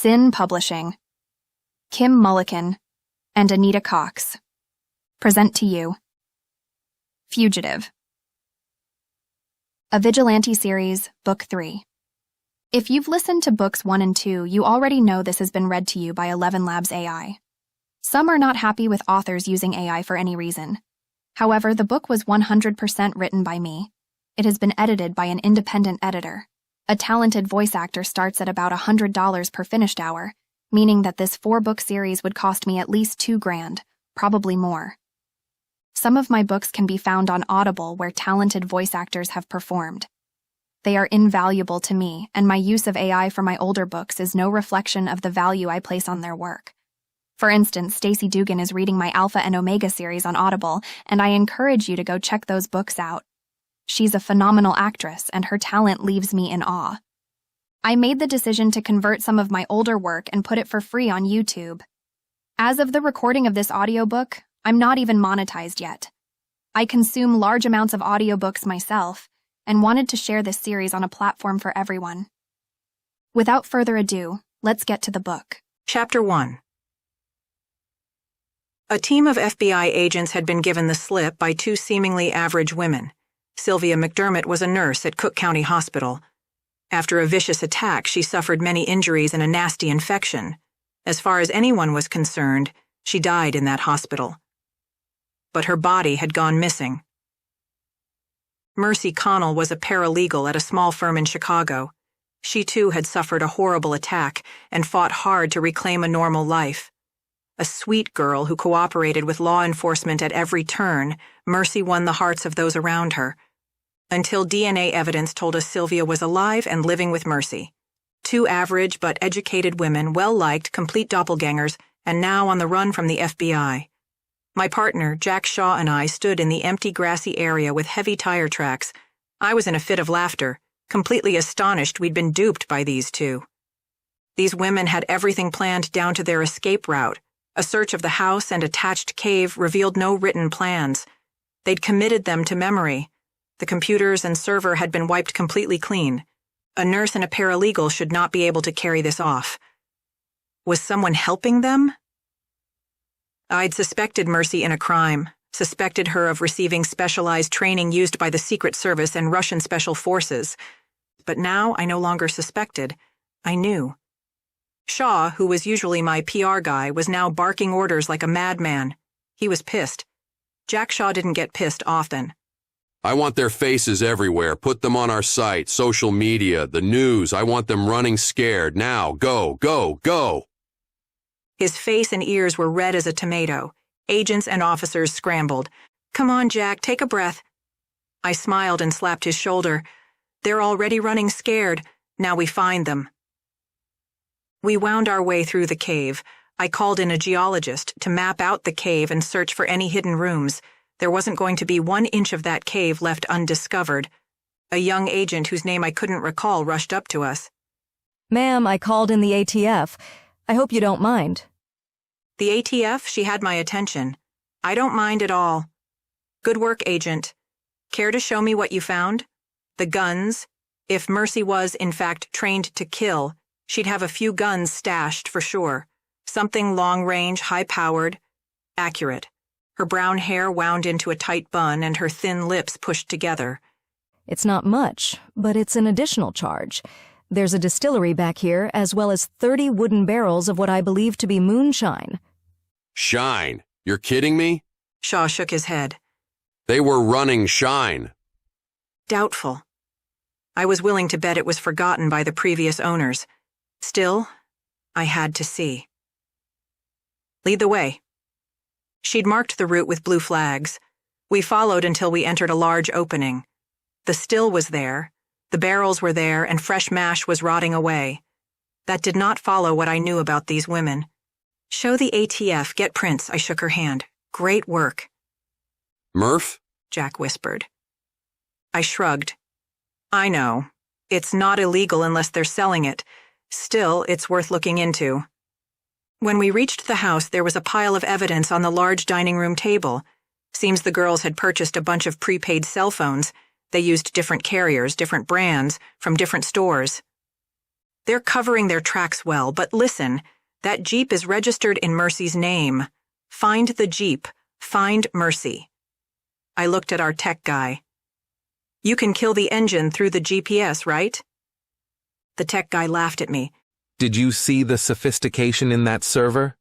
Sin Publishing, Kim Mullican, and Anita Cox. Present to you Fugitive, a Vigilante series, Book 3. If you've listened to Books 1 and 2, you already know this has been read to you by 11 Labs AI. Some are not happy with authors using AI for any reason. However, the book was 100% written by me. It has been edited by an independent editor. A talented voice actor starts at about $100 per finished hour, meaning that this 4-book series would cost me at least $2,000, probably more. Some of my books can be found on Audible, where talented voice actors have performed. They are invaluable to me, and my use of AI for my older books is no reflection of the value I place on their work. For instance, Stacey Dugan is reading my Alpha and Omega series on Audible, and I encourage you to go check those books out. She's a phenomenal actress, and her talent leaves me in awe. I made the decision to convert some of my older work and put it for free on YouTube. As of the recording of this audiobook, I'm not even monetized yet. I consume large amounts of audiobooks myself, and wanted to share this series on a platform for everyone. Without further ado, let's get to the book. Chapter 1. A team of FBI agents had been given the slip by 2 seemingly average women. Sylvia McDermott was a nurse at Cook County Hospital. After a vicious attack, she suffered many injuries and a nasty infection. As far as anyone was concerned, she died in that hospital. But her body had gone missing. Mercy Connell was a paralegal at a small firm in Chicago. She too had suffered a horrible attack and fought hard to reclaim a normal life. A sweet girl who cooperated with law enforcement at every turn, Mercy won the hearts of those around her. Until DNA evidence told us Sylvia was alive and living with Mercy. 2 average but educated women, well-liked, complete doppelgangers, and now on the run from the FBI. My partner, Jack Shaw, and I stood in the empty grassy area with heavy tire tracks. I was in a fit of laughter, completely astonished we'd been duped by these 2. These women had everything planned down to their escape route. A search of the house and attached cave revealed no written plans. They'd committed them to memory. The computers and server had been wiped completely clean. A nurse and a paralegal should not be able to carry this off. Was someone helping them? I'd suspected Mercy in a crime, suspected her of receiving specialized training used by the Secret Service and Russian Special Forces. But now I no longer suspected. I knew. Shaw, who was usually my PR guy, was now barking orders like a madman. He was pissed. Jack Shaw didn't get pissed often. I want their faces everywhere. Put them on our site, social media, the news. I want them running scared. Now, go, go, go. His face and ears were red as a tomato. Agents and officers scrambled. Come on, Jack, take a breath. I smiled and slapped his shoulder. They're already running scared. Now we find them. We wound our way through the cave. I called in a geologist to map out the cave and search for any hidden rooms. There wasn't going to be 1 inch of that cave left undiscovered. A young agent whose name I couldn't recall rushed up to us. Ma'am, I called in the ATF. I hope you don't mind. The ATF? She had my attention. I don't mind at all. Good work, agent. Care to show me what you found? The guns. If Mercy was, in fact, trained to kill, she'd have a few guns stashed for sure. Something long-range, high-powered, accurate. Her brown hair wound into a tight bun and her thin lips pushed together. It's not much, but it's an additional charge. There's a distillery back here, as well as 30 wooden barrels of what I believe to be moonshine. Shine? You're kidding me? Shaw shook his head. They were running shine. Doubtful. I was willing to bet it was forgotten by the previous owners. Still, I had to see. Lead the way. She'd marked the route with blue flags. We followed until we entered a large opening. The still was there, the barrels were there, and fresh mash was rotting away. That did not follow what I knew about these women. Show the ATF, get prints, I shook her hand. Great work. Murph? Jack whispered. I shrugged. I know. It's not illegal unless they're selling it. Still, it's worth looking into. When we reached the house, there was a pile of evidence on the large dining room table. Seems the girls had purchased a bunch of prepaid cell phones. They used different carriers, different brands, from different stores. They're covering their tracks well, but listen, that Jeep is registered in Mercy's name. Find the Jeep. Find Mercy. I looked at our tech guy. You can kill the engine through the GPS, right? The tech guy laughed at me. Did you see the sophistication in that server?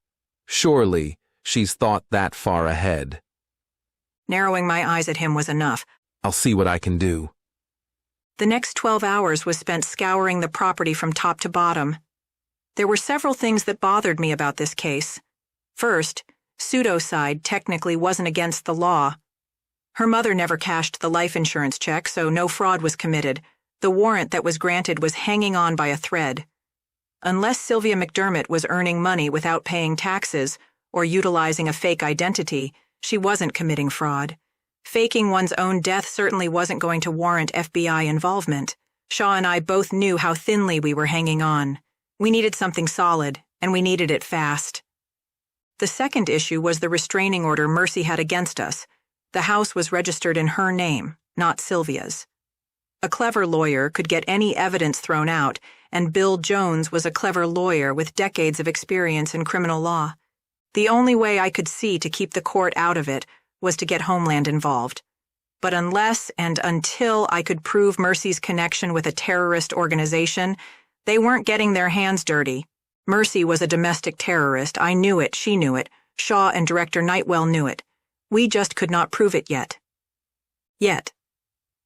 Surely she's thought that far ahead. Narrowing my eyes at him was enough. I'll see what I can do. The next 12 hours was spent scouring the property from top to bottom. There were several things that bothered me about this case. First, pseudocide technically wasn't against the law. Her mother never cashed the life insurance check, so no fraud was committed. The warrant that was granted was hanging on by a thread. Unless Sylvia McDermott was earning money without paying taxes or utilizing a fake identity, she wasn't committing fraud. Faking one's own death certainly wasn't going to warrant FBI involvement. Shaw and I both knew how thinly we were hanging on. We needed something solid, and we needed it fast. The second issue was the restraining order Mercy had against us. The house was registered in her name, not Sylvia's. A clever lawyer could get any evidence thrown out, and Bill Jones was a clever lawyer with decades of experience in criminal law. The only way I could see to keep the court out of it was to get Homeland involved. But unless and until I could prove Mercy's connection with a terrorist organization, they weren't getting their hands dirty. Mercy was a domestic terrorist. I knew it, she knew it. Shaw and Director Nightwell knew it. We just could not prove it yet.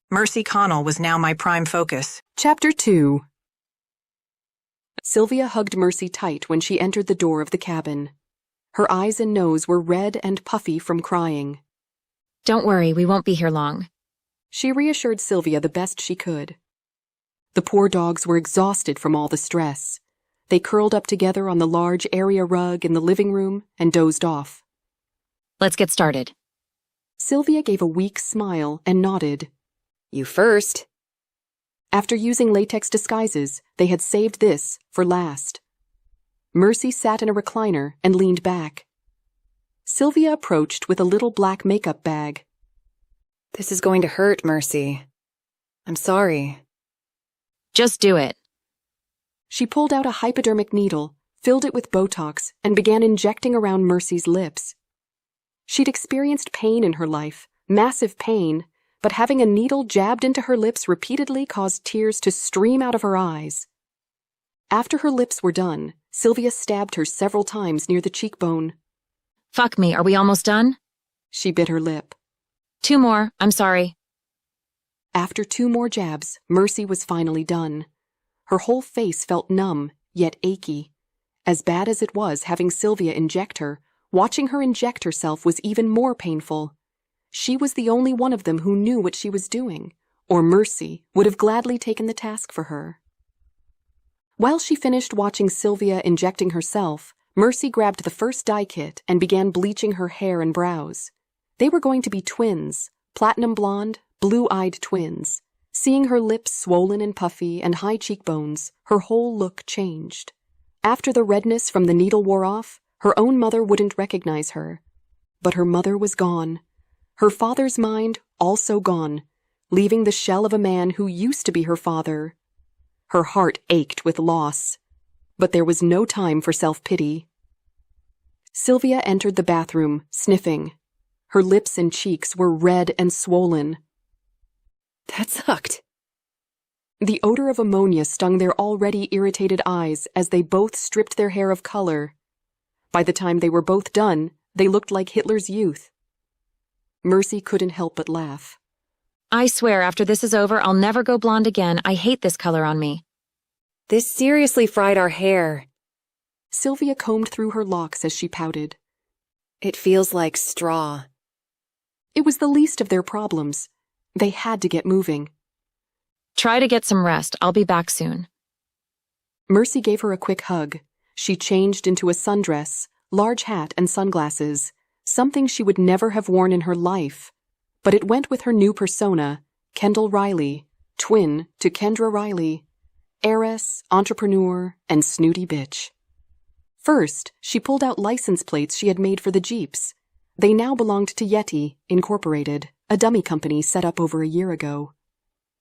Mercy Connell was now my prime focus. Chapter 2. Sylvia hugged Mercy tight when she entered the door of the cabin. Her eyes and nose were red and puffy from crying. Don't worry, we won't be here long. She reassured Sylvia the best she could. The poor dogs were exhausted from all the stress. They curled up together on the large area rug in the living room and dozed off. Let's get started. Sylvia gave a weak smile and nodded. You first. After using latex disguises, they had saved this for last. Mercy sat in a recliner and leaned back. Sylvia approached with a little black makeup bag. This is going to hurt, Mercy. I'm sorry. Just do it. She pulled out a hypodermic needle, filled it with Botox, and began injecting around Mercy's lips. She'd experienced pain in her life, massive pain, but having a needle jabbed into her lips repeatedly caused tears to stream out of her eyes. After her lips were done, Sylvia stabbed her several times near the cheekbone. Fuck me, are we almost done? She bit her lip. 2 more, I'm sorry. After 2 more jabs, Mercy was finally done. Her whole face felt numb, yet achy. As bad as it was having Sylvia inject her, watching her inject herself was even more painful. She was the only one of them who knew what she was doing, or Mercy would have gladly taken the task for her. While she finished watching Sylvia injecting herself, Mercy grabbed the first dye kit and began bleaching her hair and brows. They were going to be twins, platinum blonde, blue-eyed twins. Seeing her lips swollen and puffy and high cheekbones, her whole look changed. After the redness from the needle wore off, her own mother wouldn't recognize her. But her mother was gone. Her father's mind also gone, leaving the shell of a man who used to be her father. Her heart ached with loss, but there was no time for self-pity. Sylvia entered the bathroom, sniffing. Her lips and cheeks were red and swollen. That sucked. The odor of ammonia stung their already irritated eyes as they both stripped their hair of color. By the time they were both done, they looked like Hitler's youth. Mercy couldn't help but laugh. I swear after this is over, I'll never go blonde again. I hate this color on me. This seriously fried our hair. Sylvia combed through her locks as she pouted. It feels like straw. It was the least of their problems. They had to get moving. Try to get some rest. I'll be back soon. Mercy gave her a quick hug. She changed into a sundress, large hat and sunglasses, something she would never have worn in her life. But it went with her new persona, Kendall Riley, twin to Kendra Riley, heiress, entrepreneur, and snooty bitch. First, she pulled out license plates she had made for the Jeeps. They now belonged to Yeti, Incorporated, a dummy company set up over a year ago.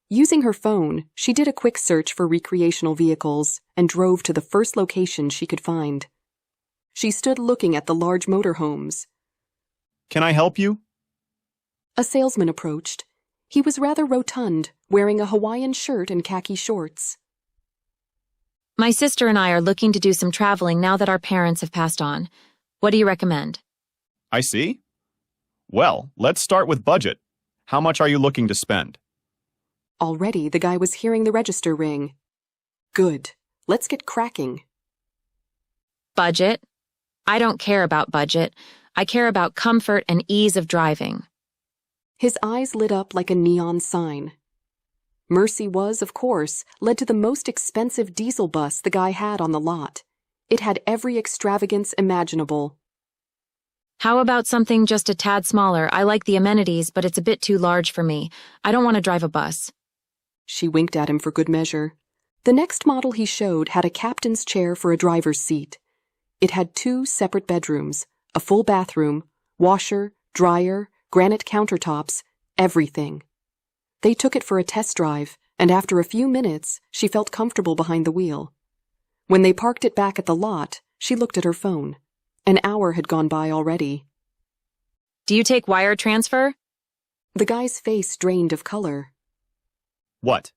Using her phone, she did a quick search for recreational vehicles and drove to the first location she could find. She stood looking at the large motorhomes. Can I help you? A salesman approached. He was rather rotund, wearing a Hawaiian shirt and khaki shorts. My sister and I are looking to do some traveling now that our parents have passed on. What do you recommend? I see. Well, let's start with budget. How much are you looking to spend? Already, the guy was hearing the register ring. Good. Let's get cracking. Budget? I don't care about budget. I care about comfort and ease of driving. His eyes lit up like a neon sign. Mercy was, of course, led to the most expensive diesel bus the guy had on the lot. It had every extravagance imaginable. How about something just a tad smaller? I like the amenities, but it's a bit too large for me. I don't want to drive a bus. She winked at him for good measure. The next model he showed had a captain's chair for a driver's seat. It had 2 separate bedrooms, a full bathroom, washer, dryer, granite countertops, everything. They took it for a test drive, and after a few minutes, she felt comfortable behind the wheel. When they parked it back at the lot, she looked at her phone. An hour had gone by already. Do you take wire transfer? The guy's face drained of color. What?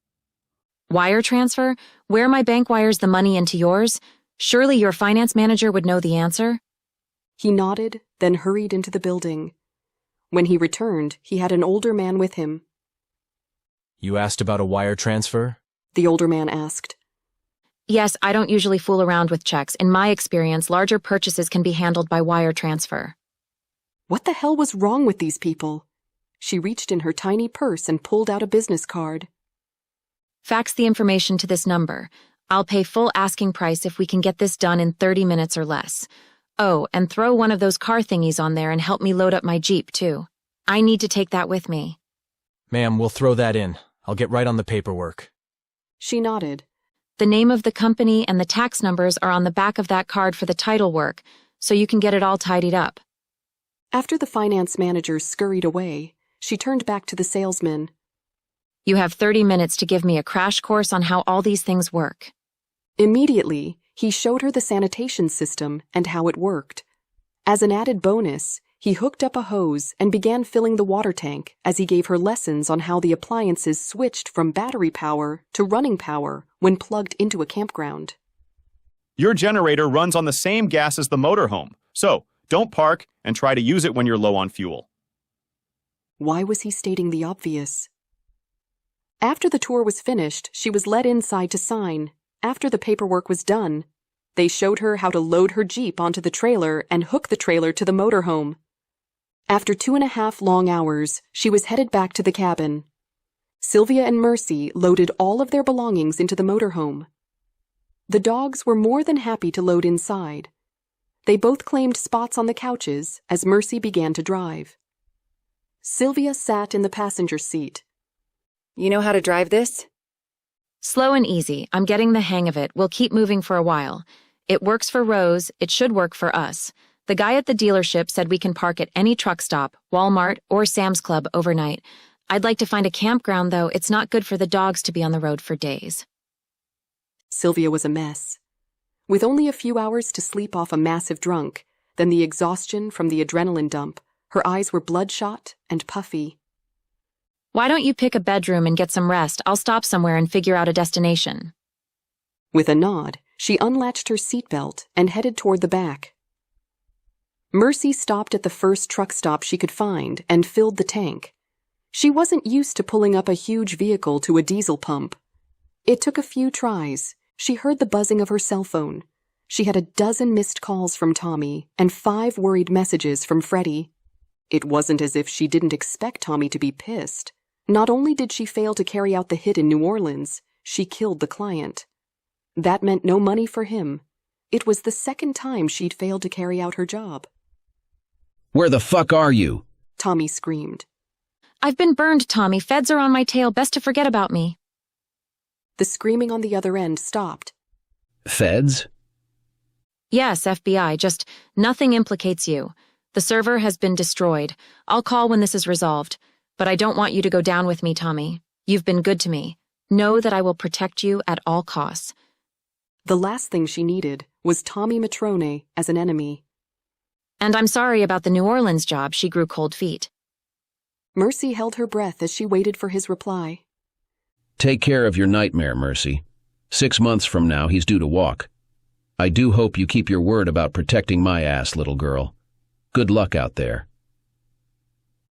Wire transfer? Where my bank wires the money into yours? Surely your finance manager would know the answer? He nodded, then hurried into the building. When he returned, he had an older man with him. You asked about a wire transfer? The older man asked. Yes, I don't usually fool around with checks. In my experience, larger purchases can be handled by wire transfer. What the hell was wrong with these people? She reached in her tiny purse and pulled out a business card. Fax the information to this number. I'll pay full asking price if we can get this done in 30 minutes or less. Oh, and throw one of those car thingies on there and help me load up my Jeep, too. I need to take that with me. Ma'am, we'll throw that in. I'll get right on the paperwork. She nodded. The name of the company and the tax numbers are on the back of that card for the title work, so you can get it all tidied up. After the finance manager scurried away, she turned back to the salesman. You have 30 minutes to give me a crash course on how all these things work. Immediately, he showed her the sanitation system and how it worked. As an added bonus, he hooked up a hose and began filling the water tank as he gave her lessons on how the appliances switched from battery power to running power when plugged into a campground. Your generator runs on the same gas as the motorhome, so don't park and try to use it when you're low on fuel. Why was he stating the obvious? After the tour was finished, she was led inside to sign. After the paperwork was done, they showed her how to load her Jeep onto the trailer and hook the trailer to the motorhome. After 2.5 long hours, she was headed back to the cabin. Sylvia and Mercy loaded all of their belongings into the motorhome. The dogs were more than happy to load inside. They both claimed spots on the couches as Mercy began to drive. Sylvia sat in the passenger seat. You know how to drive this? Slow and easy. I'm getting the hang of it. We'll keep moving for a while. It works for Rose. It should work for us. The guy at the dealership said we can park at any truck stop, Walmart, or Sam's Club overnight. I'd like to find a campground, though. It's not good for the dogs to be on the road for days. Sylvia was a mess. With only a few hours to sleep off a massive drunk, then the exhaustion from the adrenaline dump, her eyes were bloodshot and puffy. Why don't you pick a bedroom and get some rest? I'll stop somewhere and figure out a destination. With a nod, she unlatched her seatbelt and headed toward the back. Mercy stopped at the first truck stop she could find and filled the tank. She wasn't used to pulling up a huge vehicle to a diesel pump. It took a few tries. She heard the buzzing of her cell phone. She had a dozen missed calls from Tommy and 5 worried messages from Freddie. It wasn't as if she didn't expect Tommy to be pissed. Not only did she fail to carry out the hit in New Orleans, she killed the client. That meant no money for him. It was the second time she'd failed to carry out her job. Where the fuck are you? Tommy screamed. I've been burned, Tommy. Feds are on my tail. Best to forget about me. The screaming on the other end stopped. Feds? Yes, FBI. Just nothing implicates you. The server has been destroyed. I'll call when this is resolved. But I don't want you to go down with me, Tommy. You've been good to me. Know that I will protect you at all costs. The last thing she needed was Tommy Matrone as an enemy. And I'm sorry about the New Orleans job. She grew cold feet. Mercy held her breath as she waited for his reply. Take care of your nightmare, Mercy. 6 months from now, he's due to walk. I do hope you keep your word about protecting my ass, little girl. Good luck out there.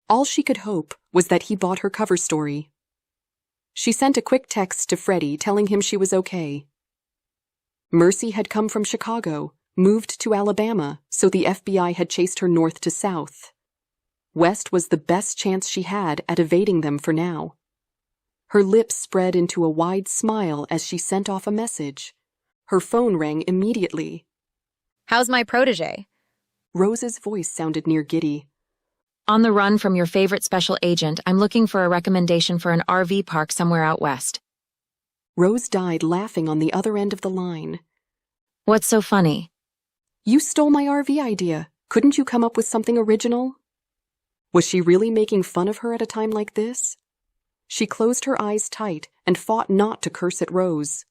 All she could hope was that he bought her cover story. She sent a quick text to Freddie telling him she was okay. Mercy had come from Chicago, moved to Alabama, so the FBI had chased her north to south. West was the best chance she had at evading them for now. Her lips spread into a wide smile as she sent off a message. Her phone rang immediately. How's my protege? Rose's voice sounded near giddy. On the run from your favorite special agent, I'm looking for a recommendation for an RV park somewhere out west. Rose died laughing on the other end of the line. What's so funny? You stole my RV idea. Couldn't you come up with something original? Was she really making fun of her at a time like this? She closed her eyes tight and fought not to curse at Rose.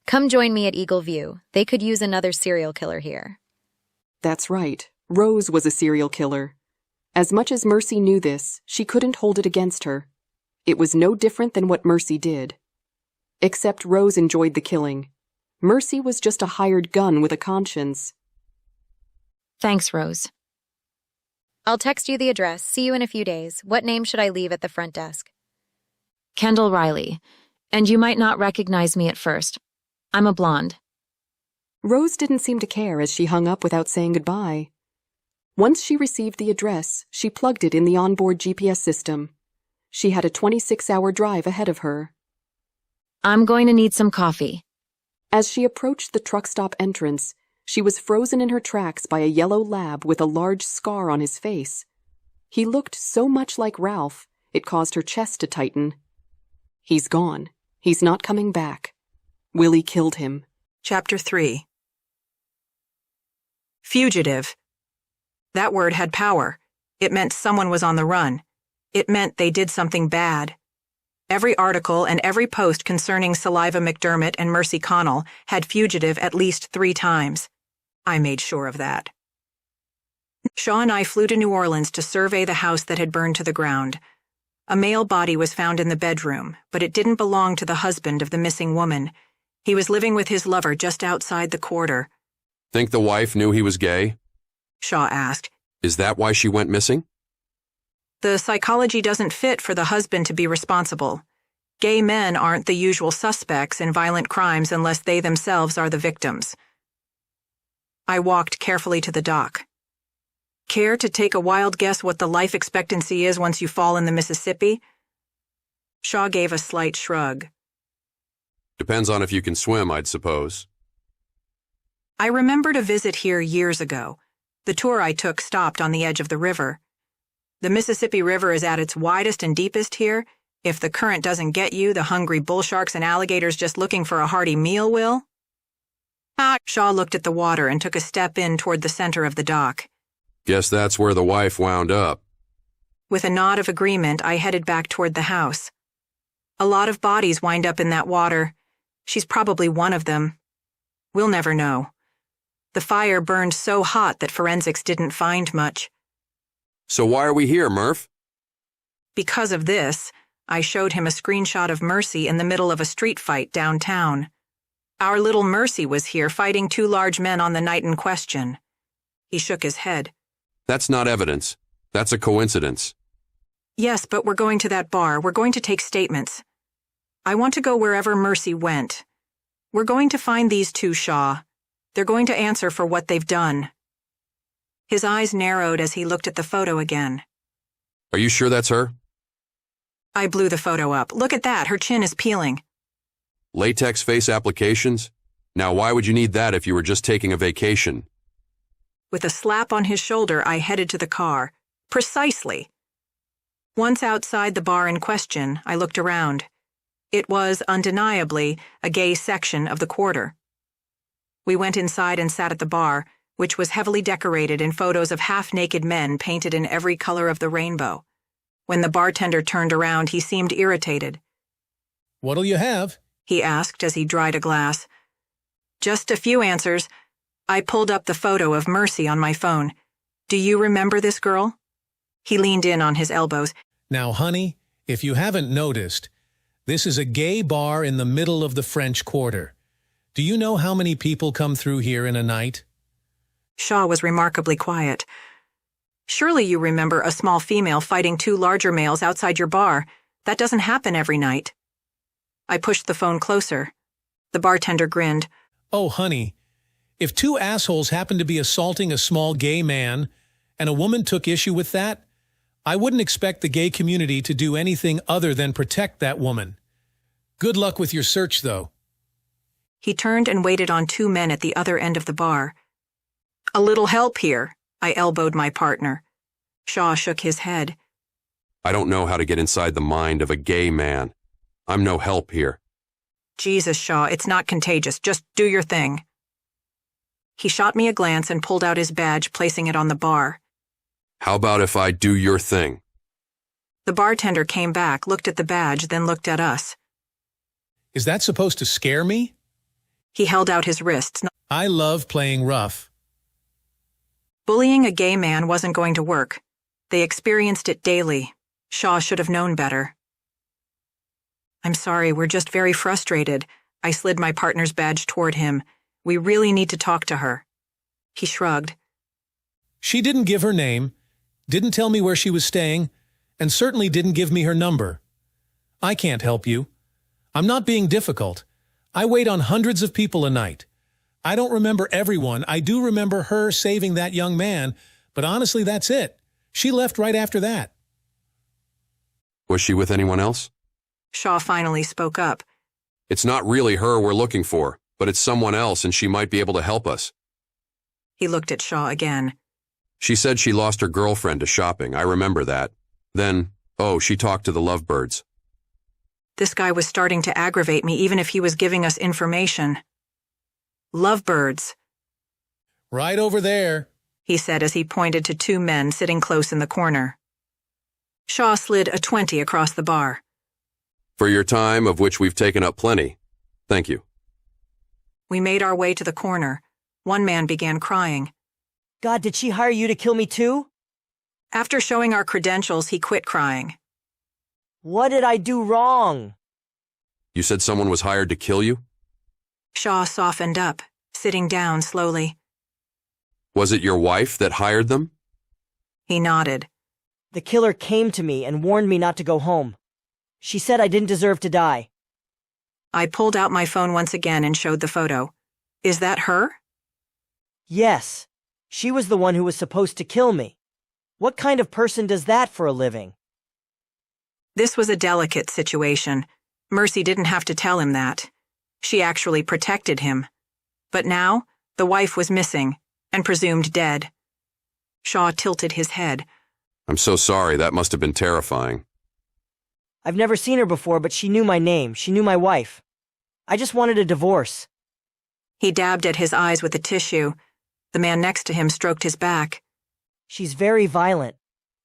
Come join me at Eagle View. They could use another serial killer here. That's right. Rose was a serial killer. As much as Mercy knew this, she couldn't hold it against her. It was no different than what Mercy did. Except Rose enjoyed the killing. Mercy was just a hired gun with a conscience. Thanks, Rose. I'll text you the address. See you in a few days. What name should I leave at the front desk? Kendall Riley. And you might not recognize me at first. I'm a blonde. Rose didn't seem to care as she hung up without saying goodbye. Once she received the address, she plugged it in the onboard GPS system. She had a 26-hour drive ahead of her. I'm going to need some coffee. As she approached the truck stop entrance, she was frozen in her tracks by a yellow lab with a large scar on his face. He looked so much like Ralph, it caused her chest to tighten. He's gone. He's not coming back. Willie killed him. Chapter 3. Fugitive. That word had power. It meant someone was on the run. It meant they did something bad. Every article and every post concerning Saliva McDermott and Mercy Connell had fugitive at least 3 times. I made sure of that. Shaw and I flew to New Orleans to survey the house that had burned to the ground. A male body was found in the bedroom, but it didn't belong to the husband of the missing woman. He was living with his lover just outside the quarter. Think the wife knew he was gay? Shaw asked. Is that why she went missing? The psychology doesn't fit for the husband to be responsible. Gay men aren't the usual suspects in violent crimes unless they themselves are the victims. I walked carefully to the dock. Care to take a wild guess what the life expectancy is once you fall in the Mississippi? Shaw gave a slight shrug. Depends on if you can swim, I'd suppose. I remembered a visit here years ago. The tour I took stopped on the edge of the river. The Mississippi River is at its widest and deepest here. If the current doesn't get you, the hungry bull sharks and alligators just looking for a hearty meal will. Shaw looked at the water and took a step in toward the center of the dock. Guess that's where the wife wound up. With a nod of agreement, I headed back toward the house. A lot of bodies wind up in that water. She's probably one of them. We'll never know. The fire burned so hot that forensics didn't find much. So why are we here, Murph? Because of this, I showed him a screenshot of Mercy in the middle of a street fight downtown. Our little Mercy was here fighting 2 large men on the night in question. He shook his head. That's not evidence. That's a coincidence. Yes, but we're going to that bar. We're going to take statements. I want to go wherever Mercy went. We're going to find these 2, Shaw. They're going to answer for what they've done. His eyes narrowed as he looked at the photo again. Are you sure that's her? I blew the photo up. Look at that. Her chin is peeling. Latex face applications? Now why would you need that if you were just taking a vacation? With a slap on his shoulder, I headed to the car. Precisely. Once outside the bar in question, I looked around. It was, undeniably, a gay section of the quarter. We went inside and sat at the bar, which was heavily decorated in photos of half-naked men painted in every color of the rainbow. When the bartender turned around, he seemed irritated. "What'll you have?" he asked as he dried a glass. "Just a few answers." I pulled up the photo of Mercy on my phone. "Do you remember this girl?" He leaned in on his elbows. "Now, honey, if you haven't noticed, this is a gay bar in the middle of the French Quarter. Do you know how many people come through here in a night?" Shaw was remarkably quiet. "Surely you remember a small female fighting two larger males outside your bar. That doesn't happen every night." I pushed the phone closer. The bartender grinned. "Oh, honey, if two assholes happened to be assaulting a small gay man and a woman took issue with that, I wouldn't expect the gay community to do anything other than protect that woman. Good luck with your search, though." He turned and waited on two men at the other end of the bar. "A little help here," I elbowed my partner. Shaw shook his head. I don't know how to get inside the mind of a gay man. I'm no help here. "Jesus, Shaw, it's not contagious. Just do your thing." He shot me a glance and pulled out his badge, placing it on the bar. How about if I do your thing? The bartender came back, looked at the badge, then looked at us. "Is that supposed to scare me?" He held out his wrists. "I love playing rough." Bullying a gay man wasn't going to work. They experienced it daily. Shaw should have known better. "I'm sorry, we're just very frustrated." I slid my partner's badge toward him. "We really need to talk to her." He shrugged. "She didn't give her name, didn't tell me where she was staying, and certainly didn't give me her number. I can't help you. I'm not being difficult. I wait on hundreds of people a night. I don't remember everyone. I do remember her saving that young man, but honestly, that's it. She left right after that." Was she with anyone else? Shaw finally spoke up. It's not really her we're looking for, but it's someone else and she might be able to help us. He looked at Shaw again. She said she lost her girlfriend to shopping. I remember that. Then, she talked to the lovebirds. This guy was starting to aggravate me even if he was giving us information. "Lovebirds." "Right over there," he said as he pointed to two men sitting close in the corner. Shaw slid a 20 across the bar. For your time, of which we've taken up plenty. Thank you. We made our way to the corner. One man began crying. "God, did she hire you to kill me too?" After showing our credentials, he quit crying. "What did I do wrong?" You said someone was hired to kill you? Shaw softened up, sitting down slowly. Was it your wife that hired them? He nodded. "The killer came to me and warned me not to go home. She said I didn't deserve to die." I pulled out my phone once again and showed the photo. "Is that her?" "Yes. She was the one who was supposed to kill me. What kind of person does that for a living?" This was a delicate situation. Mercy didn't have to tell him that. She actually protected him. But now, the wife was missing, and presumed dead. Shaw tilted his head. I'm so sorry, that must have been terrifying. "I've never seen her before, but she knew my name. She knew my wife. I just wanted a divorce." He dabbed at his eyes with a tissue. The man next to him stroked his back. "She's very violent.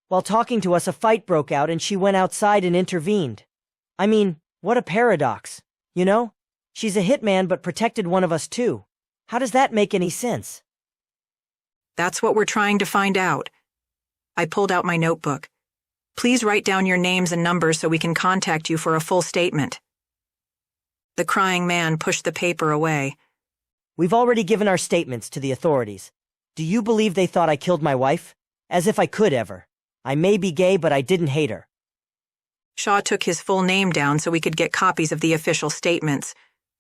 While talking to us, a fight broke out and she went outside and intervened. I mean, what a paradox, you know? She's a hitman but protected one of us too. How does that make any sense?" "That's what we're trying to find out." I pulled out my notebook. "Please write down your names and numbers so we can contact you for a full statement." The crying man pushed the paper away. "We've already given our statements to the authorities. Do you believe they thought I killed my wife? As if I could ever. I may be gay, but I didn't hate her." Shaw took his full name down so we could get copies of the official statements.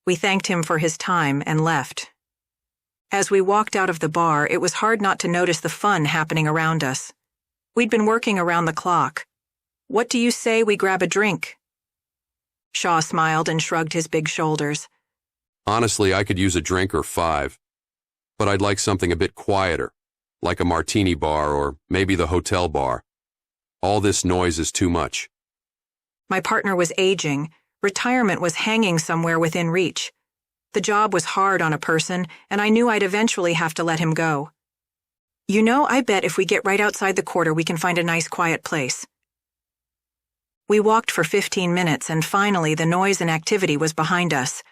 We thanked him for his time and left. As we walked out of the bar, it was hard not to notice the fun happening around us. We'd been working around the clock. "What do you say we grab a drink?" Shaw smiled and shrugged his big shoulders. Honestly, I could use a drink or 5. But I'd like something a bit quieter, like a martini bar or maybe the hotel bar. All this noise is too much. My partner was aging. Retirement was hanging somewhere within reach. The job was hard on a person, and I knew I'd eventually have to let him go. "You know, I bet if we get right outside the quarter we can find a nice quiet place." We walked for 15 minutes and finally the noise and activity was behind us.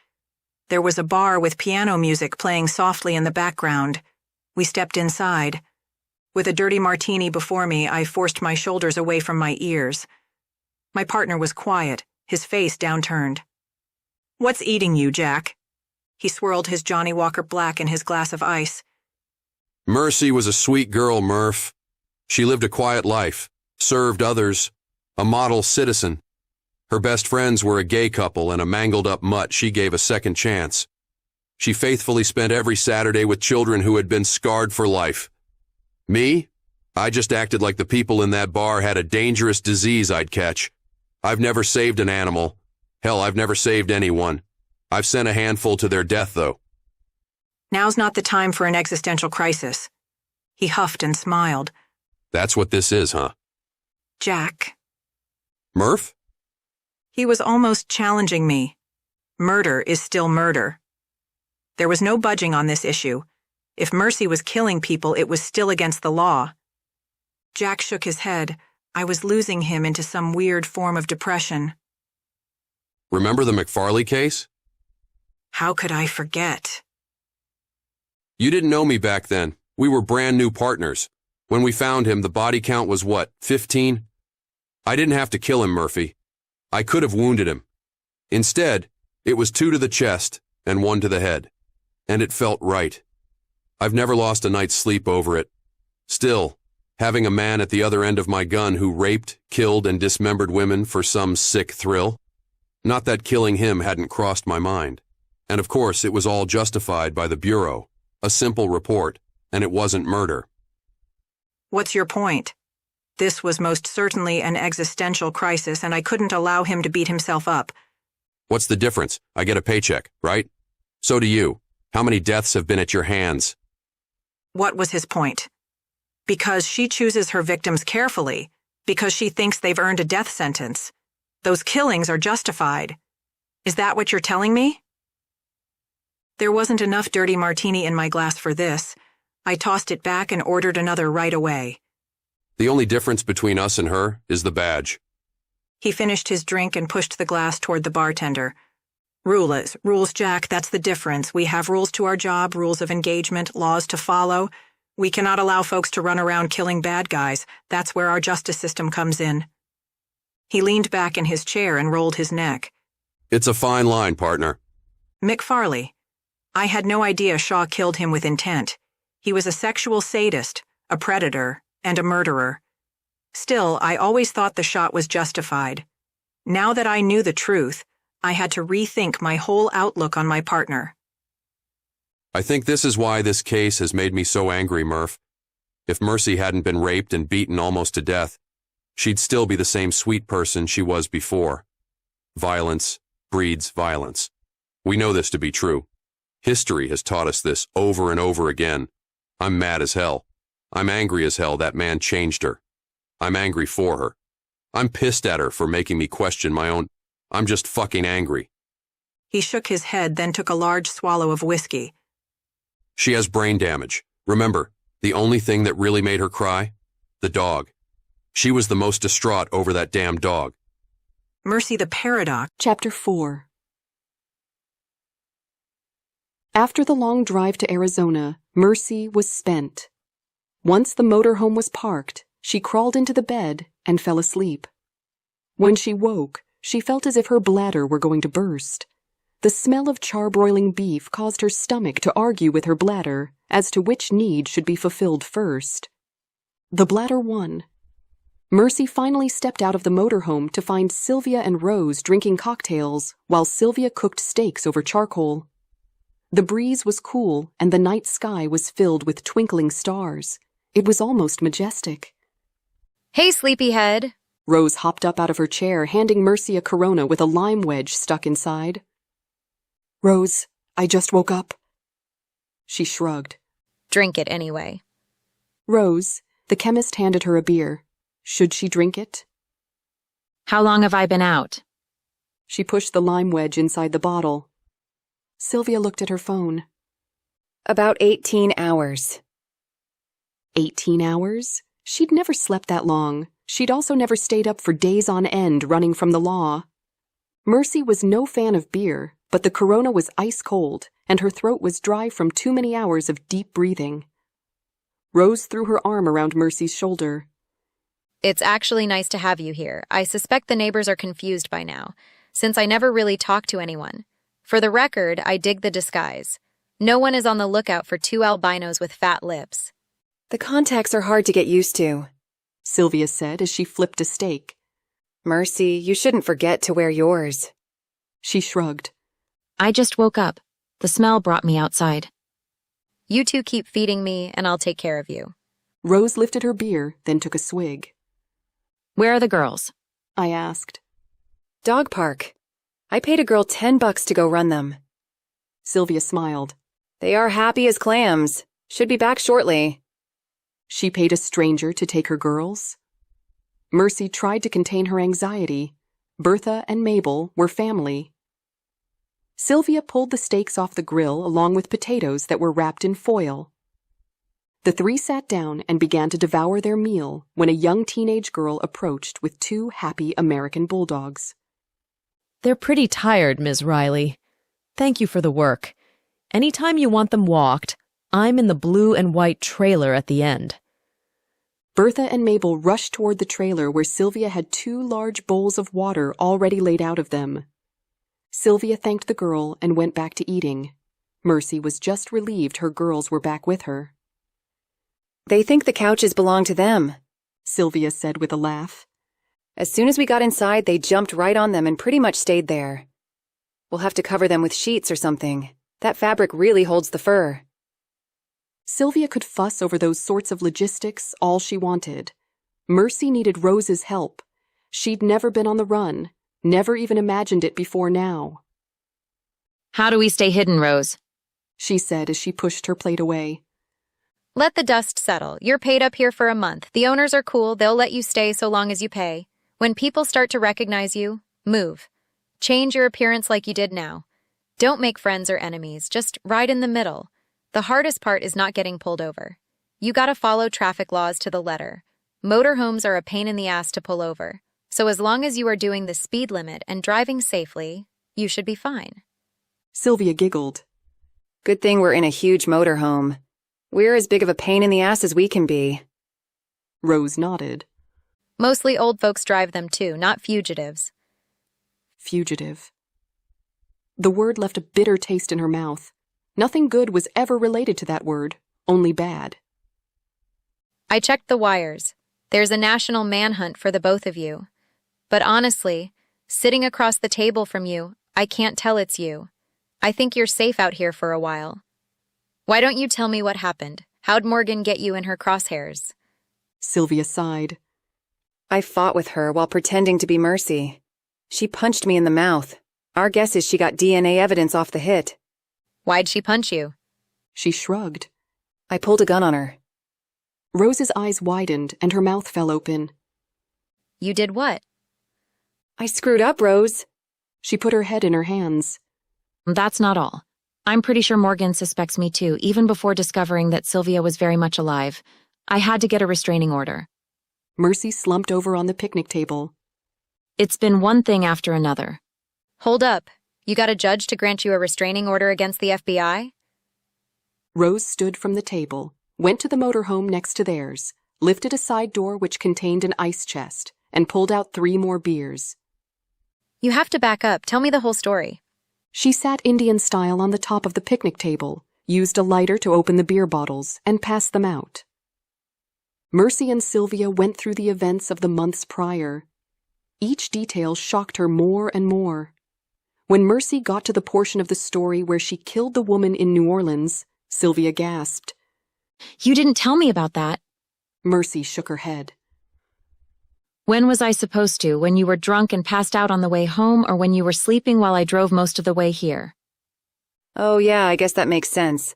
There was a bar with piano music playing softly in the background. We stepped inside. With a dirty martini before me, I forced my shoulders away from my ears. My partner was quiet, his face downturned. "What's eating you, Jack?" He swirled his Johnny Walker Black in his glass of ice. Mercy was a sweet girl, Murph. She lived a quiet life, served others, a model citizen. Her best friends were a gay couple and a mangled-up mutt she gave a second chance. She faithfully spent every Saturday with children who had been scarred for life. Me? I just acted like the people in that bar had a dangerous disease I'd catch. I've never saved an animal. Hell, I've never saved anyone. I've sent a handful to their death, though. Now's not the time for an existential crisis. He huffed and smiled. That's what this is, huh? Jack. Murph? He was almost challenging me. Murder is still murder. There was no budging on this issue. If Mercy was killing people, it was still against the law. Jack shook his head. I was losing him into some weird form of depression. Remember the McFarley case? How could I forget? You didn't know me back then. We were brand new partners. When we found him, the body count was what, 15? I didn't have to kill him, Murphy. I could have wounded him. Instead, it was 2 to the chest and 1 to the head. And it felt right. I've never lost a night's sleep over it. Still, having a man at the other end of my gun who raped, killed, and dismembered women for some sick thrill? Not that killing him hadn't crossed my mind. And of course, it was all justified by the Bureau. A simple report, and it wasn't murder. What's your point? This was most certainly an existential crisis, and I couldn't allow him to beat himself up. What's the difference? I get a paycheck, right? So do you. How many deaths have been at your hands? What was his point? Because she chooses her victims carefully, because she thinks they've earned a death sentence. Those killings are justified. Is that what you're telling me? There wasn't enough dirty martini in my glass for this. I tossed it back and ordered another right away. The only difference between us and her is the badge. He finished his drink and pushed the glass toward the bartender. Rules, Jack, that's the difference. We have rules to our job, rules of engagement, laws to follow. We cannot allow folks to run around killing bad guys. That's where our justice system comes in. He leaned back in his chair and rolled his neck. It's a fine line, partner. McFarley. I had no idea Shaw killed him with intent. He was a sexual sadist, a predator, and a murderer. Still, I always thought the shot was justified. Now that I knew the truth, I had to rethink my whole outlook on my partner. I think this is why this case has made me so angry, Murph. If Mercy hadn't been raped and beaten almost to death, she'd still be the same sweet person she was before. Violence breeds violence. We know this to be true. History has taught us this over and over again. I'm mad as hell. I'm angry as hell that man changed her. I'm angry for her. I'm pissed at her for making me question my own. I'm just fucking angry. He shook his head, then took a large swallow of whiskey. She has brain damage. Remember, the only thing that really made her cry? The dog. She was the most distraught over that damn dog. Mercy the Paradox. Chapter 4. After the long drive to Arizona, Mercy was spent. Once the motorhome was parked, she crawled into the bed and fell asleep. When she woke, she felt as if her bladder were going to burst. The smell of charbroiling beef caused her stomach to argue with her bladder as to which need should be fulfilled first. The bladder won. Mercy finally stepped out of the motorhome to find Sylvia and Rose drinking cocktails while Sylvia cooked steaks over charcoal. The breeze was cool and the night sky was filled with twinkling stars. It was almost majestic. Hey, sleepyhead. Rose hopped up out of her chair, handing Mercy a Corona with a lime wedge stuck inside. Rose, I just woke up. She shrugged. Drink it anyway. Rose, the chemist handed her a beer. Should she drink it? How long have I been out? She pushed the lime wedge inside the bottle. Sylvia looked at her phone. About 18 hours. 18 hours? She'd never slept that long. She'd also never stayed up for days on end running from the law. Mercy was no fan of beer, but the Corona was ice cold, and her throat was dry from too many hours of deep breathing. Rose threw her arm around Mercy's shoulder. It's actually nice to have you here. I suspect the neighbors are confused by now, since I never really talked to anyone. For the record, I dig the disguise. No one is on the lookout for two albinos with fat lips. The contacts are hard to get used to, Sylvia said as she flipped a steak. Mercy, you shouldn't forget to wear yours. She shrugged. I just woke up. The smell brought me outside. You two keep feeding me, and I'll take care of you. Rose lifted her beer, then took a swig. Where are the girls? I asked. Dog park. I paid a girl $10 to go run them. Sylvia smiled. They are happy as clams. Should be back shortly. She paid a stranger to take her girls? Mercy tried to contain her anxiety. Bertha and Mabel were family. Sylvia pulled the steaks off the grill along with potatoes that were wrapped in foil. The three sat down and began to devour their meal when a young teenage girl approached with two happy American bulldogs. They're pretty tired, Ms. Riley. Thank you for the work. Anytime you want them walked, I'm in the blue and white trailer at the end. Bertha and Mabel rushed toward the trailer where Sylvia had two large bowls of water already laid out of them. Sylvia thanked the girl and went back to eating. Mercy was just relieved her girls were back with her. They think the couches belong to them, Sylvia said with a laugh. As soon as we got inside, they jumped right on them and pretty much stayed there. We'll have to cover them with sheets or something. That fabric really holds the fur. Sylvia could fuss over those sorts of logistics all she wanted. Mercy needed Rose's help. She'd never been on the run, never even imagined it before now. How do we stay hidden, Rose? She said as she pushed her plate away. Let the dust settle. You're paid up here for a month. The owners are cool. They'll let you stay so long as you pay. When people start to recognize you, move. Change your appearance like you did now. Don't make friends or enemies. Just ride in the middle. The hardest part is not getting pulled over. You gotta follow traffic laws to the letter. Motorhomes are a pain in the ass to pull over. So as long as you are doing the speed limit and driving safely, you should be fine. Sylvia giggled. Good thing we're in a huge motorhome. We're as big of a pain in the ass as we can be. Rose nodded. Mostly old folks drive them too, not fugitives. Fugitive. The word left a bitter taste in her mouth. Nothing good was ever related to that word, only bad. I checked the wires. There's a national manhunt for the both of you. But honestly, sitting across the table from you, I can't tell it's you. I think you're safe out here for a while. Why don't you tell me what happened? How'd Morgan get you in her crosshairs? Sylvia sighed. I fought with her while pretending to be Mercy. She punched me in the mouth. Our guess is she got DNA evidence off the hit. Why'd she punch you? She shrugged. I pulled a gun on her. Rose's eyes widened and her mouth fell open. You did what? I screwed up, Rose. She put her head in her hands. That's not all. I'm pretty sure Morgan suspects me too, even before discovering that Sylvia was very much alive. I had to get a restraining order. Mercy slumped over on the picnic table. It's been one thing after another. Hold up. You got a judge to grant you a restraining order against the FBI? Rose stood from the table, went to the motorhome next to theirs, lifted a side door which contained an ice chest, and pulled out 3 more beers. You have to back up. Tell me the whole story. She sat Indian style on the top of the picnic table, used a lighter to open the beer bottles, and passed them out. Mercy and Sylvia went through the events of the months prior. Each detail shocked her more and more. When Mercy got to the portion of the story where she killed the woman in New Orleans, Sylvia gasped. You didn't tell me about that. Mercy shook her head. When was I supposed to? When you were drunk and passed out on the way home, or when you were sleeping while I drove most of the way here? Oh yeah, I guess that makes sense.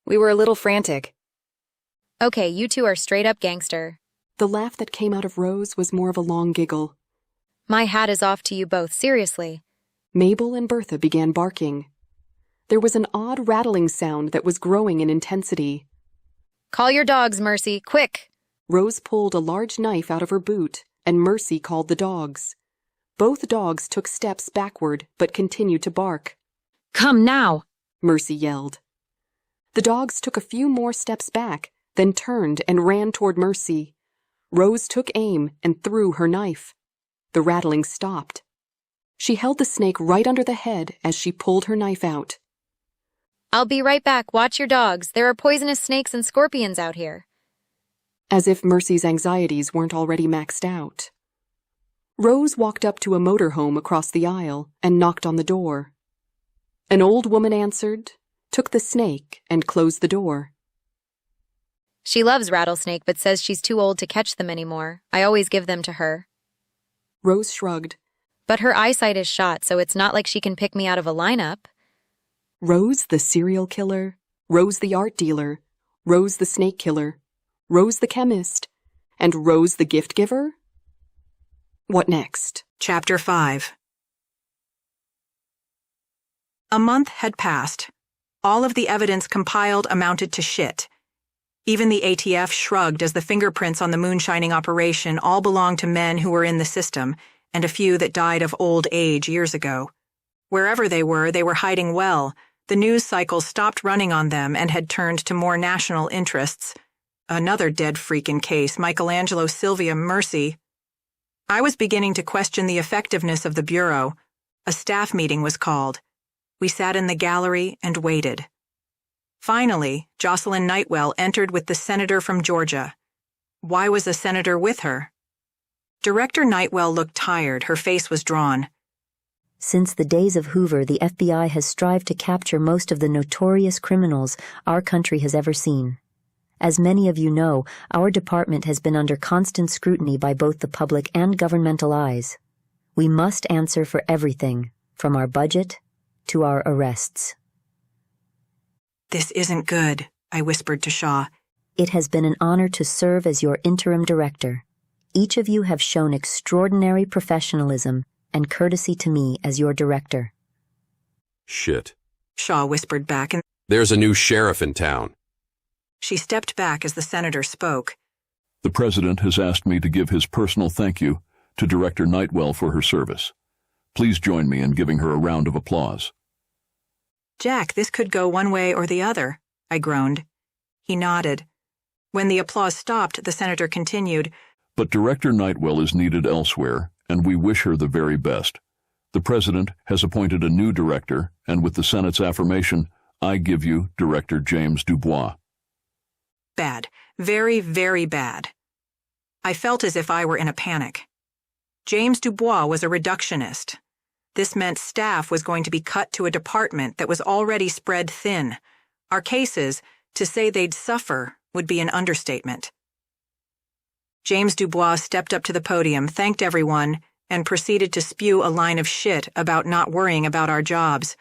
We were a little frantic. Okay, you two are straight up gangster. The laugh that came out of Rose was more of a long giggle. My hat is off to you both, seriously. Mabel and Bertha began barking. There was an odd rattling sound that was growing in intensity. Call your dogs, Mercy, quick! Rose pulled a large knife out of her boot, and Mercy called the dogs. Both dogs took steps backward but continued to bark. Come now, Mercy yelled. The dogs took a few more steps back, then turned and ran toward Mercy. Rose took aim and threw her knife. The rattling stopped. She held the snake right under the head as she pulled her knife out. I'll be right back. Watch your dogs. There are poisonous snakes and scorpions out here. As if Mercy's anxieties weren't already maxed out. Rose walked up to a motorhome across the aisle and knocked on the door. An old woman answered, took the snake, and closed the door. She loves rattlesnake but says she's too old to catch them anymore. I always give them to her. Rose shrugged. But her eyesight is shot, so it's not like she can pick me out of a lineup. Rose the serial killer, Rose the art dealer, Rose the snake killer, Rose the chemist, and Rose the gift giver? What next? Chapter 5. A month had passed. All of the evidence compiled amounted to shit. Even the ATF shrugged as the fingerprints on the moonshining operation all belonged to men who were in the system, and a few that died of old age years ago. Wherever they were hiding well. The news cycle stopped running on them and had turned to more national interests. Another dead freak in case, Michelangelo Sylvia Mercy. I was beginning to question the effectiveness of the Bureau. A staff meeting was called. We sat in the gallery and waited. Finally, Jocelyn Nightwell entered with the senator from Georgia. Why was a senator with her? Director Nightwell looked tired. Her face was drawn. Since the days of Hoover, the FBI has strived to capture most of the notorious criminals our country has ever seen. As many of you know, our department has been under constant scrutiny by both the public and governmental eyes. We must answer for everything, from our budget to our arrests. This isn't good, I whispered to Shaw. It has been an honor to serve as your interim director. Each of you have shown extraordinary professionalism and courtesy to me as your director. Shit, Shaw whispered back, and there's a new sheriff in town. She stepped back as the senator spoke. The president has asked me to give his personal thank you to Director Nightwell for her service. Please join me in giving her a round of applause. Jack, this could go one way or the other, I groaned. He nodded. When the applause stopped, the senator continued, But Director Nightwell is needed elsewhere, and we wish her the very best. The president has appointed a new director, and with the Senate's affirmation, I give you Director James Dubois. Bad. Very, very bad. I felt as if I were in a panic. James Dubois was a reductionist. This meant staff was going to be cut to a department that was already spread thin. Our cases, to say they'd suffer, would be an understatement. James Dubois stepped up to the podium, thanked everyone, and proceeded to spew a line of shit about not worrying about our jobs.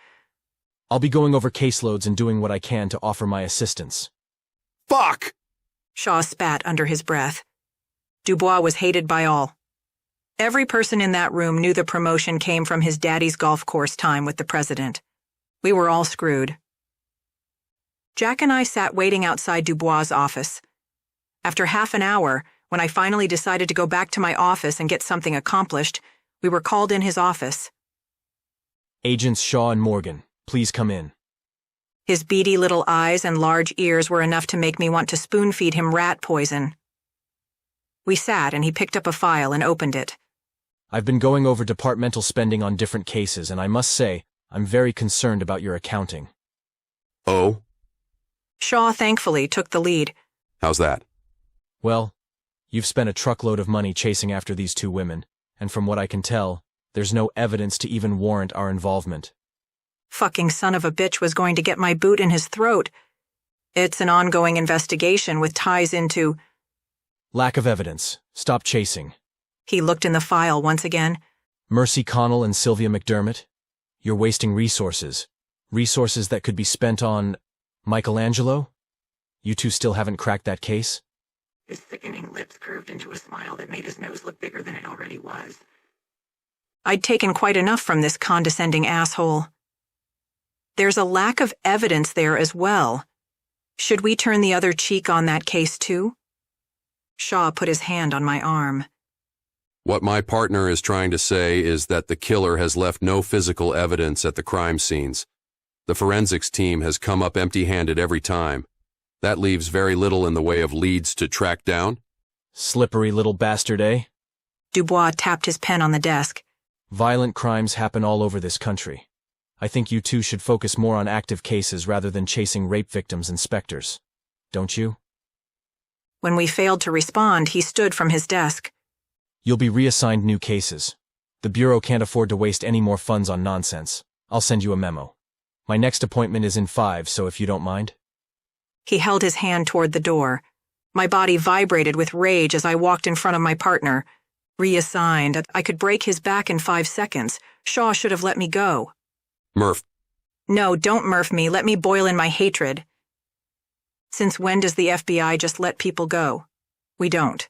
I'll be going over caseloads and doing what I can to offer my assistance. Fuck! Shaw spat under his breath. Dubois was hated by all. Every person in that room knew the promotion came from his daddy's golf course time with the president. We were all screwed. Jack and I sat waiting outside Dubois' office. After half an hour, when I finally decided to go back to my office and get something accomplished, we were called in his office. Agents Shaw and Morgan, please come in. His beady little eyes and large ears were enough to make me want to spoon-feed him rat poison. We sat and he picked up a file and opened it. I've been going over departmental spending on different cases, and I must say, I'm very concerned about your accounting. Oh? Shaw thankfully took the lead. How's that? Well, you've spent a truckload of money chasing after these two women, and from what I can tell, there's no evidence to even warrant our involvement. Fucking son of a bitch was going to get my boot in his throat. It's an ongoing investigation with ties into... Lack of evidence. Stop chasing. He looked in the file once again. Mercy Connell and Sylvia McDermott, you're wasting resources. Resources that could be spent on... Michelangelo? You two still haven't cracked that case? His sickening lips curved into a smile that made his nose look bigger than it already was. I'd taken quite enough from this condescending asshole. There's a lack of evidence there as well. Should we turn the other cheek on that case too? Shaw put his hand on my arm. What my partner is trying to say is that the killer has left no physical evidence at the crime scenes. The forensics team has come up empty-handed every time. That leaves very little in the way of leads to track down. Slippery little bastard, eh? Dubois tapped his pen on the desk. Violent crimes happen all over this country. I think you two should focus more on active cases rather than chasing rape victims and specters. Don't you? When we failed to respond, he stood from his desk. You'll be reassigned new cases. The Bureau can't afford to waste any more funds on nonsense. I'll send you a memo. My next appointment is in 5, so if you don't mind. He held his hand toward the door. My body vibrated with rage as I walked in front of my partner. Reassigned. I could break his back in 5 seconds. Shaw should have let me go. Murph. No, don't Murph me. Let me boil in my hatred. Since when does the FBI just let people go? We don't.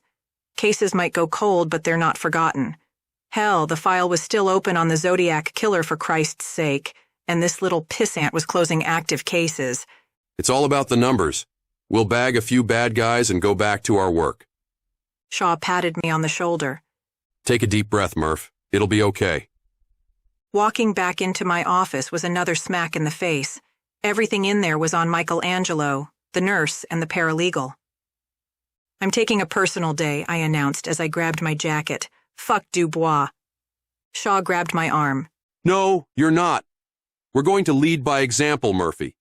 Cases might go cold, but they're not forgotten. Hell, the file was still open on the Zodiac killer for Christ's sake, and this little pissant was closing active cases. It's all about the numbers. We'll bag a few bad guys and go back to our work. Shaw patted me on the shoulder. Take a deep breath, Murph. It'll be okay. Walking back into my office was another smack in the face. Everything in there was on Michelangelo, the nurse, and the paralegal. I'm taking a personal day, I announced as I grabbed my jacket. Fuck Dubois. Shaw grabbed my arm. No, you're not. We're going to lead by example, Murphy.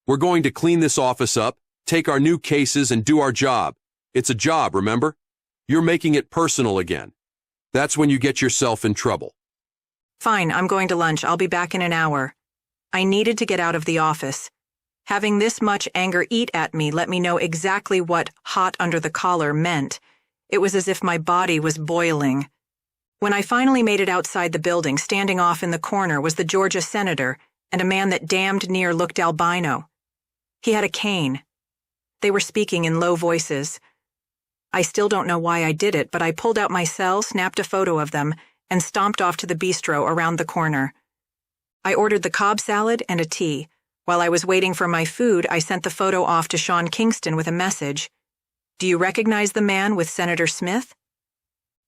We're going to clean this office up, take our new cases, and do our job. It's a job, remember? You're making it personal again. That's when you get yourself in trouble. Fine, I'm going to lunch. I'll be back in an hour. I needed to get out of the office. Having this much anger eat at me let me know exactly what hot under the collar meant. It was as if my body was boiling. When I finally made it outside the building, standing off in the corner was the Georgia senator and a man that damned near looked albino. He had a cane. They were speaking in low voices. I still don't know why I did it, but I pulled out my cell, snapped a photo of them, and stomped off to the bistro around the corner. I ordered the Cobb salad and a tea. While I was waiting for my food, I sent the photo off to Sean Kingston with a message. Do you recognize the man with Senator Smith?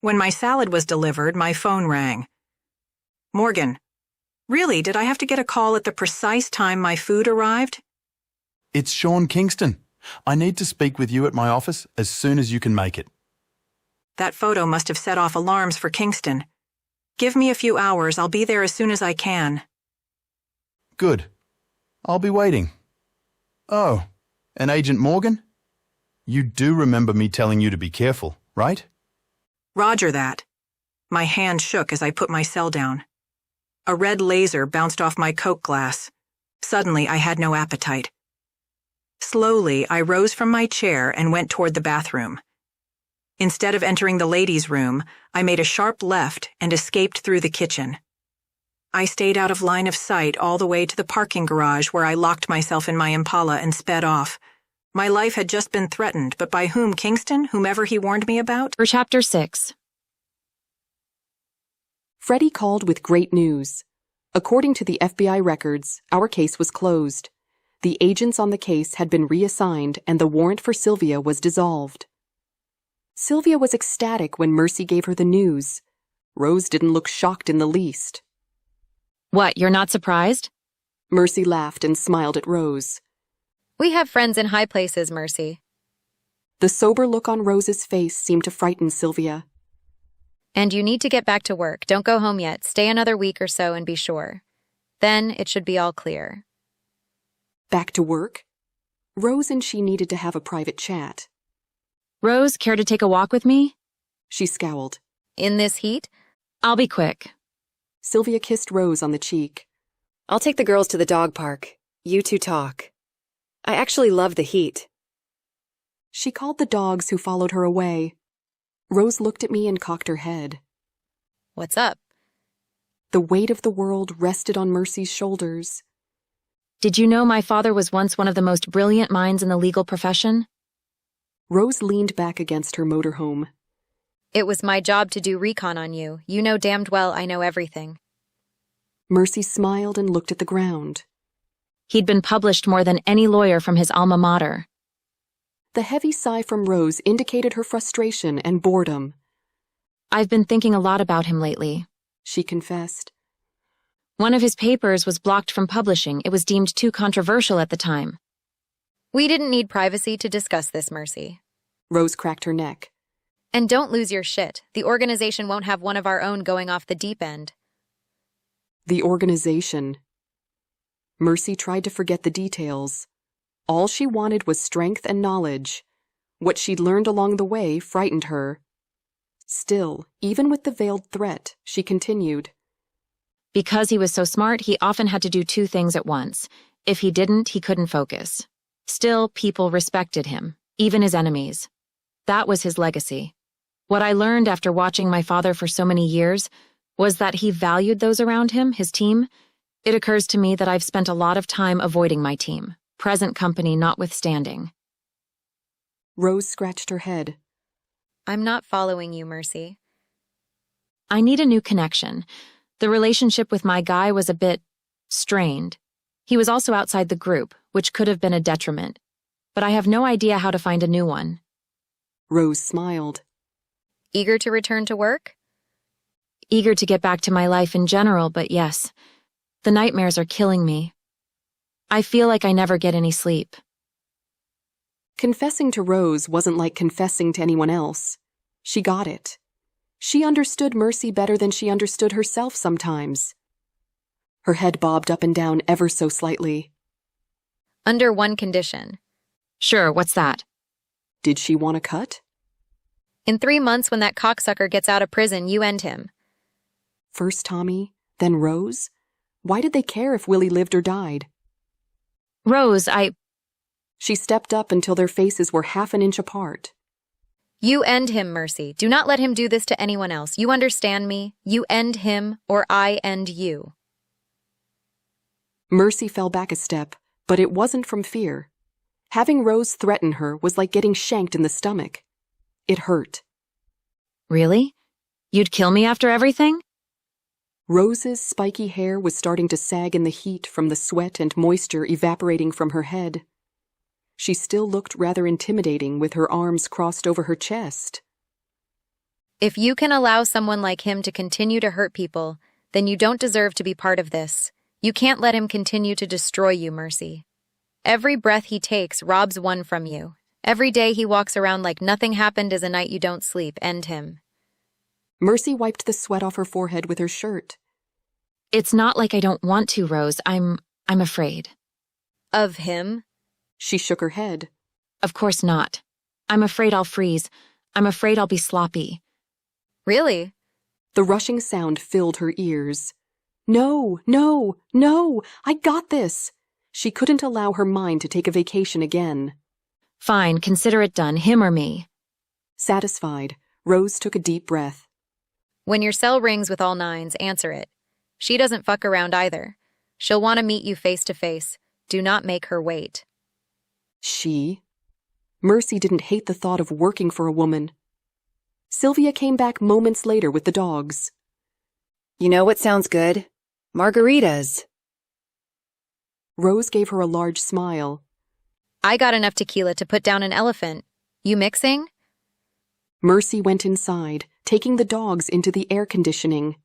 When my salad was delivered, my phone rang. Morgan. Really, did I have to get a call at the precise time my food arrived? It's Sean Kingston. I need to speak with you at my office as soon as you can make it. That photo must have set off alarms for Kingston. Give me a few hours. I'll be there as soon as I can. Good. I'll be waiting. Oh, and Agent Morgan? You do remember me telling you to be careful, right? Roger that. My hand shook as I put my cell down. A red laser bounced off my Coke glass. Suddenly, I had no appetite. Slowly, I rose from my chair and went toward the bathroom. Instead of entering the ladies' room, I made a sharp left and escaped through the kitchen. I stayed out of line of sight all the way to the parking garage where I locked myself in my Impala and sped off. My life had just been threatened, but by whom? Kingston? Whomever he warned me about? For Chapter 6. Freddie called with great news. According to the FBI records, our case was closed. The agents on the case had been reassigned and the warrant for Sylvia was dissolved. Sylvia was ecstatic when Mercy gave her the news. Rose didn't look shocked in the least. What, you're not surprised? Mercy laughed and smiled at Rose. We have friends in high places, Mercy. The sober look on Rose's face seemed to frighten Sylvia. And you need to get back to work. Don't go home yet. Stay another week or so and be sure. Then it should be all clear. Back to work? Rose and she needed to have a private chat. Rose, care to take a walk with me? She scowled. In this heat? I'll be quick. Sylvia kissed Rose on the cheek. I'll take the girls to the dog park. You two talk. I actually love the heat. She called the dogs who followed her away. Rose looked at me and cocked her head. What's up? The weight of the world rested on Mercy's shoulders. Did you know my father was once one of the most brilliant minds in the legal profession? Rose leaned back against her motorhome. It was my job to do recon on you. You know damned well I know everything. Mercy smiled and looked at the ground. He'd been published more than any lawyer from his alma mater. The heavy sigh from Rose indicated her frustration and boredom. I've been thinking a lot about him lately, she confessed. One of his papers was blocked from publishing. It was deemed too controversial at the time. We didn't need privacy to discuss this, Mercy. Rose cracked her neck. And don't lose your shit. The organization won't have one of our own going off the deep end. The organization. Mercy tried to forget the details. All she wanted was strength and knowledge. What she'd learned along the way frightened her. Still, even with the veiled threat, she continued. Because he was so smart, he often had to do two things at once. If he didn't, he couldn't focus. Still, people respected him, even his enemies. That was his legacy. What I learned after watching my father for so many years was that he valued those around him, his team. It occurs to me that I've spent a lot of time avoiding my team, present company notwithstanding. Rose scratched her head. I'm not following you, Mercy. I need a new connection. The relationship with my guy was a bit strained. He was also outside the group, which could have been a detriment. But I have no idea how to find a new one. Rose smiled. Eager to return to work? Eager to get back to my life in general, but yes, the nightmares are killing me. I feel like I never get any sleep. Confessing to Rose wasn't like confessing to anyone else. She got it. She understood Mercy better than she understood herself sometimes. Her head bobbed up and down ever so slightly. Under one condition. Sure, what's that? Did she want a cut? In 3 months, when that cocksucker gets out of prison, you end him. First Tommy, then Rose? Why did they care if Willie lived or died? Rose, She stepped up until their faces were half an inch apart. You end him, Mercy. Do not let him do this to anyone else. You understand me? You end him, or I end you. Mercy fell back a step, but it wasn't from fear. Having Rose threaten her was like getting shanked in the stomach. It hurt. Really? You'd kill me after everything? Rose's spiky hair was starting to sag in the heat from the sweat and moisture evaporating from her head. She still looked rather intimidating with her arms crossed over her chest. If you can allow someone like him to continue to hurt people, then you don't deserve to be part of this. You can't let him continue to destroy you, Mercy. Every breath he takes robs one from you. Every day he walks around like nothing happened is a night you don't sleep. End him. Mercy wiped the sweat off her forehead with her shirt. It's not like I don't want to, Rose. I'm afraid. Of him? She shook her head. Of course not. I'm afraid I'll freeze. I'm afraid I'll be sloppy. Really? The rushing sound filled her ears. No, no, no, I got this. She couldn't allow her mind to take a vacation again. Fine, consider it done, him or me. Satisfied, Rose took a deep breath. When your cell rings with all nines, answer it. She doesn't fuck around either. She'll want to meet you face to face. Do not make her wait. She? Mercy didn't hate the thought of working for a woman. Sylvia came back moments later with the dogs. You know what sounds good? Margaritas. Rose gave her a large smile. I got enough tequila to put down an elephant. You mixing? Mercy went inside, taking the dogs into the air conditioning.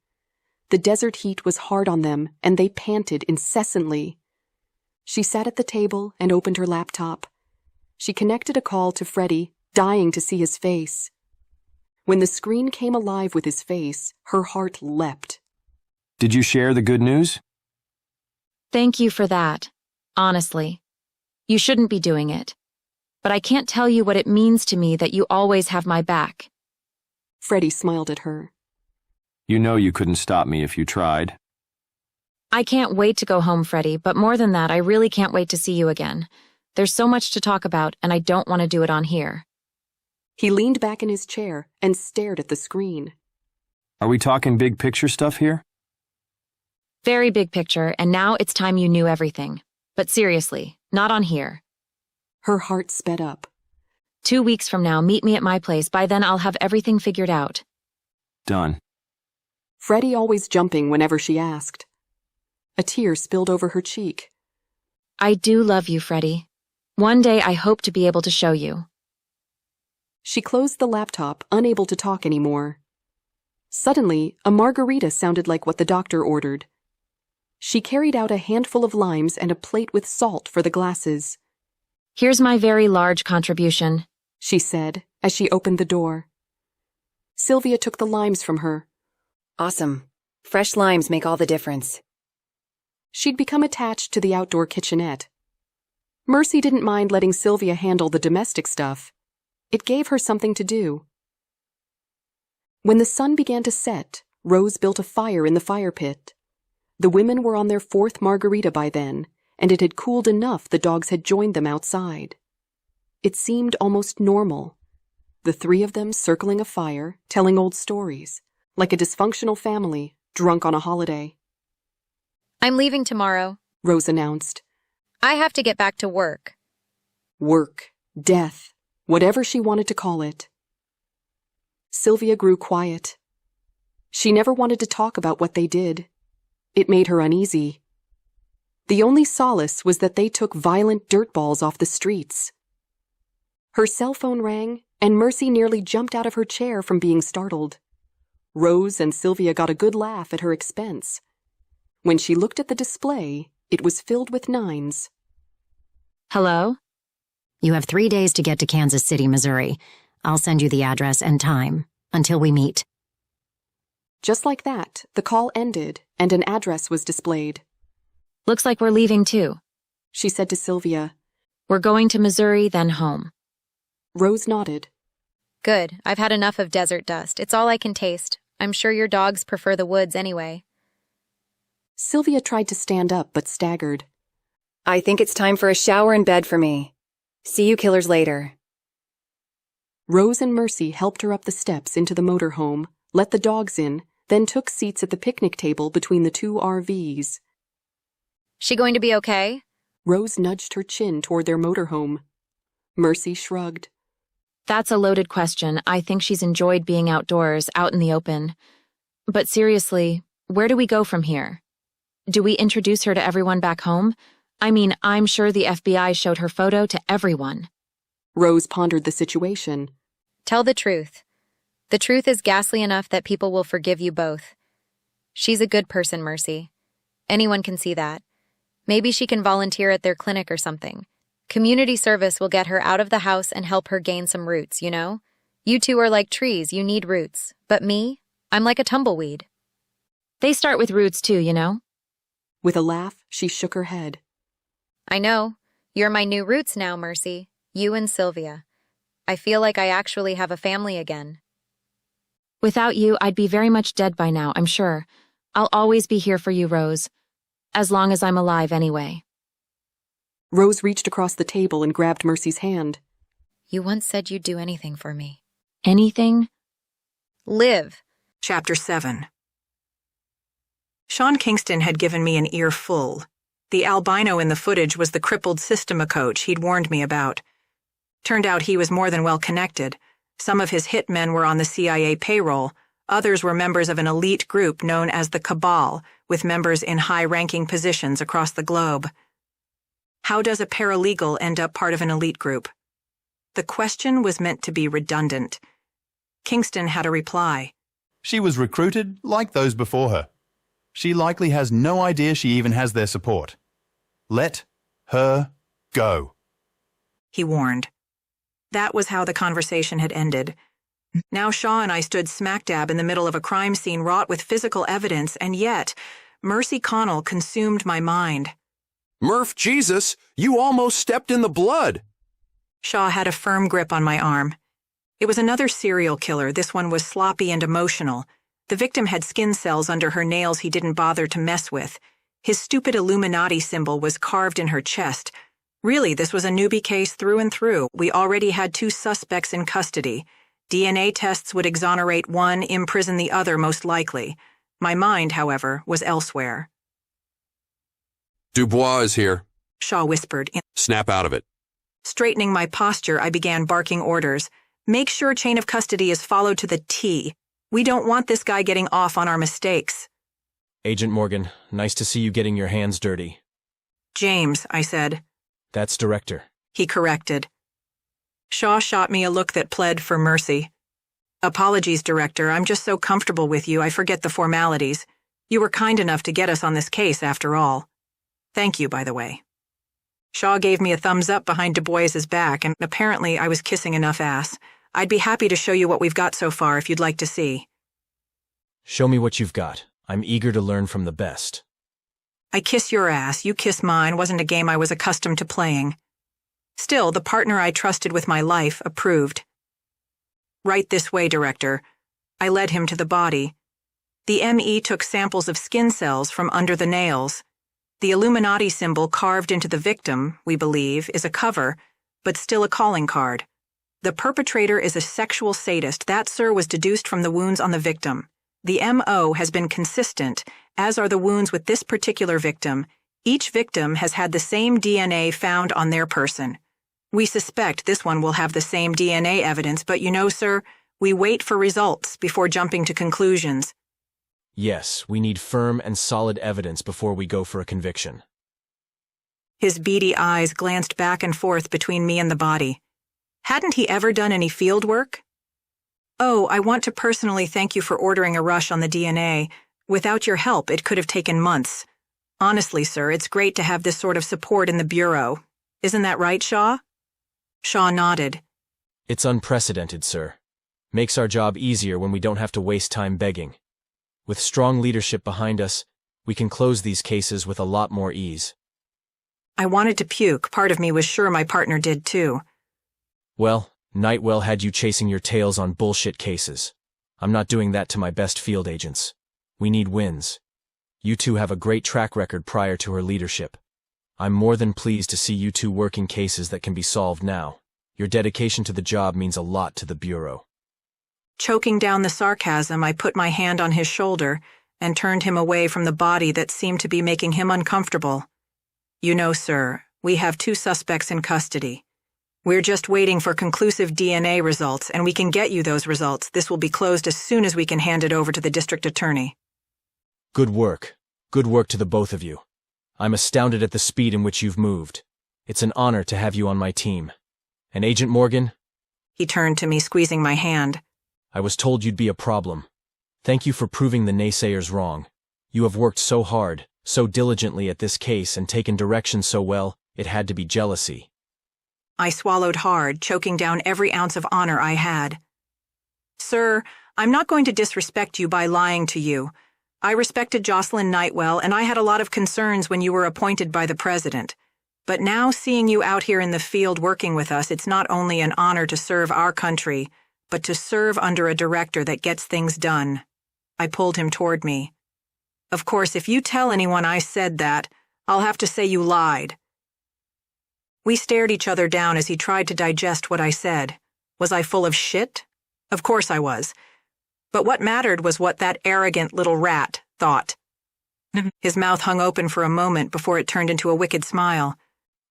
The desert heat was hard on them, and they panted incessantly. She sat at the table and opened her laptop. She connected a call to Freddie, dying to see his face. When the screen came alive with his face, her heart leapt. Did you share the good news? Thank you for that. Honestly. You shouldn't be doing it. But I can't tell you what it means to me that you always have my back. Freddie smiled at her. You know you couldn't stop me if you tried. I can't wait to go home, Freddie, but more than that, I really can't wait to see you again. There's so much to talk about, and I don't want to do it on here. He leaned back in his chair and stared at the screen. Are we talking big picture stuff here? Very big picture, and now it's time you knew everything. But seriously, not on here. Her heart sped up. 2 weeks from now, meet me at my place. By then, I'll have everything figured out. Done. Freddie always jumping whenever she asked. A tear spilled over her cheek. I do love you, Freddie. One day I hope to be able to show you. She closed the laptop, unable to talk anymore. Suddenly, a margarita sounded like what the doctor ordered. She carried out a handful of limes and a plate with salt for the glasses. Here's my very large contribution, she said as she opened the door. Sylvia took the limes from her. Awesome. Fresh limes make all the difference. She'd become attached to the outdoor kitchenette. Mercy didn't mind letting Sylvia handle the domestic stuff. It gave her something to do. When the sun began to set, Rose built a fire in the fire pit. The women were on their fourth margarita by then, and it had cooled enough the dogs had joined them outside. It seemed almost normal. The three of them circling a fire, telling old stories, like a dysfunctional family, drunk on a holiday. I'm leaving tomorrow, Rose announced. I have to get back to work. Work, death, whatever she wanted to call it. Sylvia grew quiet. She never wanted to talk about what they did. It made her uneasy. The only solace was that they took violent dirtballs off the streets. Her cell phone rang, and Mercy nearly jumped out of her chair from being startled. Rose and Sylvia got a good laugh at her expense. When she looked at the display, it was filled with 9s. Hello? You have 3 days to get to Kansas City, Missouri. I'll send you the address and time, until we meet. Just like that, the call ended, and an address was displayed. Looks like we're leaving too, she said to Sylvia. We're going to Missouri, then home. Rose nodded. Good. I've had enough of desert dust. It's all I can taste. I'm sure your dogs prefer the woods anyway. Sylvia tried to stand up, but staggered. I think it's time for a shower and bed for me. See you killers later. Rose and Mercy helped her up the steps into the motorhome, let the dogs in, then took seats at the picnic table between the 2 RVs. She going to be okay? Rose nudged her chin toward their motorhome. Mercy shrugged. That's a loaded question. I think she's enjoyed being outdoors, out in the open. But seriously, where do we go from here? Do we introduce her to everyone back home? I mean, I'm sure the FBI showed her photo to everyone. Rose pondered the situation. Tell the truth. The truth is ghastly enough that people will forgive you both. She's a good person, Mercy. Anyone can see that. Maybe she can volunteer at their clinic or something. Community service will get her out of the house and help her gain some roots, you know? You two are like trees, you need roots. But me, I'm like a tumbleweed. They start with roots too, you know? With a laugh, she shook her head. I know. You're my new roots now, Mercy. You and Sylvia. I feel like I actually have a family again. Without you, I'd be very much dead by now, I'm sure. I'll always be here for you, Rose. As long as I'm alive anyway. Rose reached across the table and grabbed Mercy's hand. You once said you'd do anything for me. Anything? Live. Chapter 7. Sean Kingston had given me an earful. The albino in the footage was the crippled Systema coach he'd warned me about. Turned out he was more than well connected. Some of his hitmen were on the CIA payroll. Others were members of an elite group known as the Cabal, with members in high-ranking positions across the globe. How does a paralegal end up part of an elite group? The question was meant to be redundant. Kingston had a reply. She was recruited like those before her. She likely has no idea she even has their support. Let her go. He warned. That was how the conversation had ended. Now Shaw and I stood smack dab in the middle of a crime scene wrought with physical evidence, and yet, Mercy Connell consumed my mind. Murph, Jesus, you almost stepped in the blood. Shaw had a firm grip on my arm. It was another serial killer. This one was sloppy and emotional. The victim had skin cells under her nails he didn't bother to mess with. His stupid Illuminati symbol was carved in her chest. Really, this was a newbie case through and through. We already had 2 suspects in custody. DNA tests would exonerate one, imprison the other most likely. My mind, however, was elsewhere. Dubois is here, Shaw whispered. Snap out of it. Straightening my posture, I began barking orders. Make sure chain of custody is followed to the T. We don't want this guy getting off on our mistakes. Agent Morgan, nice to see you getting your hands dirty. James, I said. That's Director. He corrected. Shaw shot me a look that pled for mercy. Apologies, Director. I'm just so comfortable with you, I forget the formalities. You were kind enough to get us on this case, after all. Thank you, by the way. Shaw gave me a thumbs up behind Du Bois's back, and apparently I was kissing enough ass. I'd be happy to show you what we've got so far if you'd like to see. Show me what you've got. I'm eager to learn from the best. I kiss your ass, you kiss mine wasn't a game I was accustomed to playing. Still, the partner I trusted with my life approved. Right this way, Director. I led him to the body. The ME took samples of skin cells from under the nails. The Illuminati symbol carved into the victim, we believe, is a cover, but still a calling card. The perpetrator is a sexual sadist. That, sir, was deduced from the wounds on the victim. The MO has been consistent, as are the wounds with this particular victim. Each victim has had the same DNA found on their person. We suspect this one will have the same DNA evidence, but you know, sir, we wait for results before jumping to conclusions. Yes, we need firm and solid evidence before we go for a conviction. His beady eyes glanced back and forth between me and the body. Hadn't he ever done any field work? Oh, I want to personally thank you for ordering a rush on the DNA. Without your help, it could have taken months. Honestly, sir, it's great to have this sort of support in the Bureau. Isn't that right, Shaw? Shaw nodded. It's unprecedented, sir. Makes our job easier when we don't have to waste time begging. With strong leadership behind us, we can close these cases with a lot more ease. I wanted to puke. Part of me was sure my partner did too. Well, Nightwell had you chasing your tails on bullshit cases. I'm not doing that to my best field agents. We need wins. You two have a great track record prior to her leadership. I'm more than pleased to see you two working cases that can be solved now. Your dedication to the job means a lot to the Bureau. Choking down the sarcasm, I put my hand on his shoulder and turned him away from the body that seemed to be making him uncomfortable. You know, sir, we have 2 suspects in custody. We're just waiting for conclusive DNA results, and we can get you those results. This will be closed as soon as we can hand it over to the district attorney. Good work. Good work to the both of you. I'm astounded at the speed in which you've moved. It's an honor to have you on my team. And Agent Morgan? He turned to me, squeezing my hand. I was told you'd be a problem. Thank you for proving the naysayers wrong. You have worked so hard, so diligently at this case and taken direction so well, it had to be jealousy. I swallowed hard, choking down every ounce of honor I had. Sir, I'm not going to disrespect you by lying to you. I respected Jocelyn Nightwell, and I had a lot of concerns when you were appointed by the President. But now seeing you out here in the field working with us, it's not only an honor to serve our country, but to serve under a director that gets things done. I pulled him toward me. Of course, if you tell anyone I said that, I'll have to say you lied. We stared each other down as he tried to digest what I said. Was I full of shit? Of course I was. But what mattered was what that arrogant little rat thought. His mouth hung open for a moment before it turned into a wicked smile.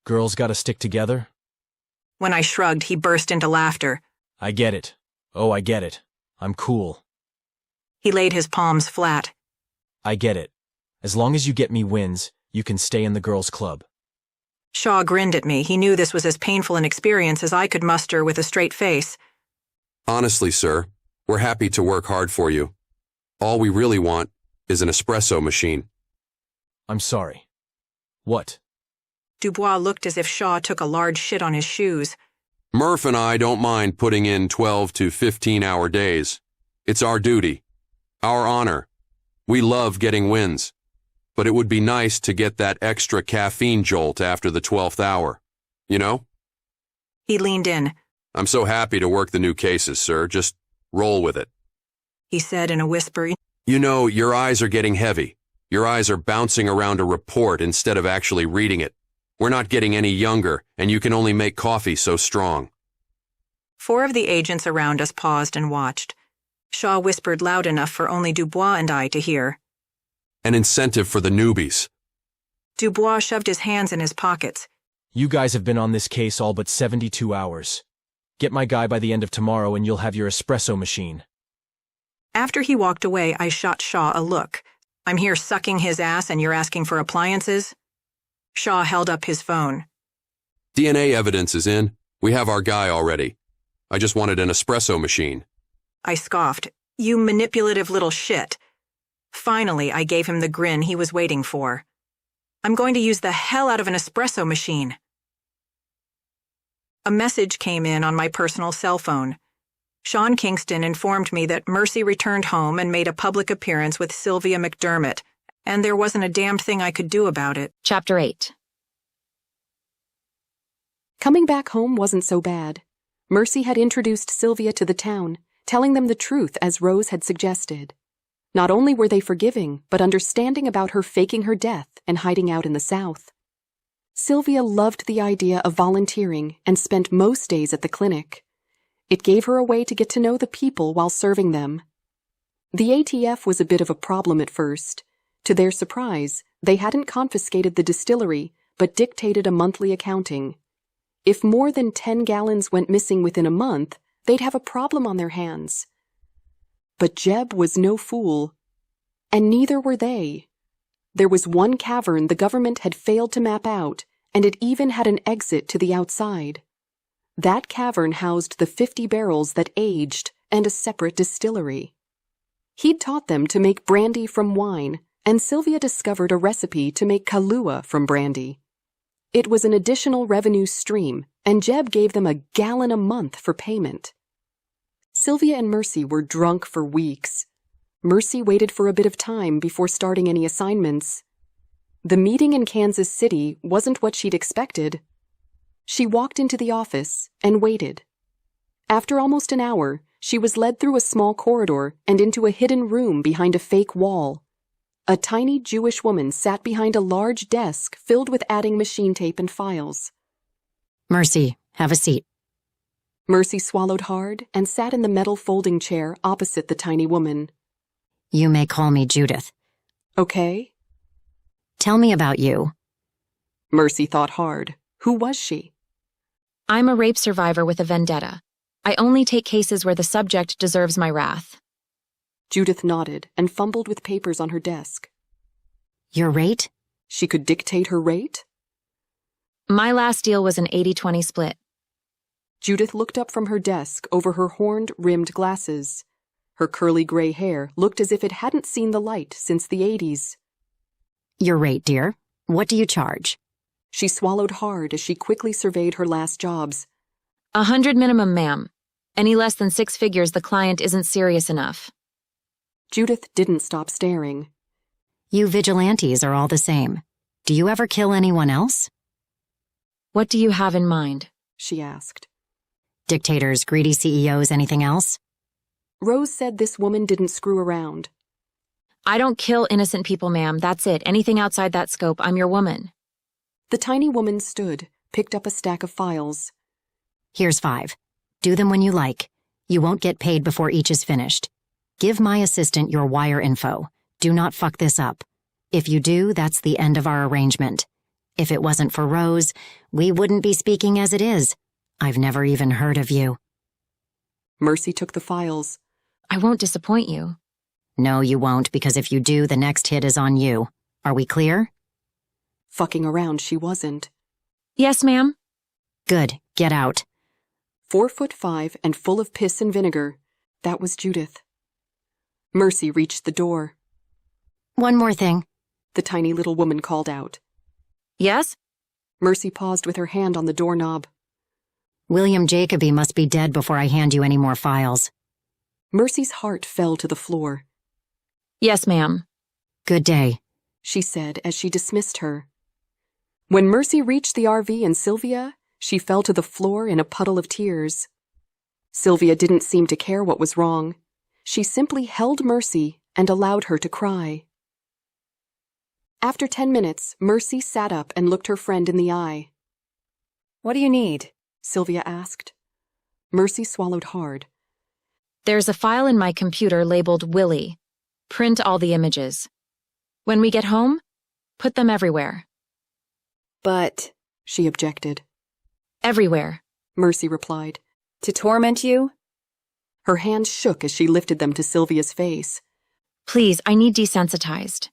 Girls gotta stick together? When I shrugged, he burst into laughter. I get it. Oh, I get it. I'm cool. He laid his palms flat. I get it. As long as you get me wins, you can stay in the girls' club. Shaw grinned at me. He knew this was as painful an experience as I could muster with a straight face. Honestly, sir, we're happy to work hard for you. All we really want is an espresso machine. I'm sorry. What? Dubois looked as if Shaw took a large shit on his shoes. Murph and I don't mind putting in 12 to 15-hour days. It's our duty. Our honor. We love getting wins. But it would be nice to get that extra caffeine jolt after the 12th hour. You know? He leaned in. I'm so happy to work the new cases, sir. Just roll with it. He said in a whisper. You know, your eyes are getting heavy. Your eyes are bouncing around a report instead of actually reading it. We're not getting any younger, and you can only make coffee so strong. 4 of the agents around us paused and watched. Shaw whispered loud enough for only Dubois and I to hear. An incentive for the newbies. Dubois shoved his hands in his pockets. You guys have been on this case all but 72 hours. Get my guy by the end of tomorrow and you'll have your espresso machine. After he walked away, I shot Shaw a look. I'm here sucking his ass and you're asking for appliances? Shaw held up his phone. DNA evidence is in. We have our guy already. I just wanted an espresso machine. I scoffed. You manipulative little shit. Finally, I gave him the grin he was waiting for. I'm going to use the hell out of an espresso machine. A message came in on my personal cell phone. Sean Kingston informed me that Mercy returned home and made a public appearance with Sylvia McDermott, and there wasn't a damned thing I could do about it. Chapter 8. Coming back home wasn't so bad. Mercy had introduced Sylvia to the town, telling them the truth as Rose had suggested. Not only were they forgiving, but understanding about her faking her death and hiding out in the South. Sylvia loved the idea of volunteering and spent most days at the clinic. It gave her a way to get to know the people while serving them. The ATF was a bit of a problem at first. To their surprise, they hadn't confiscated the distillery, but dictated a monthly accounting. If more than 10 gallons went missing within a month, they'd have a problem on their hands. But Jeb was no fool. And neither were they. There was one cavern the government had failed to map out, and it even had an exit to the outside. That cavern housed the 50 barrels that aged and a separate distillery. He'd taught them to make brandy from wine, and Sylvia discovered a recipe to make Kahlua from brandy. It was an additional revenue stream, and Jeb gave them $1 gallon a month for payment. Sylvia and Mercy were drunk for weeks. Mercy waited for a bit of time before starting any assignments. The meeting in Kansas City wasn't what she'd expected. She walked into the office and waited. After almost an hour, she was led through a small corridor and into a hidden room behind a fake wall. A tiny Jewish woman sat behind a large desk filled with adding machine tape and files. Mercy, have a seat. Mercy swallowed hard and sat in the metal folding chair opposite the tiny woman. You may call me Judith. Okay. Tell me about you. Mercy thought hard. Who was she? I'm a rape survivor with a vendetta. I only take cases where the subject deserves my wrath. Judith nodded and fumbled with papers on her desk. Your rate? She could dictate her rate? My last deal was an 80-20 split. Judith looked up from her desk over her horned-rimmed glasses. Her curly gray hair looked as if it hadn't seen the light since the 80s. Your rate, dear. What do you charge? She swallowed hard as she quickly surveyed her last jobs. 100 minimum, ma'am. Any less than 6 figures, the client isn't serious enough. Judith didn't stop staring. You vigilantes are all the same. Do you ever kill anyone else? What do you have in mind? She asked. Dictators, greedy CEOs, anything else? Rose said this woman didn't screw around. I don't kill innocent people, ma'am. That's it. Anything outside that scope, I'm your woman. The tiny woman stood, picked up a stack of files. Here's 5. Do them when you like. You won't get paid before each is finished. Give my assistant your wire info. Do not fuck this up. If you do, that's the end of our arrangement. If it wasn't for Rose, we wouldn't be speaking as it is. I've never even heard of you. Mercy took the files. I won't disappoint you. No, you won't, because if you do, the next hit is on you. Are we clear? Fucking around she wasn't. Yes, ma'am. Good. Get out. 4'5" and full of piss and vinegar. That was Judith. Mercy reached the door. One more thing. The tiny little woman called out. Yes? Mercy paused with her hand on the doorknob. William Jacoby must be dead before I hand you any more files. Mercy's heart fell to the floor. Yes, ma'am. Good day, she said as she dismissed her. When Mercy reached the RV and Sylvia, she fell to the floor in a puddle of tears. Sylvia didn't seem to care what was wrong. She simply held Mercy and allowed her to cry. After 10 minutes, Mercy sat up and looked her friend in the eye. What do you need? Sylvia asked. Mercy swallowed hard. There's a file in my computer labeled Willie. Print all the images. When we get home, put them everywhere. But, she objected. Everywhere, Mercy replied. To torment you? Her hands shook as she lifted them to Sylvia's face. Please, I need desensitized.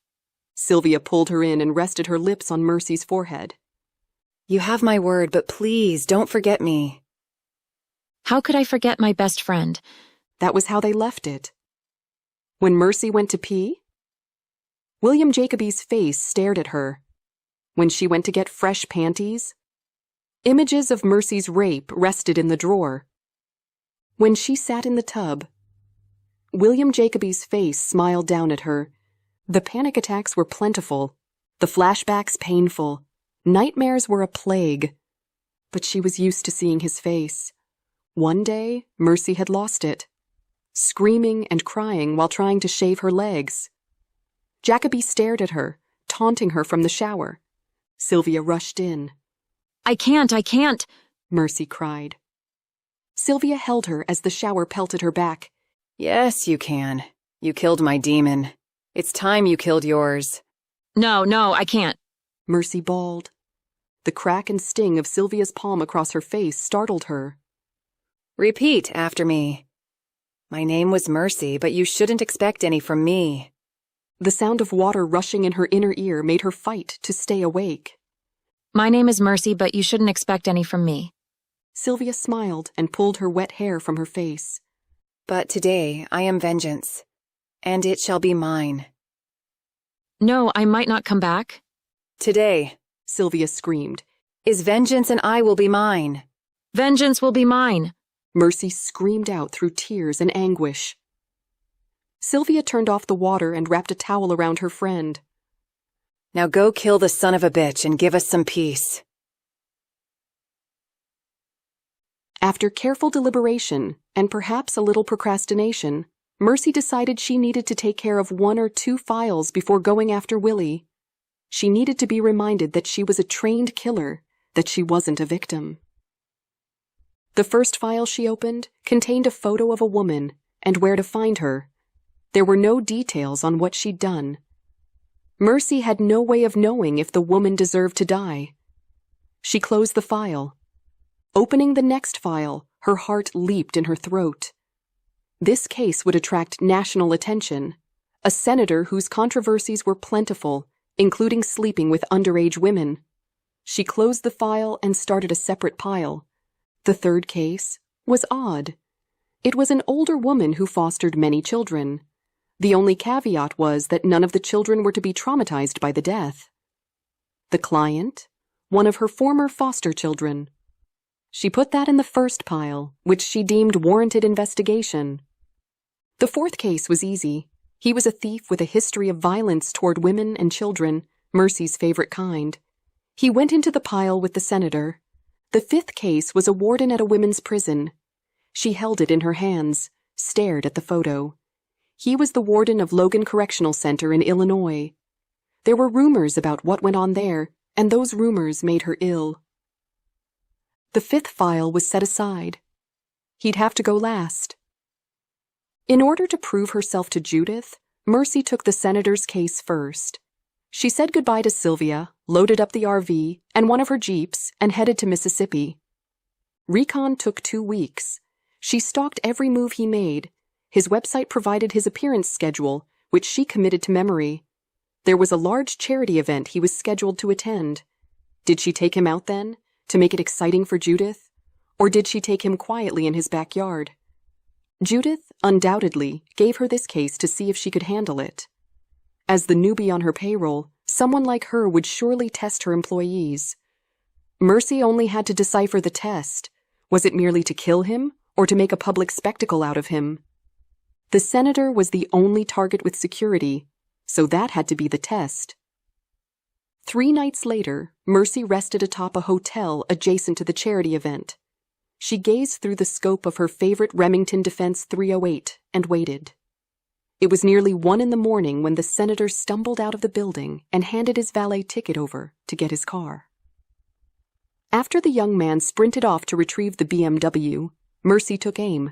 Sylvia pulled her in and rested her lips on Mercy's forehead. You have my word, but please, don't forget me. How could I forget my best friend? That was how they left it. When Mercy went to pee, William Jacoby's face stared at her. When she went to get fresh panties, images of Mercy's rape rested in the drawer. When she sat in the tub, William Jacoby's face smiled down at her. The panic attacks were plentiful, the flashbacks painful, nightmares were a plague. But she was used to seeing his face. One day, Mercy had lost it, screaming and crying while trying to shave her legs. Jacoby stared at her, taunting her from the shower. Sylvia rushed in. I can't, Mercy cried. Sylvia held her as the shower pelted her back. Yes, you can. You killed my demon. It's time you killed yours. No, I can't. Mercy bawled. The crack and sting of Sylvia's palm across her face startled her. Repeat after me. My name was Mercy, but you shouldn't expect any from me. The sound of water rushing in her inner ear made her fight to stay awake. My name is Mercy, but you shouldn't expect any from me. Sylvia smiled and pulled her wet hair from her face. But today I am vengeance, and it shall be mine. No, I might not come back. Today, Sylvia screamed, is vengeance, and I will be mine. Vengeance will be mine. Mercy screamed out through tears and anguish. Sylvia turned off the water and wrapped a towel around her friend. Now go kill the son of a bitch and give us some peace. After careful deliberation, and perhaps a little procrastination, Mercy decided she needed to take care of 1 or 2 files before going after Willie. She needed to be reminded that she was a trained killer, that she wasn't a victim. The first file she opened contained a photo of a woman and where to find her. There were no details on what she'd done. Mercy had no way of knowing if the woman deserved to die. She closed the file. Opening the next file, her heart leaped in her throat. This case would attract national attention. A senator whose controversies were plentiful, including sleeping with underage women. She closed the file and started a separate pile. The third case was odd. It was an older woman who fostered many children. The only caveat was that none of the children were to be traumatized by the death. The client, one of her former foster children. She put that in the first pile, which she deemed warranted investigation. The fourth case was easy. He was a thief with a history of violence toward women and children, Mercy's favorite kind. He went into the pile with the senator. The fifth case was a warden at a women's prison. She held it in her hands, stared at the photo. He was the warden of Logan Correctional Center in Illinois. There were rumors about what went on there, and those rumors made her ill. The fifth file was set aside. He'd have to go last. In order to prove herself to Judith, Mercy took the senator's case first. She said goodbye to Sylvia, loaded up the RV and one of her Jeeps, and headed to Mississippi. Recon took 2 weeks. She stalked every move he made. His website provided his appearance schedule, which she committed to memory. There was a large charity event he was scheduled to attend. Did she take him out then, to make it exciting for Judith? Or did she take him quietly in his backyard? Judith, undoubtedly, gave her this case to see if she could handle it. As the newbie on her payroll, someone like her would surely test her employees. Mercy only had to decipher the test. Was it merely to kill him, or to make a public spectacle out of him? The senator was the only target with security, so that had to be the test. 3 nights later, Mercy rested atop a hotel adjacent to the charity event. She gazed through the scope of her favorite Remington Defense 308 and waited. It was nearly 1 a.m. when the senator stumbled out of the building and handed his valet ticket over to get his car. After the young man sprinted off to retrieve the BMW, Mercy took aim.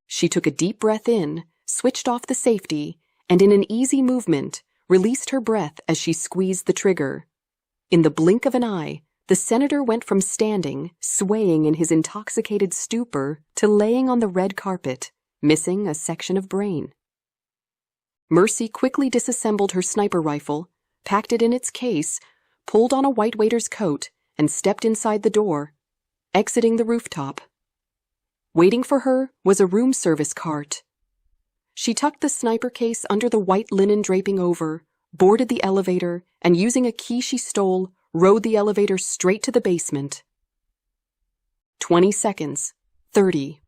She took a deep breath in, switched off the safety, and in an easy movement, released her breath as she squeezed the trigger. In the blink of an eye, the senator went from standing, swaying in his intoxicated stupor, to laying on the red carpet, missing a section of brain. Mercy quickly disassembled her sniper rifle, packed it in its case, pulled on a white waiter's coat, and stepped inside the door, exiting the rooftop. Waiting for her was a room service cart. She tucked the sniper case under the white linen draping over, boarded the elevator, and using a key she stole, rode the elevator straight to the basement. 20 seconds. 30.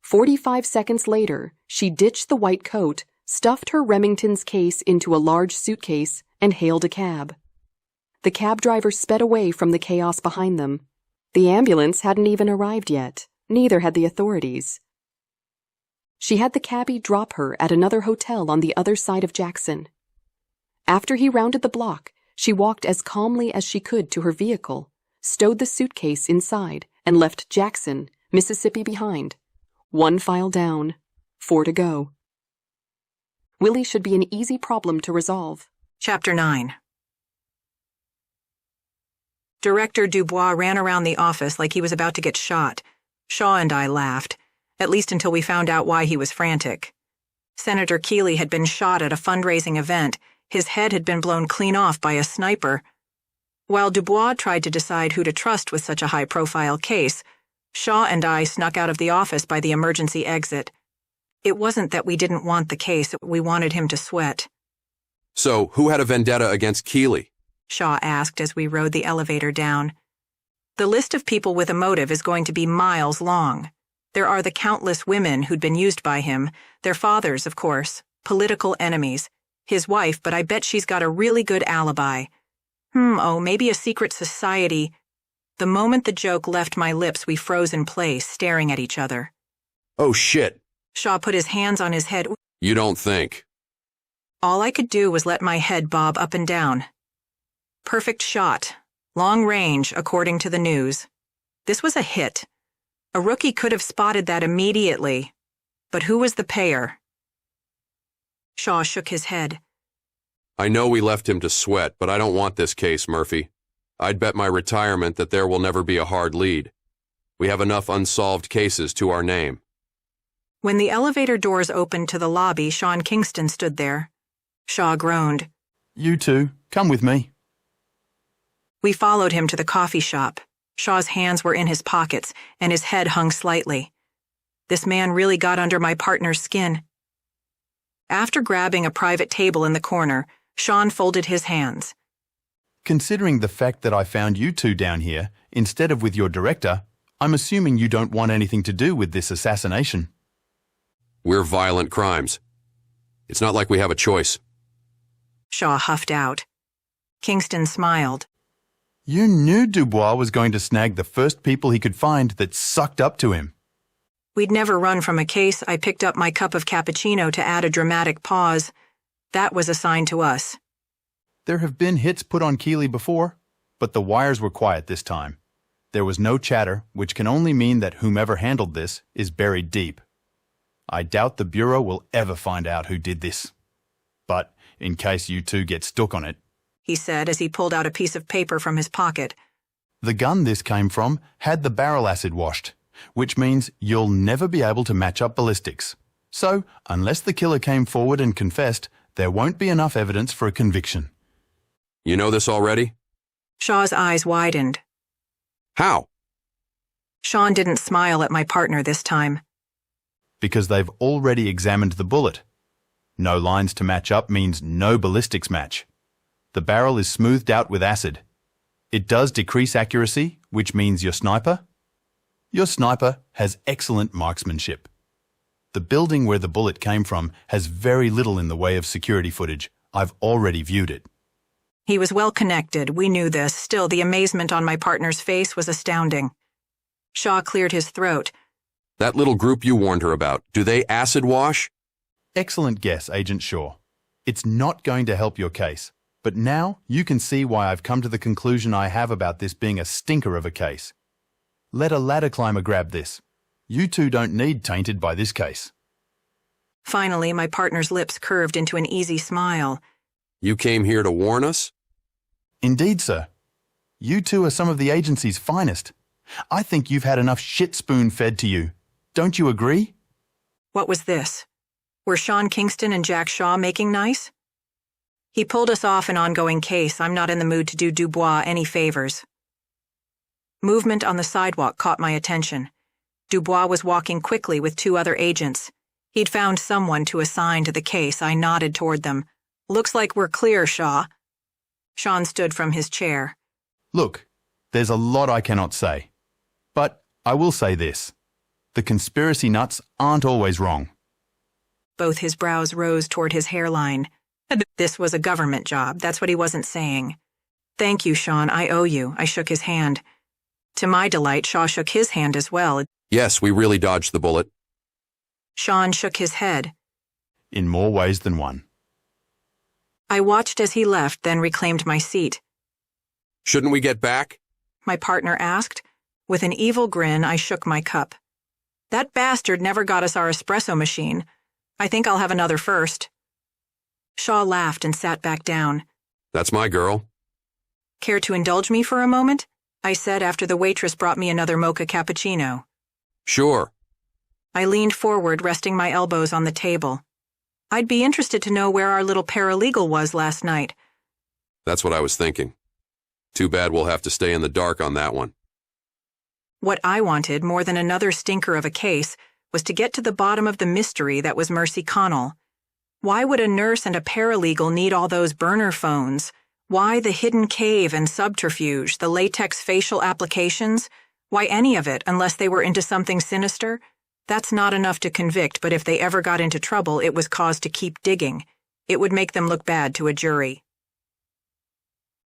45 seconds later, she ditched the white coat, stuffed her Remington's case into a large suitcase, and hailed a cab. The cab driver sped away from the chaos behind them. The ambulance hadn't even arrived yet. Neither had the authorities. She had the cabbie drop her at another hotel on the other side of Jackson. After he rounded the block, she walked as calmly as she could to her vehicle, stowed the suitcase inside, and left Jackson, Mississippi behind. 1 file down, 4 to go. Willie should be an easy problem to resolve. Chapter 9. Director Dubois ran around the office like he was about to get shot. Shaw and I laughed, at least until we found out why he was frantic. Senator Keeley had been shot at a fundraising event. His head had been blown clean off by a sniper. While Dubois tried to decide who to trust with such a high-profile case, Shaw and I snuck out of the office by the emergency exit. It wasn't that we didn't want the case, we wanted him to sweat. So, who had a vendetta against Keeley? Shaw asked as we rode the elevator down. The list of people with a motive is going to be miles long. There are the countless women who'd been used by him, their fathers, of course, political enemies, his wife, but I bet she's got a really good alibi. Maybe a secret society. The moment the joke left my lips, we froze in place, staring at each other. Oh, shit. Shaw put his hands on his head. You don't think? All I could do was let my head bob up and down. Perfect shot. Long range, according to the news. This was a hit. A rookie could have spotted that immediately. But who was the payer? Shaw shook his head. I know we left him to sweat, but I don't want this case, Murphy. I'd bet my retirement that there will never be a hard lead. We have enough unsolved cases to our name. When the elevator doors opened to the lobby, Sean Kingston stood there. Shaw groaned. You two, come with me. We followed him to the coffee shop. Shaw's hands were in his pockets, and his head hung slightly. This man really got under my partner's skin. After grabbing a private table in the corner, Sean folded his hands. Considering the fact that I found you two down here, instead of with your director, I'm assuming you don't want anything to do with this assassination. We're violent crimes. It's not like we have a choice. Shaw huffed out. Kingston smiled. You knew Dubois was going to snag the first people he could find that sucked up to him. We'd never run from a case. I picked up my cup of cappuccino to add a dramatic pause. That was assigned to us. There have been hits put on Keeley before, but the wires were quiet this time. There was no chatter, which can only mean that whomever handled this is buried deep. I doubt the Bureau will ever find out who did this. But, in case you two get stuck on it, he said as he pulled out a piece of paper from his pocket. The gun this came from had the barrel acid washed, which means you'll never be able to match up ballistics. So, unless the killer came forward and confessed, there won't be enough evidence for a conviction. You know this already? Shaw's eyes widened. How? Sean didn't smile at my partner this time. Because they've already examined the bullet. No lines to match up means no ballistics match. The barrel is smoothed out with acid. It does decrease accuracy, which means your sniper has excellent marksmanship. The building where the bullet came from has very little in the way of security footage. I've already viewed it. He was well connected. We knew this. Still, the amazement on my partner's face was astounding. Shaw cleared his throat. That little group you warned her about, do they acid wash? Excellent guess, Agent Shaw. It's not going to help your case. But now you can see why I've come to the conclusion I have about this being a stinker of a case. Let a ladder climber grab this. You two don't need tainted by this case. Finally, my partner's lips curved into an easy smile. You came here to warn us? Indeed, sir. You two are some of the agency's finest. I think you've had enough shit spoon-fed to you. Don't you agree? What was this? Were Sean Kingston and Jack Shaw making nice? He pulled us off an ongoing case. I'm not in the mood to do Dubois any favors. Movement on the sidewalk caught my attention. Dubois was walking quickly with 2 other agents. He'd found someone to assign to the case. I nodded toward them. Looks like we're clear, Shaw. Sean stood from his chair. Look, there's a lot I cannot say. But I will say this. The conspiracy nuts aren't always wrong. Both his brows rose toward his hairline. This was a government job. That's what he wasn't saying. Thank you, Sean. I owe you. I shook his hand. To my delight, Shaw shook his hand as well. Yes, we really dodged the bullet. Sean shook his head. In more ways than one. I watched as he left, then reclaimed my seat. Shouldn't we get back? My partner asked. With an evil grin, I shook my cup. That bastard never got us our espresso machine. I think I'll have another first. Shaw laughed and sat back down. That's my girl. Care to indulge me for a moment? I said after the waitress brought me another mocha cappuccino. Sure. I leaned forward, resting my elbows on the table. I'd be interested to know where our little paralegal was last night. That's what I was thinking. Too bad we'll have to stay in the dark on that one. What I wanted, more than another stinker of a case, was to get to the bottom of the mystery that was Mercy Connell. Why would a nurse and a paralegal need all those burner phones? Why the hidden cave and subterfuge, the latex facial applications? Why any of it, unless they were into something sinister? That's not enough to convict, but if they ever got into trouble, it was cause to keep digging. It would make them look bad to a jury.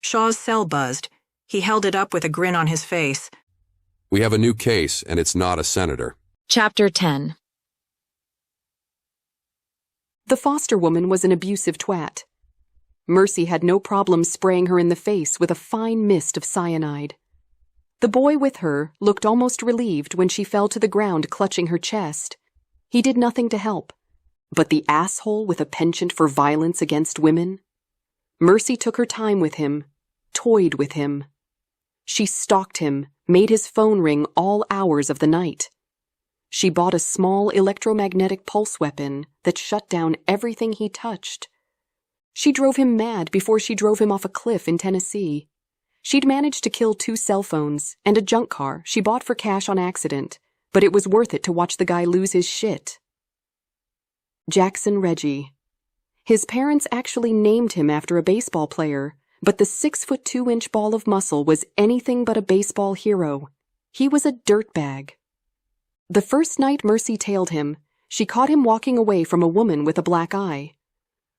Shaw's cell buzzed. He held it up with a grin on his face. We have a new case, and it's not a senator. Chapter 10. The foster woman was an abusive twat. Mercy had no problem spraying her in the face with a fine mist of cyanide. The boy with her looked almost relieved when she fell to the ground clutching her chest. He did nothing to help. But the asshole with a penchant for violence against women? Mercy took her time with him, toyed with him. She stalked him, made his phone ring all hours of the night. She bought a small electromagnetic pulse weapon that shut down everything he touched. She drove him mad before she drove him off a cliff in Tennessee. She'd managed to kill 2 cell phones and a junk car she bought for cash on accident, but it was worth it to watch the guy lose his shit. Jackson Reggie. His parents actually named him after a baseball player, but the 6'2" ball of muscle was anything but a baseball hero. He was a dirtbag. The first night Mercy tailed him, she caught him walking away from a woman with a black eye.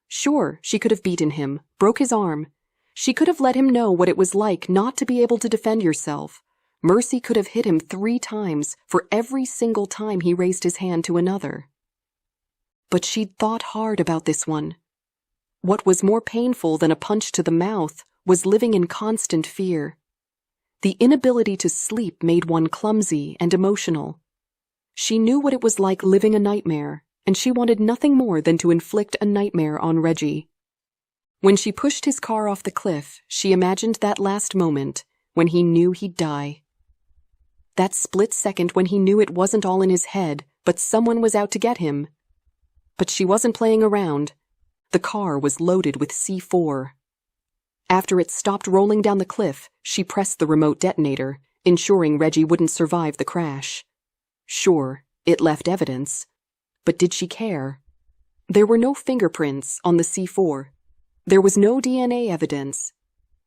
Sure, she could have beaten him, broke his arm. She could have let him know what it was like not to be able to defend yourself. Mercy could have hit him 3 times for every single time he raised his hand to another. But she'd thought hard about this one. What was more painful than a punch to the mouth was living in constant fear. The inability to sleep made one clumsy and emotional. She knew what it was like living a nightmare, and she wanted nothing more than to inflict a nightmare on Reggie. When she pushed his car off the cliff, she imagined that last moment when he knew he'd die. That split second when he knew it wasn't all in his head, but someone was out to get him. But she wasn't playing around. The car was loaded with C4. After it stopped rolling down the cliff, she pressed the remote detonator, ensuring Reggie wouldn't survive the crash. Sure, it left evidence. But did she care? There were no fingerprints on the C4. There was no DNA evidence.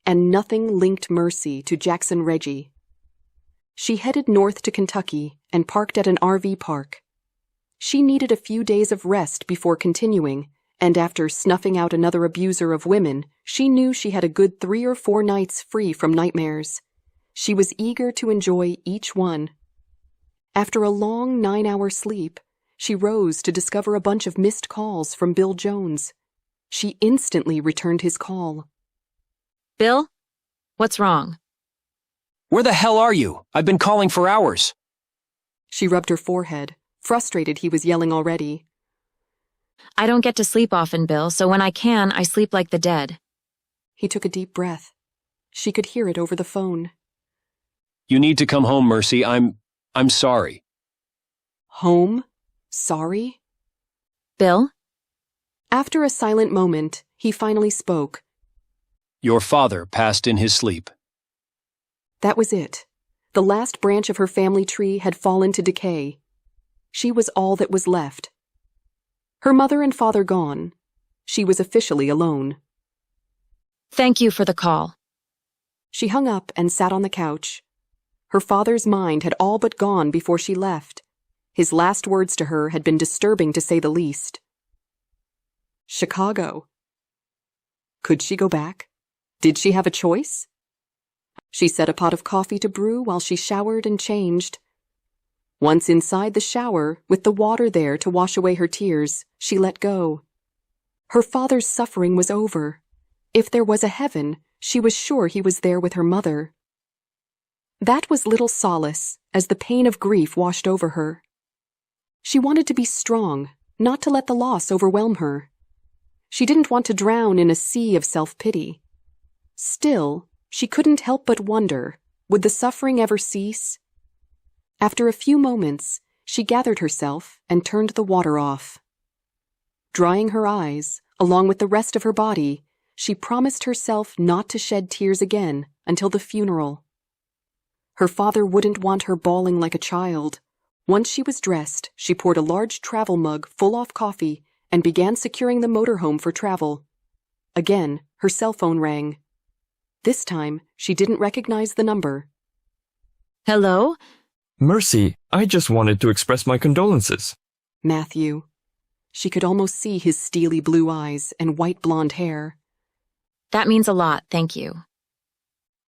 And nothing linked Mercy to Jackson Reggie. She headed north to Kentucky and parked at an RV park. She needed a few days of rest before continuing, and after snuffing out another abuser of women, she knew she had a good 3 or 4 nights free from nightmares. She was eager to enjoy each one. After a long 9-hour sleep, she rose to discover a bunch of missed calls from Bill Jones. She instantly returned his call. Bill? What's wrong? Where the hell are you? I've been calling for hours. She rubbed her forehead, frustrated he was yelling already. I don't get to sleep often, Bill, so when I can, I sleep like the dead. He took a deep breath. She could hear it over the phone. You need to come home, Mercy. I'm sorry. Home? Sorry? Bill? After a silent moment, he finally spoke. Your father passed in his sleep. That was it. The last branch of her family tree had fallen to decay. She was all that was left. Her mother and father gone, she was officially alone. Thank you for the call. She hung up and sat on the couch. Her father's mind had all but gone before she left. His last words to her had been disturbing to say the least. Chicago. Could she go back? Did she have a choice? She set a pot of coffee to brew while she showered and changed. Once inside the shower, with the water there to wash away her tears, she let go. Her father's suffering was over. If there was a heaven, she was sure he was there with her mother. That was little solace, as the pain of grief washed over her. She wanted to be strong, not to let the loss overwhelm her. She didn't want to drown in a sea of self-pity. Still, she couldn't help but wonder, would the suffering ever cease? After a few moments, she gathered herself and turned the water off. Drying her eyes, along with the rest of her body, she promised herself not to shed tears again until the funeral. Her father wouldn't want her bawling like a child. Once she was dressed, she poured a large travel mug full of coffee and began securing the motorhome for travel. Again, her cell phone rang. This time, she didn't recognize the number. Hello? Mercy, I just wanted to express my condolences. Matthew. She could almost see his steely blue eyes and white blonde hair. That means a lot, thank you.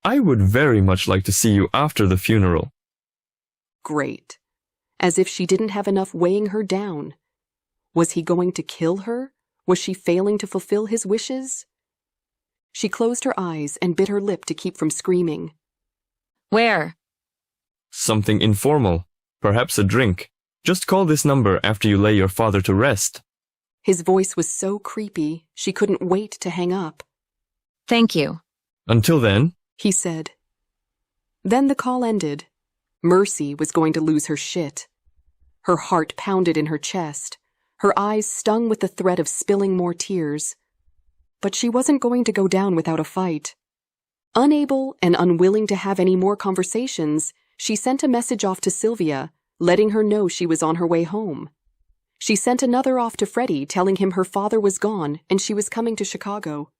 I would very much like to see you after the funeral. Great. As if she didn't have enough weighing her down. Was he going to kill her? Was she failing to fulfill his wishes? She closed her eyes and bit her lip to keep from screaming. Where? Something informal. Perhaps a drink. Just call this number after you lay your father to rest. His voice was so creepy, she couldn't wait to hang up. Thank you. Until then, he said. Then the call ended. Mercy was going to lose her shit. Her heart pounded in her chest. Her eyes stung with the threat of spilling more tears. But she wasn't going to go down without a fight. Unable and unwilling to have any more conversations, she sent a message off to Sylvia, letting her know she was on her way home. She sent another off to Freddie, telling him her father was gone and she was coming to Chicago.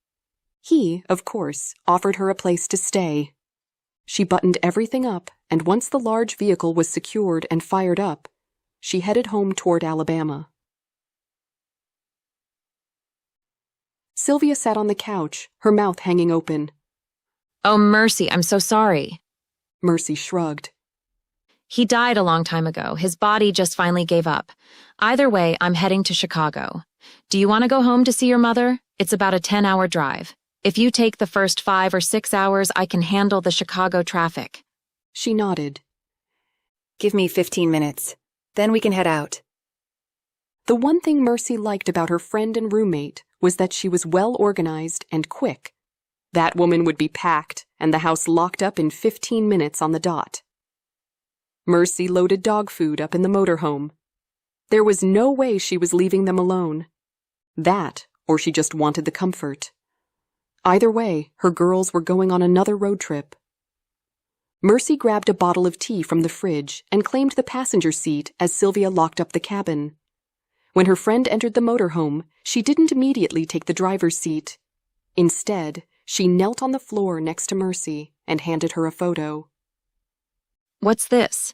He, of course, offered her a place to stay. She buttoned everything up, and once the large vehicle was secured and fired up, she headed home toward Alabama. Sylvia sat on the couch, her mouth hanging open. Oh, Mercy, I'm so sorry. Mercy shrugged. He died a long time ago. His body just finally gave up. Either way, I'm heading to Chicago. Do you want to go home to see your mother? It's about a 10-hour drive. If you take the first 5 or 6 hours, I can handle the Chicago traffic. She nodded. Give me 15 minutes. Then we can head out. The one thing Mercy liked about her friend and roommate was that she was well organized and quick. That woman would be packed and the house locked up in 15 minutes on the dot. Mercy loaded dog food up in the motorhome. There was no way she was leaving them alone. That, or she just wanted the comfort. Either way, her girls were going on another road trip. Mercy grabbed a bottle of tea from the fridge and claimed the passenger seat as Sylvia locked up the cabin. When her friend entered the motorhome, she didn't immediately take the driver's seat. Instead, she knelt on the floor next to Mercy and handed her a photo. What's this?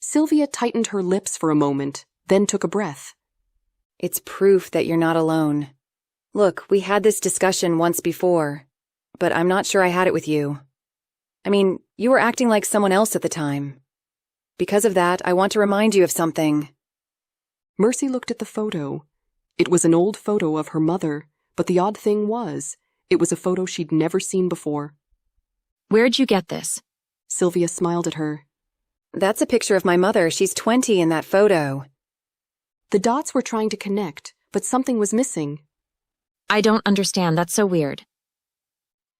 Sylvia tightened her lips for a moment, then took a breath. It's proof that you're not alone. Look, we had this discussion once before, but I'm not sure I had it with you. I mean, you were acting like someone else at the time. Because of that, I want to remind you of something. Mercy looked at the photo. It was an old photo of her mother, but the odd thing was, it was a photo she'd never seen before. Where'd you get this? Sylvia smiled at her. That's a picture of my mother. She's 20 in that photo. The dots were trying to connect, but something was missing. I don't understand. That's so weird.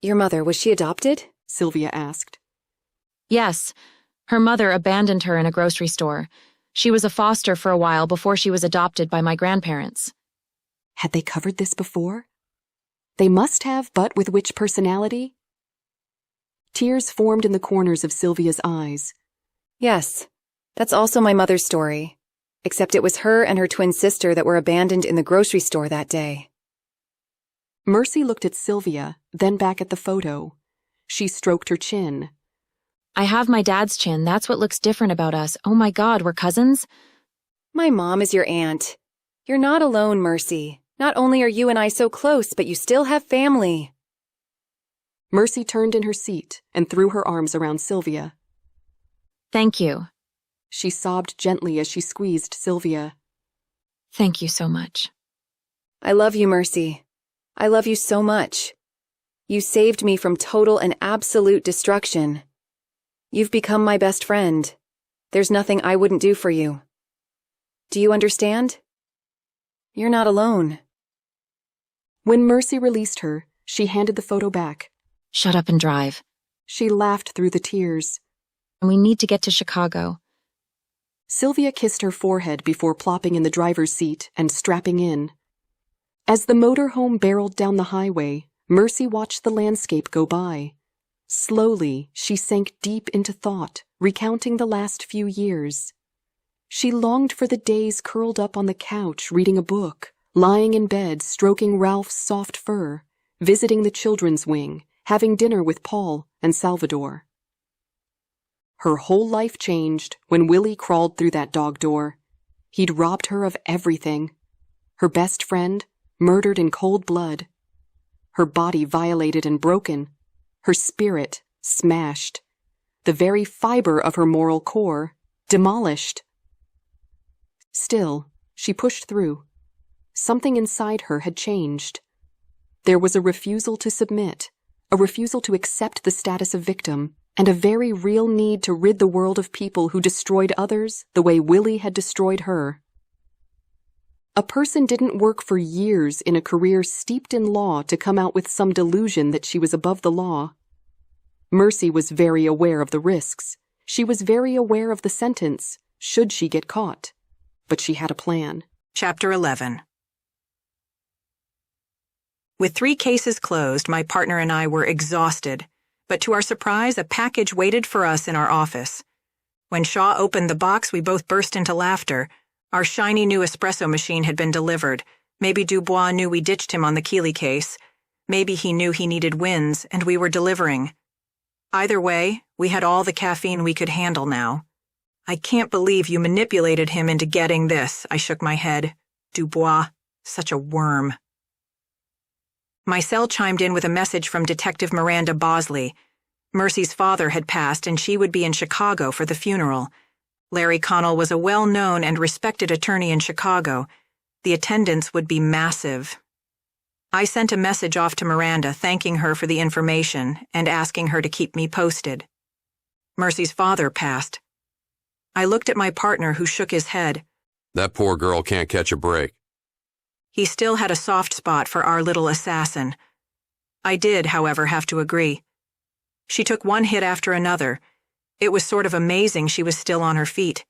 Your mother, was she adopted? Sylvia asked. Yes. Her mother abandoned her in a grocery store. She was a foster for a while before she was adopted by my grandparents. Had they covered this before? They must have, but with which personality? Tears formed in the corners of Sylvia's eyes. Yes, that's also my mother's story. Except it was her and her twin sister that were abandoned in the grocery store that day. Mercy looked at Sylvia, then back at the photo. She stroked her chin. I have my dad's chin. That's what looks different about us. Oh my God, we're cousins? My mom is your aunt. You're not alone, Mercy. Not only are you and I so close, but you still have family. Mercy turned in her seat and threw her arms around Sylvia. Thank you. She sobbed gently as she squeezed Sylvia. Thank you so much. I love you, Mercy. I love you so much. You saved me from total and absolute destruction. You've become my best friend. There's nothing I wouldn't do for you. Do you understand? You're not alone. When Mercy released her, she handed the photo back. Shut up and drive. She laughed through the tears. We need to get to Chicago. Sylvia kissed her forehead before plopping in the driver's seat and strapping in. As the motorhome barreled down the highway, Mercy watched the landscape go by. Slowly, she sank deep into thought, recounting the last few years. She longed for the days curled up on the couch reading a book, lying in bed stroking Ralph's soft fur, visiting the children's wing, having dinner with Paul and Salvador. Her whole life changed when Willie crawled through that dog door. He'd robbed her of everything. Her best friend, murdered in cold blood. Her body violated and broken. Her spirit smashed. The very fiber of her moral core demolished. Still, she pushed through. Something inside her had changed. There was a refusal to submit, a refusal to accept the status of victim, and a very real need to rid the world of people who destroyed others the way Willie had destroyed her. A person didn't work for years in a career steeped in law to come out with some delusion that she was above the law. Mercy was very aware of the risks. She was very aware of the sentence, should she get caught. But she had a plan. Chapter 11. With 3 cases closed, my partner and I were exhausted, but to our surprise, a package waited for us in our office. When Shaw opened the box, we both burst into laughter. Our shiny new espresso machine had been delivered. Maybe Dubois knew we ditched him on the Keeley case. Maybe he knew he needed wins, and we were delivering. Either way, we had all the caffeine we could handle now. I can't believe you manipulated him into getting this, I shook my head. Dubois, such a worm. My cell chimed in with a message from Detective Miranda Bosley. Mercy's father had passed and she would be in Chicago for the funeral. Larry Connell was a well-known and respected attorney in Chicago. The attendance would be massive. I sent a message off to Miranda thanking her for the information and asking her to keep me posted. Mercy's father passed. I looked at my partner who shook his head. That poor girl can't catch a break. He still had a soft spot for our little assassin. I did, however, have to agree. She took one hit after another. It was sort of amazing she was still on her feet.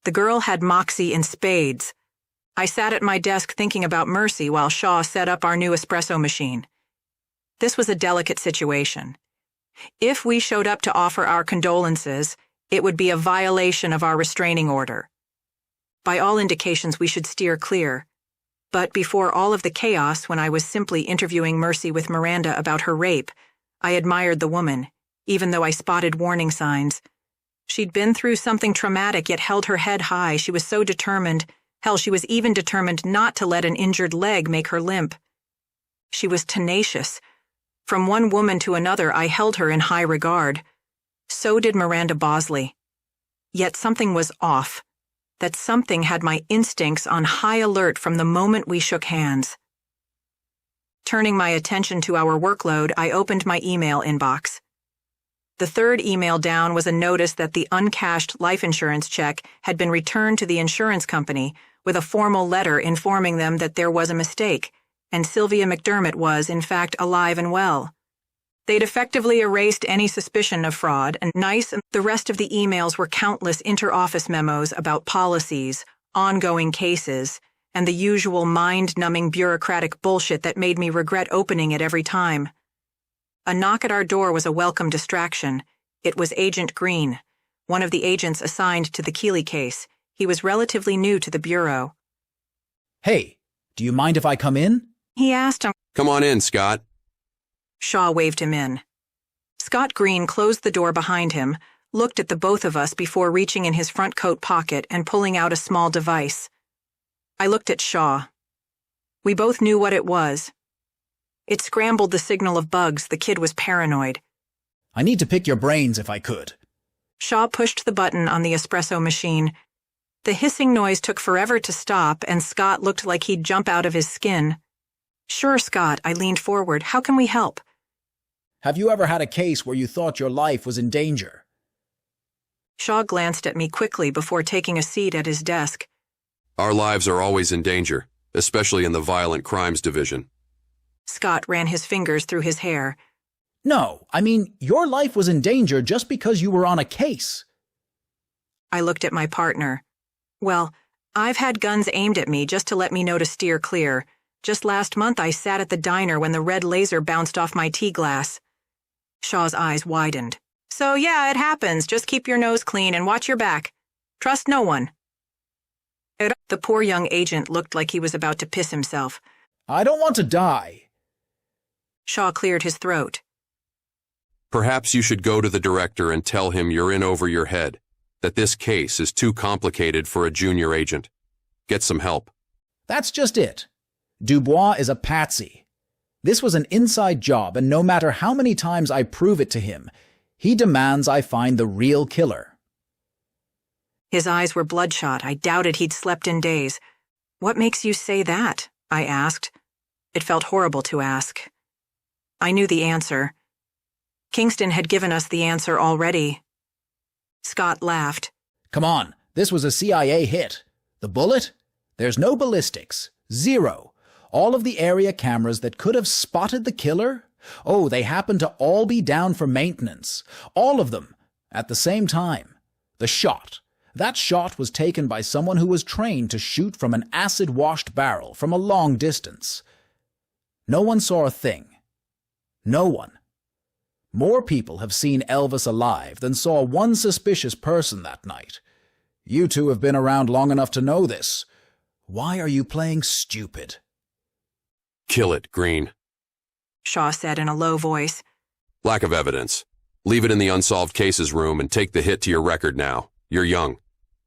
The girl had moxie in spades. I sat at my desk thinking about Mercy while Shaw set up our new espresso machine. This was a delicate situation. If we showed up to offer our condolences, it would be a violation of our restraining order. By all indications, we should steer clear. But before all of the chaos, when I was simply interviewing Mercy with Miranda about her rape, I admired the woman, even though I spotted warning signs. She'd been through something traumatic yet held her head high. She was so determined. Hell, she was even determined not to let an injured leg make her limp. She was tenacious. From one woman to another, I held her in high regard. So did Miranda Bosley. Yet something was off. That something had my instincts on high alert from the moment we shook hands. Turning my attention to our workload, I opened my email inbox. The third email down was a notice that the uncashed life insurance check had been returned to the insurance company with a formal letter informing them that there was a mistake, and Sylvia McDermott was, in fact, alive and well. They'd effectively erased any suspicion of fraud, and the rest of the emails were countless inter-office memos about policies, ongoing cases, and the usual mind-numbing bureaucratic bullshit that made me regret opening it every time. A knock at our door was a welcome distraction. It was Agent Green. one of the agents assigned to the Keeley case. He was relatively new to the bureau. Hey, do you mind if I come in? He asked. Come on in, Scott. Shaw waved him in. Scott Green closed the door behind him, looked at the both of us before reaching in his front coat pocket and pulling out a small device. I looked at Shaw. We both knew what it was. It scrambled the signal of bugs. The kid was paranoid. I need to pick your brains if I could. Shaw pushed the button on the espresso machine. The hissing noise took forever to stop, and Scott looked like he'd jump out of his skin. Sure, Scott, I leaned forward. How can we help? Have you ever had a case where you thought your life was in danger? Shaw glanced at me quickly before taking a seat at his desk. Our lives are always in danger, especially in the violent crimes division. Scott ran his fingers through his hair. No, I mean, your life was in danger just because you were on a case. I looked at my partner. Well, I've had guns aimed at me just to let me know to steer clear. Just last month I sat at the diner when the red laser bounced off my tea glass. Shaw's eyes widened. So yeah, it happens. Just keep your nose clean and watch your back. Trust no one. The poor young agent looked like he was about to piss himself. I don't want to die. Shaw cleared his throat. Perhaps you should go to the director and tell him you're in over your head, that this case is too complicated for a junior agent. Get some help. That's just it. Dubois is a patsy. This was an inside job, and no matter how many times I prove it to him, he demands I find the real killer. His eyes were bloodshot. I doubted he'd slept in days. What makes you say that? I asked. It felt horrible to ask. I knew the answer. Kingston had given us the answer already. Scott laughed. Come on, this was a CIA hit. The bullet? There's no ballistics. Zero. All of the area cameras that could have spotted the killer? Oh, they happened to all be down for maintenance. All of them. At the same time. The shot. That shot was taken by someone who was trained to shoot from an acid-washed barrel from a long distance. No one saw a thing. No one. More people have seen Elvis alive than saw one suspicious person that night. You two have been around long enough to know this. Why are you playing stupid? Kill it, Green. Shaw said in a low voice. Lack of evidence. Leave it in the unsolved cases room and take the hit to your record now. You're young.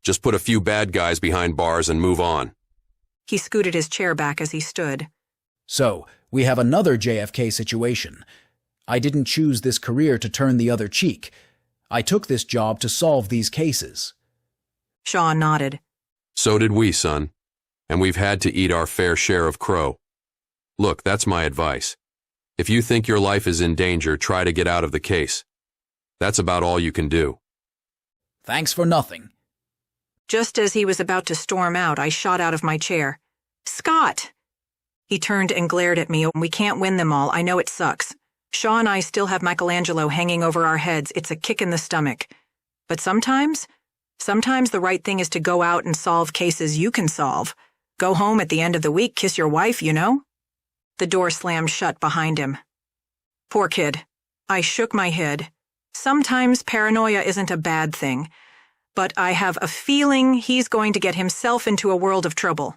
Just put a few bad guys behind bars and move on. He scooted his chair back as he stood. So, we have another JFK situation. I didn't choose this career to turn the other cheek. I took this job to solve these cases. Shaw nodded. So did we, son. And we've had to eat our fair share of crow. Look, that's my advice. If you think your life is in danger, try to get out of the case. That's about all you can do. Thanks for nothing. Just as he was about to storm out, I shot out of my chair. Scott! He turned and glared at me. We can't win them all. I know it sucks. Shaw and I still have Michelangelo hanging over our heads. It's a kick in the stomach. But sometimes the right thing is to go out and solve cases you can solve. Go home at the end of the week, kiss your wife, you know? The door slammed shut behind him. Poor kid. I shook my head. Sometimes paranoia isn't a bad thing, but I have a feeling he's going to get himself into a world of trouble.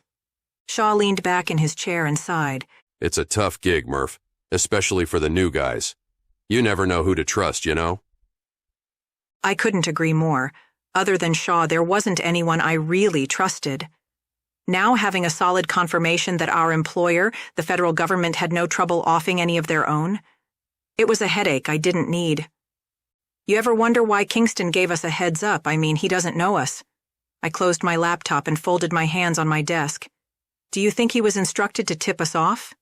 Shaw leaned back in his chair and sighed. It's a tough gig, Murph, especially for the new guys. You never know who to trust, you know? I couldn't agree more. Other than Shaw, there wasn't anyone I really trusted. Now having a solid confirmation that our employer, the federal government, had no trouble offing any of their own, it was a headache I didn't need. You ever wonder why Kingston gave us a heads up? I mean, he doesn't know us. I closed my laptop and folded my hands on my desk. Do you think he was instructed to tip us off?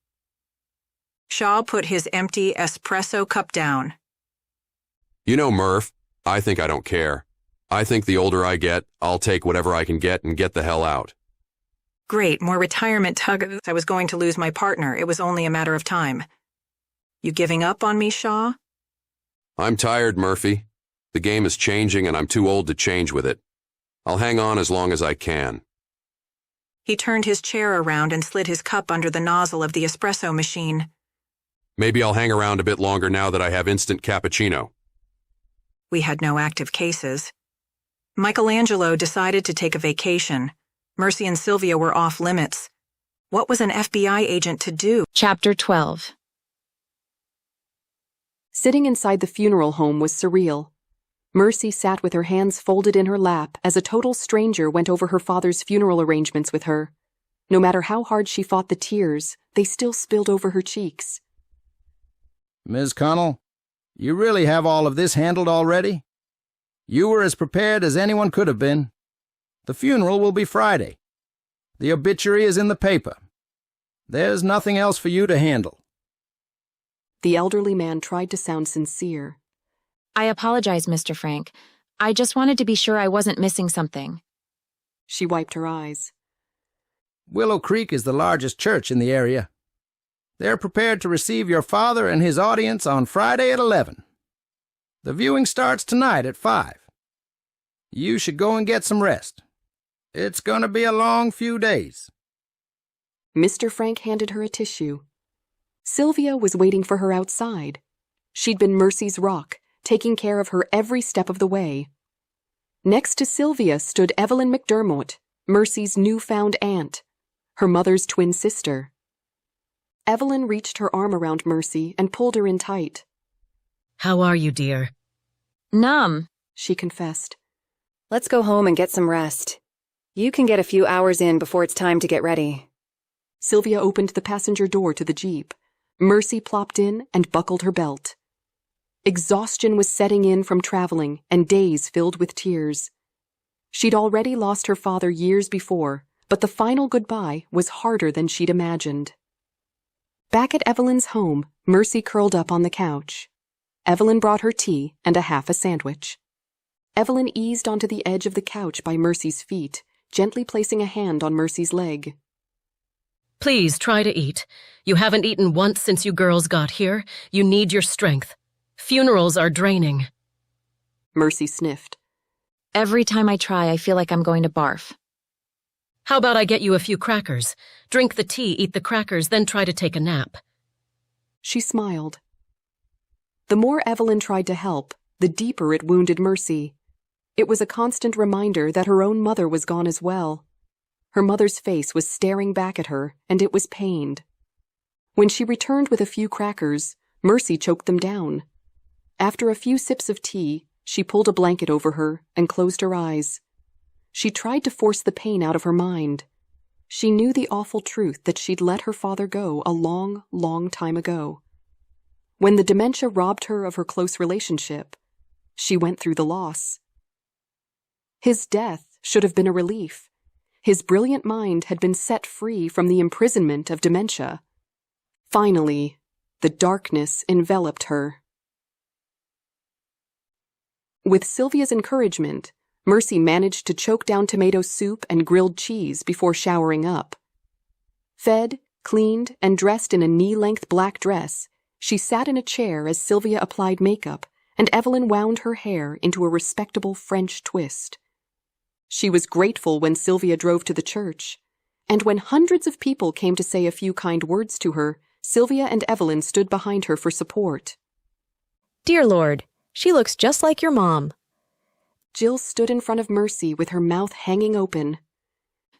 Shaw put his empty espresso cup down. You know, Murph, I think I don't care. I think the older I get, I'll take whatever I can get and get the hell out. Great, more retirement tug. I was going to lose my partner. It was only a matter of time. You giving up on me, Shaw? I'm tired, Murphy. The game is changing and I'm too old to change with it. I'll hang on as long as I can. He turned his chair around and slid his cup under the nozzle of the espresso machine. Maybe I'll hang around a bit longer now that I have instant cappuccino. We had no active cases. Michelangelo decided to take a vacation. Mercy and Sylvia were off limits. What was an FBI agent to do? Chapter 12. Sitting inside the funeral home was surreal. Mercy sat with her hands folded in her lap as a total stranger went over her father's funeral arrangements with her. No matter how hard she fought the tears, they still spilled over her cheeks. Ms. Connell, you really have all of this handled already? You were as prepared as anyone could have been. The funeral will be Friday. The obituary is in the paper. There's nothing else for you to handle. The elderly man tried to sound sincere. I apologize, Mr. Frank. I just wanted to be sure I wasn't missing something. She wiped her eyes. Willow Creek is the largest church in the area. They're prepared to receive your father and his audience on Friday at 11. The viewing starts tonight at 5. You should go and get some rest. It's going to be a long few days. Mr. Frank handed her a tissue. Sylvia was waiting for her outside. She'd been Mercy's rock, taking care of her every step of the way. Next to Sylvia stood Evelyn McDermott, Mercy's newfound aunt, her mother's twin sister. Evelyn reached her arm around Mercy and pulled her in tight. How are you, dear? Numb, she confessed. Let's go home and get some rest. You can get a few hours in before it's time to get ready. Sylvia opened the passenger door to the Jeep. Mercy plopped in and buckled her belt. Exhaustion was setting in from traveling and days filled with tears. She'd already lost her father years before, but the final goodbye was harder than she'd imagined. Back at Evelyn's home, Mercy curled up on the couch. Evelyn brought her tea and half a sandwich. Evelyn eased onto the edge of the couch by Mercy's feet, gently placing a hand on Mercy's leg. Please try to eat. You haven't eaten once since you girls got here. You need your strength. Funerals are draining. Mercy sniffed. Every time I try, I feel like I'm going to barf. How about I get you a few crackers? Drink the tea, eat the crackers, then try to take a nap. She smiled. The more Evelyn tried to help, the deeper it wounded Mercy. It was a constant reminder that her own mother was gone as well. Her mother's face was staring back at her, and it was pained. When she returned with a few crackers, Mercy choked them down. After a few sips of tea, she pulled a blanket over her and closed her eyes. She tried to force the pain out of her mind. She knew the awful truth that she'd let her father go a long, long time ago. When the dementia robbed her of her close relationship, she went through the loss. His death should have been a relief. His brilliant mind had been set free from the imprisonment of dementia. Finally, the darkness enveloped her. With Sylvia's encouragement, Mercy managed to choke down tomato soup and grilled cheese before showering up. Fed, cleaned, and dressed in a knee-length black dress, she sat in a chair as Sylvia applied makeup, and Evelyn wound her hair into a respectable French twist. She was grateful when Sylvia drove to the church, and when hundreds of people came to say a few kind words to her, Sylvia and Evelyn stood behind her for support. Dear Lord, she looks just like your mom. Jill stood in front of Mercy with her mouth hanging open.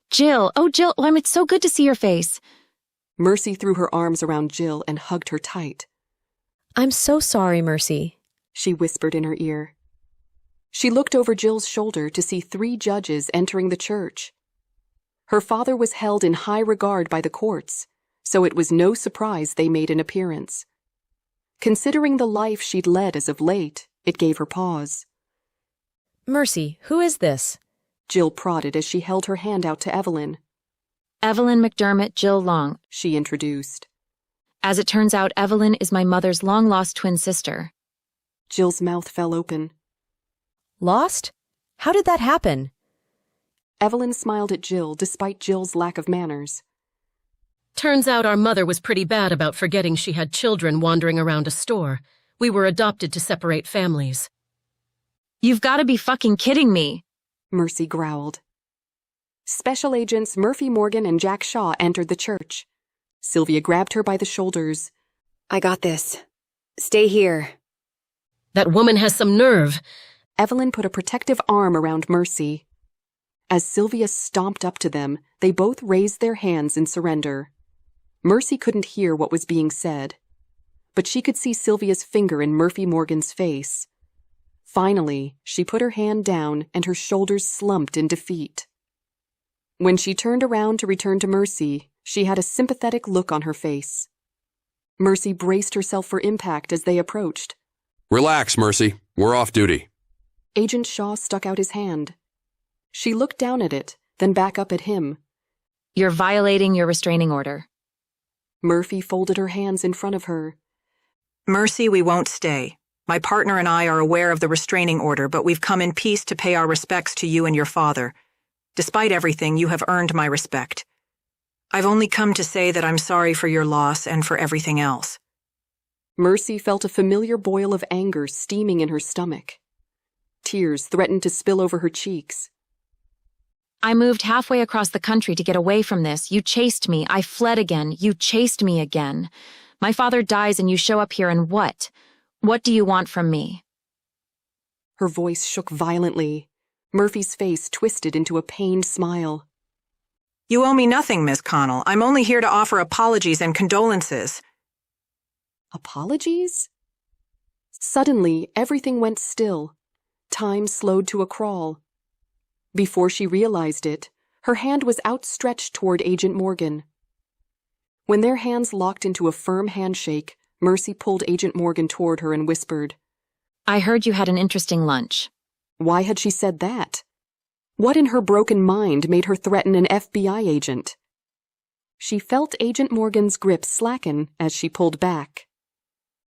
Jill, it's so good to see your face. Mercy threw her arms around Jill and hugged her tight. I'm so sorry, Mercy, she whispered in her ear. She looked over Jill's shoulder to see 3 judges entering the church. Her father was held in high regard by the courts, so it was no surprise they made an appearance. Considering the life she'd led as of late, it gave her pause. Mercy, who is this? Jill prodded as she held her hand out to Evelyn. Evelyn McDermott, Jill Long, she introduced. As it turns out, Evelyn is my mother's long-lost twin sister. Jill's mouth fell open. Lost? How did that happen? Evelyn smiled at Jill despite Jill's lack of manners. Turns out our mother was pretty bad about forgetting she had children wandering around a store. We were adopted to separate families. You've got to be fucking kidding me, Mercy growled. Special agents Murphy Morgan and Jack Shaw entered the church. Sylvia grabbed her by the shoulders. I got this. Stay here. That woman has some nerve. Evelyn put a protective arm around Mercy. As Sylvia stomped up to them, they both raised their hands in surrender. Mercy couldn't hear what was being said, but she could see Sylvia's finger in Murphy Morgan's face. Finally, she put her hand down and her shoulders slumped in defeat. When she turned around to return to Mercy, she had a sympathetic look on her face. Mercy braced herself for impact as they approached. Relax, Mercy. We're off duty. Agent Shaw stuck out his hand. She looked down at it, then back up at him. You're violating your restraining order. Murphy folded her hands in front of her. Mercy, we won't stay. My partner and I are aware of the restraining order, but we've come in peace to pay our respects to you and your father. Despite everything, you have earned my respect. I've only come to say that I'm sorry for your loss and for everything else. Mercy felt a familiar boil of anger steaming in her stomach. Tears threatened to spill over her cheeks. I moved halfway across the country to get away from this. You chased me. I fled again. You chased me again. My father dies and you show up here and what? What do you want from me? Her voice shook violently. Murphy's face twisted into a pained smile. You owe me nothing, Miss Connell. I'm only here to offer apologies and condolences. Apologies? Suddenly, everything went still. Time slowed to a crawl. Before she realized it, her hand was outstretched toward Agent Morgan. When their hands locked into a firm handshake, Mercy pulled Agent Morgan toward her and whispered, I heard you had an interesting lunch. Why had she said that? What in her broken mind made her threaten an FBI agent? She felt Agent Morgan's grip slacken as she pulled back.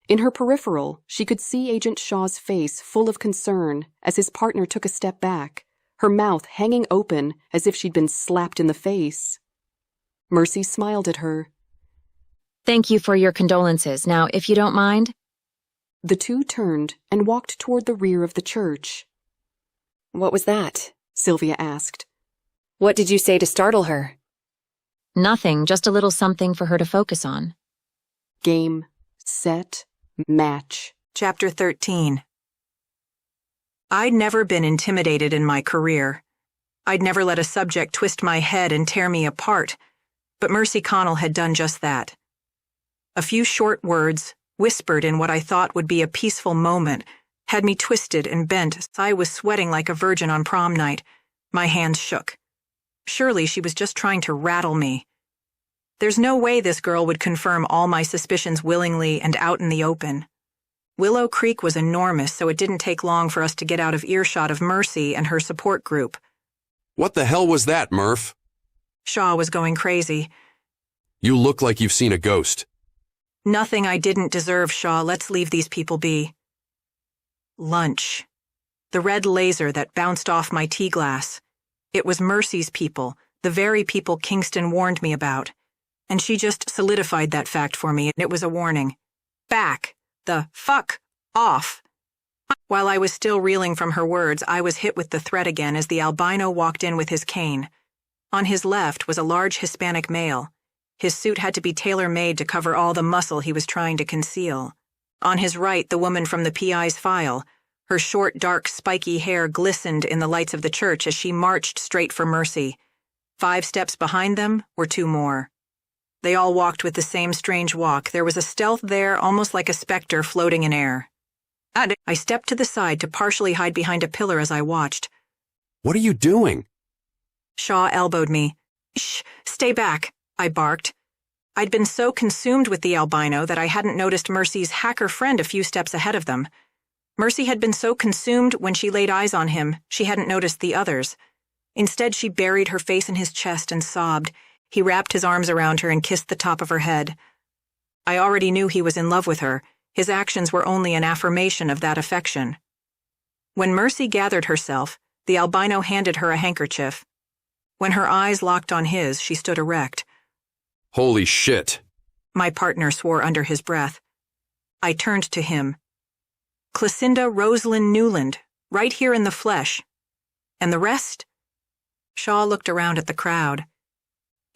In her peripheral, she could see Agent Shaw's face full of concern as his partner took a step back, her mouth hanging open as if she'd been slapped in the face. Mercy smiled at her. Thank you for your condolences. Now, if you don't mind. The two turned and walked toward the rear of the church. What was that? Sylvia asked. What did you say to startle her? Nothing, just a little something for her to focus on. Game, set, match. Chapter 13. I'd never been intimidated in my career. I'd never let a subject twist my head and tear me apart, but Mercy Connell had done just that. A few short words, whispered in what I thought would be a peaceful moment, had me twisted and bent. I was sweating like a virgin on prom night. My hands shook. Surely she was just trying to rattle me. There's no way this girl would confirm all my suspicions willingly and out in the open. Willow Creek was enormous, so it didn't take long for us to get out of earshot of Mercy and her support group. What the hell was that, Murph? Shaw was going crazy. You look like you've seen a ghost. Nothing I didn't deserve, Shaw. Let's leave these people be. Lunch. The red laser that bounced off my tea glass. It was Mercy's people, the very people Kingston warned me about. And she just solidified that fact for me, and it was a warning. Back the fuck off. While I was still reeling from her words, I was hit with the threat again as the albino walked in with his cane. On his left was a large Hispanic male. His suit had to be tailor-made to cover all the muscle he was trying to conceal. On his right, the woman from the PI's file. Her short, dark, spiky hair glistened in the lights of the church as she marched straight for Mercy. 5 steps behind them were 2 more. They all walked with the same strange walk. There was a stealth there, almost like a specter floating in air. I stepped to the side to partially hide behind a pillar as I watched. What are you doing? Shaw elbowed me. Shh, stay back, I barked. I'd been so consumed with the albino that I hadn't noticed Mercy's hacker friend a few steps ahead of them. Mercy had been so consumed when she laid eyes on him, she hadn't noticed the others. Instead, she buried her face in his chest and sobbed. He wrapped his arms around her and kissed the top of her head. I already knew he was in love with her. His actions were only an affirmation of that affection. When Mercy gathered herself, the albino handed her a handkerchief. When her eyes locked on his, she stood erect. Holy shit, my partner swore under his breath. I turned to him. Clissinda Rosalind Newland, right here in the flesh. And the rest? Shaw looked around at the crowd.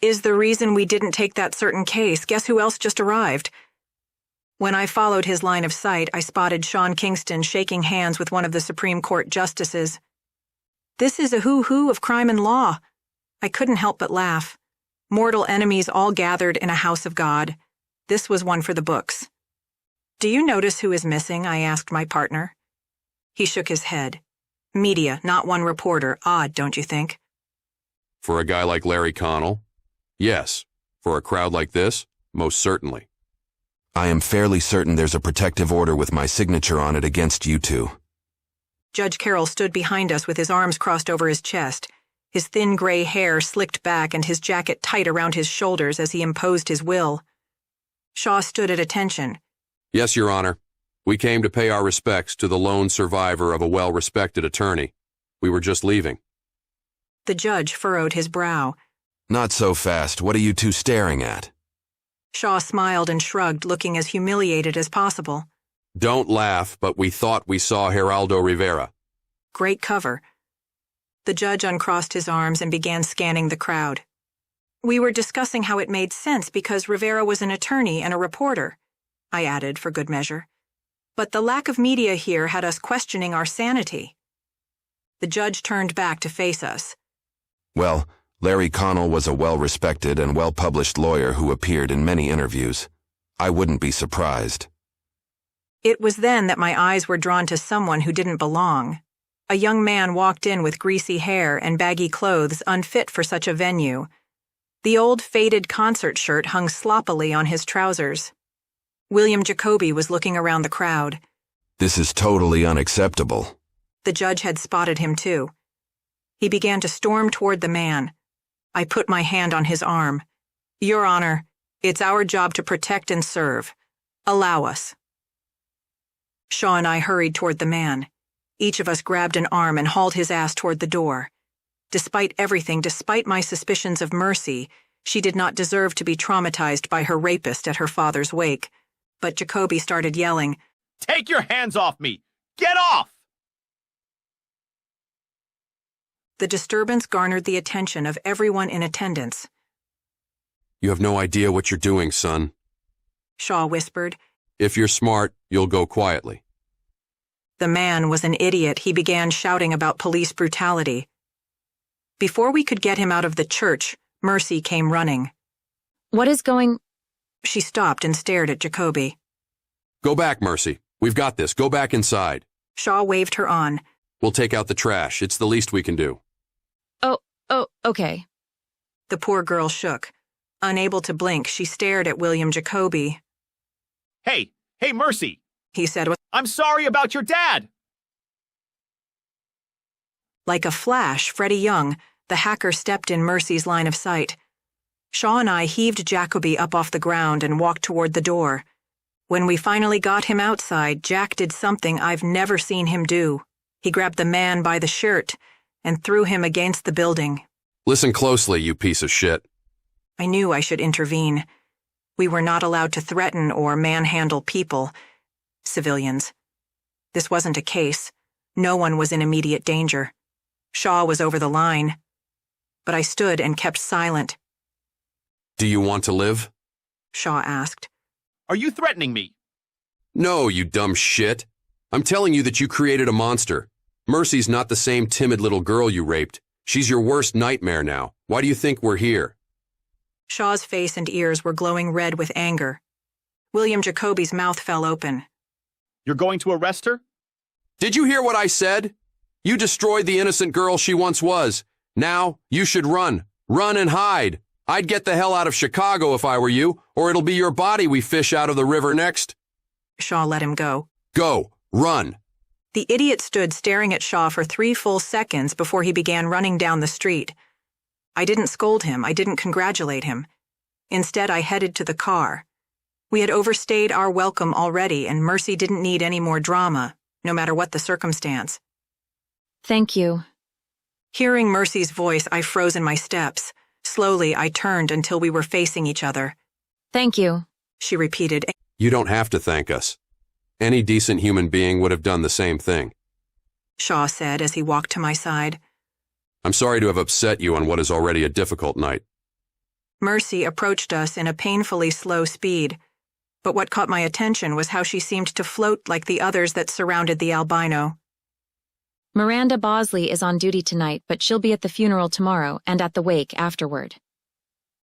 Is the reason we didn't take that certain case. Guess who else just arrived? When I followed his line of sight, I spotted Sean Kingston shaking hands with one of the Supreme Court justices. This is a who-who of crime and law. I couldn't help but laugh. Mortal enemies all gathered in a house of God. This was one for the books. Do you notice who is missing? I asked my partner. He shook his head. Media, not one reporter. Odd, don't you think? For a guy like Larry Connell? Yes. For a crowd like this? Most certainly. I am fairly certain there's a protective order with my signature on it against you two. Judge Carroll stood behind us with his arms crossed over his chest, his thin gray hair slicked back and his jacket tight around his shoulders as he imposed his will. Shaw stood at attention. Yes, Your Honor. We came to pay our respects to the lone survivor of a well-respected attorney. We were just leaving. The judge furrowed his brow. Not so fast. What are you two staring at? Shaw smiled and shrugged, looking as humiliated as possible. Don't laugh, but we thought we saw Geraldo Rivera. Great cover. The judge uncrossed his arms and began scanning the crowd. We were discussing how it made sense because Rivera was an attorney and a reporter, I added for good measure. But the lack of media here had us questioning our sanity. The judge turned back to face us. Well, Larry Connell was a well-respected and well-published lawyer who appeared in many interviews. I wouldn't be surprised. It was then that my eyes were drawn to someone who didn't belong. A young man walked in with greasy hair and baggy clothes unfit for such a venue. The old faded concert shirt hung sloppily on his trousers. William Jacoby was looking around the crowd. This is totally unacceptable. The judge had spotted him too. He began to storm toward the man. I put my hand on his arm. Your Honor, it's our job to protect and serve. Allow us. Shaw and I hurried toward the man. Each of us grabbed an arm and hauled his ass toward the door. Despite everything, despite my suspicions of Mercy, she did not deserve to be traumatized by her rapist at her father's wake. But Jacoby started yelling, "Take your hands off me! Get off!" The disturbance garnered the attention of everyone in attendance. You have no idea what you're doing, son. Shaw whispered. If you're smart, you'll go quietly. The man was an idiot. He began shouting about police brutality. Before we could get him out of the church, Mercy came running. What is going... She stopped and stared at Jacoby. Go back, Mercy. We've got this. Go back inside. Shaw waved her on. We'll take out the trash. It's the least we can do. Oh, okay. The poor girl shook. Unable to blink, she stared at William Jacoby. Hey, Mercy, he said. I'm sorry about your dad. Like a flash, Freddie Young, the hacker, stepped in Mercy's line of sight. Shaw and I heaved Jacoby up off the ground and walked toward the door. When we finally got him outside, Jack did something I've never seen him do. He grabbed the man by the shirt and threw him against the building. Listen closely, you piece of shit. I knew I should intervene. We were not allowed to threaten or manhandle people, civilians. This wasn't a case. No one was in immediate danger. Shaw was over the line. But I stood and kept silent. Do you want to live? Shaw asked. Are you threatening me? No, you dumb shit. I'm telling you that you created a monster. Mercy's not the same timid little girl you raped. She's your worst nightmare now. Why do you think we're here? Shaw's face and ears were glowing red with anger. William Jacoby's mouth fell open. You're going to arrest her? Did you hear what I said? You destroyed the innocent girl she once was. Now, you should run. Run and hide. I'd get the hell out of Chicago if I were you, or it'll be your body we fish out of the river next. Shaw let him go. Go. Run. The idiot stood staring at Shaw for 3 full seconds before he began running down the street. I didn't scold him. I didn't congratulate him. Instead, I headed to the car. We had overstayed our welcome already, and Mercy didn't need any more drama, no matter what the circumstance. Thank you. Hearing Mercy's voice, I froze in my steps. Slowly, I turned until we were facing each other. Thank you, she repeated. You don't have to thank us. Any decent human being would have done the same thing, Shaw said as he walked to my side. I'm sorry to have upset you on what is already a difficult night. Mercy approached us in a painfully slow speed. But what caught my attention was how she seemed to float like the others that surrounded the albino. Miranda Bosley is on duty tonight, but she'll be at the funeral tomorrow and at the wake afterward.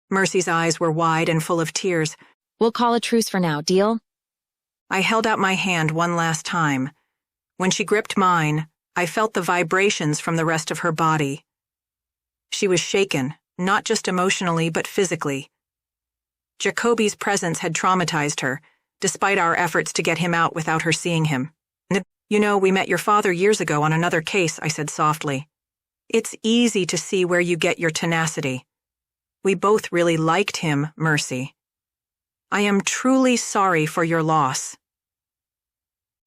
Mercy's eyes were wide and full of tears. We'll call a truce for now, deal? I held out my hand one last time. When she gripped mine, I felt the vibrations from the rest of her body. She was shaken, not just emotionally, but physically. Jacoby's presence had traumatized her, despite our efforts to get him out without her seeing him. You know, we met your father years ago on another case, I said softly. It's easy to see where you get your tenacity. We both really liked him, Mercy. I am truly sorry for your loss.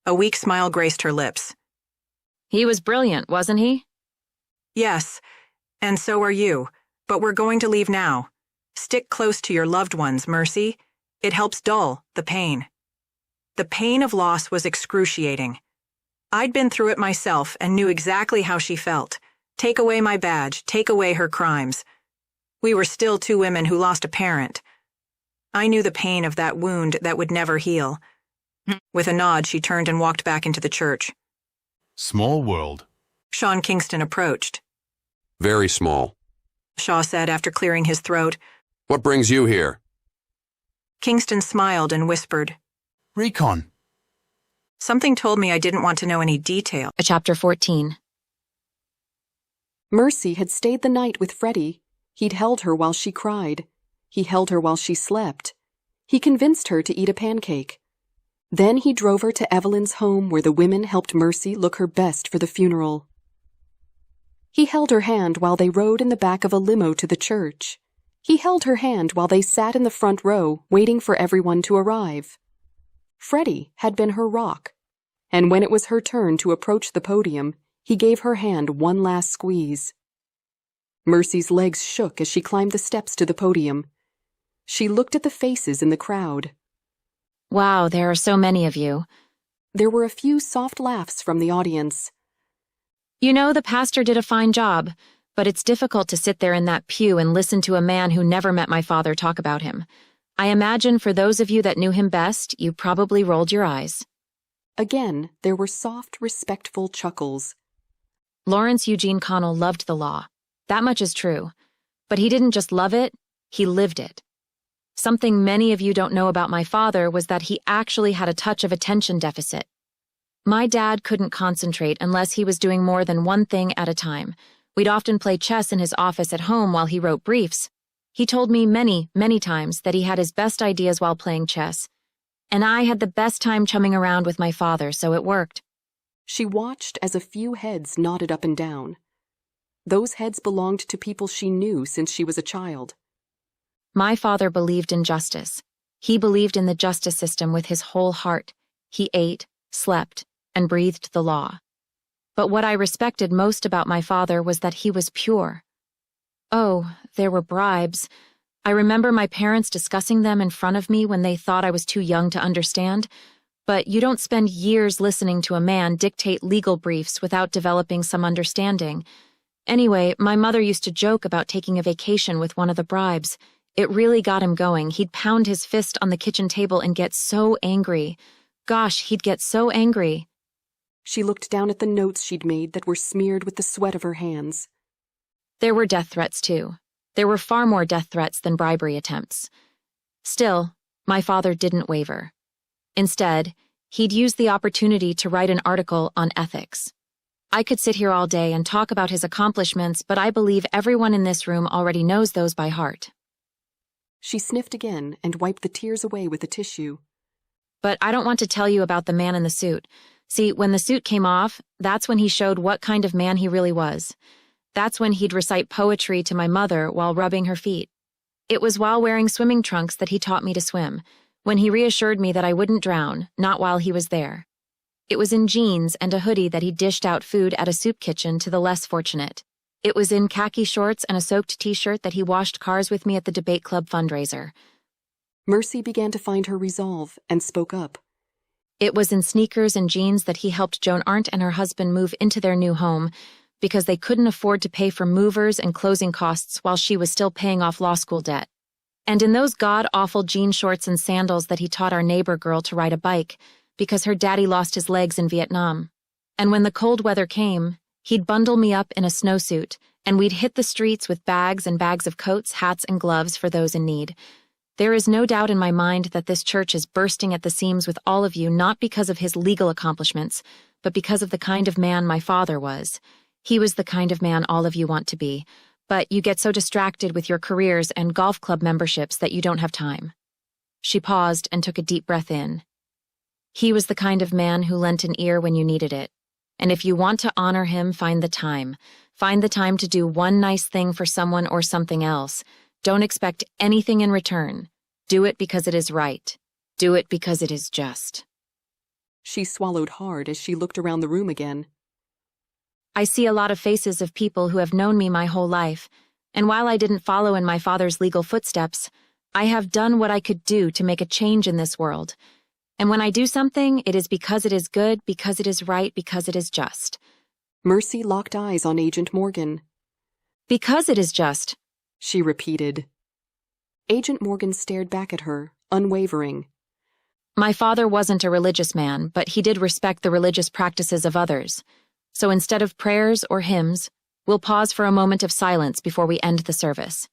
A weak smile graced her lips. He was brilliant, wasn't he? Yes, and so are you, but we're going to leave now. Stick close to your loved ones, Mercy. It helps dull the pain. The pain of loss was excruciating. I'd been through it myself and knew exactly how she felt. Take away my badge, take away her crimes. We were still two women who lost a parent. I knew the pain of that wound that would never heal. With a nod, she turned and walked back into the church. Small world. Sean Kingston approached. Very small, Shaw said after clearing his throat. What brings you here? Kingston smiled and whispered, Recon. Something told me I didn't want to know any detail. Chapter 14. Mercy had stayed the night with Freddie. He'd held her while she cried. He held her while she slept. He convinced her to eat a pancake. Then he drove her to Evelyn's home where the women helped Mercy look her best for the funeral. He held her hand while they rode in the back of a limo to the church. He held her hand while they sat in the front row, waiting for everyone to arrive. Freddie had been her rock, and when it was her turn to approach the podium, he gave her hand one last squeeze. Mercy's legs shook as she climbed the steps to the podium. She looked at the faces in the crowd. Wow, there are so many of you. There were a few soft laughs from the audience. You know, the pastor did a fine job, but it's difficult to sit there in that pew and listen to a man who never met my father talk about him. I imagine for those of you that knew him best, you probably rolled your eyes. Again, there were soft, respectful chuckles. Lawrence Eugene Connell loved the law. That much is true. But he didn't just love it, he lived it. Something many of you don't know about my father was that he actually had a touch of attention deficit. My dad couldn't concentrate unless he was doing more than one thing at a time. We'd often play chess in his office at home while he wrote briefs. He told me many, many times that he had his best ideas while playing chess. And I had the best time chumming around with my father, so it worked. She watched as a few heads nodded up and down. Those heads belonged to people she knew since she was a child. My father believed in justice. He believed in the justice system with his whole heart. He ate, slept, and breathed the law. But what I respected most about my father was that he was pure. Oh, there were bribes. I remember my parents discussing them in front of me when they thought I was too young to understand. But you don't spend years listening to a man dictate legal briefs without developing some understanding. Anyway, my mother used to joke about taking a vacation with one of the bribes. It really got him going. He'd pound his fist on the kitchen table and get so angry. Gosh, he'd get so angry. She looked down at the notes she'd made that were smeared with the sweat of her hands. There were death threats, too. There were far more death threats than bribery attempts. Still, my father didn't waver. Instead, he'd use the opportunity to write an article on ethics. I could sit here all day and talk about his accomplishments, but I believe everyone in this room already knows those by heart. She sniffed again and wiped the tears away with a tissue. But I don't want to tell you about the man in the suit. See, when the suit came off, that's when he showed what kind of man he really was. That's when he'd recite poetry to my mother while rubbing her feet. It was while wearing swimming trunks that he taught me to swim, when he reassured me that I wouldn't drown, not while he was there. It was in jeans and a hoodie that he dished out food at a soup kitchen to the less fortunate. It was in khaki shorts and a soaked t-shirt that he washed cars with me at the debate club fundraiser. Mercy began to find her resolve and spoke up. It was in sneakers and jeans that he helped Joan Arndt and her husband move into their new home because they couldn't afford to pay for movers and closing costs while she was still paying off law school debt. And in those god-awful jean shorts and sandals that he taught our neighbor girl to ride a bike because her daddy lost his legs in Vietnam. And when the cold weather came, he'd bundle me up in a snowsuit, and we'd hit the streets with bags and bags of coats, hats, and gloves for those in need. There is no doubt in my mind that this church is bursting at the seams with all of you, not because of his legal accomplishments, but because of the kind of man my father was. He was the kind of man all of you want to be, but you get so distracted with your careers and golf club memberships that you don't have time. She paused and took a deep breath in. He was the kind of man who lent an ear when you needed it. And if you want to honor him, find the time. Find the time to do one nice thing for someone or something else. Don't expect anything in return. Do it because it is right. Do it because it is just. She swallowed hard as she looked around the room again. I see a lot of faces of people who have known me my whole life, and while I didn't follow in my father's legal footsteps, I have done what I could do to make a change in this world. And when I do something, it is because it is good, because it is right, because it is just. Mercy locked eyes on Agent Morgan. Because it is just, she repeated. Agent Morgan stared back at her, unwavering. My father wasn't a religious man, but he did respect the religious practices of others. So instead of prayers or hymns, we'll pause for a moment of silence before we end the service.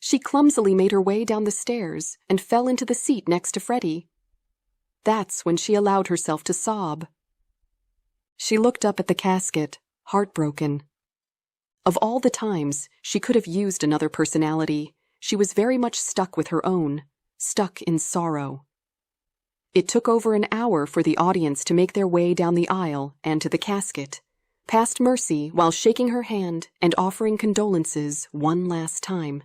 She clumsily made her way down the stairs and fell into the seat next to Freddie. That's when she allowed herself to sob. She looked up at the casket, heartbroken. Of all the times she could have used another personality, she was very much stuck with her own, stuck in sorrow. It took over an hour for the audience to make their way down the aisle and to the casket, past Mercy while shaking her hand and offering condolences one last time.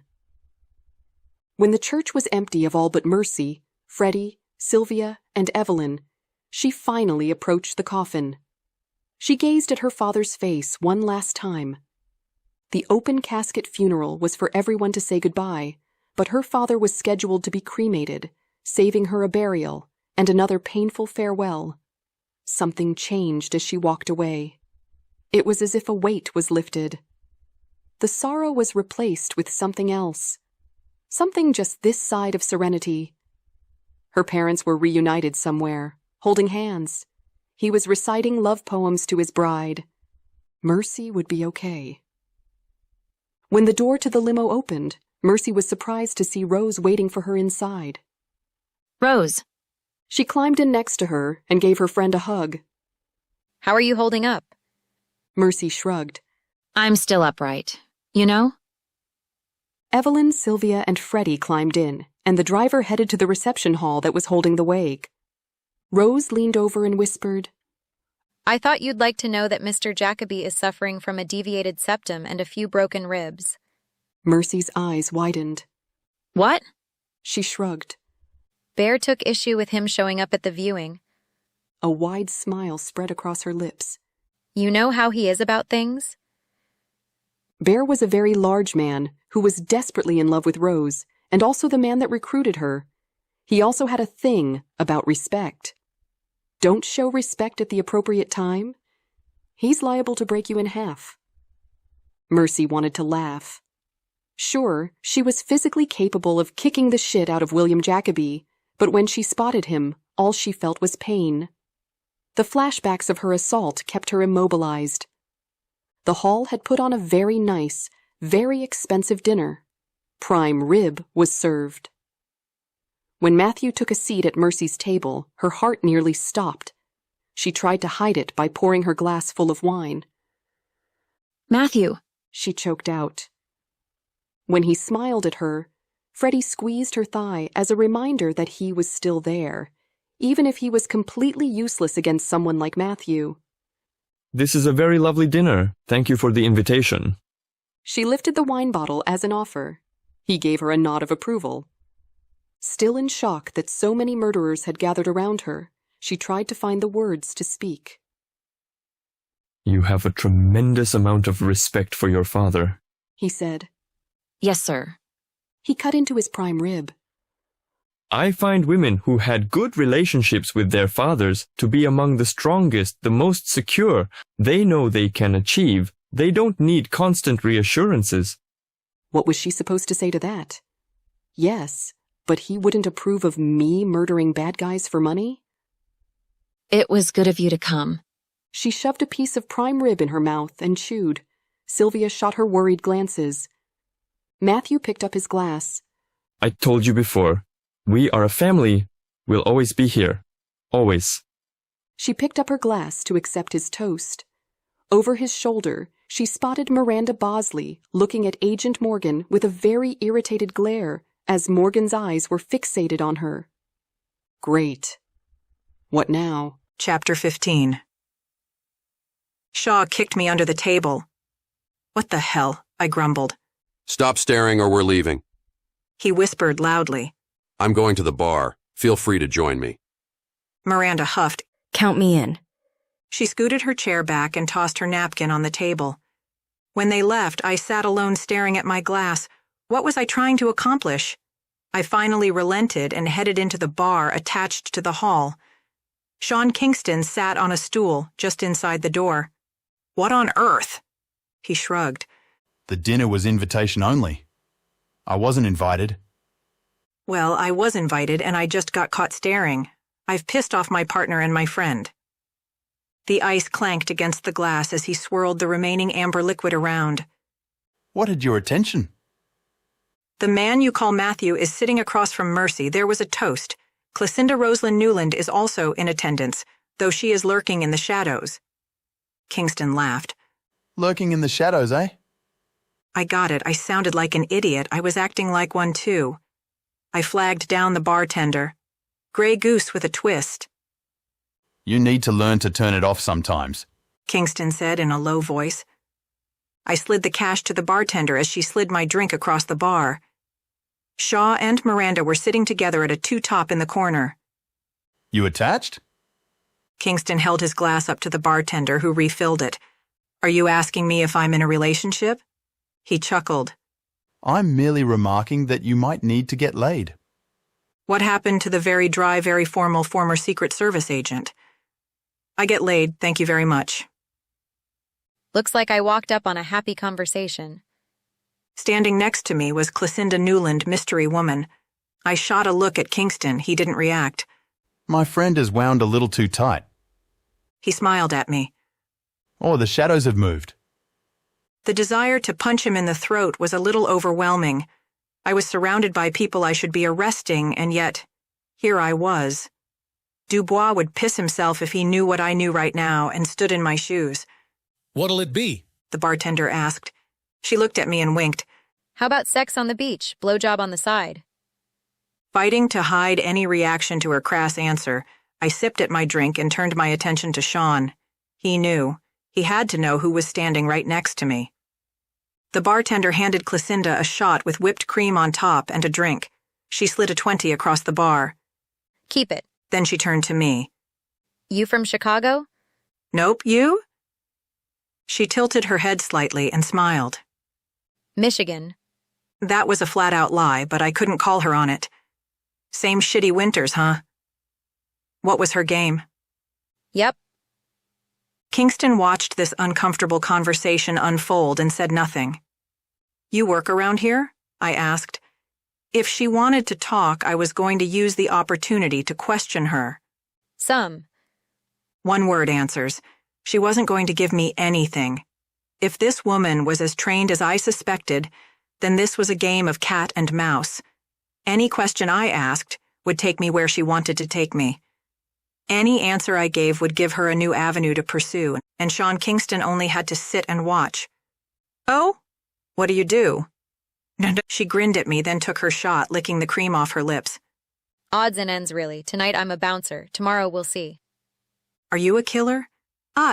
When the church was empty of all but Mercy, Freddie, Sylvia, and Evelyn, she finally approached the coffin. She gazed at her father's face one last time. The open casket funeral was for everyone to say goodbye, but her father was scheduled to be cremated, saving her a burial and another painful farewell. Something changed as she walked away. It was as if a weight was lifted. The sorrow was replaced with something else, something just this side of serenity. Her parents were reunited somewhere, holding hands. He was reciting love poems to his bride. Mercy would be okay. When the door to the limo opened, Mercy was surprised to see Rose waiting for her inside. Rose. She climbed in next to her and gave her friend a hug. How are you holding up? Mercy shrugged. I'm still upright. You know? Evelyn, Sylvia, and Freddie climbed in, and the driver headed to the reception hall that was holding the wake. Rose leaned over and whispered, I thought you'd like to know that Mr. Jacoby is suffering from a deviated septum and a few broken ribs. Mercy's eyes widened. What? She shrugged. Bear took issue with him showing up at the viewing. A wide smile spread across her lips. You know how he is about things? Bear was a very large man who was desperately in love with Rose, and also the man that recruited her. He also had a thing about respect. Don't show respect at the appropriate time? He's liable to break you in half. Mercy wanted to laugh. Sure, she was physically capable of kicking the shit out of William Jacoby, but when she spotted him, all she felt was pain. The flashbacks of her assault kept her immobilized. The hall had put on a very nice, very expensive dinner. Prime rib was served. When Matthew took a seat at Mercy's table, her heart nearly stopped. She tried to hide it by pouring her glass full of wine. Matthew, she choked out. When he smiled at her, Freddie squeezed her thigh as a reminder that he was still there, even if he was completely useless against someone like Matthew. This is a very lovely dinner. Thank you for the invitation. She lifted the wine bottle as an offer. He gave her a nod of approval. Still in shock that so many murderers had gathered around her, she tried to find the words to speak. You have a tremendous amount of respect for your father, he said. Yes, sir. He cut into his prime rib. I find women who had good relationships with their fathers to be among the strongest, the most secure. They know they can achieve. They don't need constant reassurances. What was she supposed to say to that? Yes, but he wouldn't approve of me murdering bad guys for money? It was good of you to come. She shoved a piece of prime rib in her mouth and chewed. Sylvia shot her worried glances. Matthew picked up his glass. I told you before. We are a family. We'll always be here. Always. She picked up her glass to accept his toast. Over his shoulder, she spotted Miranda Bosley looking at Agent Morgan with a very irritated glare as Morgan's eyes were fixated on her. Great. What now? Chapter 15. Shaw kicked me under the table. What the hell? I grumbled. Stop staring or we're leaving. He whispered loudly. I'm going to the bar. Feel free to join me. Miranda huffed. Count me in. She scooted her chair back and tossed her napkin on the table. When they left, I sat alone staring at my glass. What was I trying to accomplish? I finally relented and headed into the bar attached to the hall. Sean Kingston sat on a stool just inside the door. What on earth? He shrugged. The dinner was invitation only. I wasn't invited. Well, I was invited and I just got caught staring. I've pissed off my partner and my friend. The ice clanked against the glass as he swirled the remaining amber liquid around. What had your attention? The man you call Matthew is sitting across from Mercy. There was a toast. Clecinda Rosalind Newland is also in attendance, though she is lurking in the shadows. Kingston laughed. Lurking in the shadows, eh? I got it. I sounded like an idiot. I was acting like one too. I flagged down the bartender. Grey Goose with a twist. You need to learn to turn it off sometimes, Kingston said in a low voice. I slid the cash to the bartender as she slid my drink across the bar. Shaw and Miranda were sitting together at a two-top in the corner. You attached? Kingston held his glass up to the bartender, who refilled it. Are you asking me if I'm in a relationship? He chuckled. I'm merely remarking that you might need to get laid. What happened to the very dry, very formal former Secret Service agent? I get laid, thank you very much. Looks like I walked up on a happy conversation. Standing next to me was Clecinda Newland, mystery woman. I shot a look at Kingston. He didn't react. My friend is wound a little too tight. He smiled at me. Oh, the shadows have moved. The desire to punch him in the throat was a little overwhelming. I was surrounded by people I should be arresting, and yet, here I was. Dubois would piss himself if he knew what I knew right now and stood in my shoes. What'll it be? The bartender asked. She looked at me and winked. How about sex on the beach, blowjob on the side? Fighting to hide any reaction to her crass answer, I sipped at my drink and turned my attention to Sean. He knew. He had to know who was standing right next to me. The bartender handed Clecinda a shot with whipped cream on top and a drink. She slid a 20 across the bar. Keep it. Then she turned to me. You from Chicago? Nope, you? She tilted her head slightly and smiled. Michigan. That was a flat-out lie, but I couldn't call her on it. Same shitty winters, huh? What was her game? Yep. Kingston watched this uncomfortable conversation unfold and said nothing. You work around here? I asked. If she wanted to talk, I was going to use the opportunity to question her. Some. One word answers. She wasn't going to give me anything. If this woman was as trained as I suspected, then this was a game of cat and mouse. Any question I asked would take me where she wanted to take me. Any answer I gave would give her a new avenue to pursue, and Sean Kingston only had to sit and watch. Oh? What do you do? She grinned at me, then took her shot, licking the cream off her lips. Odds and ends, really. Tonight I'm a bouncer. Tomorrow we'll see. Are you a killer?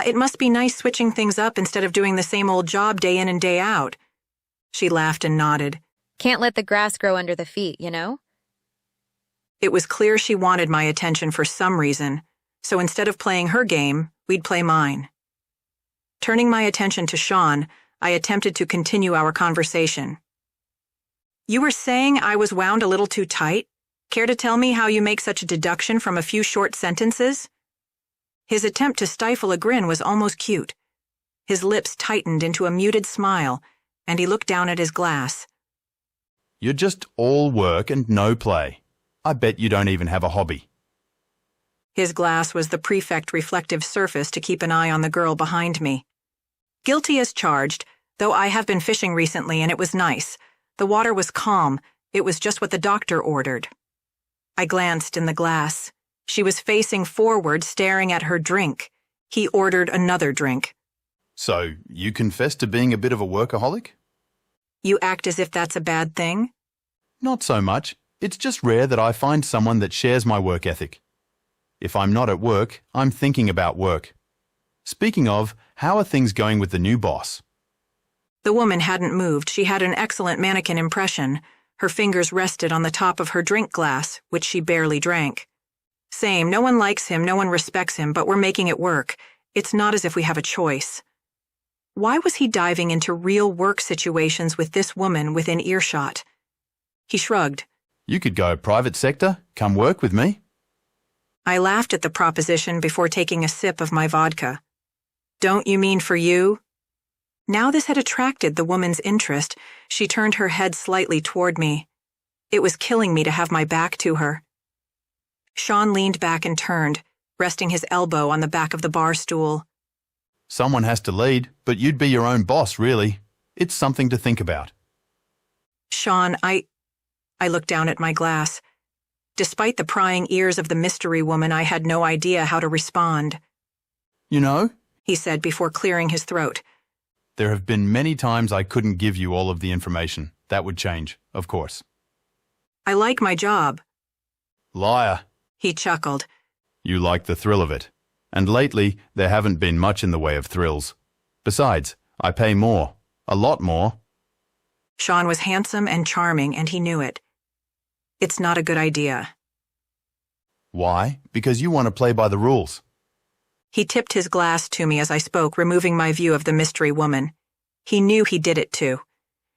It must be nice switching things up instead of doing the same old job day in and day out. She laughed and nodded. Can't let the grass grow under the feet, you know? It was clear she wanted my attention for some reason, so instead of playing her game, we'd play mine. Turning my attention to Sean, I attempted to continue our conversation. You were saying I was wound a little too tight? Care to tell me how you make such a deduction from a few short sentences? His attempt to stifle a grin was almost cute. His lips tightened into a muted smile, and he looked down at his glass. You're just all work and no play. I bet you don't even have a hobby. His glass was the prefect reflective surface to keep an eye on the girl behind me. Guilty as charged, though I have been fishing recently and it was nice. The water was calm. It was just what the doctor ordered. I glanced in the glass. She was facing forward, staring at her drink. He ordered another drink. So, you confess to being a bit of a workaholic? You act as if that's a bad thing? Not so much. It's just rare that I find someone that shares my work ethic. If I'm not at work, I'm thinking about work. Speaking of, how are things going with the new boss? The woman hadn't moved. She had an excellent mannequin impression. Her fingers rested on the top of her drink glass, which she barely drank. Same, no one likes him, no one respects him, but we're making it work. It's not as if we have a choice. Why was he diving into real work situations with this woman within earshot? He shrugged. You could go private sector, come work with me. I laughed at the proposition before taking a sip of my vodka. Don't you mean for you? Now this had attracted the woman's interest. She turned her head slightly toward me. It was killing me to have my back to her. Sean leaned back and turned, resting his elbow on the back of the bar stool. Someone has to lead, but you'd be your own boss, really. It's something to think about. Sean, I looked down at my glass. Despite the prying ears of the mystery woman, I had no idea how to respond. You know, he said before clearing his throat. There have been many times I couldn't give you all of the information. That would change, of course. I like my job. Liar. He chuckled. You like the thrill of it. And lately, there haven't been much in the way of thrills. Besides, I pay more. A lot more. Sean was handsome and charming, and he knew it. It's not a good idea. Why? Because you want to play by the rules. He tipped his glass to me as I spoke, removing my view of the mystery woman. He knew he did it too.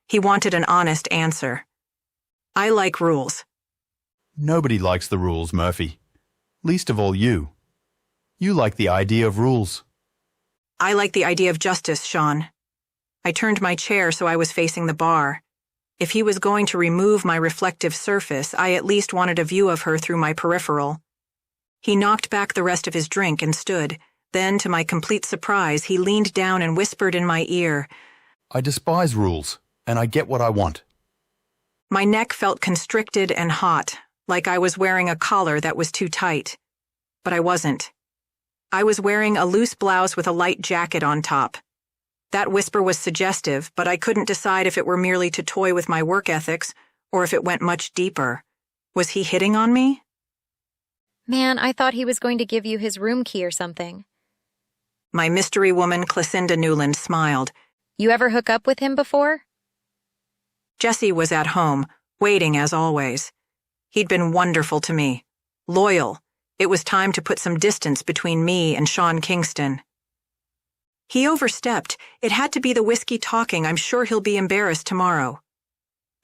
He wanted an honest answer. I like rules. Nobody likes the rules, Murphy. Least of all you. You like the idea of rules. I like the idea of justice, Sean. I turned my chair so I was facing the bar. If he was going to remove my reflective surface, I at least wanted a view of her through my peripheral. He knocked back the rest of his drink and stood. Then, to my complete surprise, he leaned down and whispered in my ear, I despise rules, and I get what I want. My neck felt constricted and hot, like I was wearing a collar that was too tight. But I wasn't. I was wearing a loose blouse with a light jacket on top. That whisper was suggestive, but I couldn't decide if it were merely to toy with my work ethics or if it went much deeper. Was he hitting on me? Man, I thought he was going to give you his room key or something. My mystery woman, Classinda Newland, smiled. You ever hook up with him before? Jesse was at home, waiting as always. He'd been wonderful to me. Loyal. It was time to put some distance between me and Sean Kingston. He overstepped. It had to be the whiskey talking. I'm sure he'll be embarrassed tomorrow.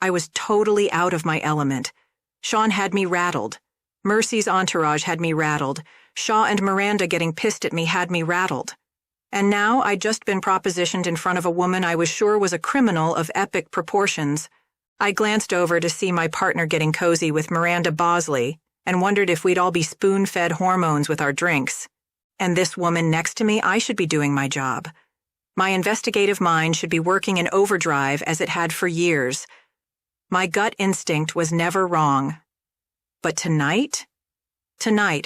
I was totally out of my element. Sean had me rattled. Mercy's entourage had me rattled. Shaw and Miranda getting pissed at me had me rattled. And now I'd just been propositioned in front of a woman I was sure was a criminal of epic proportions. I glanced over to see my partner getting cozy with Miranda Bosley and wondered if we'd all be spoon-fed hormones with our drinks. And this woman next to me, I should be doing my job. My investigative mind should be working in overdrive as it had for years. My gut instinct was never wrong. But tonight,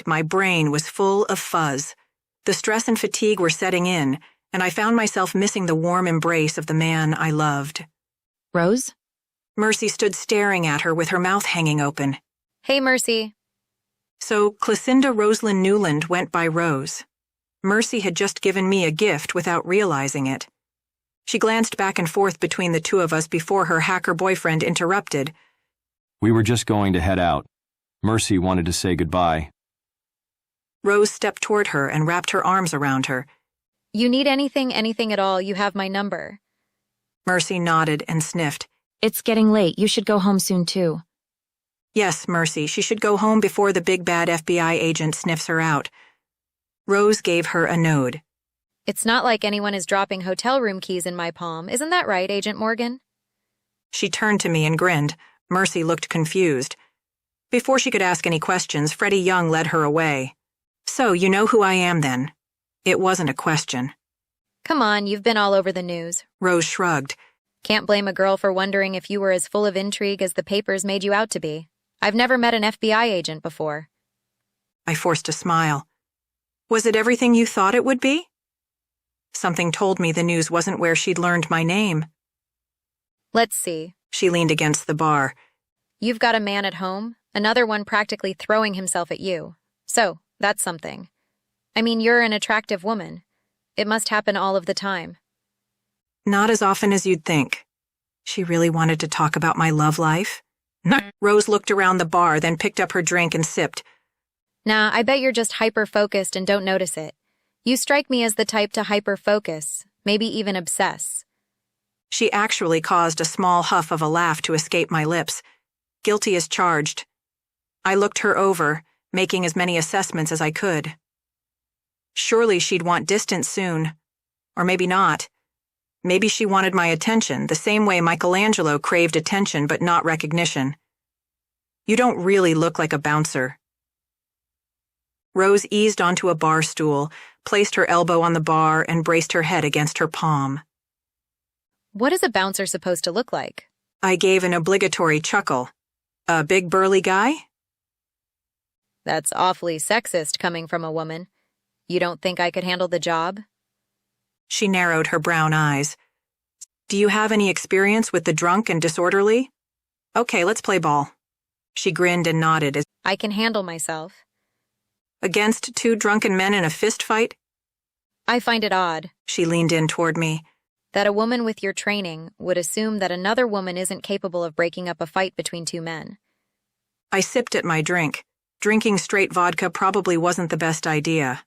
my brain was full of fuzz. The stress and fatigue were setting in, and I found myself missing the warm embrace of the man I loved. Rose? Mercy stood staring at her with her mouth hanging open. Hey, Mercy. So Classinda Rosalind Newland went by Rose. Mercy had just given me a gift without realizing it. She glanced back and forth between the two of us before her hacker boyfriend interrupted. We were just going to head out. Mercy wanted to say goodbye. Rose stepped toward her and wrapped her arms around her. You need anything at all, you have my number. Mercy nodded and sniffed. It's getting late. You should go home soon, too. Yes, Mercy, she should go home before the big bad FBI agent sniffs her out. Rose gave her a nod. It's not like anyone is dropping hotel room keys in my palm. Isn't that right, Agent Morgan? She turned to me and grinned. Mercy looked confused. Before she could ask any questions, Freddie Young led her away. So, you know who I am then? It wasn't a question. Come on, you've been all over the news. Rose shrugged. Can't blame a girl for wondering if you were as full of intrigue as the papers made you out to be. I've never met an FBI agent before. I forced a smile. Was it everything you thought it would be? Something told me the news wasn't where she'd learned my name. Let's see. She leaned against the bar. You've got a man at home, another one practically throwing himself at you. So, that's something. I mean, you're an attractive woman. It must happen all of the time. Not as often as you'd think. She really wanted to talk about my love life? Rose looked around the bar, then picked up her drink and sipped. Nah, I bet you're just hyper-focused and don't notice it. You strike me as the type to hyper-focus, maybe even obsess. She actually caused a small huff of a laugh to escape my lips. Guilty as charged. I looked her over, making as many assessments as I could. Surely she'd want distance soon. Or maybe not. Maybe she wanted my attention, the same way Michelangelo craved attention but not recognition. You don't really look like a bouncer. Rose eased onto a bar stool, placed her elbow on the bar, and braced her head against her palm. What is a bouncer supposed to look like? I gave an obligatory chuckle. A big burly guy? That's awfully sexist coming from a woman. You don't think I could handle the job? She narrowed her brown eyes. Do you have any experience with the drunk and disorderly? Okay, let's play ball. She grinned and nodded as I can handle myself. Against two drunken men in a fist fight? I find it odd. She leaned in toward me. That a woman with your training would assume that another woman isn't capable of breaking up a fight between two men. I sipped at my drink. Drinking straight vodka probably wasn't the best idea.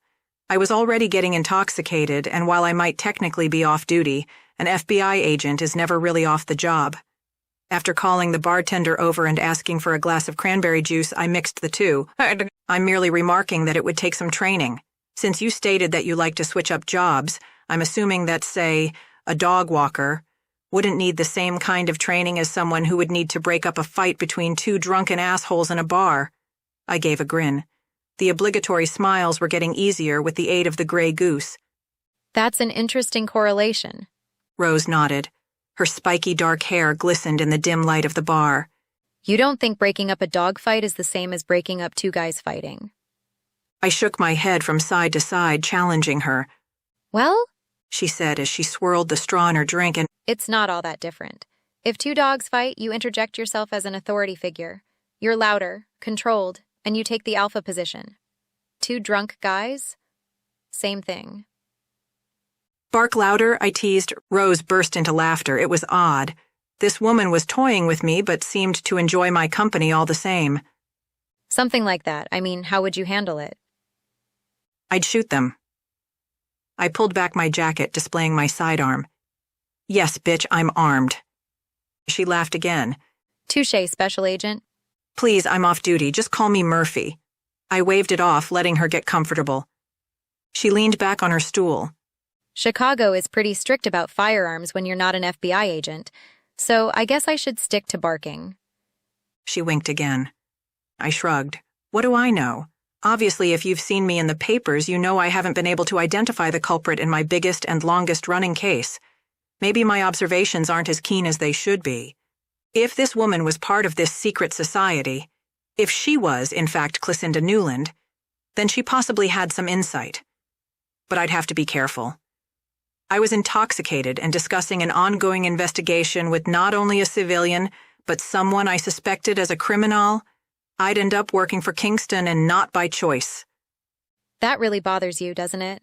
I was already getting intoxicated, and while I might technically be off duty, an FBI agent is never really off the job. After calling the bartender over and asking for a glass of cranberry juice, I mixed the two. I'm merely remarking that it would take some training. Since you stated that you like to switch up jobs, I'm assuming that, say, a dog walker wouldn't need the same kind of training as someone who would need to break up a fight between two drunken assholes in a bar. I gave a grin. The obligatory smiles were getting easier with the aid of the gray goose. That's an interesting correlation. Rose nodded. Her spiky dark hair glistened in the dim light of the bar. You don't think breaking up a dog fight is the same as breaking up two guys fighting? I shook my head from side to side, challenging her. Well, she said as she swirled the straw in her drink, and it's not all that different. If two dogs fight, you interject yourself as an authority figure. You're louder, controlled, and you take the alpha position. Two drunk guys? Same thing. Bark louder, I teased. Rose burst into laughter. It was odd. This woman was toying with me, but seemed to enjoy my company all the same. Something like that. I mean, how would you handle it? I'd shoot them. I pulled back my jacket, displaying my sidearm. Yes, bitch, I'm armed. She laughed again. Touché, Special Agent. Please, I'm off duty. Just call me Murphy. I waved it off, letting her get comfortable. She leaned back on her stool. Chicago is pretty strict about firearms when you're not an FBI agent, so I guess I should stick to barking. She winked again. I shrugged. What do I know? Obviously, if you've seen me in the papers, you know I haven't been able to identify the culprit in my biggest and longest-running case. Maybe my observations aren't as keen as they should be. If this woman was part of this secret society, if she was, in fact, Clissinda Newland, then she possibly had some insight. But I'd have to be careful. I was intoxicated and discussing an ongoing investigation with not only a civilian, but someone I suspected as a criminal. I'd end up working for Kingston and not by choice. That really bothers you, doesn't it?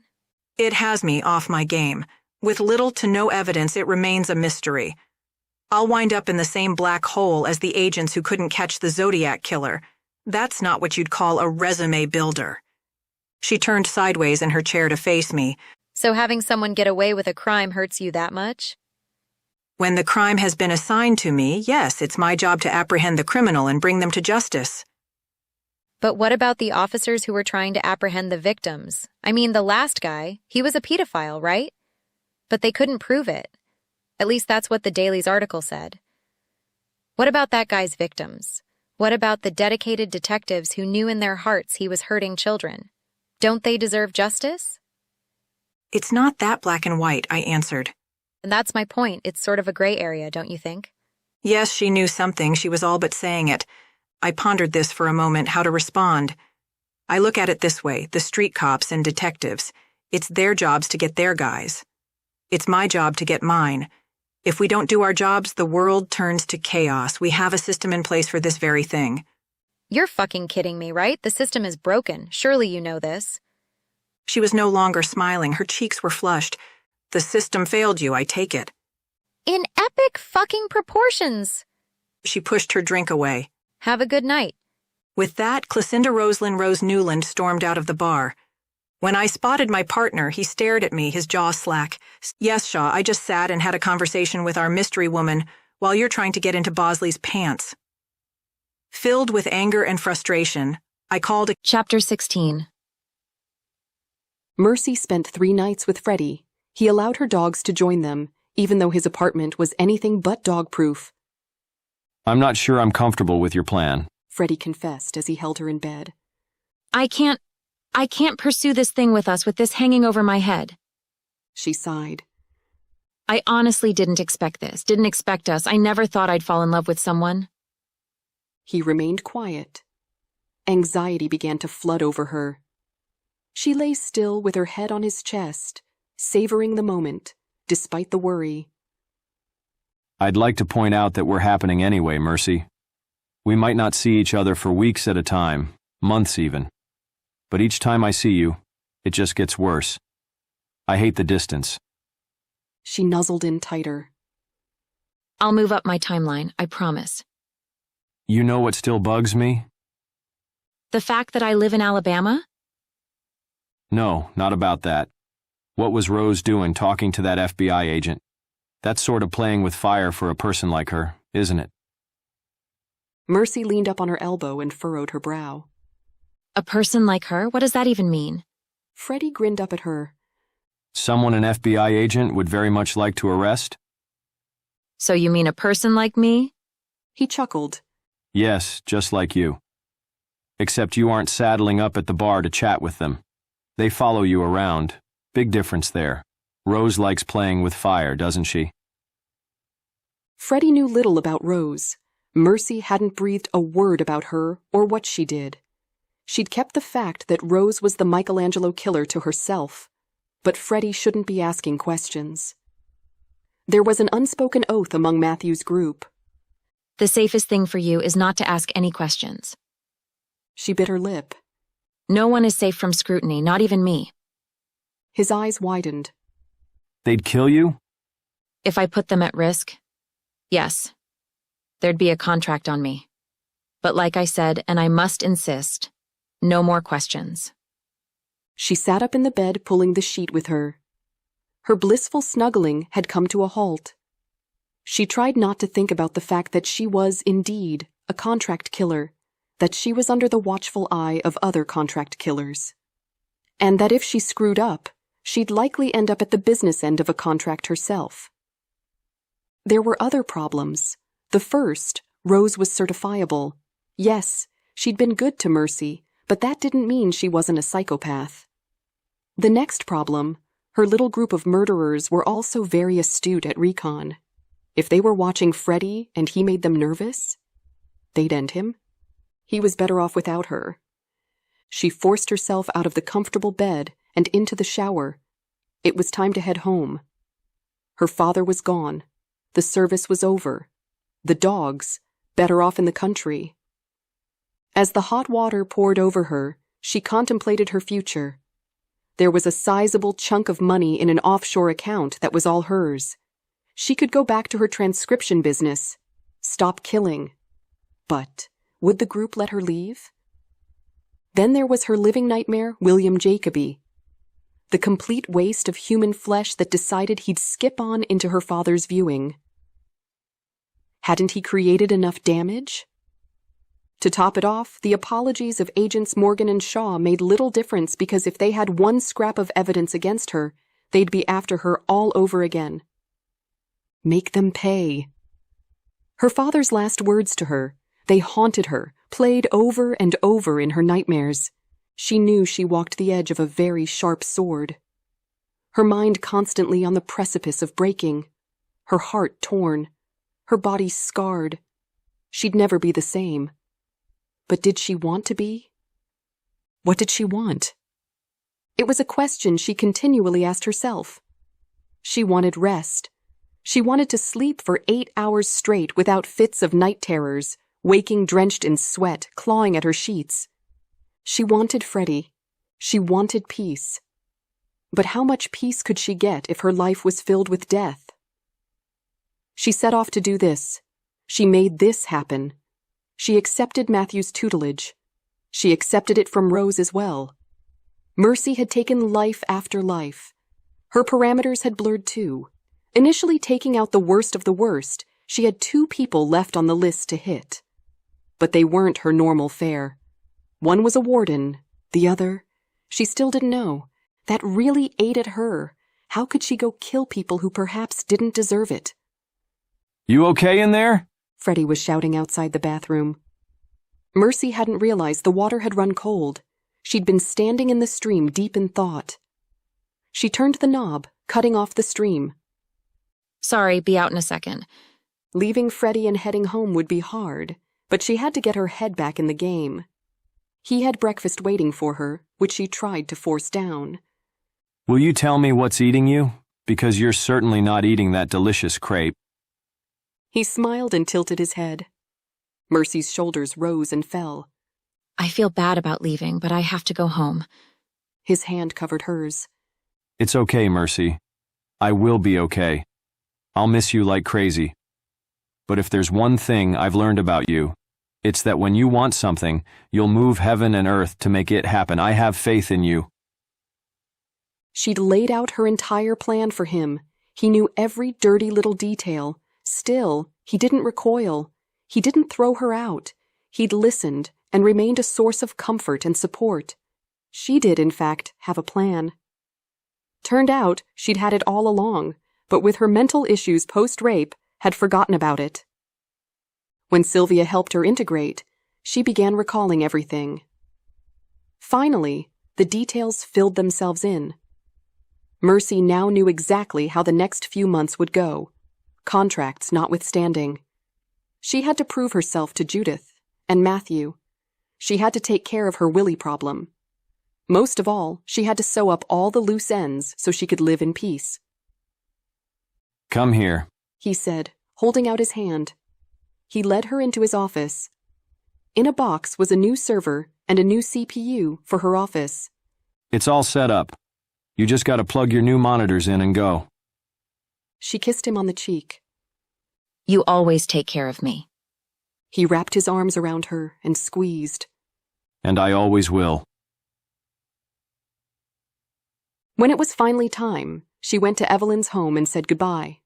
It has me off my game. With little to no evidence, it remains a mystery. I'll wind up in the same black hole as the agents who couldn't catch the Zodiac killer. That's not what you'd call a resume builder. She turned sideways in her chair to face me. So having someone get away with a crime hurts you that much? When the crime has been assigned to me, yes, it's my job to apprehend the criminal and bring them to justice. But what about the officers who were trying to apprehend the victims? I mean, the last guy, he was a pedophile, right? But they couldn't prove it. At least that's what the Daily's article said. What about that guy's victims? What about the dedicated detectives who knew in their hearts he was hurting children? Don't they deserve justice? It's not that black and white, I answered. And that's my point. It's sort of a gray area, don't you think? Yes, she knew something. She was all but saying it. I pondered this for a moment, how to respond. I look at it this way, the street cops and detectives. It's their jobs to get their guys. It's my job to get mine. If we don't do our jobs, the world turns to chaos. We have a system in place for this very thing. You're fucking kidding me, right? The system is broken. Surely you know this. She was no longer smiling. Her cheeks were flushed. The system failed you, I take it. In epic fucking proportions. She pushed her drink away. Have a good night. With that, Clocinda Rosalind Rose Newland stormed out of the bar. When I spotted my partner, he stared at me, his jaw slack. Yes, Shaw, I just sat and had a conversation with our mystery woman while you're trying to get into Bosley's pants. Filled with anger and frustration, I called a... Chapter 16. Mercy spent 3 nights with Freddie. He allowed her dogs to join them, even though his apartment was anything but dog-proof. I'm not sure I'm comfortable with your plan, Freddie confessed as he held her in bed. I can't pursue this thing with us with this hanging over my head. She sighed. I honestly didn't expect this, didn't expect us. I never thought I'd fall in love with someone. He remained quiet. Anxiety began to flood over her. She lay still with her head on his chest, savoring the moment, despite the worry. I'd like to point out that we're happening anyway, Mercy. We might not see each other for weeks at a time, months even. But each time I see you, it just gets worse. I hate the distance. She nuzzled in tighter. I'll move up my timeline, I promise. You know what still bugs me? The fact that I live in Alabama? No, not about that. What was Rose doing talking to that FBI agent? That's sort of playing with fire for a person like her, isn't it? Mercy leaned up on her elbow and furrowed her brow. A person like her? What does that even mean? Freddie grinned up at her. Someone an FBI agent would very much like to arrest? So you mean a person like me? He chuckled. Yes, just like you. Except you aren't saddling up at the bar to chat with them. They follow you around. Big difference there. Rose likes playing with fire, doesn't she? Freddie knew little about Rose. Mercy hadn't breathed a word about her or what she did. She'd kept the fact that Rose was the Michelangelo killer to herself, but Freddie shouldn't be asking questions. There was an unspoken oath among Matthew's group. The safest thing for you is not to ask any questions. She bit her lip. No one is safe from scrutiny, not even me. His eyes widened. They'd kill you? If I put them at risk, yes. There'd be a contract on me. But like I said, and I must insist, no more questions. She sat up in the bed, pulling the sheet with her. Her blissful snuggling had come to a halt. She tried not to think about the fact that she was, indeed, a contract killer, that she was under the watchful eye of other contract killers, and that if she screwed up, she'd likely end up at the business end of a contract herself. There were other problems. The first, Rose was certifiable. Yes, she'd been good to Mercy, but that didn't mean she wasn't a psychopath. The next problem, her little group of murderers were also very astute at recon. If they were watching Freddie and he made them nervous, they'd end him. He was better off without her. She forced herself out of the comfortable bed and into the shower. It was time to head home. Her father was gone. The service was over. The dogs, better off in the country. As the hot water poured over her, she contemplated her future. There was a sizable chunk of money in an offshore account that was all hers. She could go back to her transcription business, stop killing. But would the group let her leave? Then there was her living nightmare, William Jacoby. The complete waste of human flesh that decided he'd skip on into her father's viewing. Hadn't he created enough damage? To top it off, the apologies of Agents Morgan and Shaw made little difference because if they had one scrap of evidence against her, they'd be after her all over again. Make them pay. Her father's last words to her, they haunted her, played over and over in her nightmares. She knew she walked the edge of a very sharp sword. Her mind constantly on the precipice of breaking, her heart torn, her body scarred. She'd never be the same. But did she want to be? What did she want? It was a question she continually asked herself. She wanted rest. She wanted to sleep for 8 hours straight without fits of night terrors, waking drenched in sweat, clawing at her sheets. She wanted Freddie. She wanted peace. But how much peace could she get if her life was filled with death? She set off to do this. She made this happen. She accepted Matthew's tutelage. She accepted it from Rose as well. Mercy had taken life after life. Her parameters had blurred too. Initially taking out the worst of the worst, she had 2 people left on the list to hit. But they weren't her normal fare. One was a warden, the other, she still didn't know. That really ate at her. How could she go kill people who perhaps didn't deserve it? You okay in there? Freddie was shouting outside the bathroom. Mercy hadn't realized the water had run cold. She'd been standing in the stream deep in thought. She turned the knob, cutting off the stream. Sorry, be out in a second. Leaving Freddie and heading home would be hard, but she had to get her head back in the game. He had breakfast waiting for her, which she tried to force down. Will you tell me what's eating you? Because you're certainly not eating that delicious crepe. He smiled and tilted his head. Mercy's shoulders rose and fell. I feel bad about leaving, but I have to go home. His hand covered hers. It's okay, Mercy. I will be okay. I'll miss you like crazy. But if there's one thing I've learned about you, it's that when you want something, you'll move heaven and earth to make it happen. I have faith in you. She'd laid out her entire plan for him. He knew every dirty little detail. Still, he didn't recoil. He didn't throw her out. He'd listened and remained a source of comfort and support. She did, in fact, have a plan. Turned out she'd had it all along, but with her mental issues post-rape, had forgotten about it. When Sylvia helped her integrate, she began recalling everything. Finally, the details filled themselves in. Mercy now knew exactly how the next few months would go, contracts notwithstanding. She had to prove herself to Judith and Matthew. She had to take care of her Willie problem. Most of all, she had to sew up all the loose ends so she could live in peace. Come here, he said, holding out his hand. He led her into his office. In a box was a new server and a new CPU for her office. It's all set up. You just gotta plug your new monitors in and go. She kissed him on the cheek. You always take care of me. He wrapped his arms around her and squeezed. And I always will. When it was finally time, she went to Evelyn's home and said goodbye.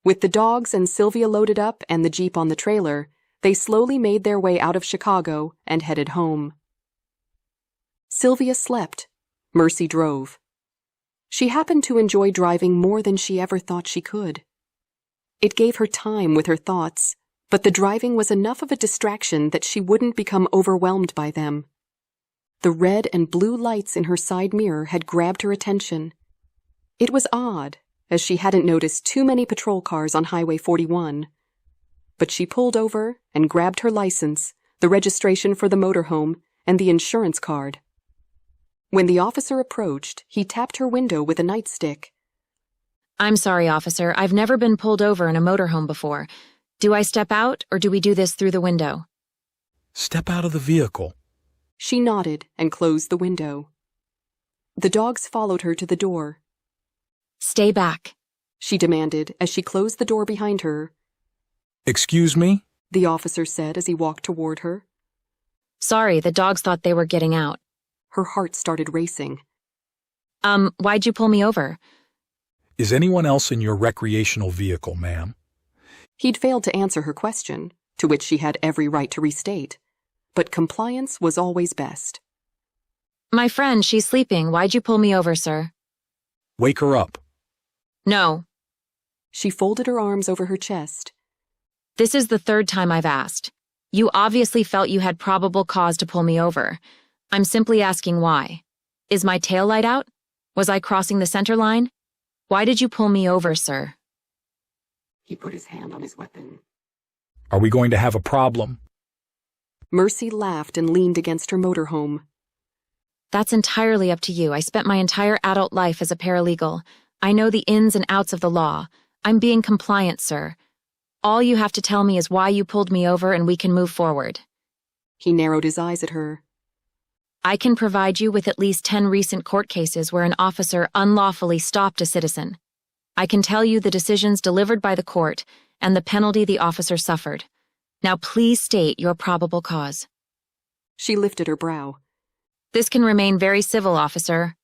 With the dogs and Sylvia loaded up and the Jeep on the trailer, they slowly made their way out of Chicago and headed home. Sylvia slept. Mercy drove. She happened to enjoy driving more than she ever thought she could. It gave her time with her thoughts, but the driving was enough of a distraction that she wouldn't become overwhelmed by them. The red and blue lights in her side mirror had grabbed her attention. It was odd, as she hadn't noticed too many patrol cars on Highway 41. But she pulled over and grabbed her license, the registration for the motorhome, and the insurance card. When the officer approached, he tapped her window with a nightstick. I'm sorry, officer. I've never been pulled over in a motorhome before. Do I step out, or do we do this through the window? Step out of the vehicle. She nodded and closed the window. The dogs followed her to the door. Stay back, she demanded as she closed the door behind her. Excuse me? The officer said as he walked toward her. Sorry, the dogs thought they were getting out. Her heart started racing. Why'd you pull me over? Is anyone else in your recreational vehicle, ma'am? He'd failed to answer her question, to which she had every right to restate. But compliance was always best. My friend, she's sleeping. Why'd you pull me over, sir? Wake her up. No. She folded her arms over her chest. This is the third time I've asked. You obviously felt you had probable cause to pull me over. I'm simply asking why. Is my tail light out? Was I crossing the center line? Why did you pull me over, sir? He put his hand on his weapon. Are we going to have a problem? Mercy laughed and leaned against her motorhome. That's entirely up to you. I spent my entire adult life as a paralegal. I know the ins and outs of the law. I'm being compliant, sir. All you have to tell me is why you pulled me over and we can move forward. He narrowed his eyes at her. I can provide you with at least 10 recent court cases where an officer unlawfully stopped a citizen. I can tell you the decisions delivered by the court and the penalty the officer suffered. Now please state your probable cause. She lifted her brow. This can remain very civil, officer.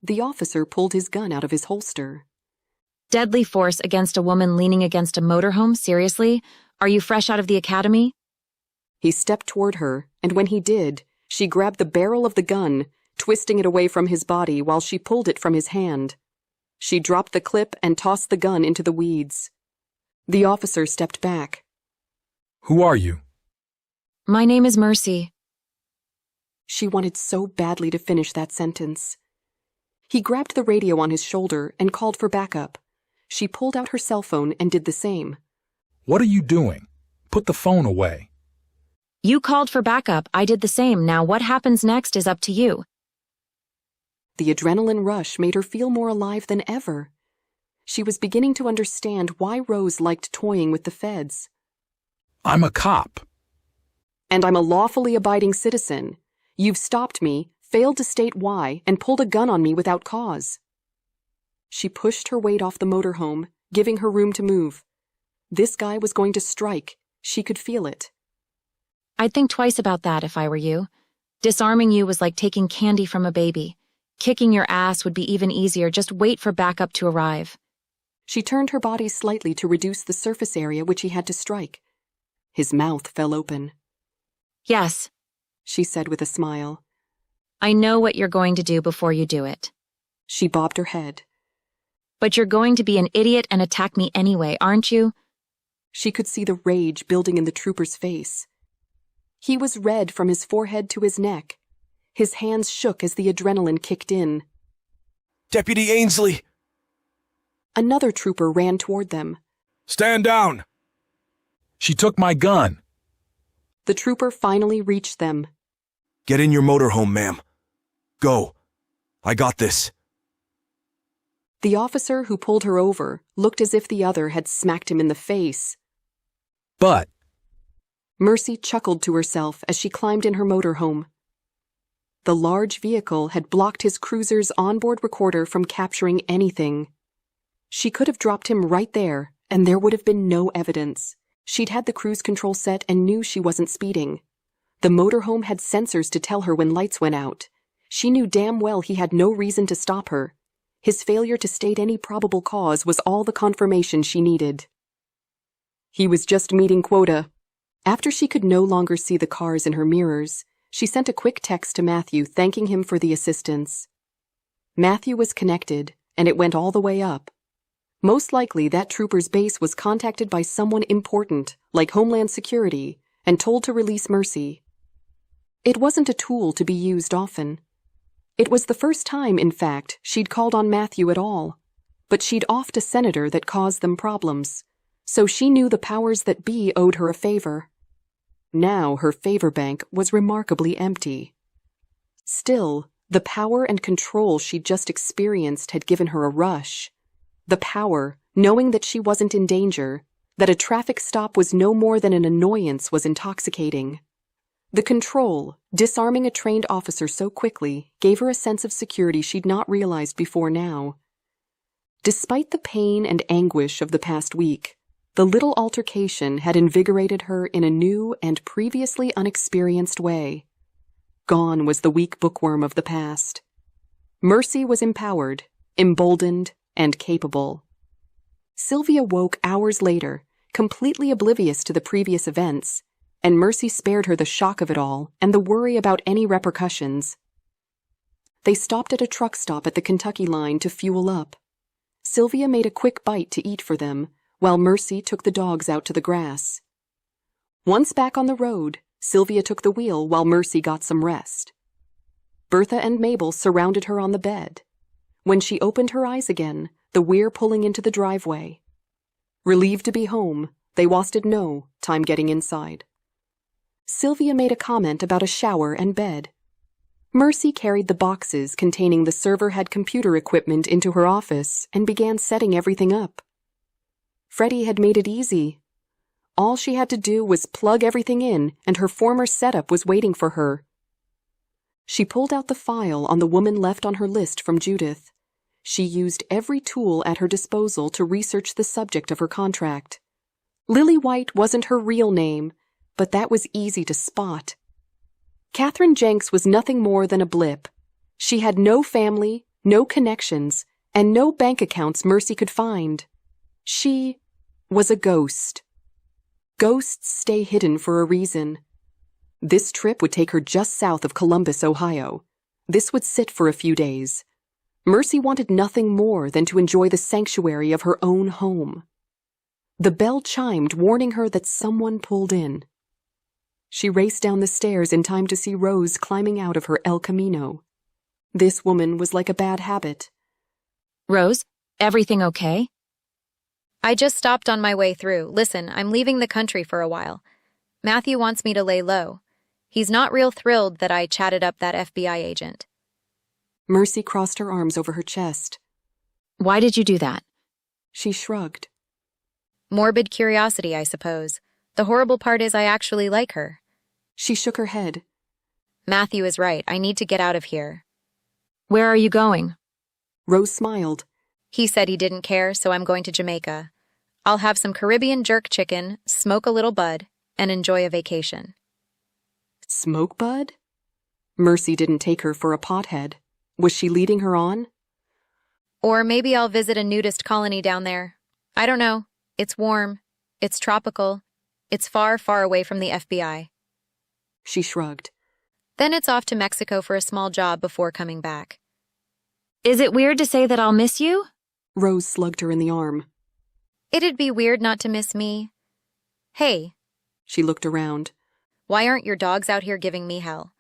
The officer pulled his gun out of his holster. Deadly force against a woman leaning against a motorhome? Seriously? Are you fresh out of the academy? He stepped toward her, and when he did, she grabbed the barrel of the gun, twisting it away from his body while she pulled it from his hand. She dropped the clip and tossed the gun into the weeds. The officer stepped back. Who are you? My name is Mercy. She wanted so badly to finish that sentence. He grabbed the radio on his shoulder and called for backup. She pulled out her cell phone and did the same. What are you doing? Put the phone away. You called for backup. I did the same. Now what happens next is up to you. The adrenaline rush made her feel more alive than ever. She was beginning to understand why Rose liked toying with the feds. I'm a cop. And I'm a lawfully abiding citizen. You've stopped me, failed to state why, and pulled a gun on me without cause. She pushed her weight off the motorhome, giving her room to move. This guy was going to strike. She could feel it. I'd think twice about that if I were you. Disarming you was like taking candy from a baby. Kicking your ass would be even easier. Just wait for backup to arrive. She turned her body slightly to reduce the surface area which he had to strike. His mouth fell open. Yes, she said with a smile. I know what you're going to do before you do it. She bobbed her head. But you're going to be an idiot and attack me anyway, aren't you? She could see the rage building in the trooper's face. He was red from his forehead to his neck. His hands shook as the adrenaline kicked in. Deputy Ainsley! Another trooper ran toward them. Stand down! She took my gun. The trooper finally reached them. Get in your motorhome, ma'am. Go. I got this. The officer who pulled her over looked as if the other had smacked him in the face. But... Mercy chuckled to herself as she climbed in her motorhome. The large vehicle had blocked his cruiser's onboard recorder from capturing anything. She could have dropped him right there, and there would have been no evidence. She'd had the cruise control set and knew she wasn't speeding. The motorhome had sensors to tell her when lights went out. She knew damn well he had no reason to stop her. His failure to state any probable cause was all the confirmation she needed. He was just meeting quota. After she could no longer see the cars in her mirrors, she sent a quick text to Matthew thanking him for the assistance. Matthew was connected, and it went all the way up. Most likely that trooper's base was contacted by someone important, like Homeland Security, and told to release Mercy. It wasn't a tool to be used often. It was the first time, in fact, she'd called on Matthew at all, but she'd offed a senator that caused them problems, so she knew the powers that be owed her a favor. Now her favor bank was remarkably empty. Still, the power and control she'd just experienced had given her a rush. The power, knowing that she wasn't in danger, that a traffic stop was no more than an annoyance, was intoxicating. The control, disarming a trained officer so quickly, gave her a sense of security she'd not realized before now. Despite the pain and anguish of the past week, the little altercation had invigorated her in a new and previously unexperienced way. Gone was the weak bookworm of the past. Mercy was empowered, emboldened, and capable. Sylvia woke hours later, completely oblivious to the previous events, and Mercy spared her the shock of it all and the worry about any repercussions. They stopped at a truck stop at the Kentucky line to fuel up. Sylvia made a quick bite to eat for them, while Mercy took the dogs out to the grass. Once back on the road, Sylvia took the wheel while Mercy got some rest. Bertha and Mabel surrounded her on the bed. When she opened her eyes again, the weir pulling into the driveway. Relieved to be home, they wasted no time getting inside. Sylvia made a comment about a shower and bed. Mercy carried the boxes containing the server-head computer equipment into her office and began setting everything up. Freddie had made it easy. All she had to do was plug everything in, and her former setup was waiting for her. She pulled out the file on the woman left on her list from Judith. She used every tool at her disposal to research the subject of her contract. Lily White wasn't her real name, but that was easy to spot. Catherine Jenks was nothing more than a blip. She had no family, no connections, and no bank accounts Mercy could find. She was a ghost. Ghosts stay hidden for a reason. This trip would take her just south of Columbus, Ohio. This would sit for a few days. Mercy wanted nothing more than to enjoy the sanctuary of her own home. The bell chimed, warning her that someone pulled in. She raced down the stairs in time to see Rose climbing out of her El Camino. This woman was like a bad habit. Rose, everything okay? I just stopped on my way through. Listen, I'm leaving the country for a while. Matthew wants me to lay low. He's not real thrilled that I chatted up that FBI agent. Mercy crossed her arms over her chest. Why did you do that? She shrugged. Morbid curiosity, I suppose. The horrible part is I actually like her. She shook her head. Matthew is right. I need to get out of here. Where are you going? Rose smiled. He said he didn't care, so I'm going to Jamaica. I'll have some Caribbean jerk chicken, smoke a little bud, and enjoy a vacation. Smoke bud? Mercy didn't take her for a pothead. Was she leading her on? Or maybe I'll visit a nudist colony down there. I don't know. It's warm. It's tropical. It's far, far away from the FBI. She shrugged. Then it's off to Mexico for a small job before coming back. Is it weird to say that I'll miss you? Rose slugged her in the arm. It'd be weird not to miss me. Hey. She looked around. Why aren't your dogs out here giving me hell?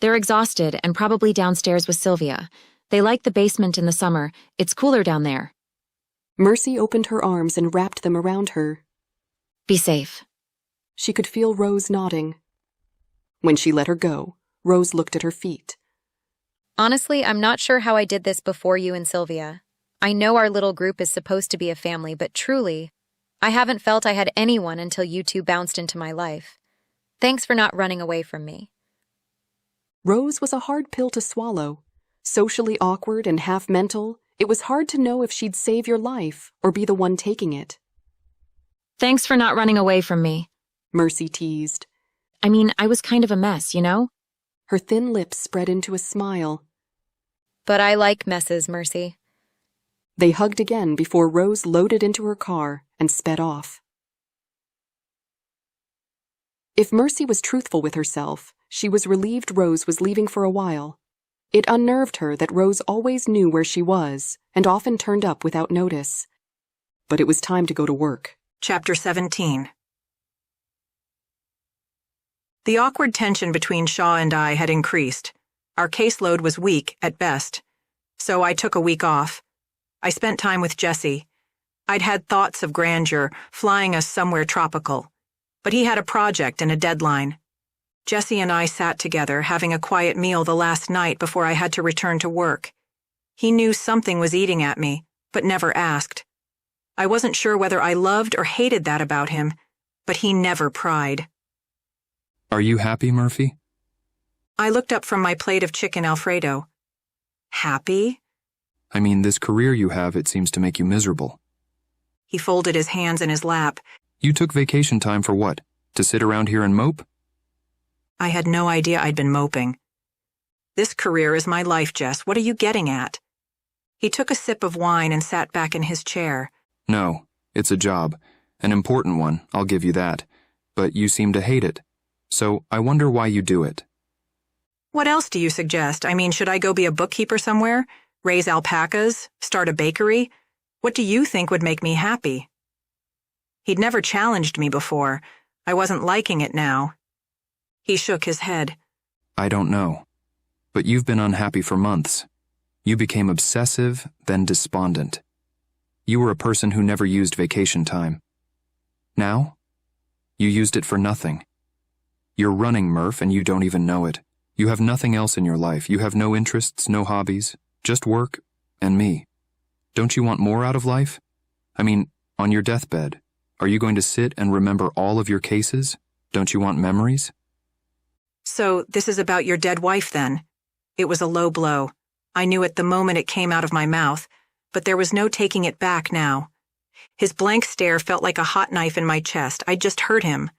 They're exhausted and probably downstairs with Sylvia. They like the basement in the summer. It's cooler down there. Mercy opened her arms and wrapped them around her. Be safe. She could feel Rose nodding. When she let her go, Rose looked at her feet. Honestly, I'm not sure how I did this before you and Sylvia. I know our little group is supposed to be a family, but truly, I haven't felt I had anyone until you two bounced into my life. Thanks for not running away from me. Rose was a hard pill to swallow. Socially awkward and half mental, it was hard to know if she'd save your life or be the one taking it. Thanks for not running away from me, Mercy teased. I mean, I was kind of a mess, you know? Her thin lips spread into a smile. But I like messes, Mercy. They hugged again before Rose loaded into her car and sped off. If Mercy was truthful with herself, she was relieved Rose was leaving for a while. It unnerved her that Rose always knew where she was and often turned up without notice. But it was time to go to work. Chapter 17. The awkward tension between Shaw and I had increased. Our caseload was weak at best, so I took a week off. I spent time with Jesse. I'd had thoughts of grandeur, flying us somewhere tropical. But he had a project and a deadline. Jesse and I sat together, having a quiet meal the last night before I had to return to work. He knew something was eating at me, but never asked. I wasn't sure whether I loved or hated that about him, but he never pried. Are you happy, Murphy? I looked up from my plate of chicken Alfredo. Happy? I mean, this career you have, it seems to make you miserable. He folded his hands in his lap. You took vacation time for what? To sit around here and mope? I had no idea I'd been moping. This career is my life, Jess. What are you getting at? He took a sip of wine and sat back in his chair. No, it's a job. An important one, I'll give you that. But you seem to hate it. So I wonder why you do it. What else do you suggest? I mean, should I go be a bookkeeper somewhere? Raise alpacas? Start a bakery? What do you think would make me happy? He'd never challenged me before. I wasn't liking it now. He shook his head. I don't know. But you've been unhappy for months. You became obsessive, then despondent. You were a person who never used vacation time. Now, you used it for nothing. You're running, Murph, and you don't even know it. You have nothing else in your life. You have no interests, no hobbies, just work and me. Don't you want more out of life? I mean, on your deathbed, are you going to sit and remember all of your cases? Don't you want memories? So, this is about your dead wife, then? It was a low blow. I knew it the moment it came out of my mouth, but there was no taking it back now. His blank stare felt like a hot knife in my chest. I'd just hurt him.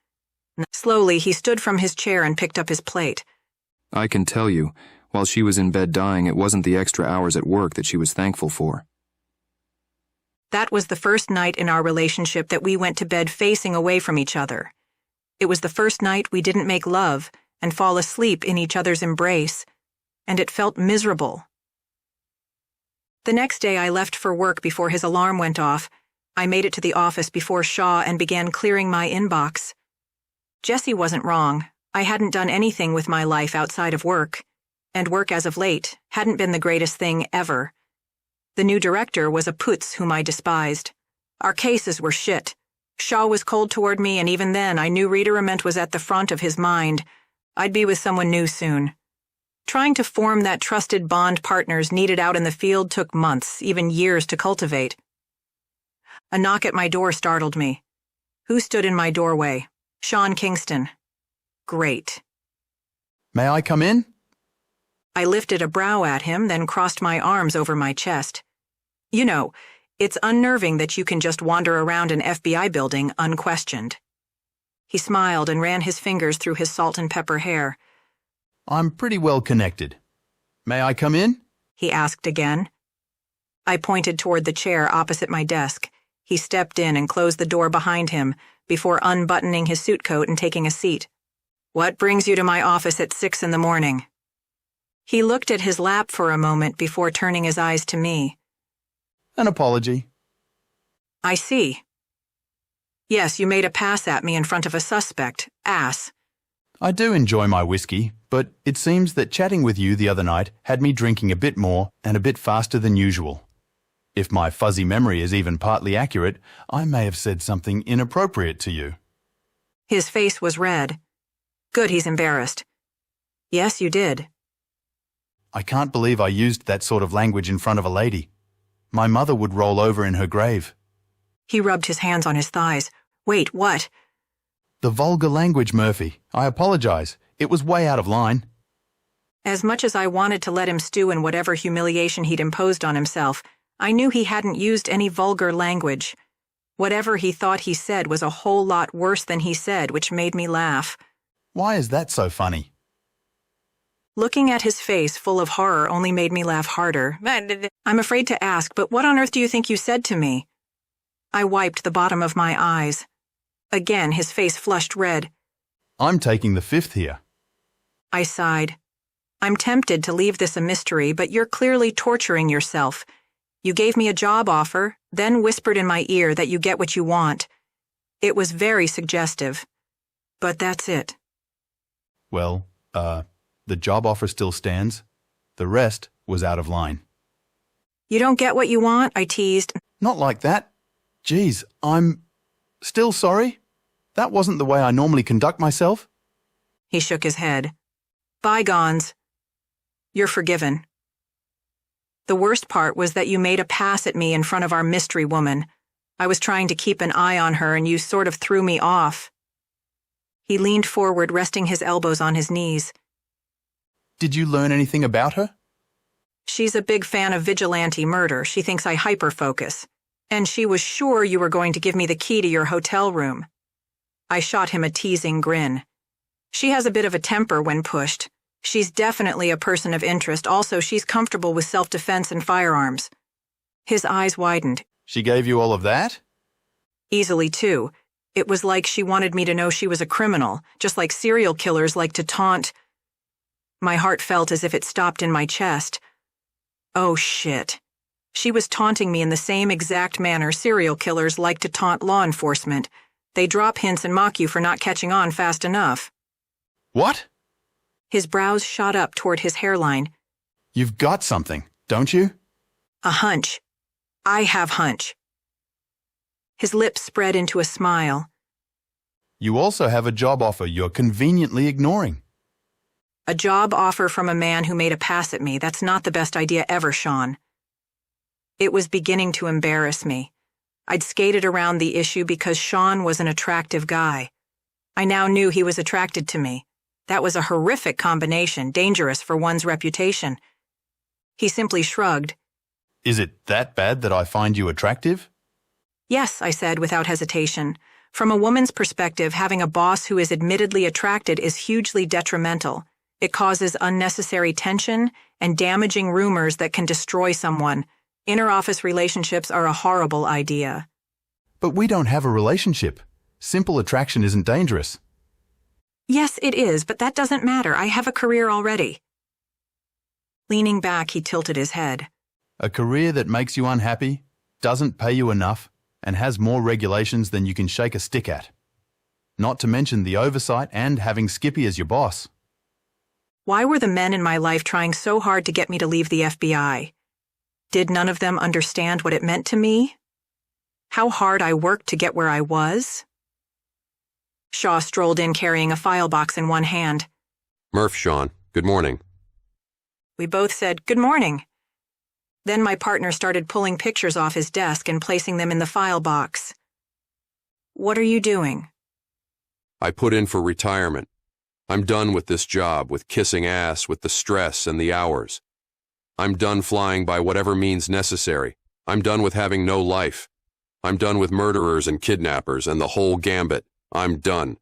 Slowly, he stood from his chair and picked up his plate. I can tell you, while she was in bed dying, it wasn't the extra hours at work that she was thankful for. That was the first night in our relationship that we went to bed facing away from each other. It was the first night we didn't make love and fall asleep in each other's embrace, and it felt miserable. The next day I left for work before his alarm went off. I made it to the office before Shaw and began clearing my inbox. Jesse wasn't wrong. I hadn't done anything with my life outside of work, and work as of late hadn't been the greatest thing ever. The new director was a putz whom I despised. Our cases were shit. Shaw was cold toward me, and even then I knew retirement was at the front of his mind. I'd be with someone new soon. Trying to form that trusted bond partners needed out in the field took months, even years to cultivate. A knock at my door startled me. Who stood in my doorway? Sean Kingston. Great. May I come in? I lifted a brow at him, then crossed my arms over my chest. You know, it's unnerving that you can just wander around an FBI building unquestioned. He smiled and ran his fingers through his salt and pepper hair. I'm pretty well connected. May I come in? He asked again. I pointed toward the chair opposite my desk. He stepped in and closed the door behind him before unbuttoning his suit coat and taking a seat. What brings you to my office at 6 a.m? He looked at his lap for a moment before turning his eyes to me. An apology. I see. Yes, you made a pass at me in front of a suspect. Ass. I do enjoy my whiskey, but it seems that chatting with you the other night had me drinking a bit more and a bit faster than usual. If my fuzzy memory is even partly accurate, I may have said something inappropriate to you. His face was red. Good, he's embarrassed. Yes, you did. I can't believe I used that sort of language in front of a lady. My mother would roll over in her grave. He rubbed his hands on his thighs. Wait, what? The vulgar language, Murphy. I apologize. It was way out of line. As much as I wanted to let him stew in whatever humiliation he'd imposed on himself, I knew he hadn't used any vulgar language. Whatever he thought he said was a whole lot worse than he said, which made me laugh. Why is that so funny? Looking at his face full of horror only made me laugh harder. I'm afraid to ask, but what on earth do you think you said to me? I wiped the bottom of my eyes. Again, his face flushed red. I'm taking the fifth here. I sighed. I'm tempted to leave this a mystery, but you're clearly torturing yourself. You gave me a job offer, then whispered in my ear that you get what you want. It was very suggestive. But that's it. Well, the job offer still stands. The rest was out of line. You don't get what you want? I teased. Not like that. Geez, I'm still sorry. That wasn't the way I normally conduct myself. He shook his head. Bygones. You're forgiven. The worst part was that you made a pass at me in front of our mystery woman. I was trying to keep an eye on her and you sort of threw me off. He leaned forward, resting his elbows on his knees. Did you learn anything about her? She's a big fan of vigilante murder. She thinks I hyper-focus. And she was sure you were going to give me the key to your hotel room. I shot him a teasing grin. She has a bit of a temper when pushed. She's definitely a person of interest. Also, she's comfortable with self-defense and firearms. His eyes widened. She gave you all of that? Easily, too. It was like she wanted me to know she was a criminal, just like serial killers like to taunt. My heart felt as if it stopped in my chest. Oh, shit. She was taunting me in the same exact manner serial killers like to taunt law enforcement. They drop hints and mock you for not catching on fast enough. What? His brows shot up toward his hairline. You've got something, don't you? A hunch. I have hunch. His lips spread into a smile. You also have a job offer you're conveniently ignoring. A job offer from a man who made a pass at me. That's not the best idea ever, Sean. It was beginning to embarrass me. I'd skated around the issue because Sean was an attractive guy. I now knew he was attracted to me. That was a horrific combination, dangerous for one's reputation. He simply shrugged. Is it that bad that I find you attractive? Yes, I said without hesitation. From a woman's perspective, having a boss who is admittedly attracted is hugely detrimental. It causes unnecessary tension and damaging rumors that can destroy someone. Inter-office relationships are a horrible idea. But we don't have a relationship. Simple attraction isn't dangerous. Yes, it is, but that doesn't matter. I have a career already. Leaning back, he tilted his head. A career that makes you unhappy, doesn't pay you enough, and has more regulations than you can shake a stick at. Not to mention the oversight and having Skippy as your boss. Why were the men in my life trying so hard to get me to leave the FBI? Did none of them understand what it meant to me? How hard I worked to get where I was? Shaw strolled in carrying a file box in one hand. Murph, Sean, good morning. We both said, "Good morning." Then my partner started pulling pictures off his desk and placing them in the file box. What are you doing? I put in for retirement. I'm done with this job, with kissing ass, with the stress and the hours. I'm done flying by whatever means necessary. I'm done with having no life. I'm done with murderers and kidnappers and the whole gambit. I'm done.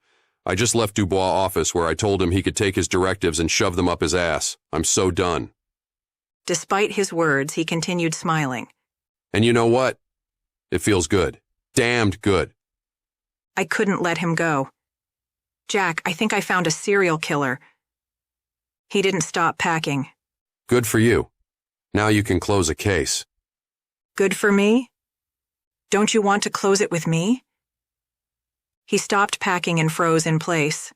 I just left Dubois' office where I told him he could take his directives and shove them up his ass. I'm so done. Despite his words, he continued smiling. And you know what? It feels good. Damned good. I couldn't let him go. Jack, I think I found a serial killer. He didn't stop packing. Good for you. Now you can close a case. Good for me? Don't you want to close it with me? He stopped packing and froze in place.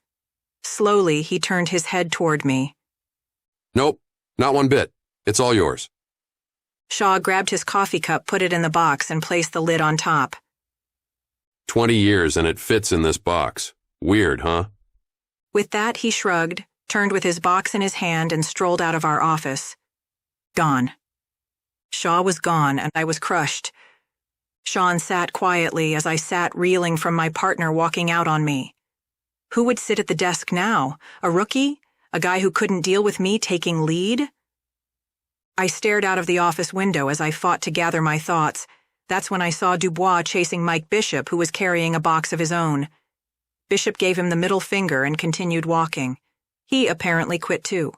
Slowly, he turned his head toward me. Nope, not one bit. It's all yours. Shaw grabbed his coffee cup, put it in the box, and placed the lid on top. 20 years and it fits in this box. Weird, huh? With that, he shrugged, turned with his box in his hand, and strolled out of our office. Gone. Shaw was gone, and I was crushed. Sean sat quietly as I sat reeling from my partner walking out on me. Who would sit at the desk now? A rookie? A guy who couldn't deal with me taking lead? I stared out of the office window as I fought to gather my thoughts. That's when I saw Dubois chasing Mike Bishop, who was carrying a box of his own. Bishop gave him the middle finger and continued walking. He apparently quit too.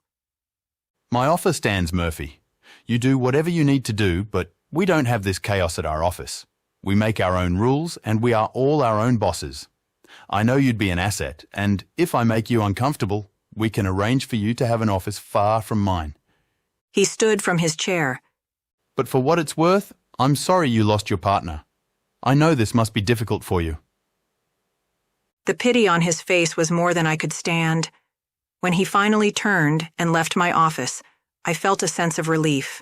My offer stands, Murphy. You do whatever you need to do, but we don't have this chaos at our office. We make our own rules, and we are all our own bosses. I know you'd be an asset, and if I make you uncomfortable, we can arrange for you to have an office far from mine. He stood from his chair. But for what it's worth, I'm sorry you lost your partner. I know this must be difficult for you. The pity on his face was more than I could stand. When he finally turned and left my office, I felt a sense of relief.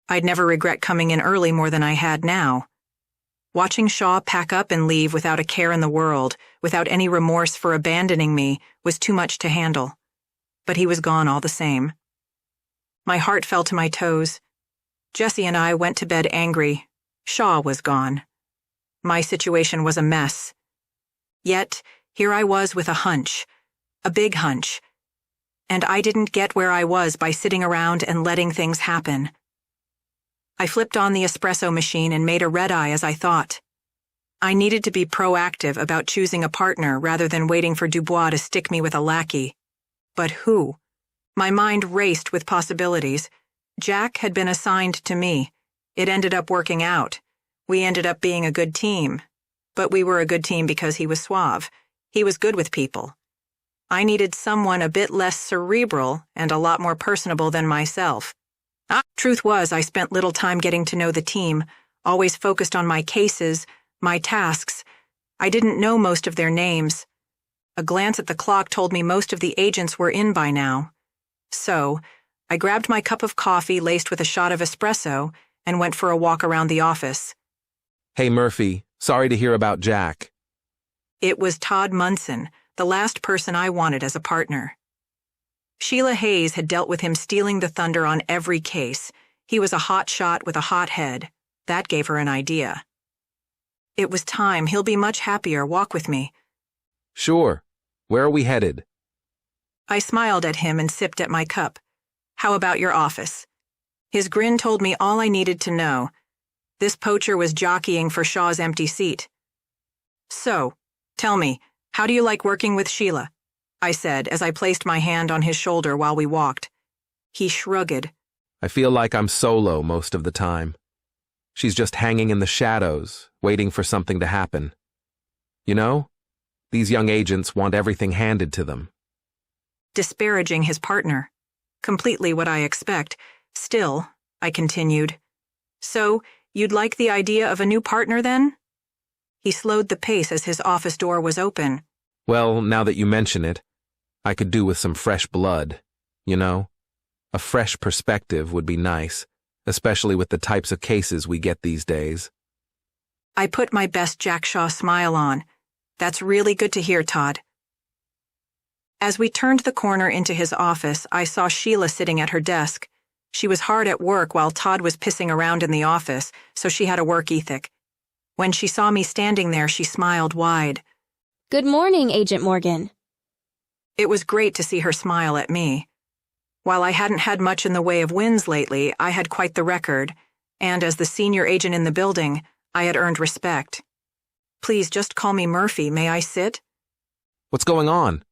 I'd never regret coming in early more than I had now. Watching Shaw pack up and leave without a care in the world, without any remorse for abandoning me, was too much to handle. But he was gone all the same. My heart fell to my toes. Jessie and I went to bed angry. Shaw was gone. My situation was a mess. Yet, here I was with a hunch. A big hunch. And I didn't get where I was by sitting around and letting things happen. I flipped on the espresso machine and made a red-eye as I thought. I needed to be proactive about choosing a partner rather than waiting for Dubois to stick me with a lackey. But who? My mind raced with possibilities. Jack had been assigned to me. It ended up working out. We ended up being a good team. But we were a good team because he was suave. He was good with people. I needed someone a bit less cerebral and a lot more personable than myself. Truth was, I spent little time getting to know the team, always focused on my cases, my tasks. I didn't know most of their names. A glance at the clock told me most of the agents were in by now. So, I grabbed my cup of coffee laced with a shot of espresso and went for a walk around the office. Hey, Murphy. Sorry to hear about Jack. It was Todd Munson, the last person I wanted as a partner. Sheila Hayes had dealt with him stealing the thunder on every case. He was a hot shot with a hot head. That gave her an idea. It was time. He'll be much happier. Walk with me. Sure. Where are we headed? I smiled at him and sipped at my cup. How about your office? His grin told me all I needed to know. This poacher was jockeying for Shaw's empty seat. So, tell me, how do you like working with Sheila? I said as I placed my hand on his shoulder while we walked. He shrugged. I feel like I'm solo most of the time. She's just hanging in the shadows, waiting for something to happen. You know, these young agents want everything handed to them. Disparaging his partner. Completely what I expect. Still, I continued. So, you'd like the idea of a new partner then? He slowed the pace as his office door was open. Well, now that you mention it, I could do with some fresh blood, you know? A fresh perspective would be nice, especially with the types of cases we get these days. I put my best Jack Shaw smile on. That's really good to hear, Todd. As we turned the corner into his office, I saw Sheila sitting at her desk. She was hard at work while Todd was pissing around in the office, so she had a work ethic. When she saw me standing there, she smiled wide. Good morning, Agent Morgan. It was great to see her smile at me. While I hadn't had much in the way of wins lately, I had quite the record, and as the senior agent in the building, I had earned respect. Please just call me Murphy. May I sit? What's going on?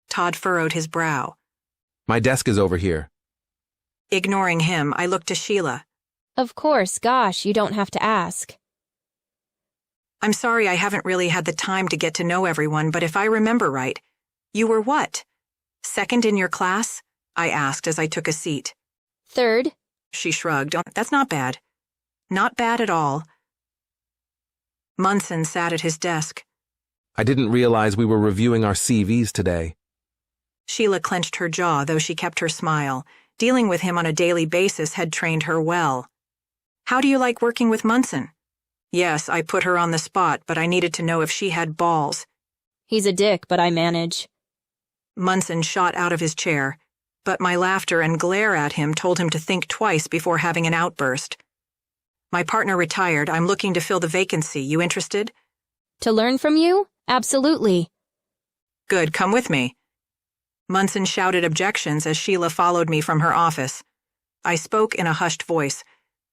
Todd furrowed his brow. My desk is over here. Ignoring him, I looked to Sheila. Of course, gosh, you don't have to ask. I'm sorry I haven't really had the time to get to know everyone, but if I remember right, you were what? Second in your class? I asked as I took a seat. Third. She shrugged. That's not bad. Not bad at all. Munson sat at his desk. I didn't realize we were reviewing our CVs today. Sheila clenched her jaw, though she kept her smile. Dealing with him on a daily basis had trained her well. How do you like working with Munson? Yes, I put her on the spot, but I needed to know if she had balls. He's a dick, but I manage. Munson shot out of his chair, but my laughter and glare at him told him to think twice before having an outburst. My partner retired. I'm looking to fill the vacancy. You interested? To learn from you? Absolutely. Good, come with me. Munson shouted objections as Sheila followed me from her office. I spoke in a hushed voice.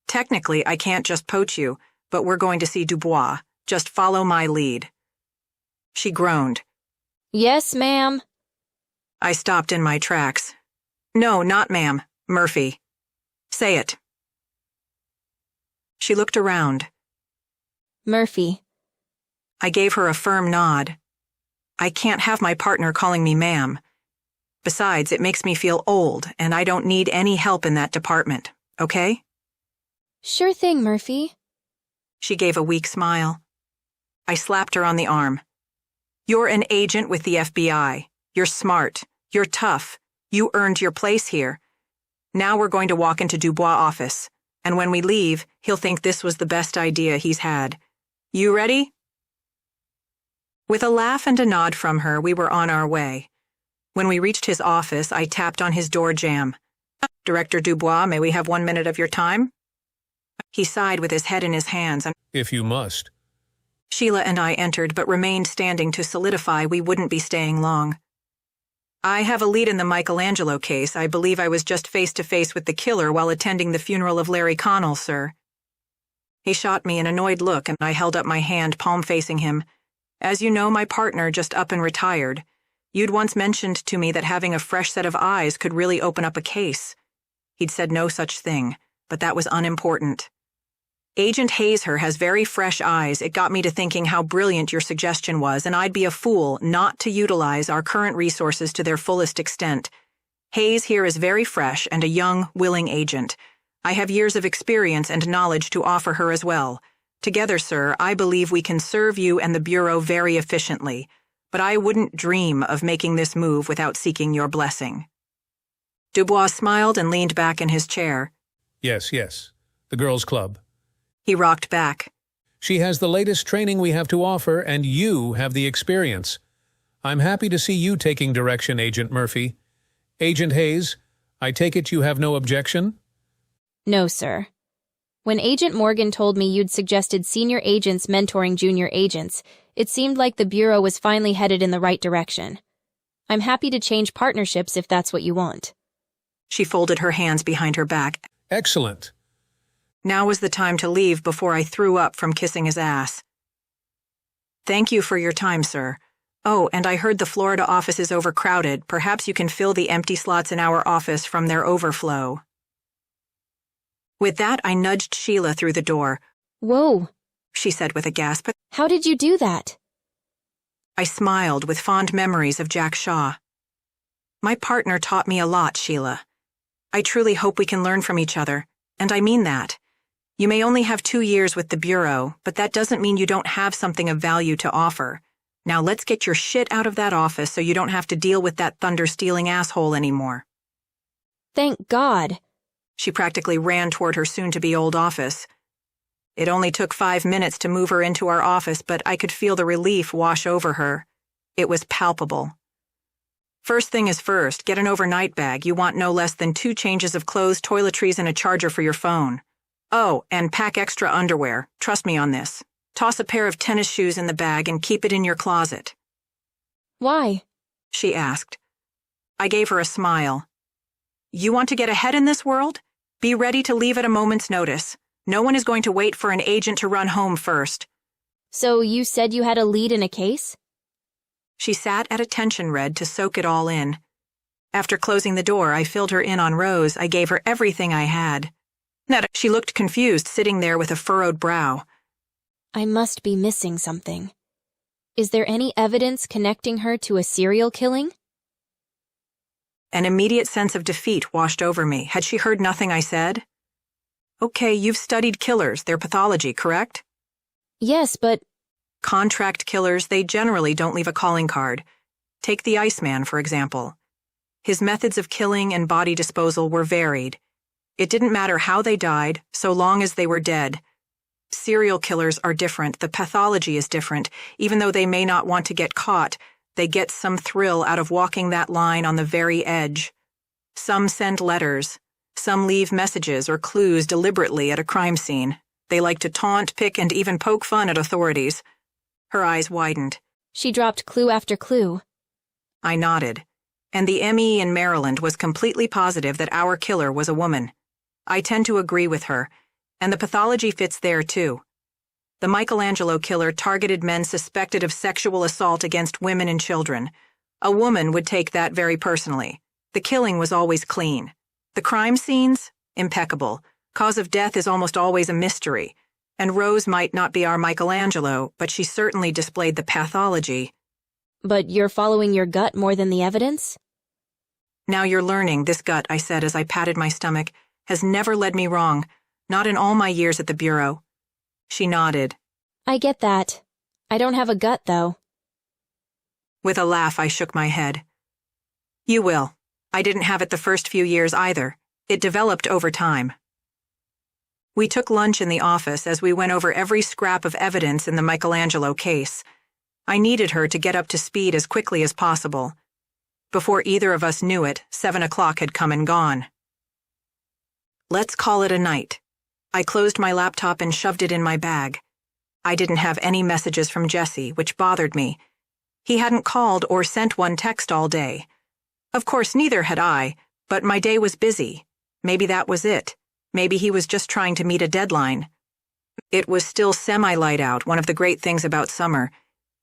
Technically, I can't just poach you, but we're going to see Dubois. Just follow my lead. She groaned. Yes, ma'am. I stopped in my tracks. No, not ma'am. Murphy. Say it. She looked around. Murphy. I gave her a firm nod. I can't have my partner calling me ma'am. Besides, it makes me feel old, and I don't need any help in that department, okay? Sure thing, Murphy. She gave a weak smile. I slapped her on the arm. You're an agent with the FBI. You're smart. You're tough. You earned your place here. Now we're going to walk into Dubois' office, and when we leave, he'll think this was the best idea he's had. You ready? With a laugh and a nod from her, we were on our way. When we reached his office, I tapped on his door jamb. Director Dubois, may we have 1 minute of your time? He sighed with his head in his hands. If you must. Sheila and I entered, but remained standing to solidify we wouldn't be staying long. I have a lead in the Michelangelo case. I believe I was just face-to-face with the killer while attending the funeral of Larry Connell, sir. He shot me an annoyed look, and I held up my hand, palm facing him. As you know, my partner just up and retired. You'd once mentioned to me that having a fresh set of eyes could really open up a case. He'd said no such thing, but that was unimportant. Agent Hayser has very fresh eyes. It got me to thinking how brilliant your suggestion was, and I'd be a fool not to utilize our current resources to their fullest extent. Hayes here is very fresh and a young, willing agent. I have years of experience and knowledge to offer her as well. Together, sir, I believe we can serve you and the Bureau very efficiently, but I wouldn't dream of making this move without seeking your blessing." Dubois smiled and leaned back in his chair. Yes. The girls' club. He rocked back. She has the latest training we have to offer, and you have the experience. I'm happy to see you taking direction, Agent Murphy. Agent Hayes, I take it you have no objection? No, sir. When Agent Morgan told me you'd suggested senior agents mentoring junior agents, it seemed like the Bureau was finally headed in the right direction. I'm happy to change partnerships if that's what you want. She folded her hands behind her back. Excellent. Now was the time to leave before I threw up from kissing his ass. Thank you for your time, sir. Oh, and I heard the Florida office is overcrowded. Perhaps you can fill the empty slots in our office from their overflow. With that, I nudged Sheila through the door. Whoa, she said with a gasp. How did you do that? I smiled with fond memories of Jack Shaw. My partner taught me a lot, Sheila. I truly hope we can learn from each other, and I mean that. You may only have 2 years with the Bureau, but that doesn't mean you don't have something of value to offer. Now let's get your shit out of that office so you don't have to deal with that thunder-stealing asshole anymore. Thank God. She practically ran toward her soon-to-be old office. It only took 5 minutes to move her into our office, but I could feel the relief wash over her. It was palpable. First thing is first, get an overnight bag. You want no less than 2 changes of clothes, toiletries, and a charger for your phone. Oh, and pack extra underwear. Trust me on this. Toss a pair of tennis shoes in the bag and keep it in your closet. Why? She asked. I gave her a smile. You want to get ahead in this world? Be ready to leave at a moment's notice. No one is going to wait for an agent to run home first. So you said you had a lead in a case? She sat at attention red to soak it all in. After closing the door, I filled her in on Rose. I gave her everything I had. She looked confused, sitting there with a furrowed brow. I must be missing something. Is there any evidence connecting her to a serial killing? An immediate sense of defeat washed over me. Had she heard nothing I said? Okay, you've studied killers, their pathology, correct? Yes, but... Contract killers, they generally don't leave a calling card. Take the Iceman, for example. His methods of killing and body disposal were varied. It didn't matter how they died, so long as they were dead. Serial killers are different. The pathology is different. Even though they may not want to get caught, they get some thrill out of walking that line on the very edge. Some send letters. Some leave messages or clues deliberately at a crime scene. They like to taunt, pick, and even poke fun at authorities. Her eyes widened. She dropped clue after clue. I nodded, and the ME in Maryland was completely positive that our killer was a woman. I tend to agree with her, and the pathology fits there too. The Michelangelo killer targeted men suspected of sexual assault against women and children. A woman would take that very personally. The killing was always clean. The crime scenes? Impeccable. Cause of death is almost always a mystery. And Rose might not be our Michelangelo, but she certainly displayed the pathology. But you're following your gut more than the evidence? Now you're learning. This gut, I said as I patted my stomach, has never led me wrong. Not in all my years at the Bureau. She nodded. I get that. I don't have a gut, though. With a laugh, I shook my head. You will. I didn't have it the first few years either. It developed over time. We took lunch in the office as we went over every scrap of evidence in the Michelangelo case. I needed her to get up to speed as quickly as possible. Before either of us knew it, 7 o'clock had come and gone. Let's call it a night. I closed my laptop and shoved it in my bag. I didn't have any messages from Jesse, which bothered me. He hadn't called or sent one text all day. Of course, neither had I, but my day was busy. Maybe that was it. Maybe he was just trying to meet a deadline. It was still semi-light out, one of the great things about summer.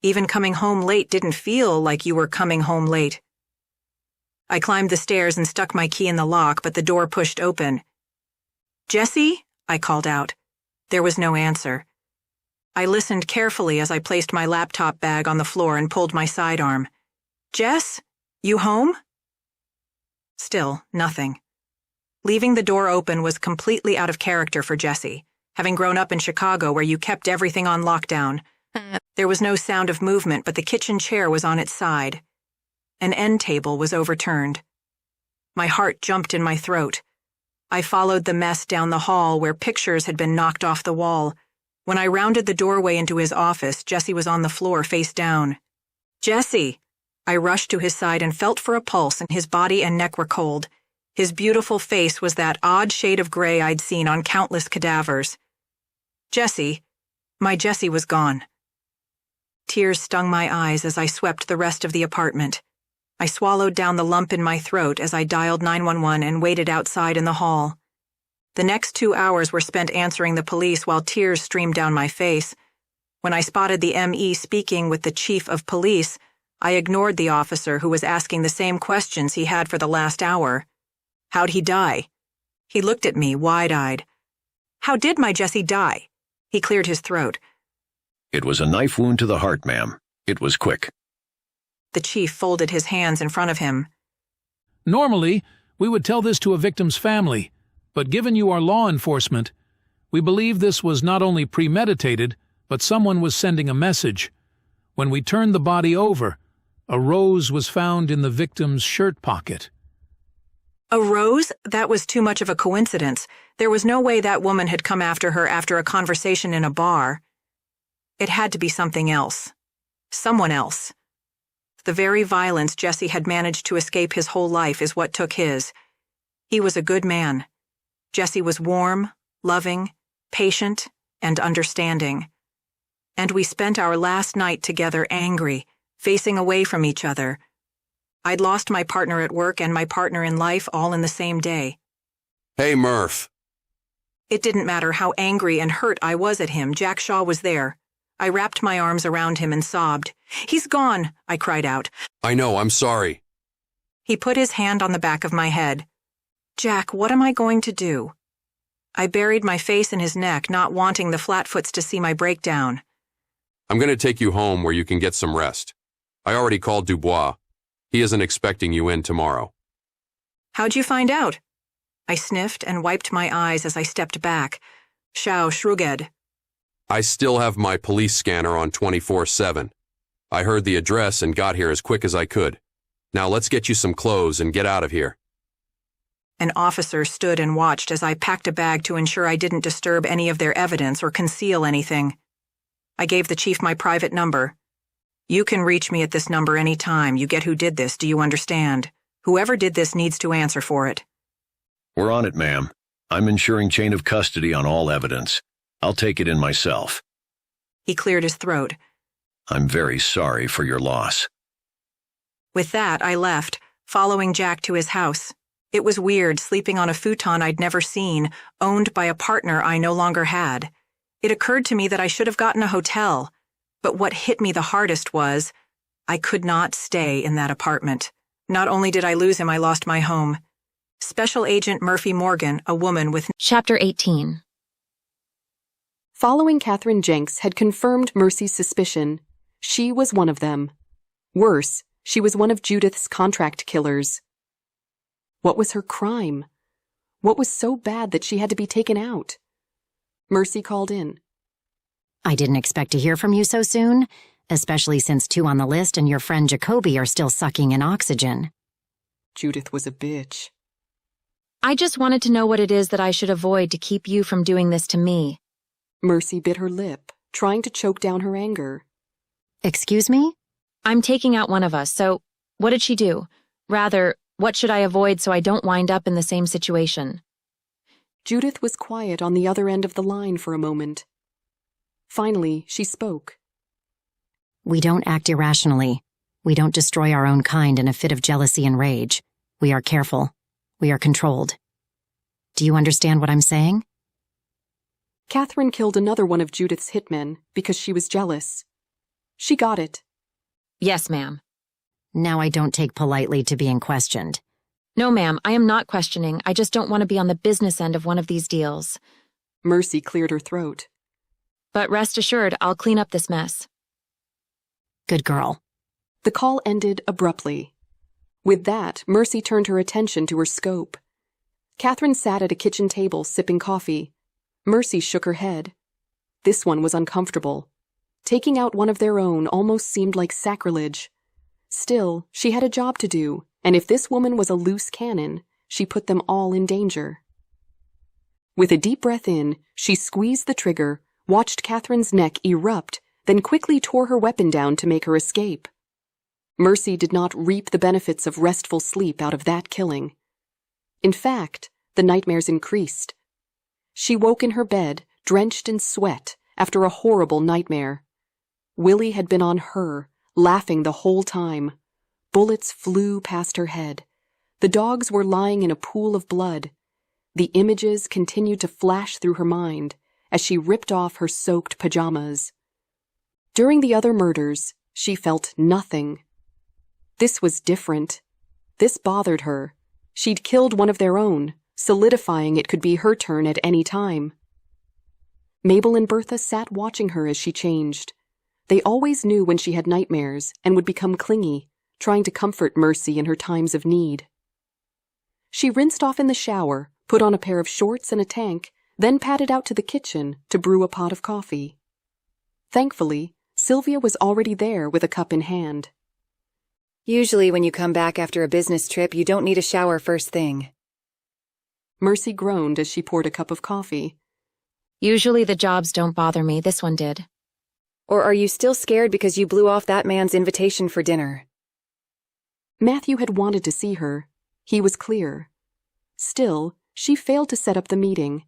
Even coming home late didn't feel like you were coming home late. I climbed the stairs and stuck my key in the lock, but the door pushed open. Jesse? I called out. There was no answer. I listened carefully as I placed my laptop bag on the floor and pulled my sidearm. Jess? You home? Still, nothing. Leaving the door open was completely out of character for Jesse, having grown up in Chicago where you kept everything on lockdown. There was no sound of movement, but the kitchen chair was on its side. An end table was overturned. My heart jumped in my throat. I followed the mess down the hall where pictures had been knocked off the wall. When I rounded the doorway into his office, Jesse was on the floor face down. "Jesse!" I rushed to his side and felt for a pulse, and his body and neck were cold. His beautiful face was that odd shade of gray I'd seen on countless cadavers. Jesse, my Jesse was gone. Tears stung my eyes as I swept the rest of the apartment. I swallowed down the lump in my throat as I dialed 911 and waited outside in the hall. The next 2 hours were spent answering the police while tears streamed down my face. When I spotted the ME speaking with the chief of police, I ignored the officer who was asking the same questions he had for the last hour. How'd he die? He looked at me, wide-eyed. How did my Jesse die? He cleared his throat. It was a knife wound to the heart, ma'am. It was quick. The chief folded his hands in front of him. Normally, we would tell this to a victim's family, but given you are law enforcement, we believe this was not only premeditated, but someone was sending a message. When we turned the body over, a rose was found in the victim's shirt pocket. A rose? That was too much of a coincidence. There was no way that woman had come after her after a conversation in a bar. It had to be something else. Someone else. The very violence Jesse had managed to escape his whole life is what took his. He was a good man. Jesse was warm, loving, patient, and understanding. And we spent our last night together angry, facing away from each other. I'd lost my partner at work and my partner in life all in the same day. Hey, Murph. It didn't matter how angry and hurt I was at him, Jack Shaw was there. I wrapped my arms around him and sobbed. "He's gone," I cried out. I know, I'm sorry. He put his hand on the back of my head. "Jack, what am I going to do?" I buried my face in his neck, not wanting the Flatfoots to see my breakdown. I'm going to take you home where you can get some rest. I already called Dubois. He isn't expecting you in tomorrow. How'd you find out? I sniffed and wiped my eyes as I stepped back. Schau Schruged. I still have my police scanner on 24/7. I heard the address and got here as quick as I could. Now let's get you some clothes and get out of here. An officer stood and watched as I packed a bag to ensure I didn't disturb any of their evidence or conceal anything. I gave the chief my private number. "You can reach me at this number any time. You get who did this, do you understand? Whoever did this needs to answer for it." We're on it, ma'am. I'm ensuring chain of custody on all evidence. I'll take it in myself. He cleared his throat. I'm very sorry for your loss. With that, I left, following Jack to his house. It was weird sleeping on a futon I'd never seen, owned by a partner I no longer had. It occurred to me that I should have gotten a hotel, but what hit me the hardest was I could not stay in that apartment. Not only did I lose him, I lost my home. Special Agent Murphy Morgan, a woman with... Chapter 18. Following Catherine Jenks had confirmed Mercy's suspicion. She was one of them. Worse, she was one of Judith's contract killers. What was her crime? What was so bad that she had to be taken out? Mercy called in. I didn't expect to hear from you so soon, especially since 2 on the list and your friend Jacoby are still sucking in oxygen. Judith was a bitch. I just wanted to know what it is that I should avoid to keep you from doing this to me. Mercy bit her lip, trying to choke down her anger. Excuse me? I'm taking out one of us, so what did she do? Rather, what should I avoid so I don't wind up in the same situation? Judith was quiet on the other end of the line for a moment. Finally, she spoke. We don't act irrationally. We don't destroy our own kind in a fit of jealousy and rage. We are careful. We are controlled. Do you understand what I'm saying? Catherine killed another one of Judith's hitmen because she was jealous. She got it. Yes, ma'am. Now I don't take politely to being questioned. No, ma'am, I am not questioning. I just don't want to be on the business end of one of these deals. Mercy cleared her throat. But rest assured, I'll clean up this mess. Good girl. The call ended abruptly. With that, Mercy turned her attention to her scope. Catherine sat at a kitchen table sipping coffee. Mercy shook her head. This one was uncomfortable. Taking out one of their own almost seemed like sacrilege. Still, she had a job to do, and if this woman was a loose cannon, she put them all in danger. With a deep breath in, she squeezed the trigger, watched Catherine's neck erupt, then quickly tore her weapon down to make her escape. Mercy did not reap the benefits of restful sleep out of that killing. In fact, the nightmares increased. She woke in her bed, drenched in sweat, after a horrible nightmare. Willie had been on her, laughing the whole time. Bullets flew past her head. The dogs were lying in a pool of blood. The images continued to flash through her mind as she ripped off her soaked pajamas. During the other murders, she felt nothing. This was different. This bothered her. She'd killed one of their own, solidifying it could be her turn at any time. Mabel and Bertha sat watching her as she changed. They always knew when she had nightmares and would become clingy, trying to comfort Mercy in her times of need. She rinsed off in the shower, put on a pair of shorts and a tank, then padded out to the kitchen to brew a pot of coffee. Thankfully, Sylvia was already there with a cup in hand. Usually when you come back after a business trip, you don't need a shower first thing. Mercy groaned as she poured a cup of coffee. Usually the jobs don't bother me, this one did. Or are you still scared because you blew off that man's invitation for dinner? Matthew had wanted to see her. He was clear. Still, she failed to set up the meeting.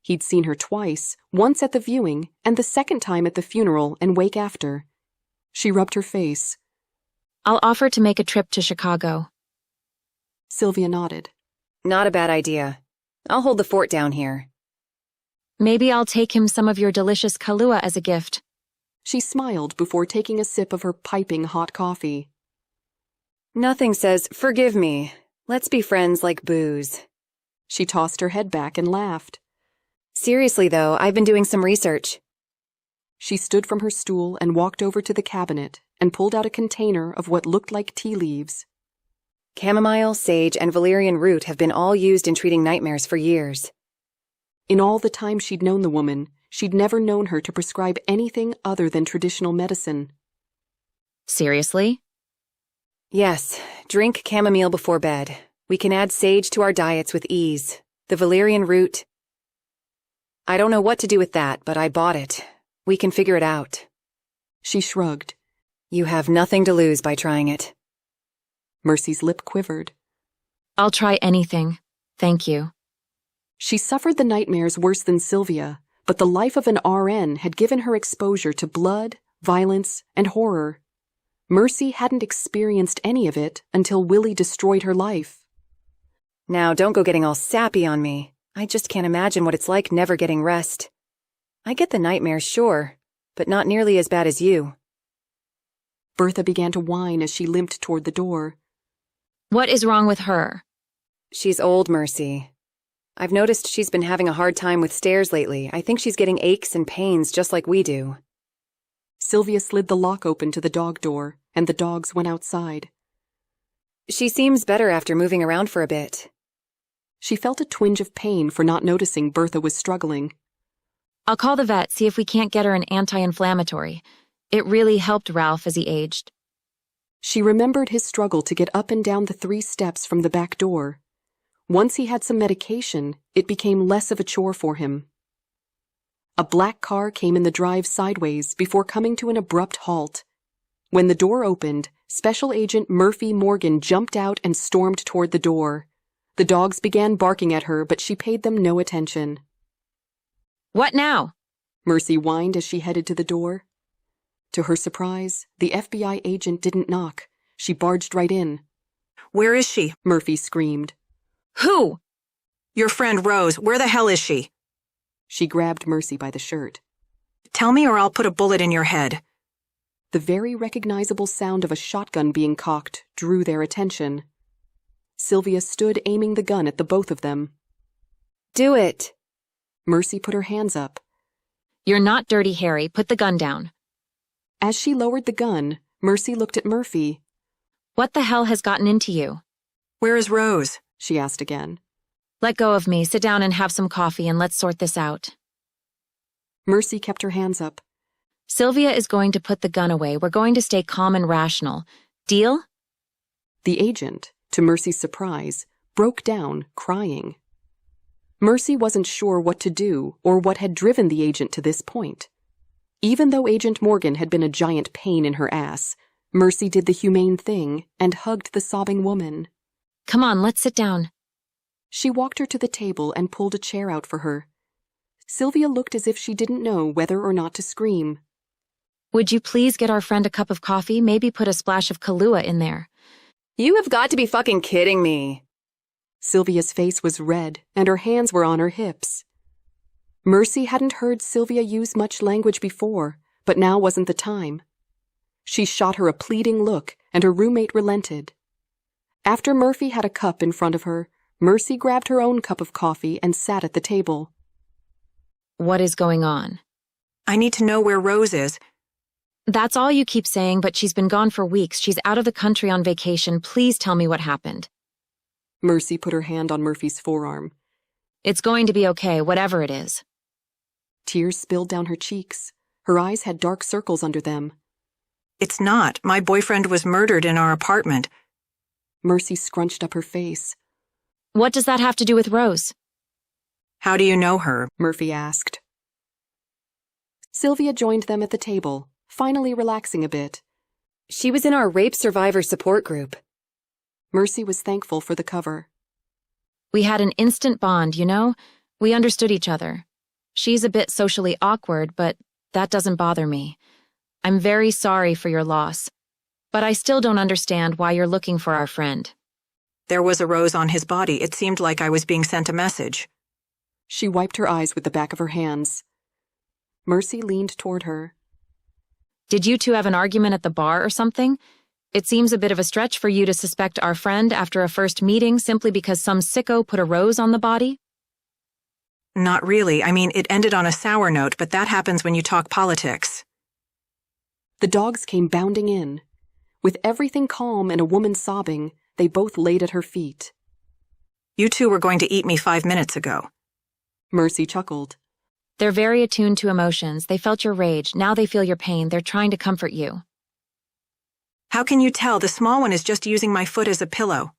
He'd seen her twice, once at the viewing and the second time at the funeral and wake after. She rubbed her face. I'll offer to make a trip to Chicago. Sylvia nodded. Not a bad idea. I'll hold the fort down here. Maybe I'll take him some of your delicious Kahlua as a gift. She smiled before taking a sip of her piping hot coffee. Nothing says, forgive me. Let's be friends like booze. She tossed her head back and laughed. Seriously, though, I've been doing some research. She stood from her stool and walked over to the cabinet and pulled out a container of what looked like tea leaves. Chamomile, sage, and valerian root have been all used in treating nightmares for years. In all the time she'd known the woman, she'd never known her to prescribe anything other than traditional medicine. Seriously? Yes, drink chamomile before bed. We can add sage to our diets with ease. The valerian root... I don't know what to do with that, but I bought it. We can figure it out. She shrugged. You have nothing to lose by trying it. Mercy's lip quivered. I'll try anything. Thank you. She suffered the nightmares worse than Sylvia, but the life of an RN had given her exposure to blood, violence, and horror. Mercy hadn't experienced any of it until Willie destroyed her life. Now, don't go getting all sappy on me. I just can't imagine what it's like never getting rest. I get the nightmares, sure, but not nearly as bad as you. Bertha began to whine as she limped toward the door. What is wrong with her? She's old, Mercy. I've noticed she's been having a hard time with stairs lately. I think she's getting aches and pains just like we do. Sylvia slid the lock open to the dog door, and the dogs went outside. She seems better after moving around for a bit. She felt a twinge of pain for not noticing Bertha was struggling. I'll call the vet, see if we can't get her an anti-inflammatory. It really helped Ralph as he aged. She remembered his struggle to get up and down the 3 steps from the back door. Once he had some medication, it became less of a chore for him. A black car came in the drive sideways before coming to an abrupt halt. When the door opened, Special Agent Murphy Morgan jumped out and stormed toward the door. The dogs began barking at her, but she paid them no attention. What now? Mercy whined as she headed to the door. To her surprise, the FBI agent didn't knock. She barged right in. Where is she? Murphy screamed. Who? Your friend Rose. Where the hell is she? She grabbed Mercy by the shirt. Tell me or I'll put a bullet in your head. The very recognizable sound of a shotgun being cocked drew their attention. Sylvia stood aiming the gun at the both of them. Do it. Mercy put her hands up. You're not dirty, Harry. Put the gun down. As she lowered the gun, Mercy looked at Murphy. What the hell has gotten into you? Where is Rose? She asked again. Let go of me, sit down and have some coffee, and let's sort this out. Mercy kept her hands up. Sylvia is going to put the gun away. We're going to stay calm and rational. Deal? The agent, to Mercy's surprise, broke down, crying. Mercy wasn't sure what to do or what had driven the agent to this point. Even though Agent Morgan had been a giant pain in her ass, Mercy did the humane thing and hugged the sobbing woman. Come on, let's sit down. She walked her to the table and pulled a chair out for her. Sylvia looked as if she didn't know whether or not to scream. Would you please get our friend a cup of coffee? Maybe put a splash of Kahlua in there. You have got to be fucking kidding me. Sylvia's face was red, and her hands were on her hips. Mercy hadn't heard Sylvia use much language before, but now wasn't the time. She shot her a pleading look, and her roommate relented. After Murphy had a cup in front of her, Mercy grabbed her own cup of coffee and sat at the table. What is going on? I need to know where Rose is. That's all you keep saying, but she's been gone for weeks. She's out of the country on vacation. Please tell me what happened. Mercy put her hand on Murphy's forearm. It's going to be okay, whatever it is. Tears spilled down her cheeks. Her eyes had dark circles under them. It's not. My boyfriend was murdered in our apartment. Mercy scrunched up her face. What does that have to do with Rose? How do you know her? Murphy asked. Sylvia joined them at the table, finally relaxing a bit. She was in our rape survivor support group. Mercy was thankful for the cover. We had an instant bond, you know? We understood each other. She's a bit socially awkward, but that doesn't bother me. I'm very sorry for your loss, but I still don't understand why you're looking for our friend. There was a rose on his body. It seemed like I was being sent a message. She wiped her eyes with the back of her hands. Mercy leaned toward her. Did you two have an argument at the bar or something? It seems a bit of a stretch for you to suspect our friend after a first meeting simply because some sicko put a rose on the body? Not really. I mean, it ended on a sour note, but that happens when you talk politics. The dogs came bounding in. With everything calm and a woman sobbing, they both laid at her feet. You two were going to eat me 5 minutes ago. Mercy chuckled. They're very attuned to emotions. They felt your rage. Now they feel your pain. They're trying to comfort you. How can you tell? The small one is just using my foot as a pillow.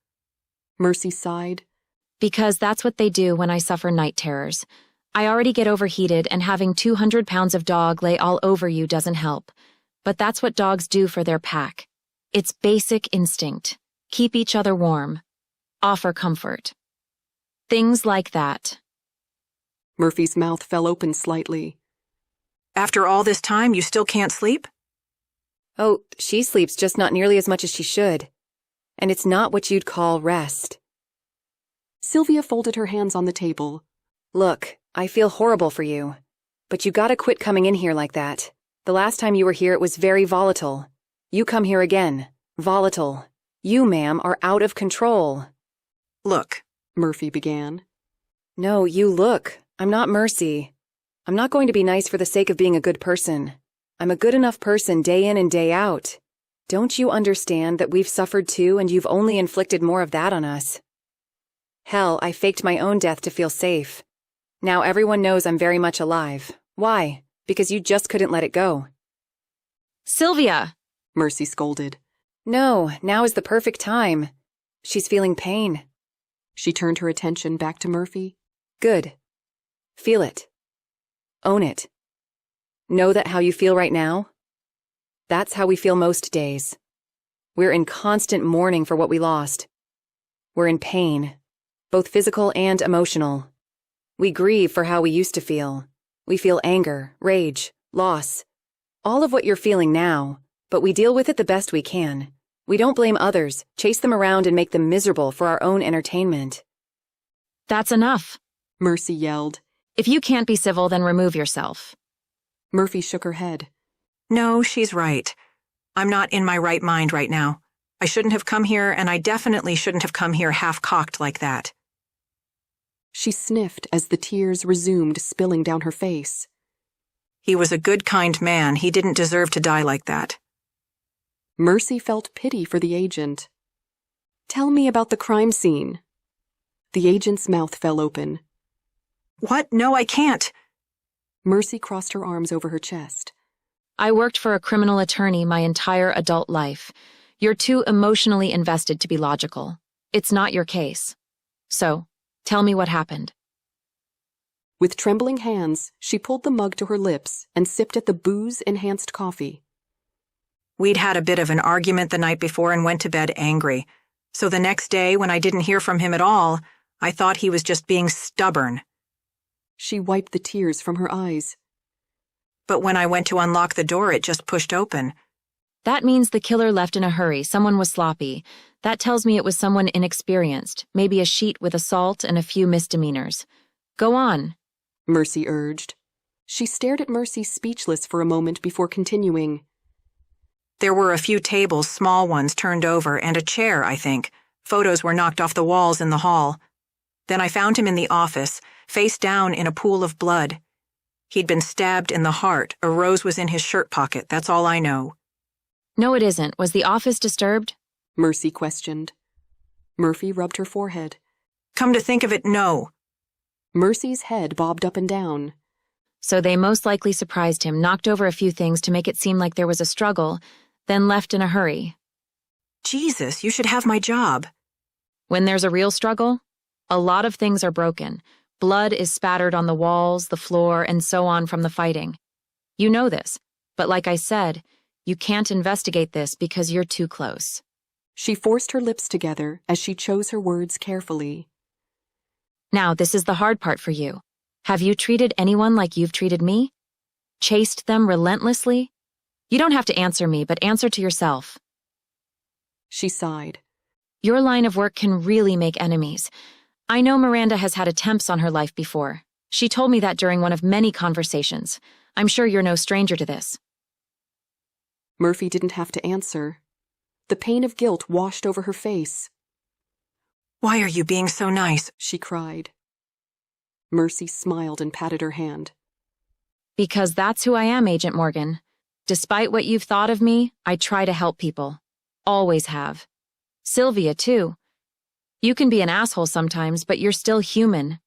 Mercy sighed. Because that's what they do when I suffer night terrors. I already get overheated, and having 200 pounds of dog lay all over you doesn't help. But that's what dogs do for their pack. It's basic instinct. Keep each other warm. Offer comfort. Things like that. Murphy's mouth fell open slightly. After all this time, you still can't sleep? Oh, she sleeps just not nearly as much as she should. And it's not what you'd call rest. Sylvia folded her hands on the table. Look, I feel horrible for you. But you gotta quit coming in here like that. The last time you were here, it was very volatile. You come here again. Volatile. You, ma'am, are out of control. Look, Murphy began. No, you look. I'm not Mercy. I'm not going to be nice for the sake of being a good person. I'm a good enough person day in and day out. Don't you understand that we've suffered too and you've only inflicted more of that on us? Hell, I faked my own death to feel safe. Now everyone knows I'm very much alive. Why? Because you just couldn't let it go. Sylvia! Mercy scolded. No, now is the perfect time. She's feeling pain. She turned her attention back to Murphy. Good. Feel it. Own it. Know that how you feel right now? That's how we feel most days. We're in constant mourning for what we lost. We're in pain, both physical and emotional. We grieve for how we used to feel. We feel anger, rage, loss. All of what you're feeling now, but we deal with it the best we can. We don't blame others, chase them around and make them miserable for our own entertainment. That's enough, Mercy yelled. If you can't be civil, then remove yourself. Murphy shook her head. No, she's right. I'm not in my right mind right now. I shouldn't have come here, and I definitely shouldn't have come here half-cocked like that. She sniffed as the tears resumed spilling down her face. He was a good, kind man. He didn't deserve to die like that. Mercy felt pity for the agent. Tell me about the crime scene. The agent's mouth fell open. What? No, I can't. Mercy crossed her arms over her chest. I worked for a criminal attorney my entire adult life. You're too emotionally invested to be logical. It's not your case. So, tell me what happened. With trembling hands, she pulled the mug to her lips and sipped at the booze-enhanced coffee. We'd had a bit of an argument the night before and went to bed angry. So the next day, when I didn't hear from him at all, I thought he was just being stubborn. She wiped the tears from her eyes. But when I went to unlock the door, it just pushed open. That means the killer left in a hurry. Someone was sloppy. That tells me it was someone inexperienced, maybe a sheet with assault and a few misdemeanors. Go on, Mercy urged. She stared at Mercy speechless for a moment before continuing. There were a few tables, small ones, turned over, and a chair, I think. Photos were knocked off the walls in the hall. Then I found him in the office, face down in a pool of blood. He'd been stabbed in the heart. A rose was in his shirt pocket. That's all I know. No, it isn't. Was the office disturbed? Mercy questioned. Murphy rubbed her forehead. Come to think of it, no. Mercy's head bobbed up and down. So they most likely surprised him, knocked over a few things to make it seem like there was a struggle, then left in a hurry. Jesus, you should have my job. When there's a real struggle, a lot of things are broken. Blood is spattered on the walls, the floor, and so on from the fighting. You know this, but like I said, you can't investigate this because you're too close. She forced her lips together as she chose her words carefully. Now, this is the hard part for you. Have you treated anyone like you've treated me? Chased them relentlessly? You don't have to answer me, but answer to yourself. She sighed. Your line of work can really make enemies. I know Miranda has had attempts on her life before. She told me that during one of many conversations. I'm sure you're no stranger to this. Murphy didn't have to answer. The pain of guilt washed over her face. Why are you being so nice? She cried. Mercy smiled and patted her hand. Because that's who I am, Agent Morgan. Despite what you've thought of me, I try to help people. Always have. Sylvia, too. You can be an asshole sometimes, but you're still human.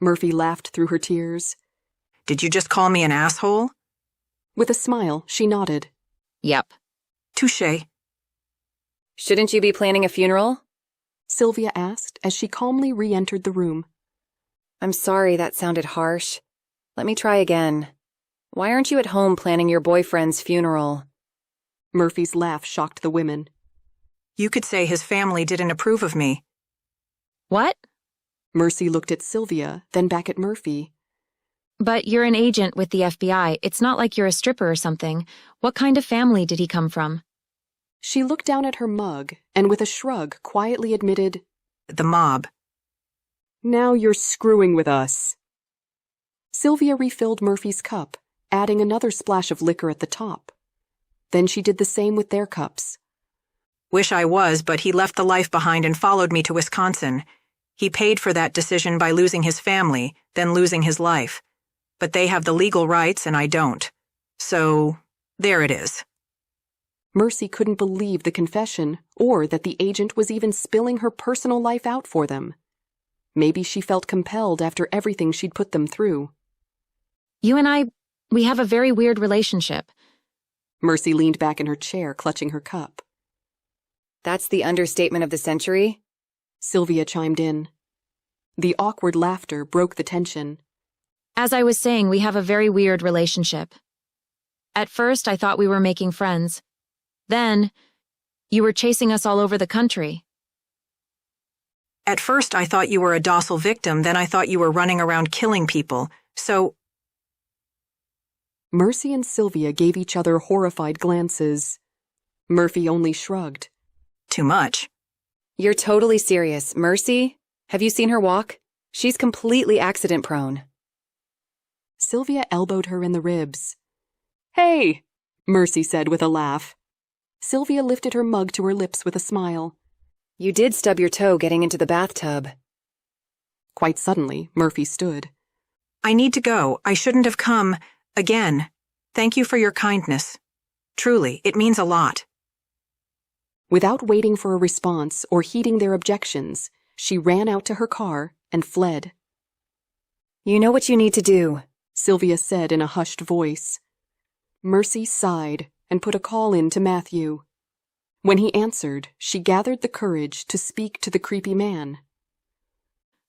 Murphy laughed through her tears. Did you just call me an asshole? With a smile, she nodded. Yep. Touché. Shouldn't you be planning a funeral? Sylvia asked as she calmly re-entered the room. I'm sorry that sounded harsh. Let me try again. Why aren't you at home planning your boyfriend's funeral? Murphy's laugh shocked the women. You could say his family didn't approve of me. What? Mercy looked at Sylvia, then back at Murphy. But you're an agent with the FBI. It's not like you're a stripper or something. What kind of family did he come from? She looked down at her mug and with a shrug quietly admitted, The mob. Now you're screwing with us. Sylvia refilled Murphy's cup, adding another splash of liquor at the top. Then she did the same with their cups. Wish I was, but he left the life behind and followed me to Wisconsin. He paid for that decision by losing his family, then losing his life. But they have the legal rights and I don't. So, there it is. Mercy couldn't believe the confession, or that the agent was even spilling her personal life out for them. Maybe she felt compelled after everything she'd put them through. You and we have a very weird relationship. Mercy leaned back in her chair, clutching her cup. That's the understatement of the century? Sylvia chimed in. The awkward laughter broke the tension. As I was saying, we have a very weird relationship. At first, I thought we were making friends. Then, you were chasing us all over the country. At first, I thought you were a docile victim, then I thought you were running around killing people. So... Mercy and Sylvia gave each other horrified glances. Murphy only shrugged. Too much. You're totally serious. Mercy? Have you seen her walk? She's completely accident-prone. Sylvia elbowed her in the ribs. Hey, Mercy said with a laugh. Sylvia lifted her mug to her lips with a smile. You did stub your toe getting into the bathtub. Quite suddenly, Murphy stood. I need to go. I shouldn't have come. Again. Thank you for your kindness. Truly, it means a lot. Without waiting for a response or heeding their objections, She ran out to her car and fled. You know what you need to do, Sylvia said in a hushed voice. Mercy sighed and put a call in to Matthew. When he answered, she gathered the courage to speak to the creepy man.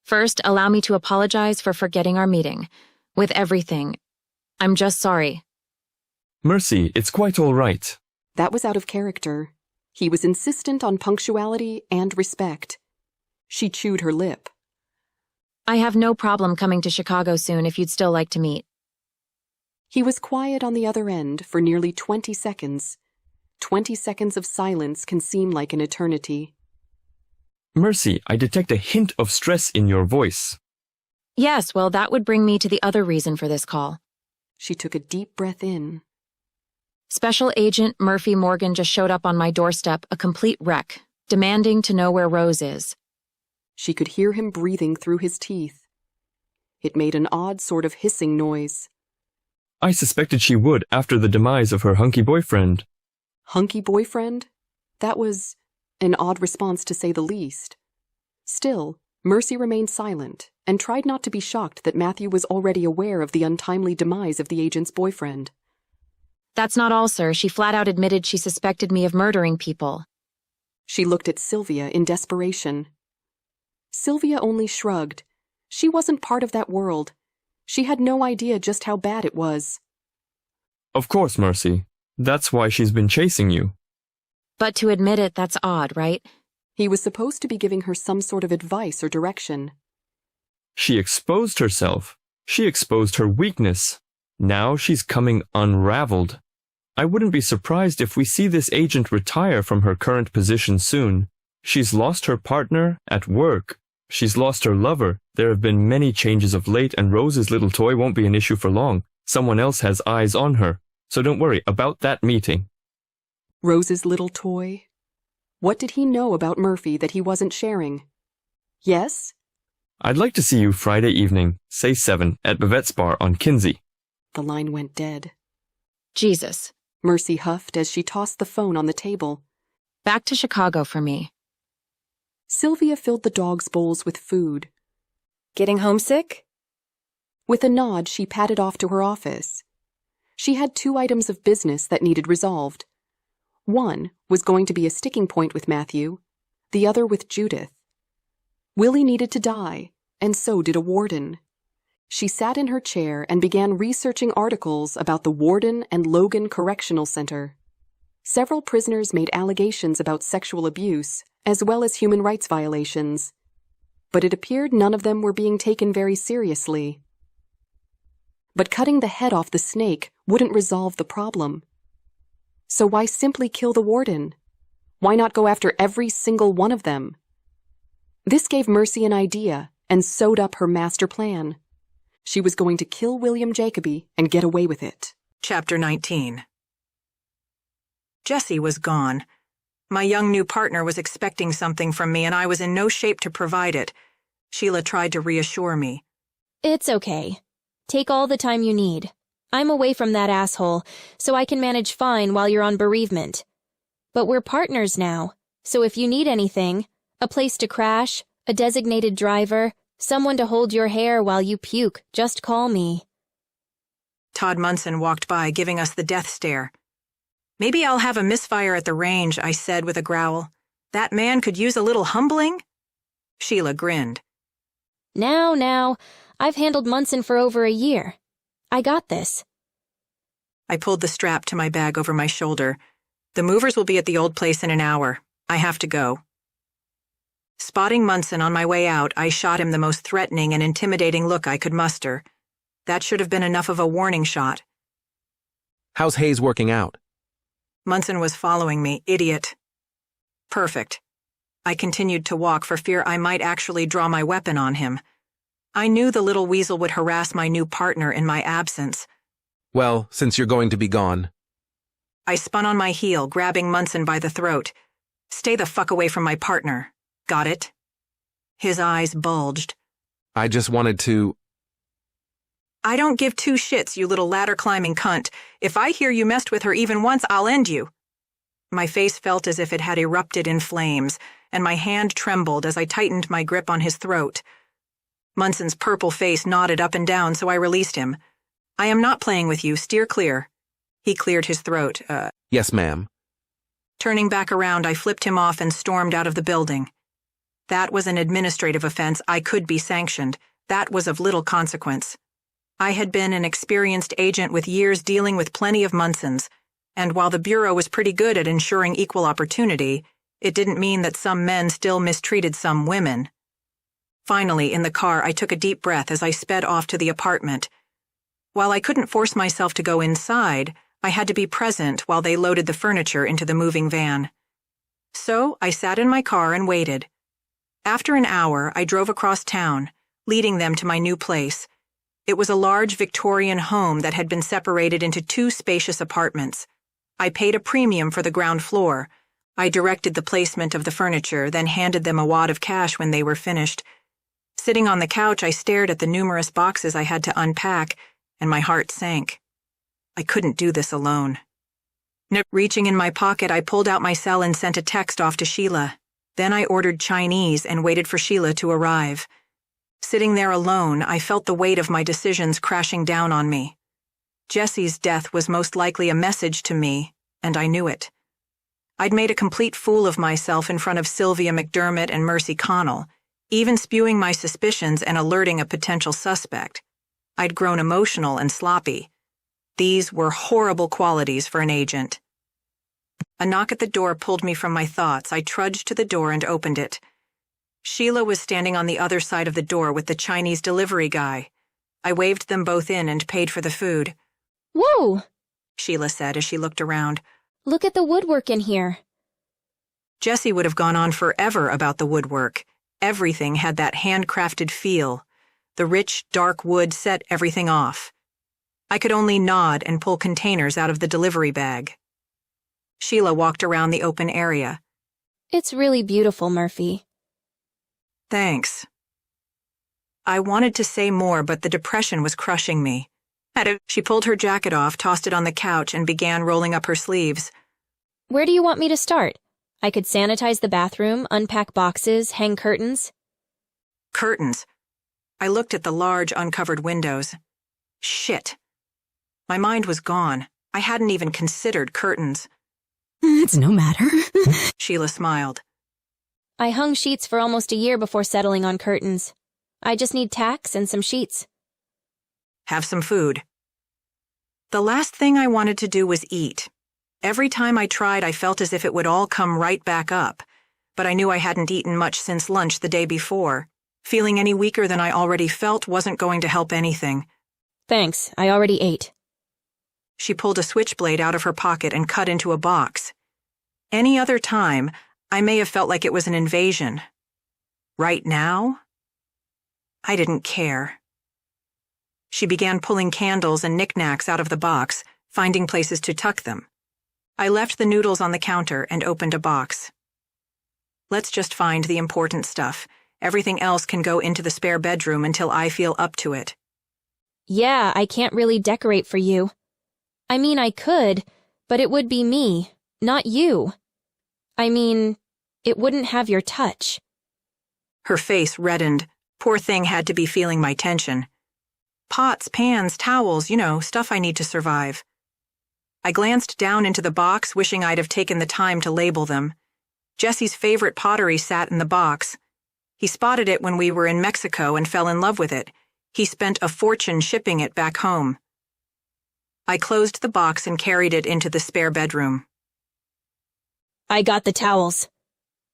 First, allow me to apologize for forgetting our meeting. With everything. I'm just sorry. Mercy, it's quite all right. That was out of character. He was insistent on punctuality and respect. She chewed her lip. I have no problem coming to Chicago soon if you'd still like to meet. He was quiet on the other end for nearly 20 seconds. 20 seconds of silence can seem like an eternity. Mercy, I detect a hint of stress in your voice. Yes, well, that would bring me to the other reason for this call. She took a deep breath in. Special Agent Murphy Morgan just showed up on my doorstep, a complete wreck, demanding to know where Rose is. She could hear him breathing through his teeth. It made an odd sort of hissing noise. I suspected she would after the demise of her hunky boyfriend. Hunky boyfriend? That was an odd response to say the least. Still, Mercy remained silent and tried not to be shocked that Matthew was already aware of the untimely demise of the agent's boyfriend. That's not all, sir. She flat out admitted she suspected me of murdering people. She looked at Sylvia in desperation. Sylvia only shrugged. She wasn't part of that world. She had no idea just how bad it was. Of course, Mercy. That's why she's been chasing you. But to admit it, that's odd, right? He was supposed to be giving her some sort of advice or direction. She exposed herself. She exposed her weakness. Now she's coming unraveled. I wouldn't be surprised if we see this agent retire from her current position soon. She's lost her partner at work. She's lost her lover. There have been many changes of late, and Rose's little toy won't be an issue for long. Someone else has eyes on her. So don't worry about that meeting. Rose's little toy? What did he know about Murphy that he wasn't sharing? Yes? I'd like to see you Friday evening, say 7, at Bavette's Bar on Kinsey. The line went dead. Jesus. Mercy huffed as she tossed the phone on the table. Back to Chicago for me. Sylvia filled the dog's bowls with food. Getting homesick? With a nod, she padded off to her office. She had 2 items of business that needed resolved. One was going to be a sticking point with Matthew, the other with Judith. Willie needed to die, and so did a warden. She sat in her chair and began researching articles about the Warden and Logan Correctional Center. Several prisoners made allegations about sexual abuse, as well as human rights violations. But it appeared none of them were being taken very seriously. But cutting the head off the snake wouldn't resolve the problem. So why simply kill the warden? Why not go after every single one of them? This gave Mercy an idea and sewed up her master plan. She was going to kill William Jacoby and get away with it. Chapter 19. Jessie was gone. My young new partner was expecting something from me, and I was in no shape to provide it. Sheila tried to reassure me. It's okay. Take all the time you need. I'm away from that asshole, so I can manage fine while you're on bereavement. But we're partners now, so if you need anything, a place to crash, a designated driver, someone to hold your hair while you puke, just call me. Todd Munson walked by, giving us the death stare. Maybe I'll have a misfire at the range, I said with a growl. That man could use a little humbling? Sheila grinned. Now, I've handled Munson for over a year. I got this. I pulled the strap to my bag over my shoulder. The movers will be at the old place in an hour. I have to go. Spotting Munson on my way out, I shot him the most threatening and intimidating look I could muster. That should have been enough of a warning shot. How's Hayes working out? Munson was following me, idiot. Perfect. I continued to walk for fear I might actually draw my weapon on him. I knew the little weasel would harass my new partner in my absence. Well, since you're going to be gone. I spun on my heel, grabbing Munson by the throat. Stay the fuck away from my partner. Got it? His eyes bulged. I just wanted to... I don't give 2 shits, you little ladder-climbing cunt. If I hear you messed with her even once, I'll end you. My face felt as if it had erupted in flames, and my hand trembled as I tightened my grip on his throat. Munson's purple face nodded up and down, so I released him. "I am not playing with you. Steer clear." He cleared his throat. Yes, ma'am. Turning back around, I flipped him off and stormed out of the building. That was an administrative offense. I could be sanctioned. That was of little consequence. I had been an experienced agent with years dealing with plenty of Munsons, and while the Bureau was pretty good at ensuring equal opportunity, it didn't mean that some men still mistreated some women. Finally, in the car, I took a deep breath as I sped off to the apartment. While I couldn't force myself to go inside, I had to be present while they loaded the furniture into the moving van. So I sat in my car and waited. After an hour, I drove across town, leading them to my new place. It was a large Victorian home that had been separated into 2 spacious apartments. I paid a premium for the ground floor. I directed the placement of the furniture, then handed them a wad of cash when they were finished. Sitting on the couch, I stared at the numerous boxes I had to unpack, and my heart sank. I couldn't do this alone. Reaching in my pocket, I pulled out my cell and sent a text off to Sheila. Then I ordered Chinese and waited for Sheila to arrive. Sitting there alone, I felt the weight of my decisions crashing down on me. Jesse's death was most likely a message to me, and I knew it. I'd made a complete fool of myself in front of Sylvia McDermott and Mercy Connell, even spewing my suspicions and alerting a potential suspect. I'd grown emotional and sloppy. These were horrible qualities for an agent. A knock at the door pulled me from my thoughts. I trudged to the door and opened it. Sheila was standing on the other side of the door with the Chinese delivery guy. I waved them both in and paid for the food. "Whoa!" Sheila said as she looked around. "Look at the woodwork in here." Jesse would have gone on forever about the woodwork. Everything had that handcrafted feel. The rich, dark wood set everything off. I could only nod and pull containers out of the delivery bag. Sheila walked around the open area. "It's really beautiful, Murphy." "Thanks." I wanted to say more, but the depression was crushing me. She pulled her jacket off, tossed it on the couch, and began rolling up her sleeves. "Where do you want me to start? I could sanitize the bathroom, unpack boxes, hang curtains." Curtains. I looked at the large, uncovered windows. Shit. My mind was gone. I hadn't even considered curtains. "It's no matter." Sheila smiled. "I hung sheets for almost a year before settling on curtains. I just need tacks and some sheets." "Have some food." The last thing I wanted to do was eat. Every time I tried, I felt as if it would all come right back up, but I knew I hadn't eaten much since lunch the day before. Feeling any weaker than I already felt wasn't going to help anything. "Thanks, I already ate." She pulled a switchblade out of her pocket and cut into a box. Any other time, I may have felt like it was an invasion. Right now, I didn't care. She began pulling candles and knickknacks out of the box, finding places to tuck them. I left the noodles on the counter and opened a box. "Let's just find the important stuff. Everything else can go into the spare bedroom until I feel up to it." "Yeah, I can't really decorate for you. I mean, I could, but it would be me, not you. I mean, it wouldn't have your touch." Her face reddened. Poor thing had to be feeling my tension. Pots, pans, towels, stuff I need to survive. I glanced down into the box, wishing I'd have taken the time to label them. Jesse's favorite pottery sat in the box. He spotted it when we were in Mexico and fell in love with it. He spent a fortune shipping it back home. I closed the box and carried it into the spare bedroom. "I got the towels,"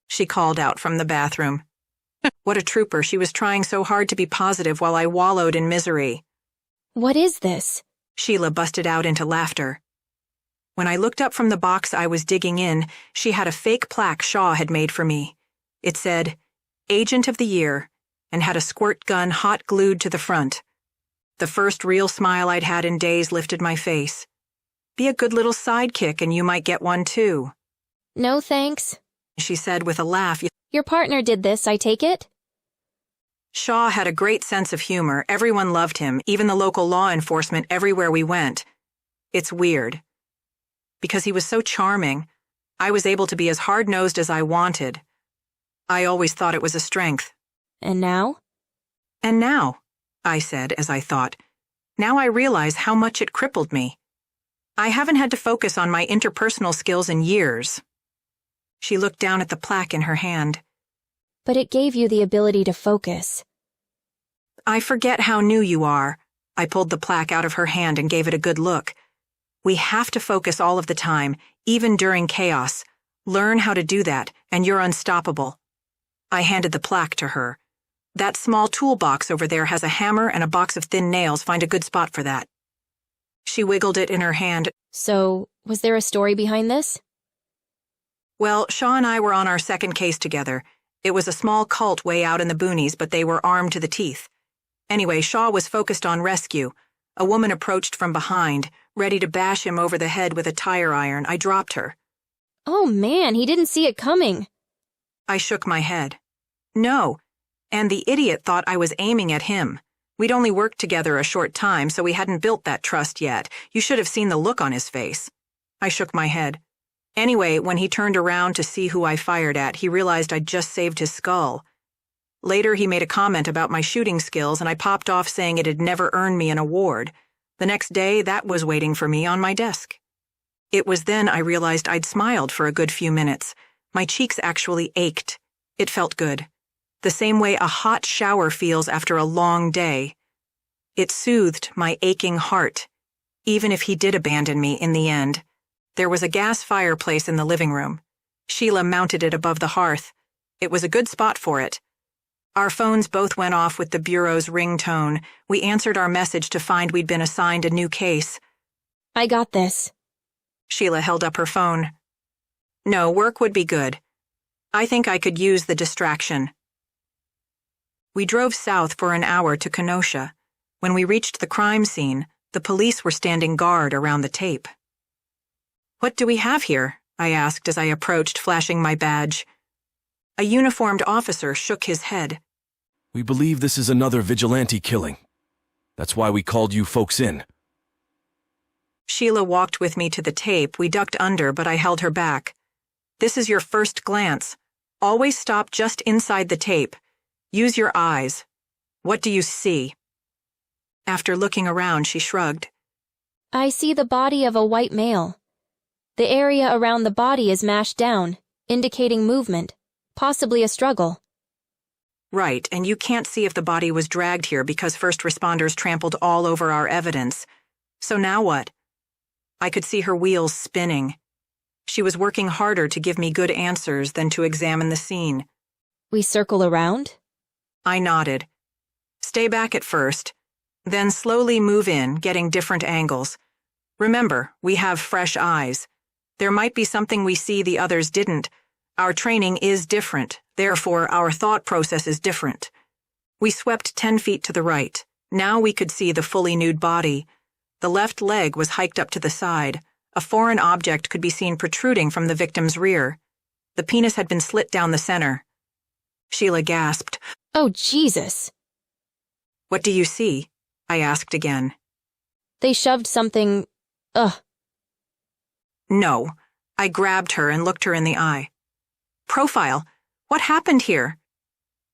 she called out from the bathroom. What a trooper. She was trying so hard to be positive while I wallowed in misery. "What is this?" Sheila busted out into laughter. When I looked up from the box I was digging in, she had a fake plaque Shaw had made for me. It said, "Agent of the Year," and had a squirt gun hot glued to the front. The first real smile I'd had in days lifted my face. Be a good little sidekick and you might get one too. "No thanks," she said with a laugh. "Your partner did this, I take it?" Shaw had a great sense of humor. Everyone loved him, even the local law enforcement everywhere we went. It's weird. Because he was so charming, I was able to be as hard-nosed as I wanted. I always thought it was a strength. And now? And now, I said as I thought, now I realize how much it crippled me. I haven't had to focus on my interpersonal skills in years. She looked down at the plaque in her hand. But it gave you the ability to focus. I forget how new you are. I pulled the plaque out of her hand and gave it a good look. We have to focus all of the time, even during chaos. Learn how to do that, and you're unstoppable. I handed the plaque to her. That small toolbox over there has a hammer and a box of thin nails. Find a good spot for that. She wiggled it in her hand. So, was there a story behind this? Well, Shaw and I were on our second case together. It was a small cult way out in the boonies, but they were armed to the teeth. Anyway, Shaw was focused on rescue. A woman approached from behind, ready to bash him over the head with a tire iron. I dropped her. Oh man, he didn't see it coming. I shook my head. No, and the idiot thought I was aiming at him. We'd only worked together a short time, so we hadn't built that trust yet. You should have seen the look on his face. I shook my head. Anyway, when he turned around to see who I fired at, he realized I'd just saved his skull. Later, he made a comment about my shooting skills, and I popped off saying it had never earned me an award. The next day, that was waiting for me on my desk. It was then I realized I'd smiled for a good few minutes. My cheeks actually ached. It felt good. The same way a hot shower feels after a long day. It soothed my aching heart, even if he did abandon me in the end. There was a gas fireplace in the living room. Sheila mounted it above the hearth. It was a good spot for it. Our phones both went off with the Bureau's ringtone. We answered our message to find we'd been assigned a new case. I got this. Sheila held up her phone. No, work would be good. I think I could use the distraction. We drove south for an hour to Kenosha. When we reached the crime scene, the police were standing guard around the tape. What do we have here? I asked as I approached, flashing my badge. A uniformed officer shook his head. We believe this is another vigilante killing. That's why we called you folks in. Sheila walked with me to the tape. We ducked under, but I held her back. This is your first glance. Always stop just inside the tape. Use your eyes. What do you see? After looking around, she shrugged. I see the body of a white male. The area around the body is mashed down, indicating movement, possibly a struggle. Right, and you can't see if the body was dragged here because first responders trampled all over our evidence. So now what? I could see her wheels spinning. She was working harder to give me good answers than to examine the scene. We circle around? I nodded. Stay back at first, then slowly move in, getting different angles. Remember, we have fresh eyes. There might be something we see the others didn't. Our training is different, therefore our thought process is different. We swept 10 feet to the right. Now we could see the fully nude body. The left leg was hiked up to the side. A foreign object could be seen protruding from the victim's rear. The penis had been slit down the center. Sheila gasped. Oh, Jesus. What do you see? I asked again. They shoved something... Ugh. No. I grabbed her and looked her in the eye. Profile. What happened here?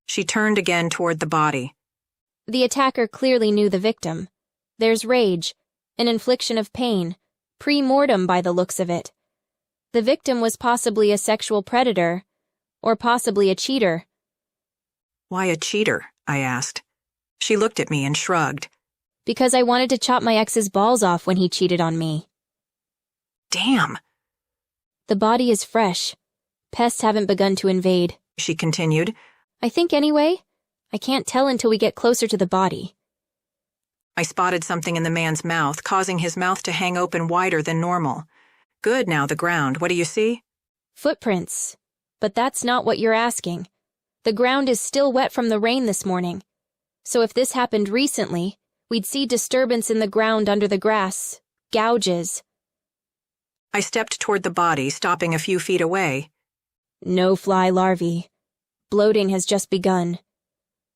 She turned again toward the body. The attacker clearly knew the victim. There's rage, an infliction of pain, pre-mortem by the looks of it. The victim was possibly a sexual predator, or possibly a cheater. Why a cheater? I asked. She looked at me and shrugged. Because I wanted to chop my ex's balls off when he cheated on me. Damn. The body is fresh. Pests haven't begun to invade, she continued. I think anyway. I can't tell until we get closer to the body. I spotted something in the man's mouth, causing his mouth to hang open wider than normal. Good, now the ground. What do you see? Footprints. But that's not what you're asking. The ground is still wet from the rain this morning. So if this happened recently, we'd see disturbance in the ground under the grass, gouges. I stepped toward the body, stopping a few feet away. No fly larvae. Bloating has just begun.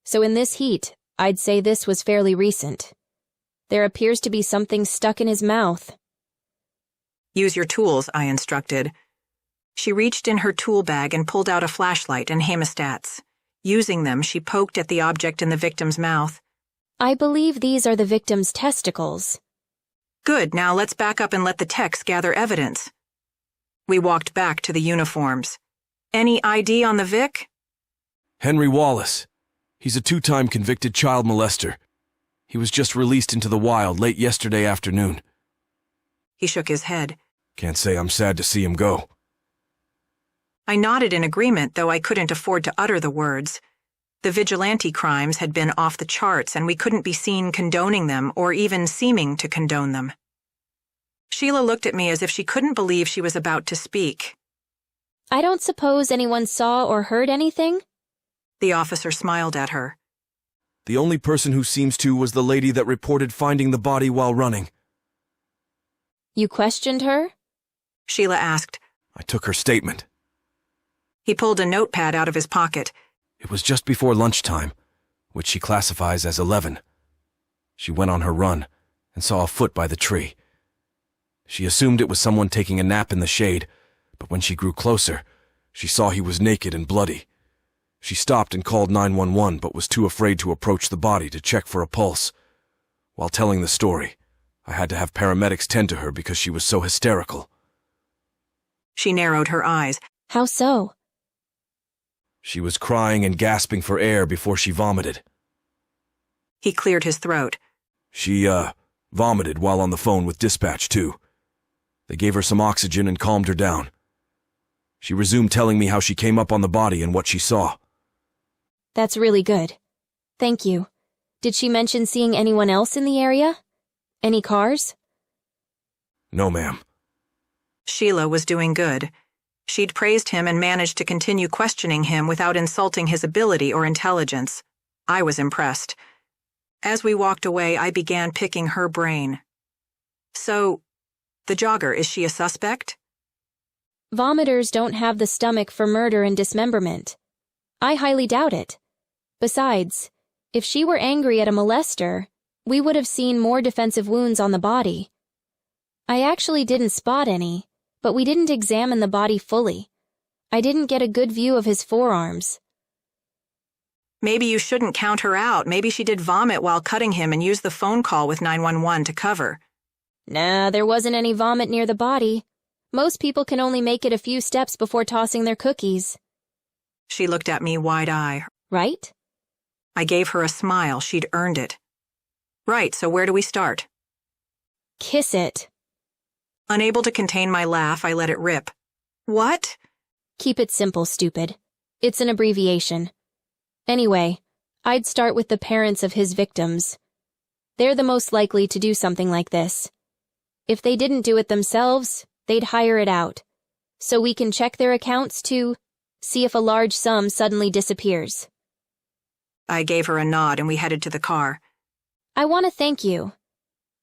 So in this heat, I'd say this was fairly recent. There appears to be something stuck in his mouth. Use your tools, I instructed. She reached in her tool bag and pulled out a flashlight and hemostats. Using them, she poked at the object in the victim's mouth. I believe these are the victim's testicles. Good, now let's back up and let the techs gather evidence. We walked back to the uniforms. Any ID on the Vic? Henry Wallace. He's a 2-time convicted child molester. He was just released into the wild late yesterday afternoon. He shook his head. Can't say I'm sad to see him go. I nodded in agreement, though I couldn't afford to utter the words. The vigilante crimes had been off the charts, and we couldn't be seen condoning them or even seeming to condone them. Sheila looked at me as if she couldn't believe she was about to speak. I don't suppose anyone saw or heard anything? The officer smiled at her. The only person who seems to was the lady that reported finding the body while running. You questioned her? Sheila asked. I took her statement. He pulled a notepad out of his pocket. It was just before lunchtime, which she classifies as 11. She went on her run and saw a foot by the tree. She assumed it was someone taking a nap in the shade, but when she grew closer, she saw he was naked and bloody. She stopped and called 911, but was too afraid to approach the body to check for a pulse. While telling the story, I had to have paramedics tend to her because she was so hysterical. She narrowed her eyes. How so? She was crying and gasping for air before she vomited. He cleared his throat. She, vomited while on the phone with dispatch, too. They gave her some oxygen and calmed her down. She resumed telling me how she came up on the body and what she saw. That's really good. Thank you. Did she mention seeing anyone else in the area? Any cars? No, ma'am. Sheila was doing good. She'd praised him and managed to continue questioning him without insulting his ability or intelligence. I was impressed. As we walked away, I began picking her brain. So, the jogger, is she a suspect? Vomiters don't have the stomach for murder and dismemberment. I highly doubt it. Besides, if she were angry at a molester, we would have seen more defensive wounds on the body. I actually didn't spot any, but we didn't examine the body fully. I didn't get a good view of his forearms. Maybe you shouldn't count her out. Maybe she did vomit while cutting him and used the phone call with 911 to cover. Nah, there wasn't any vomit near the body. Most people can only make it a few steps before tossing their cookies. She looked at me wide-eyed. Right? I gave her a smile. She'd earned it. Right, so where do we start? Kiss it. Unable to contain my laugh, I let it rip. What? Keep it simple, stupid. It's an abbreviation. Anyway, I'd start with the parents of his victims. They're the most likely to do something like this. If they didn't do it themselves, they'd hire it out. So we can check their accounts to see if a large sum suddenly disappears. I gave her a nod and we headed to the car. I want to thank you.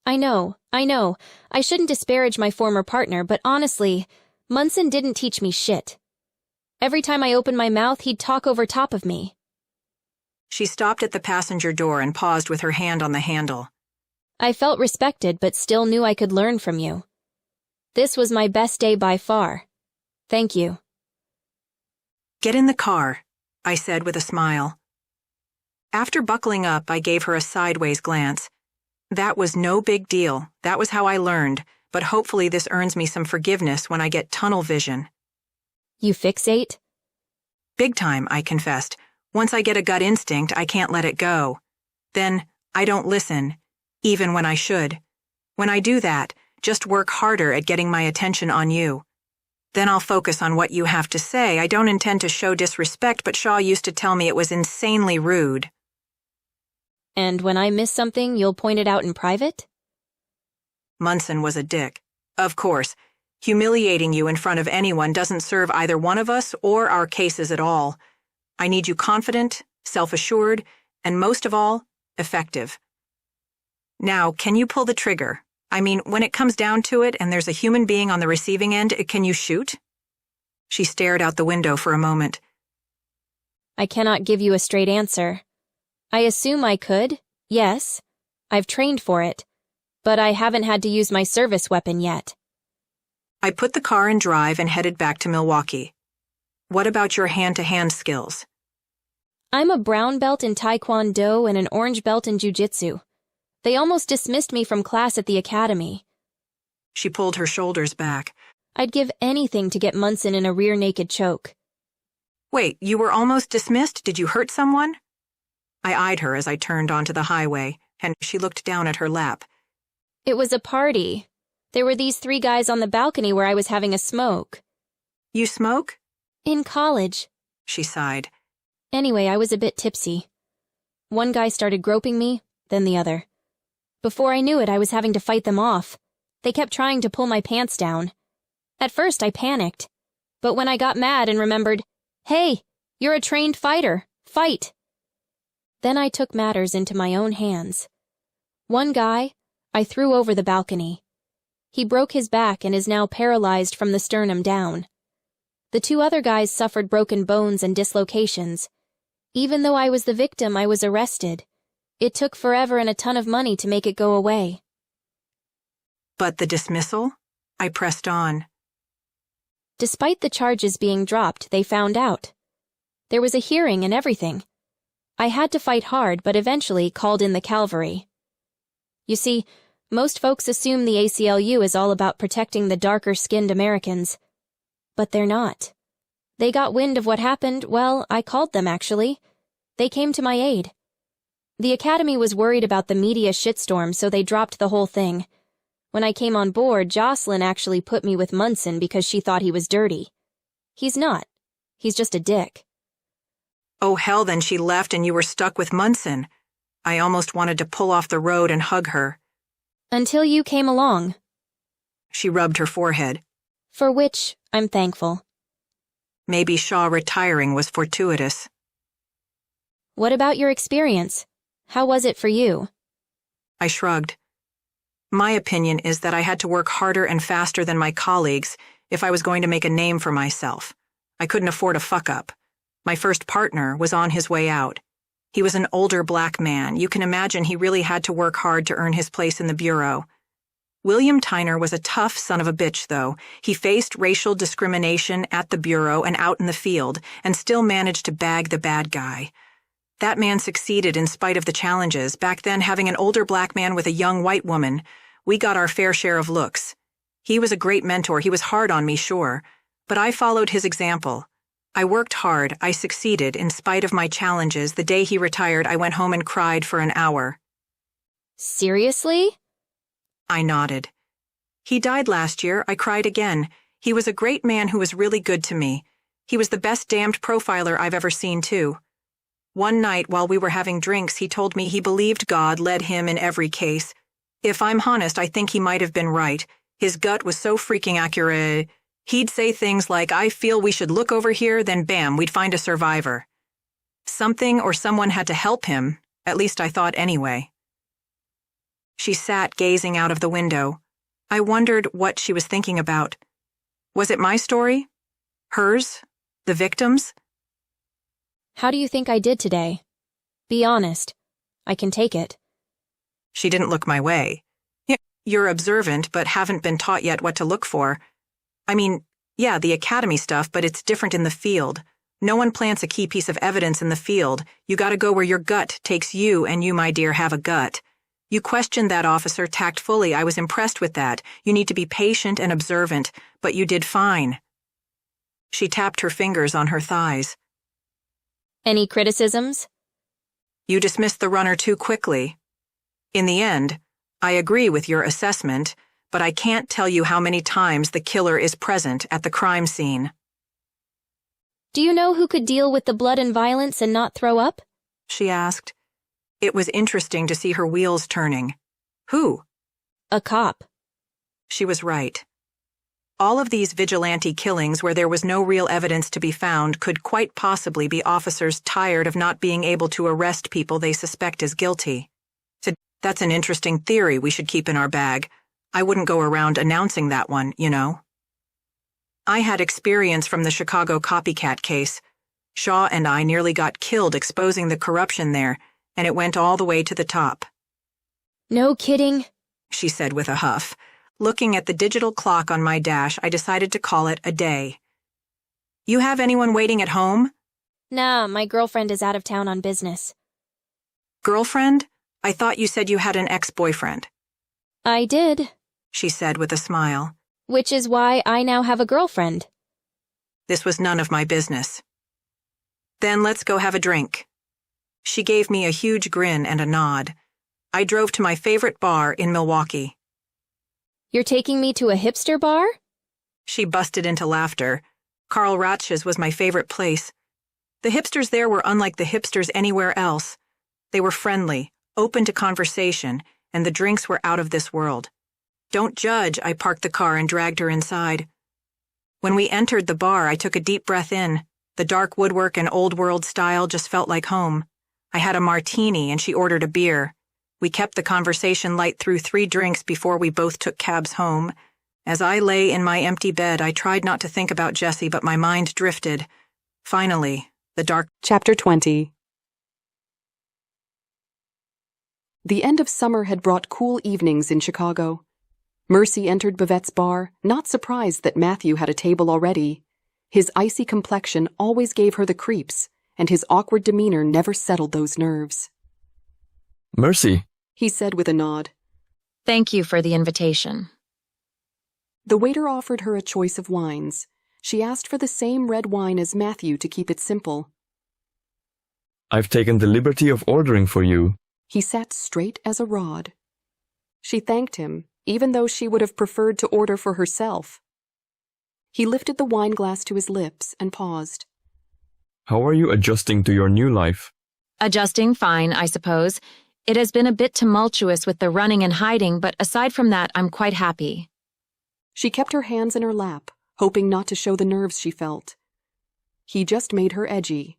I know. I shouldn't disparage my former partner, but honestly, Munson didn't teach me shit. Every time I opened my mouth, he'd talk over top of me. She stopped at the passenger door and paused with her hand on the handle. I felt respected, but still knew I could learn from you. This was my best day by far. Thank you. Get in the car, I said with a smile. After buckling up, I gave her a sideways glance. That was no big deal. That was how I learned, but hopefully this earns me some forgiveness when I get tunnel vision. You fixate? Big time, I confessed. Once I get a gut instinct, I can't let it go. Then, I don't listen, even when I should. When I do that, just work harder at getting my attention on you. Then I'll focus on what you have to say. I don't intend to show disrespect, but Shaw used to tell me it was insanely rude. And when I miss something, you'll point it out in private? Munson was a dick. Of course, humiliating you in front of anyone doesn't serve either one of us or our cases at all. I need you confident, self-assured, and most of all, effective. Now, can you pull the trigger? I mean, when it comes down to it and there's a human being on the receiving end, can you shoot? She stared out the window for a moment. I cannot give you a straight answer. I assume I could, yes. I've trained for it, but I haven't had to use my service weapon yet. I put the car in drive and headed back to Milwaukee. What about your hand-to-hand skills? I'm a brown belt in Taekwondo and an orange belt in Jiu-Jitsu. They almost dismissed me from class at the academy. She pulled her shoulders back. I'd give anything to get Munson in a rear naked choke. Wait, you were almost dismissed? Did you hurt someone? I eyed her as I turned onto the highway, and she looked down at her lap. It was a party. There were these 3 guys on the balcony where I was having a smoke. You smoke? In college. She sighed. Anyway, I was a bit tipsy. One guy started groping me, then the other. Before I knew it, I was having to fight them off. They kept trying to pull my pants down. At first, I panicked. But when I got mad and remembered, hey, you're a trained fighter. Fight. Then I took matters into my own hands. One guy, I threw over the balcony. He broke his back and is now paralyzed from the sternum down. The 2 other guys suffered broken bones and dislocations. Even though I was the victim, I was arrested. It took forever and a ton of money to make it go away. But the dismissal? I pressed on. Despite the charges being dropped, they found out. There was a hearing and everything. I had to fight hard, but eventually called in the cavalry. You see, most folks assume the ACLU is all about protecting the darker-skinned Americans. But they're not. They got wind of what happened. Well, I called them, actually. They came to my aid. The academy was worried about the media shitstorm, so they dropped the whole thing. When I came on board, Jocelyn actually put me with Munson because she thought he was dirty. He's not. He's just a dick. Oh, hell, then she left and you were stuck with Munson. I almost wanted to pull off the road and hug her. Until you came along. She rubbed her forehead. For which I'm thankful. Maybe Shaw retiring was fortuitous. What about your experience? How was it for you? I shrugged. My opinion is that I had to work harder and faster than my colleagues if I was going to make a name for myself. I couldn't afford a fuck-up. My first partner was on his way out. He was an older black man. You can imagine he really had to work hard to earn his place in the bureau. William Tyner was a tough son of a bitch, though. He faced racial discrimination at the bureau and out in the field, and still managed to bag the bad guy. That man succeeded in spite of the challenges. Back then, having an older black man with a young white woman, we got our fair share of looks. He was a great mentor. He was hard on me, sure. But I followed his example. I worked hard. I succeeded in spite of my challenges. The day he retired, I went home and cried for an hour. Seriously? I nodded. He died last year. I cried again. He was a great man who was really good to me. He was the best damned profiler I've ever seen, too. One night, while we were having drinks, he told me he believed God led him in every case. If I'm honest, I think he might have been right. His gut was so freaking accurate. He'd say things like, I feel we should look over here, then bam, we'd find a survivor. Something or someone had to help him, at least I thought anyway. She sat gazing out of the window. I wondered what she was thinking about. Was it my story? Hers? The victim's? How do you think I did today? Be honest. I can take it. She didn't look my way. You're observant, but haven't been taught yet what to look for. I mean, yeah, the academy stuff, but it's different in the field. No one plants a key piece of evidence in the field. You gotta go where your gut takes you, and you, my dear, have a gut. You questioned that officer tactfully. I was impressed with that. You need to be patient and observant, but you did fine. She tapped her fingers on her thighs. Any criticisms? You dismissed the runner too quickly. In the end, I agree with your assessment, but I can't tell you how many times the killer is present at the crime scene. Do you know who could deal with the blood and violence and not throw up? She asked. It was interesting to see her wheels turning. Who? A cop. She was right. All of these vigilante killings where there was no real evidence to be found could quite possibly be officers tired of not being able to arrest people they suspect as guilty. That's an interesting theory we should keep in our bag. I wouldn't go around announcing that one, you know. I had experience from the Chicago copycat case. Shaw and I nearly got killed exposing the corruption there, and it went all the way to the top. No kidding, she said with a huff. Looking at the digital clock on my dash, I decided to call it a day. You have anyone waiting at home? Nah, my girlfriend is out of town on business. Girlfriend? I thought you said you had an ex-boyfriend. I did, she said with a smile. which is why I now have a girlfriend. This was none of my business. Then let's go have a drink. She gave me a huge grin and a nod. I drove to my favorite bar in Milwaukee. You're taking me to a hipster bar? She busted into laughter. Karl Ratsch's was my favorite place. The hipsters there were unlike the hipsters anywhere else. They were friendly, open to conversation, and the drinks were out of this world. Don't judge, I parked the car and dragged her inside. When we entered the bar, I took a deep breath in. The dark woodwork and old-world style just felt like home. I had a martini and she ordered a beer. We kept the conversation light through 3 drinks before we both took cabs home. As I lay in my empty bed, I tried not to think about Jessie, but my mind drifted. Finally, the dark... Chapter 20. The end of summer had brought cool evenings in Chicago. Mercy entered Bavette's bar, not surprised that Matthew had a table already. His icy complexion always gave her the creeps, and his awkward demeanor never settled those nerves. Mercy, he said with a nod. Thank you for the invitation. The waiter offered her a choice of wines. She asked for the same red wine as Matthew to keep it simple. I've taken the liberty of ordering for you. He sat straight as a rod. She thanked him, even though she would have preferred to order for herself. He lifted the wine glass to his lips and paused. How are you adjusting to your new life? Adjusting fine, I suppose. It has been a bit tumultuous with the running and hiding, but aside from that, I'm quite happy. She kept her hands in her lap, hoping not to show the nerves she felt. He just made her edgy.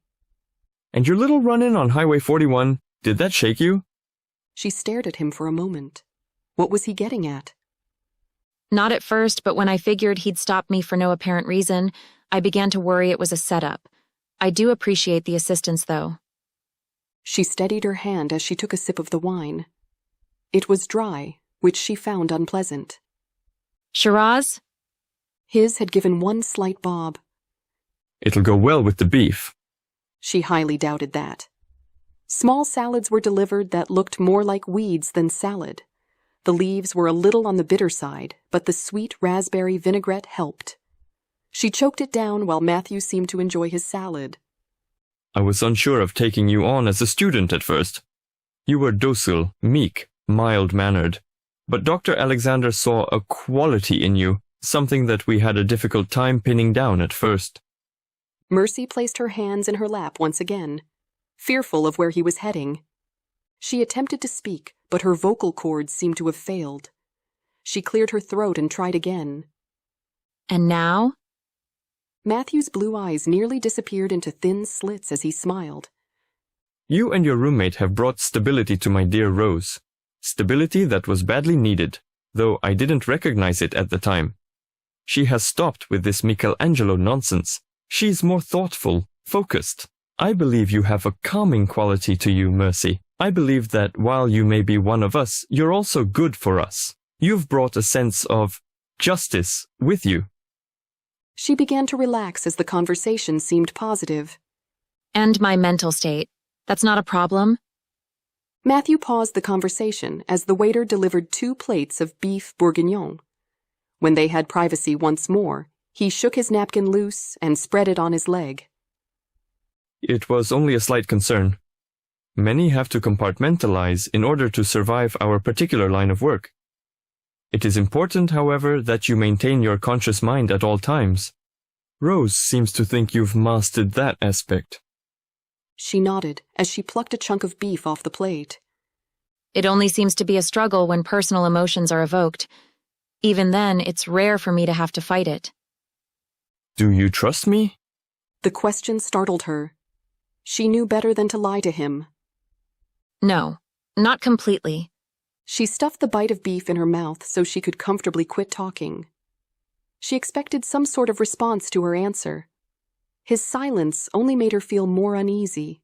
And your little run-in on Highway 41, did that shake you? She stared at him for a moment. What was he getting at? Not at first, but when I figured he'd stop me for no apparent reason, I began to worry it was a setup. I do appreciate the assistance, though. She steadied her hand as she took a sip of the wine. It was dry, which she found unpleasant. Shiraz? His had given one slight bob. It'll go well with the beef. She highly doubted that. Small salads were delivered that looked more like weeds than salad. The leaves were a little on the bitter side, but the sweet raspberry vinaigrette helped. She choked it down while Matthew seemed to enjoy his salad. I was unsure of taking you on as a student at first. You were docile, meek, mild-mannered. But Dr. Alexander saw a quality in you, something that we had a difficult time pinning down at first. Mercy placed her hands in her lap once again, fearful of where he was heading. She attempted to speak, but her vocal cords seemed to have failed. She cleared her throat and tried again. And now? Matthew's blue eyes nearly disappeared into thin slits as he smiled. You and your roommate have brought stability to my dear Rose. Stability that was badly needed, though I didn't recognize it at the time. She has stopped with this Michelangelo nonsense. She's more thoughtful, focused. I believe you have a calming quality to you, Mercy. I believe that while you may be one of us, you're also good for us. You've brought a sense of justice with you. She began to relax as the conversation seemed positive. And my mental state. That's not a problem? Matthew paused the conversation as the waiter delivered 2 plates of beef bourguignon. When they had privacy once more, he shook his napkin loose and spread it on his leg. It was only a slight concern. Many have to compartmentalize in order to survive our particular line of work. It is important, however, that you maintain your conscious mind at all times. Rose seems to think you've mastered that aspect. She nodded as she plucked a chunk of beef off the plate. It only seems to be a struggle when personal emotions are evoked. Even then, it's rare for me to have to fight it. Do you trust me? The question startled her. She knew better than to lie to him. No, not completely. She stuffed the bite of beef in her mouth so she could comfortably quit talking. She expected some sort of response to her answer. His silence only made her feel more uneasy.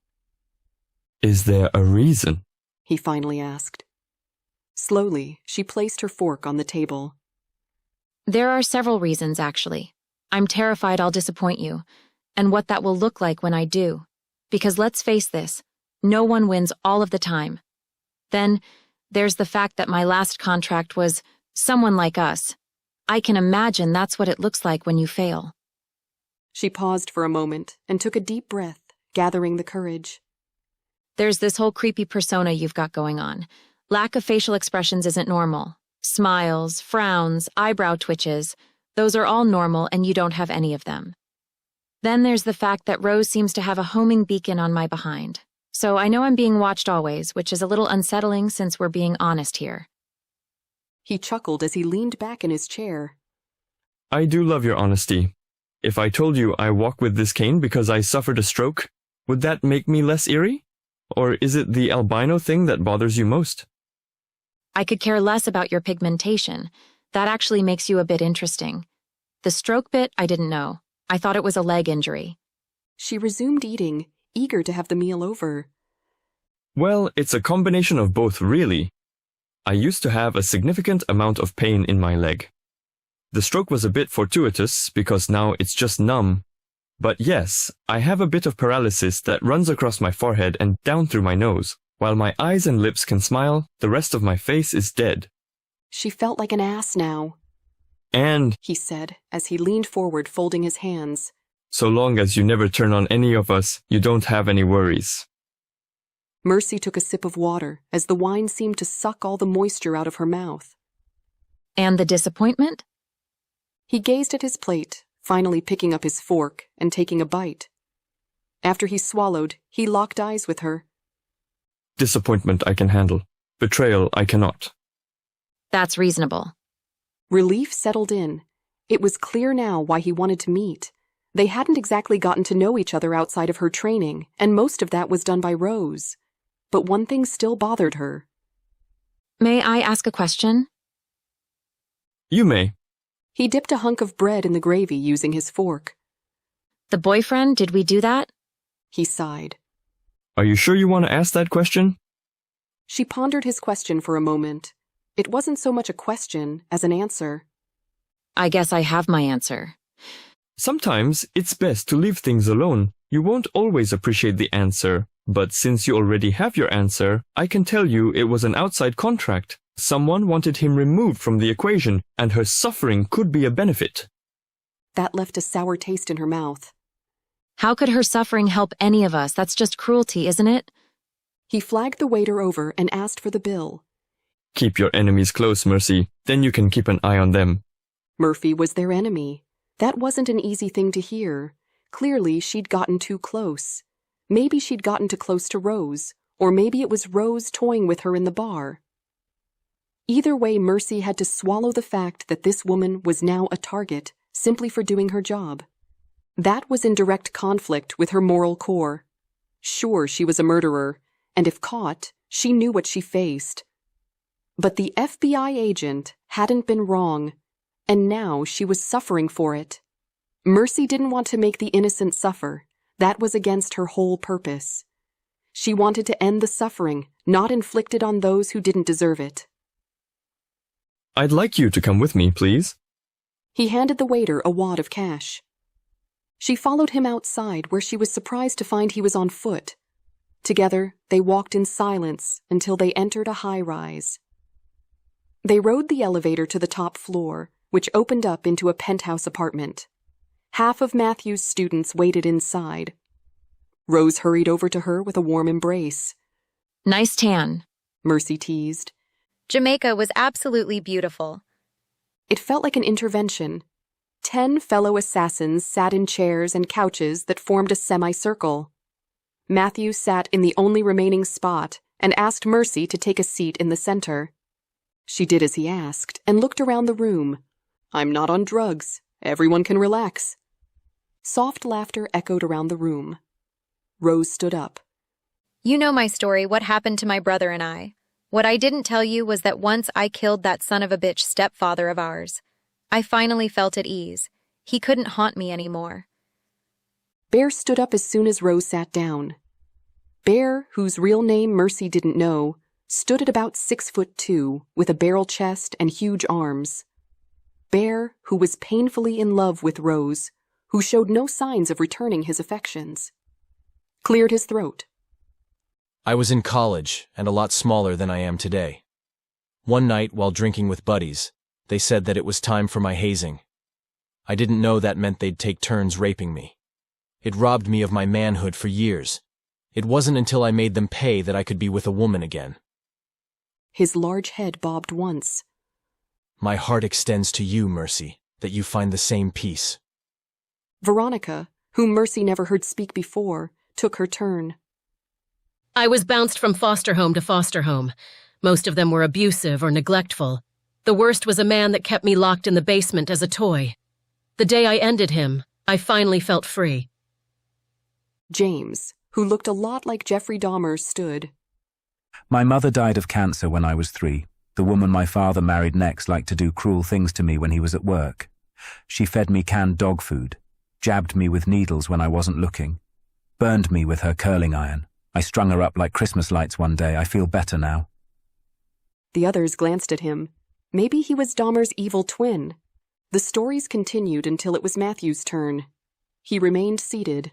Is there a reason? He finally asked. Slowly, she placed her fork on the table. There are several reasons, actually. I'm terrified I'll disappoint you, and what that will look like when I do. Because let's face this, no one wins all of the time. Then, there's the fact that my last contract was someone like us. I can imagine that's what it looks like when you fail. She paused for a moment and took a deep breath, gathering the courage. There's this whole creepy persona you've got going on. Lack of facial expressions isn't normal. Smiles, frowns, eyebrow twitches, those are all normal and you don't have any of them. Then there's the fact that Rose seems to have a homing beacon on my behind. So I know I'm being watched always, which is a little unsettling since we're being honest here. He chuckled as he leaned back in his chair. I do love your honesty. If I told you I walk with this cane because I suffered a stroke, would that make me less eerie? Or is it the albino thing that bothers you most? I could care less about your pigmentation. That actually makes you a bit interesting. The stroke bit, I didn't know. I thought it was a leg injury. She resumed eating, eager to have the meal over. Well, it's a combination of both, really. I used to have a significant amount of pain in my leg. The stroke was a bit fortuitous because now it's just numb. But yes, I have a bit of paralysis that runs across my forehead and down through my nose. While my eyes and lips can smile, the rest of my face is dead. She felt like an ass now. And, he said, as he leaned forward, folding his hands, so long as you never turn on any of us, you don't have any worries. Mercy took a sip of water as the wine seemed to suck all the moisture out of her mouth. And the disappointment? He gazed at his plate, finally picking up his fork and taking a bite. After he swallowed, he locked eyes with her. Disappointment I can handle. Betrayal I cannot. That's reasonable. Relief settled in. It was clear now why he wanted to meet. They hadn't exactly gotten to know each other outside of her training, and most of that was done by Rose. But one thing still bothered her. May I ask a question? You may. He dipped a hunk of bread in the gravy using his fork. The boyfriend, did we do that? He sighed. Are you sure you want to ask that question? She pondered his question for a moment. It wasn't so much a question as an answer. I guess I have my answer. Sometimes it's best to leave things alone. You won't always appreciate the answer, but since you already have your answer, I can tell you it was an outside contract. Someone wanted him removed from the equation, and her suffering could be a benefit. That left a sour taste in her mouth. How could her suffering help any of us? That's just cruelty, isn't it? He flagged the waiter over and asked for the bill. Keep your enemies close, Mercy. Then you can keep an eye on them. Murphy was their enemy. That wasn't an easy thing to hear. Clearly, she'd gotten too close. Maybe she'd gotten too close to Rose, or maybe it was Rose toying with her in the bar. Either way, Mercy had to swallow the fact that this woman was now a target, simply for doing her job. That was in direct conflict with her moral core. Sure, she was a murderer, and if caught, she knew what she faced. But the FBI agent hadn't been wrong, and now she was suffering for it. Mercy didn't want to make the innocent suffer. That was against her whole purpose. She wanted to end the suffering, not inflicted on those who didn't deserve it. I'd like you to come with me, please. He handed the waiter a wad of cash. She followed him outside, where she was surprised to find he was on foot. Together, they walked in silence until they entered a high-rise. They rode the elevator to the top floor, which opened up into a penthouse apartment. Half of Matthew's students waited inside. Rose hurried over to her with a warm embrace. Nice tan, Mercy teased. Jamaica was absolutely beautiful. It felt like an intervention. 10 fellow assassins sat in chairs and couches that formed a semicircle. Matthew sat in the only remaining spot and asked Mercy to take a seat in the center. She did as he asked and looked around the room. I'm not on drugs. Everyone can relax. Soft laughter echoed around the room. Rose stood up. You know my story, what happened to my brother and I. What I didn't tell you was that once I killed that son of a bitch stepfather of ours. I finally felt at ease. He couldn't haunt me anymore. Bear stood up as soon as Rose sat down. Bear, whose real name Mercy didn't know, stood at about 6'2", with a barrel chest and huge arms. Bear, who was painfully in love with Rose, who showed no signs of returning his affections, cleared his throat. I was in college and a lot smaller than I am today. One night, while drinking with buddies, they said that it was time for my hazing. I didn't know that meant they'd take turns raping me. It robbed me of my manhood for years. It wasn't until I made them pay that I could be with a woman again. His large head bobbed once. My heart extends to you, Mercy, that you find the same peace. Veronica, whom Mercy never heard speak before, took her turn. I was bounced from foster home to foster home. Most of them were abusive or neglectful. The worst was a man that kept me locked in the basement as a toy. The day I ended him, I finally felt free. James, who looked a lot like Jeffrey Dahmer, stood. My mother died of cancer when I was 3. The woman my father married next liked to do cruel things to me when he was at work. She fed me canned dog food, jabbed me with needles when I wasn't looking, burned me with her curling iron. I strung her up like Christmas lights one day. I feel better now. The others glanced at him. Maybe he was Dahmer's evil twin. The stories continued until it was Matthew's turn. He remained seated.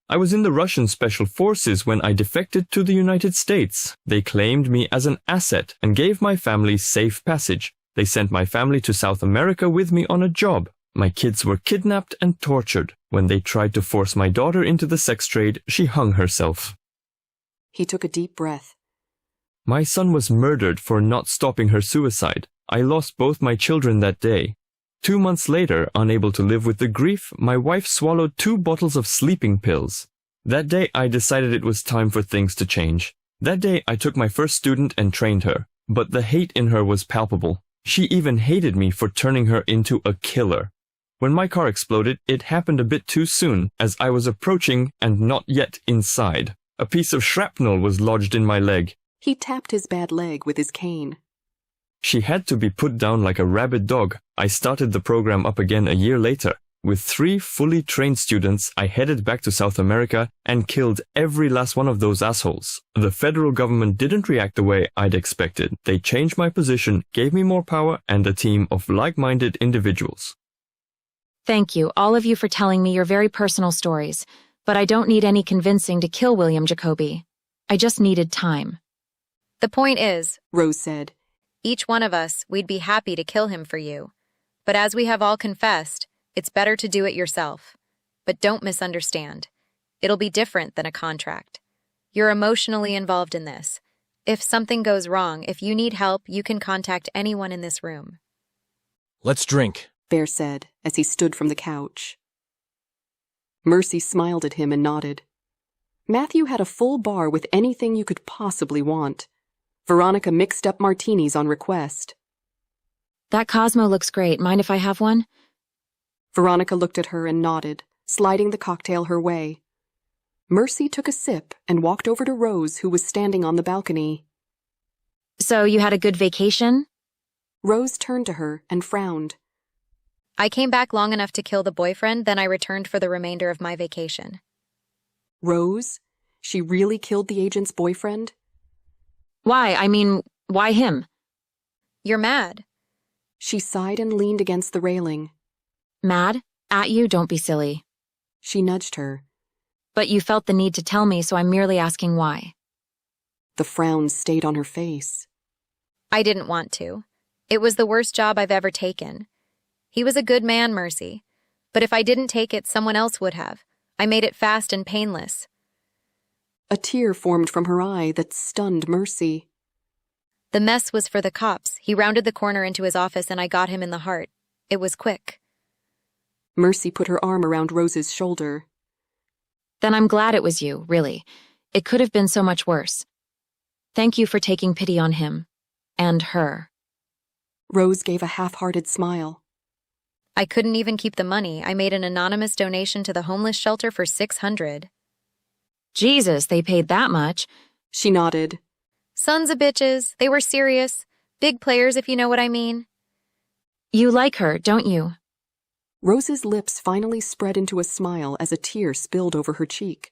I was in the Russian Special Forces when I defected to the United States. They claimed me as an asset and gave my family safe passage. They sent my family to South America with me on a job. My kids were kidnapped and tortured. When they tried to force my daughter into the sex trade, she hung herself. He took a deep breath. My son was murdered for not stopping her suicide. I lost both my children that day. 2 months later, unable to live with the grief, my wife swallowed 2 bottles of sleeping pills. That day, I decided it was time for things to change. That day, I took my first student and trained her, but the hate in her was palpable. She even hated me for turning her into a killer. When my car exploded, it happened a bit too soon, as I was approaching and not yet inside. A piece of shrapnel was lodged in my leg. He tapped his bad leg with his cane. She had to be put down like a rabid dog. I started the program up again a year later. With 3 fully trained students, I headed back to South America and killed every last one of those assholes. The federal government didn't react the way I'd expected. They changed my position, gave me more power, and a team of like-minded individuals. Thank you, all of you, for telling me your very personal stories, but I don't need any convincing to kill William Jacoby. I just needed time. The point is, Rose said, each one of us, we'd be happy to kill him for you. But as we have all confessed, it's better to do it yourself. But don't misunderstand. It'll be different than a contract. You're emotionally involved in this. If something goes wrong, if you need help, you can contact anyone in this room. Let's drink, Bear said as he stood from the couch. Mercy smiled at him and nodded. Matthew had a full bar with anything you could possibly want. Veronica mixed up martinis on request. That Cosmo looks great. Mind if I have one? Veronica looked at her and nodded, sliding the cocktail her way. Mercy took a sip and walked over to Rose, who was standing on the balcony. So you had a good vacation? Rose turned to her and frowned. I came back long enough to kill the boyfriend, then I returned for the remainder of my vacation. Rose? She really killed the agent's boyfriend? Why? I mean, why him? You're mad. She sighed and leaned against the railing. Mad? At you? Don't be silly. She nudged her. But you felt the need to tell me, so I'm merely asking why. The frown stayed on her face. I didn't want to. It was the worst job I've ever taken. He was a good man, Mercy. But if I didn't take it, someone else would have. I made it fast and painless. A tear formed from her eye that stunned Mercy. The mess was for the cops. He rounded the corner into his office and I got him in the heart. It was quick. Mercy put her arm around Rose's shoulder. Then I'm glad it was you, really. It could have been so much worse. Thank you for taking pity on him. And her. Rose gave a half-hearted smile. I couldn't even keep the money. I made an anonymous donation to the homeless shelter for $600. Jesus, they paid that much. She nodded. Sons of bitches. They were serious. Big players, if you know what I mean. You like her, don't you? Rose's lips finally spread into a smile as a tear spilled over her cheek.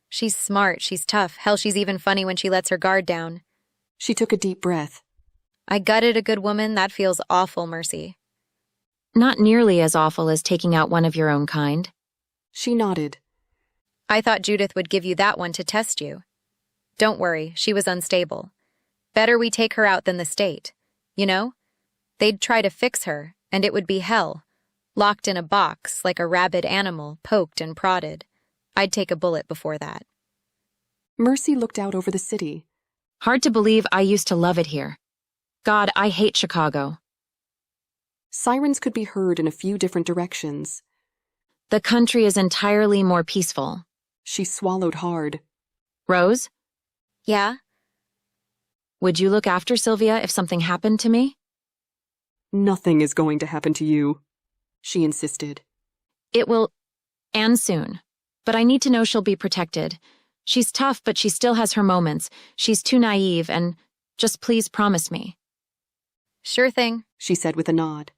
She's smart, she's tough. Hell, she's even funny when she lets her guard down. She took a deep breath. I gutted a good woman. That feels awful, Mercy. Not nearly as awful as taking out one of your own kind. She nodded. I thought Judith would give you that one to test you. Don't worry, she was unstable. Better we take her out than the state. You know? They'd try to fix her, and it would be hell. Locked in a box, like a rabid animal, poked and prodded. I'd take a bullet before that. Mercy looked out over the city. Hard to believe I used to love it here. God, I hate Chicago. Sirens could be heard in a few different directions. The country is entirely more peaceful. She swallowed hard. Rose? Yeah? Would you look after Sylvia if something happened to me? Nothing is going to happen to you, she insisted. It will, and soon. But I need to know she'll be protected. She's tough, but she still has her moments. She's too naive, and just please promise me. Sure thing, she said with a nod.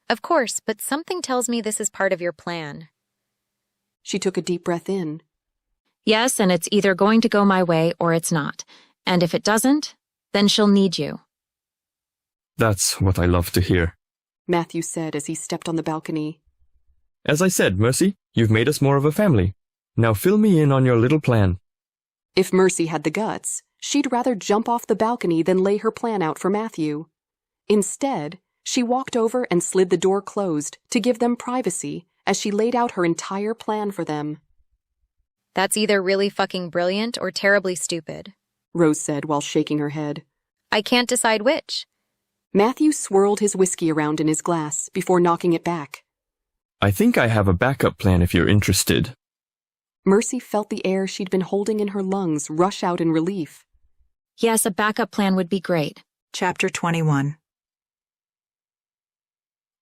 Of course, but something tells me this is part of your plan. She took a deep breath in. Yes, and it's either going to go my way or it's not. And if it doesn't, then she'll need you. That's what I love to hear, Matthew said as he stepped on the balcony. As I said, Mercy, you've made us more of a family. Now fill me in on your little plan. If Mercy had the guts, she'd rather jump off the balcony than lay her plan out for Matthew. Instead, she walked over and slid the door closed to give them privacy as she laid out her entire plan for them. That's either really fucking brilliant or terribly stupid, Rose said while shaking her head. I can't decide which. Matthew swirled his whiskey around in his glass before knocking it back. I think I have a backup plan if you're interested. Mercy felt the air she'd been holding in her lungs rush out in relief. Yes, a backup plan would be great. Chapter 21.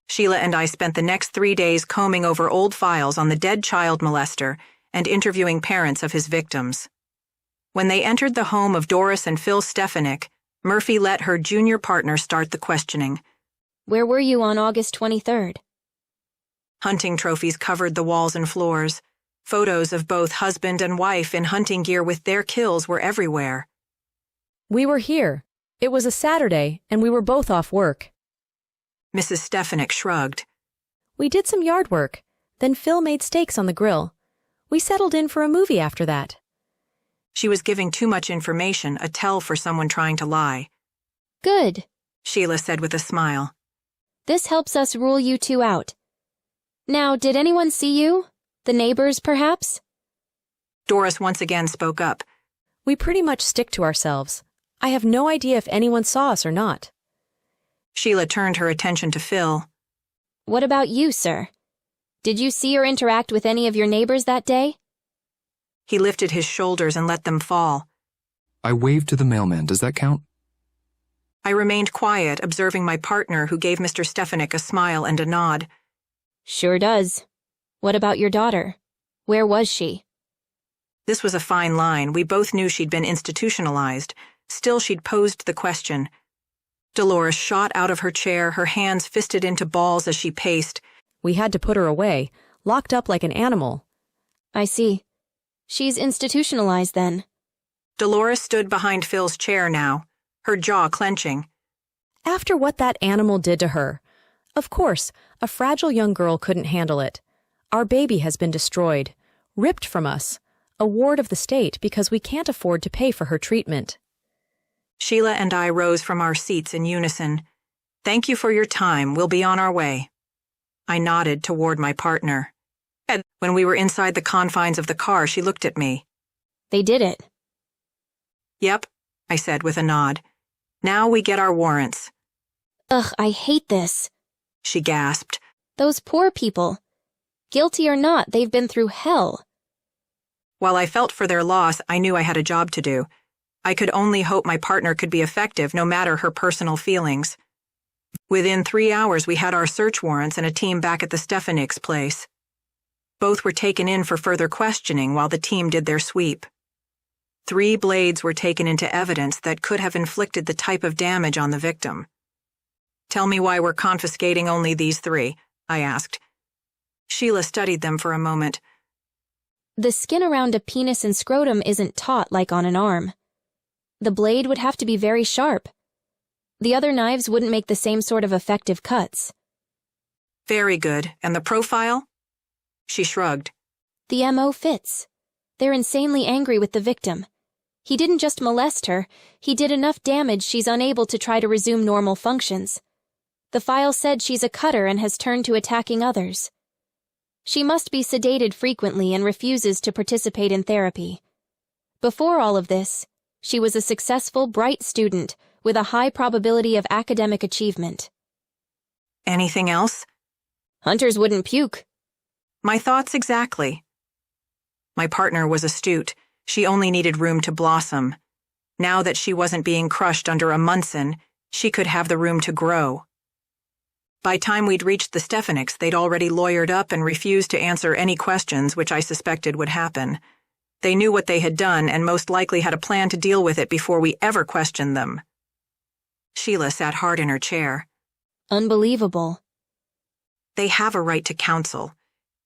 Sheila and I spent the next 3 days combing over old files on the dead child molester and interviewing parents of his victims. When they entered the home of Doris and Phil Stefanik, Murphy let her junior partner start the questioning. Where were you on August 23rd? Hunting trophies covered the walls and floors. Photos of both husband and wife in hunting gear with their kills were everywhere. We were here. It was a Saturday, and we were both off work. Mrs. Stefanik shrugged. We did some yard work. Then Phil made steaks on the grill. We settled in for a movie after that. She was giving too much information, a tell for someone trying to lie. Good, Sheila said with a smile. This helps us rule you two out. Now, did anyone see you? The neighbors, perhaps? Doris once again spoke up. We pretty much stick to ourselves. I have no idea if anyone saw us or not. Sheila turned her attention to Phil. What about you, sir? Did you see or interact with any of your neighbors that day? He lifted his shoulders and let them fall. I waved to the mailman. Does that count? I remained quiet, observing my partner, who gave Mr. Stefanik a smile and a nod. Sure does. What about your daughter? Where was she? This was a fine line. We both knew she'd been institutionalized. Still, she'd posed the question. Dolores shot out of her chair, her hands fisted into balls as she paced. We had to put her away, locked up like an animal. I see. She's institutionalized then. Dolores stood behind Phil's chair now, her jaw clenching. After what that animal did to her. Of course, a fragile young girl couldn't handle it. Our baby has been destroyed, ripped from us, a ward of the state because we can't afford to pay for her treatment. Sheila and I rose from our seats in unison. Thank you for your time. We'll be on our way. I nodded toward my partner. When we were inside the confines of the car, she looked at me. They did it. Yep, I said with a nod. Now we get our warrants. Ugh, I hate this. She gasped. Those poor people. Guilty or not, they've been through hell. While I felt for their loss, I knew I had a job to do. I could only hope my partner could be effective, no matter her personal feelings. Within 3 hours, we had our search warrants and a team back at the Stefanik's place. Both were taken in for further questioning while the team did their sweep. 3 blades were taken into evidence that could have inflicted the type of damage on the victim. Tell me why we're confiscating only these 3, I asked. Sheila studied them for a moment. The skin around a penis and scrotum isn't taut like on an arm. The blade would have to be very sharp. The other knives wouldn't make the same sort of effective cuts. Very good. And the profile? She shrugged. The MO fits. They're insanely angry with the victim. He didn't just molest her, he did enough damage she's unable to try to resume normal functions. The file said she's a cutter and has turned to attacking others. She must be sedated frequently and refuses to participate in therapy. Before all of this, she was a successful, bright student with a high probability of academic achievement. Anything else? Hunters wouldn't puke. My thoughts exactly. My partner was astute. She only needed room to blossom. Now that she wasn't being crushed under a Munson, she could have the room to grow. By time we'd reached the Stefaniks, they'd already lawyered up and refused to answer any questions, which I suspected would happen. They knew what they had done and most likely had a plan to deal with it before we ever questioned them. Sheila sat hard in her chair. Unbelievable. They have a right to counsel.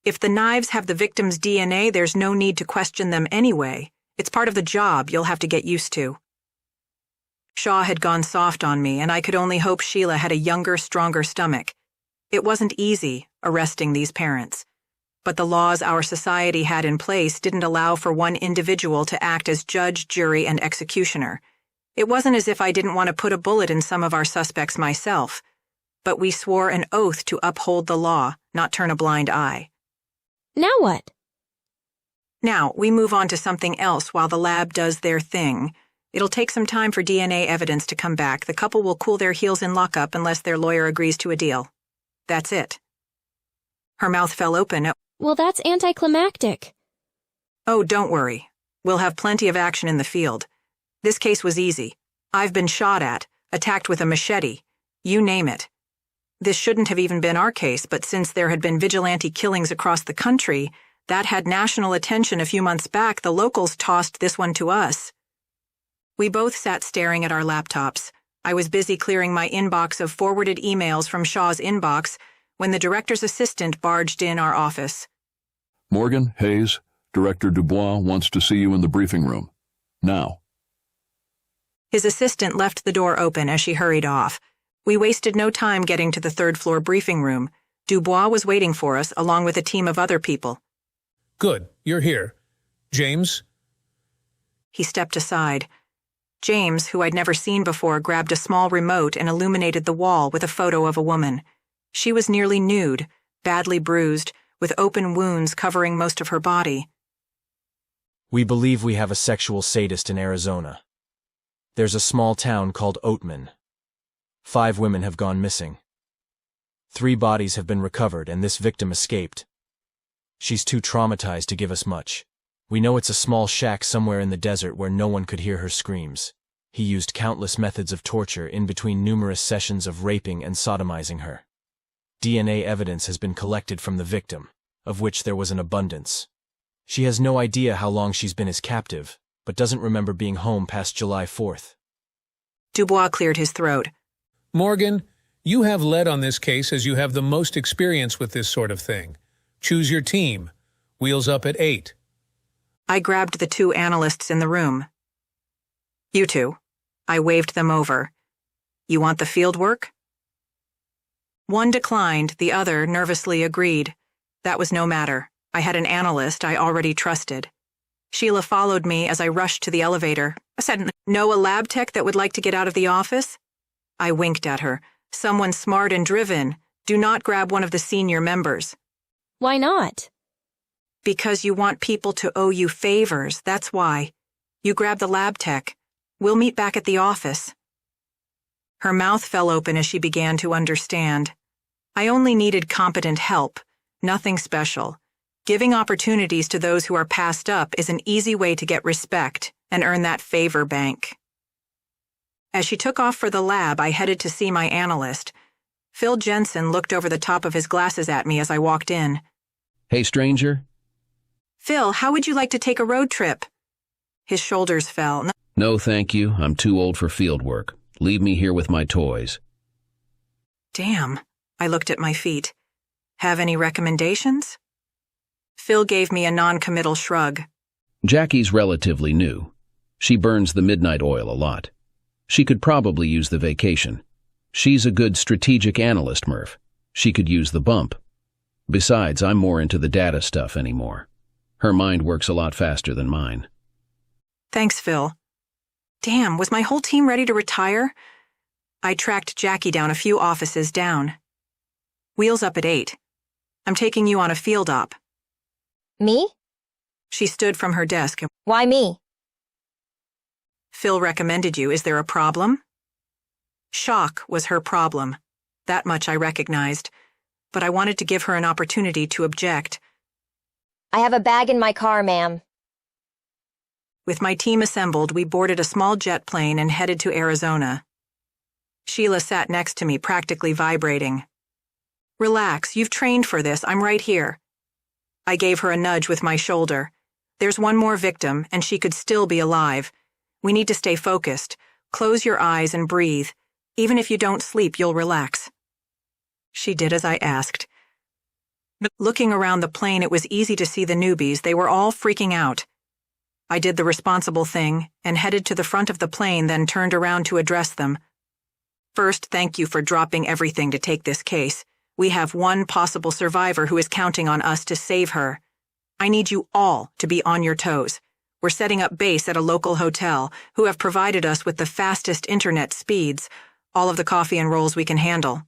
If the knives have the victim's DNA, there's no need to question them anyway. It's part of the job you'll have to get used to. Shaw had gone soft on me, and I could only hope Sheila had a younger, stronger stomach. It wasn't easy, arresting these parents. But the laws our society had in place didn't allow for one individual to act as judge, jury, and executioner. It wasn't as if I didn't want to put a bullet in some of our suspects myself. But we swore an oath to uphold the law, not turn a blind eye. Now what? Now, we move on to something else while the lab does their thing. It'll take some time for DNA evidence to come back. The couple will cool their heels in lockup unless their lawyer agrees to a deal. That's it. Her mouth fell open. Well, that's anticlimactic. Oh, don't worry. We'll have plenty of action in the field. This case was easy. I've been shot at, attacked with a machete. You name it. This shouldn't have even been our case, but since there had been vigilante killings across the country, that had national attention a few months back, the locals tossed this one to us. We both sat staring at our laptops. I was busy clearing my inbox of forwarded emails from Shaw's inbox when the director's assistant barged in our office. Morgan, Hayes, Director Dubois wants to see you in the briefing room. Now. His assistant left the door open as she hurried off. We wasted no time getting to the third-floor briefing room. Dubois was waiting for us, along with a team of other people. Good, you're here. James? He stepped aside. James, who I'd never seen before, grabbed a small remote and illuminated the wall with a photo of a woman. She was nearly nude, badly bruised, with open wounds covering most of her body. We believe we have a sexual sadist in Arizona. There's a small town called Oatman. 5 women have gone missing. 3 bodies have been recovered, and this victim escaped. She's too traumatized to give us much. We know it's a small shack somewhere in the desert where no one could hear her screams. He used countless methods of torture in between numerous sessions of raping and sodomizing her. DNA evidence has been collected from the victim, of which there was an abundance. She has no idea how long she's been his captive, but doesn't remember being home past July 4th. Dubois cleared his throat. Morgan, you have led on this case as you have the most experience with this sort of thing. Choose your team. Wheels up at 8. I grabbed the 2 analysts in the room. You 2. I waved them over. You want the field work? One declined, the other nervously agreed. That was no matter. I had an analyst I already trusted. Sheila followed me as I rushed to the elevator. I said, "Know a lab tech that would like to get out of the office?" I winked at her. "Someone smart and driven. Do not grab one of the senior members." Why not? Because you want people to owe you favors, that's why. You grab the lab tech. We'll meet back at the office. Her mouth fell open as she began to understand. I only needed competent help, nothing special. Giving opportunities to those who are passed up is an easy way to get respect and earn that favor bank. As she took off for the lab, I headed to see my analyst. Phil Jensen looked over the top of his glasses at me as I walked in. Hey, stranger. Phil, how would you like to take a road trip? His shoulders fell. No, thank you. I'm too old for field work. Leave me here with my toys. Damn. I looked at my feet. Have any recommendations? Phil gave me a non-committal shrug. Jackie's relatively new. She burns the midnight oil a lot. She could probably use the vacation. She's a good strategic analyst, Murph. She could use the bump. Besides, I'm more into the data stuff anymore. Her mind works a lot faster than mine. Thanks, Phil. Damn, was my whole team ready to retire? I tracked Jackie down a few offices down. Wheels up at 8. I'm taking you on a field op. Me? She stood from her desk. Why me? Phil recommended you. Is there a problem? Shock was her problem. That much I recognized. But I wanted to give her an opportunity to object. I have a bag in my car, ma'am. With my team assembled, we boarded a small jet plane and headed to Arizona. Sheila sat next to me, practically vibrating. Relax, you've trained for this. I'm right here. I gave her a nudge with my shoulder. There's one more victim, and she could still be alive. We need to stay focused. Close your eyes and breathe. Even if you don't sleep, you'll relax. She did as I asked. Looking around the plane, it was easy to see the newbies. They were all freaking out. I did the responsible thing and headed to the front of the plane, then turned around to address them. First, thank you for dropping everything to take this case. We have one possible survivor who is counting on us to save her. I need you all to be on your toes. We're setting up base at a local hotel who have provided us with the fastest internet speeds, all of the coffee and rolls we can handle.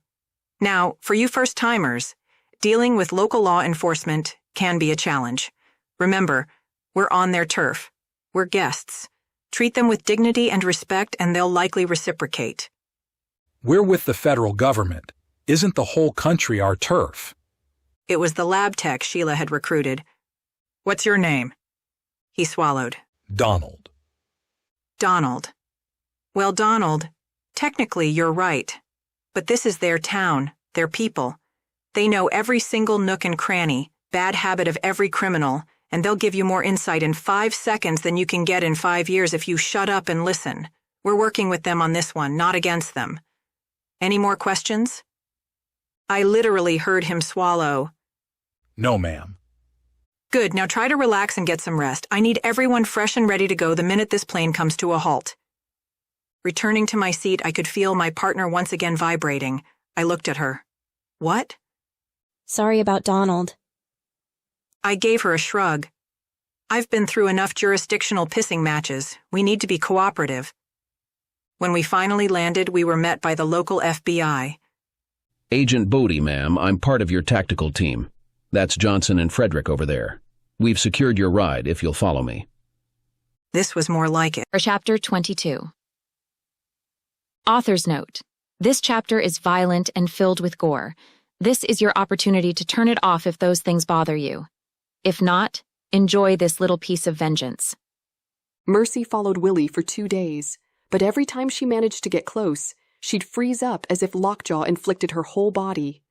Now, for you first-timers, dealing with local law enforcement can be a challenge. Remember, we're on their turf. We're guests. Treat them with dignity and respect, and they'll likely reciprocate. We're with the federal government. Isn't the whole country our turf? It was the lab tech Sheila had recruited. What's your name? He swallowed. Donald. Donald. Well, Donald, technically you're right. But this is their town, their people. They know every single nook and cranny, bad habit of every criminal, and they'll give you more insight in 5 seconds than you can get in 5 years if you shut up and listen. We're working with them on this one, not against them. Any more questions? I literally heard him swallow. No, ma'am. Good, now try to relax and get some rest. I need everyone fresh and ready to go the minute this plane comes to a halt. Returning to my seat, I could feel my partner once again vibrating. I looked at her. What? Sorry about Donald. I gave her a shrug. I've been through enough jurisdictional pissing matches. We need to be cooperative. When we finally landed, we were met by the local FBI. Agent Bodie, ma'am, I'm part of your tactical team. That's Johnson and Frederick over there. We've secured your ride, if you'll follow me. This was more like it. For Chapter 22. Author's note. This chapter is violent and filled with gore. This is your opportunity to turn it off if those things bother you. If not, enjoy this little piece of vengeance. Mercy followed Willie for 2 days, but every time she managed to get close, she'd freeze up as if lockjaw inflicted her whole body.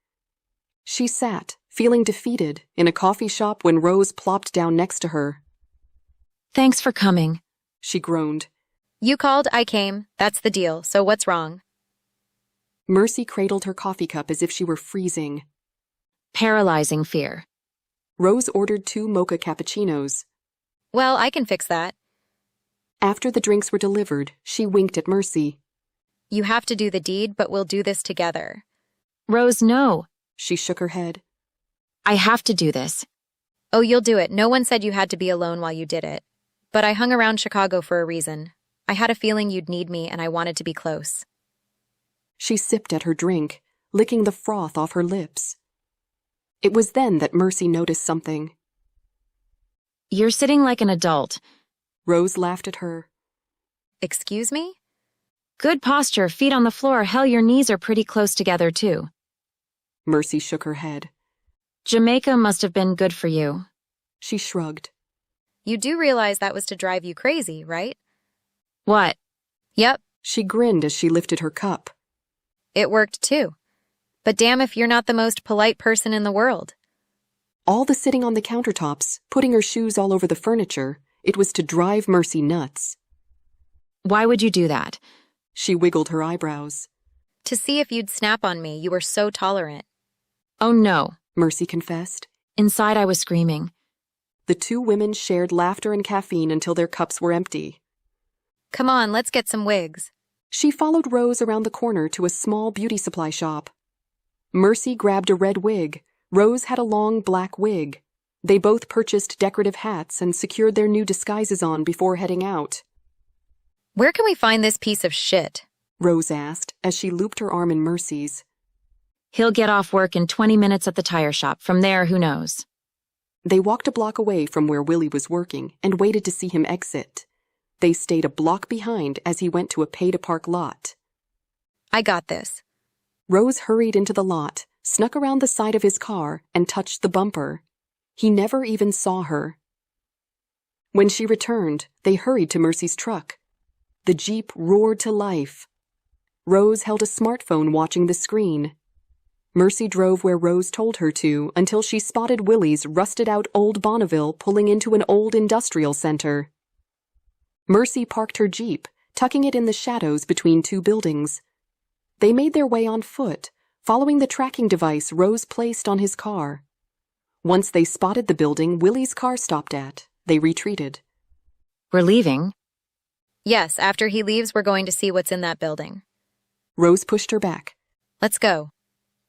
She sat, feeling defeated, in a coffee shop when Rose plopped down next to her. Thanks for coming, she groaned. You called, I came. That's the deal, so what's wrong? Mercy cradled her coffee cup as if she were freezing. Paralyzing fear. Rose ordered 2 mocha cappuccinos. Well, I can fix that. After the drinks were delivered, she winked at Mercy. You have to do the deed, but we'll do this together. Rose, no. She shook her head. I have to do this. Oh, you'll do it. No one said you had to be alone while you did it. But I hung around Chicago for a reason. I had a feeling you'd need me, and I wanted to be close. She sipped at her drink, licking the froth off her lips. It was then that Mercy noticed something. You're sitting like an adult. Rose laughed at her. Excuse me? Good posture, feet on the floor. Hell, your knees are pretty close together, too. Mercy shook her head. Jamaica must have been good for you. She shrugged. You do realize that was to drive you crazy, right? What? Yep. She grinned as she lifted her cup. It worked, too. But damn if you're not the most polite person in the world. All the sitting on the countertops, putting her shoes all over the furniture, it was to drive Mercy nuts. Why would you do that? She wiggled her eyebrows. To see if you'd snap on me, you were so tolerant. Oh no, Mercy confessed. Inside I was screaming. The 2 women shared laughter and caffeine until their cups were empty. Come on, let's get some wigs. She followed Rose around the corner to a small beauty supply shop. Mercy grabbed a red wig. Rose had a long black wig. They both purchased decorative hats and secured their new disguises on before heading out. Where can we find this piece of shit? Rose asked as she looped her arm in Mercy's. He'll get off work in 20 minutes at the tire shop. From there, who knows? They walked a block away from where Willie was working and waited to see him exit. They stayed a block behind as he went to a pay-to-park lot. I got this. Rose hurried into the lot, snuck around the side of his car, and touched the bumper. He never even saw her. When she returned, they hurried to Mercy's truck. The Jeep roared to life. Rose held a smartphone watching the screen. Mercy drove where Rose told her to until she spotted Willie's rusted-out old Bonneville pulling into an old industrial center. Mercy parked her Jeep, tucking it in the shadows between two buildings. They made their way on foot, following the tracking device Rose placed on his car. Once they spotted the building Willie's car stopped at, they retreated. We're leaving? Yes, after he leaves, we're going to see what's in that building. Rose pushed her back. Let's go.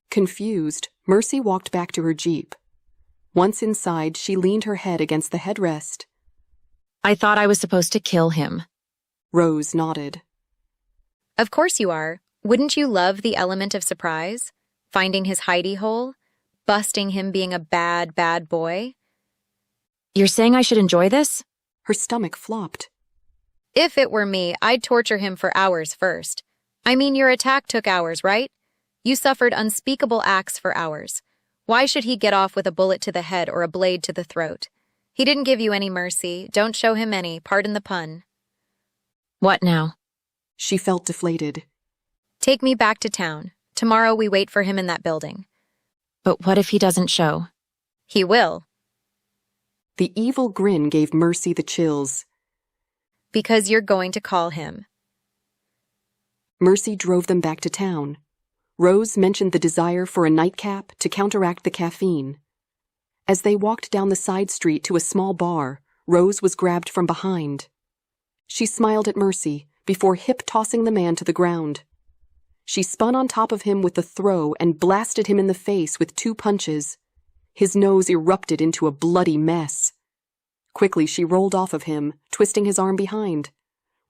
Confused, Mercy walked back to her Jeep. Once inside, she leaned her head against the headrest. I thought I was supposed to kill him. Rose nodded. Of course you are. Wouldn't you love the element of surprise? Finding his hidey hole? Busting him being a bad, bad boy? You're saying I should enjoy this? Her stomach flopped. If it were me, I'd torture him for hours first. I mean, your attack took hours, right? You suffered unspeakable acts for hours. Why should he get off with a bullet to the head or a blade to the throat? He didn't give you any mercy. Don't show him any, pardon the pun. What now? She felt deflated. Take me back to town. Tomorrow we wait for him in that building. But what if he doesn't show? He will. The evil grin gave Mercy the chills. Because you're going to call him. Mercy drove them back to town. Rose mentioned the desire for a nightcap to counteract the caffeine. As they walked down the side street to a small bar, Rose was grabbed from behind. She smiled at Mercy before hip-tossing the man to the ground. She spun on top of him with a throw and blasted him in the face with 2 punches. His nose erupted into a bloody mess. Quickly she rolled off of him, twisting his arm behind.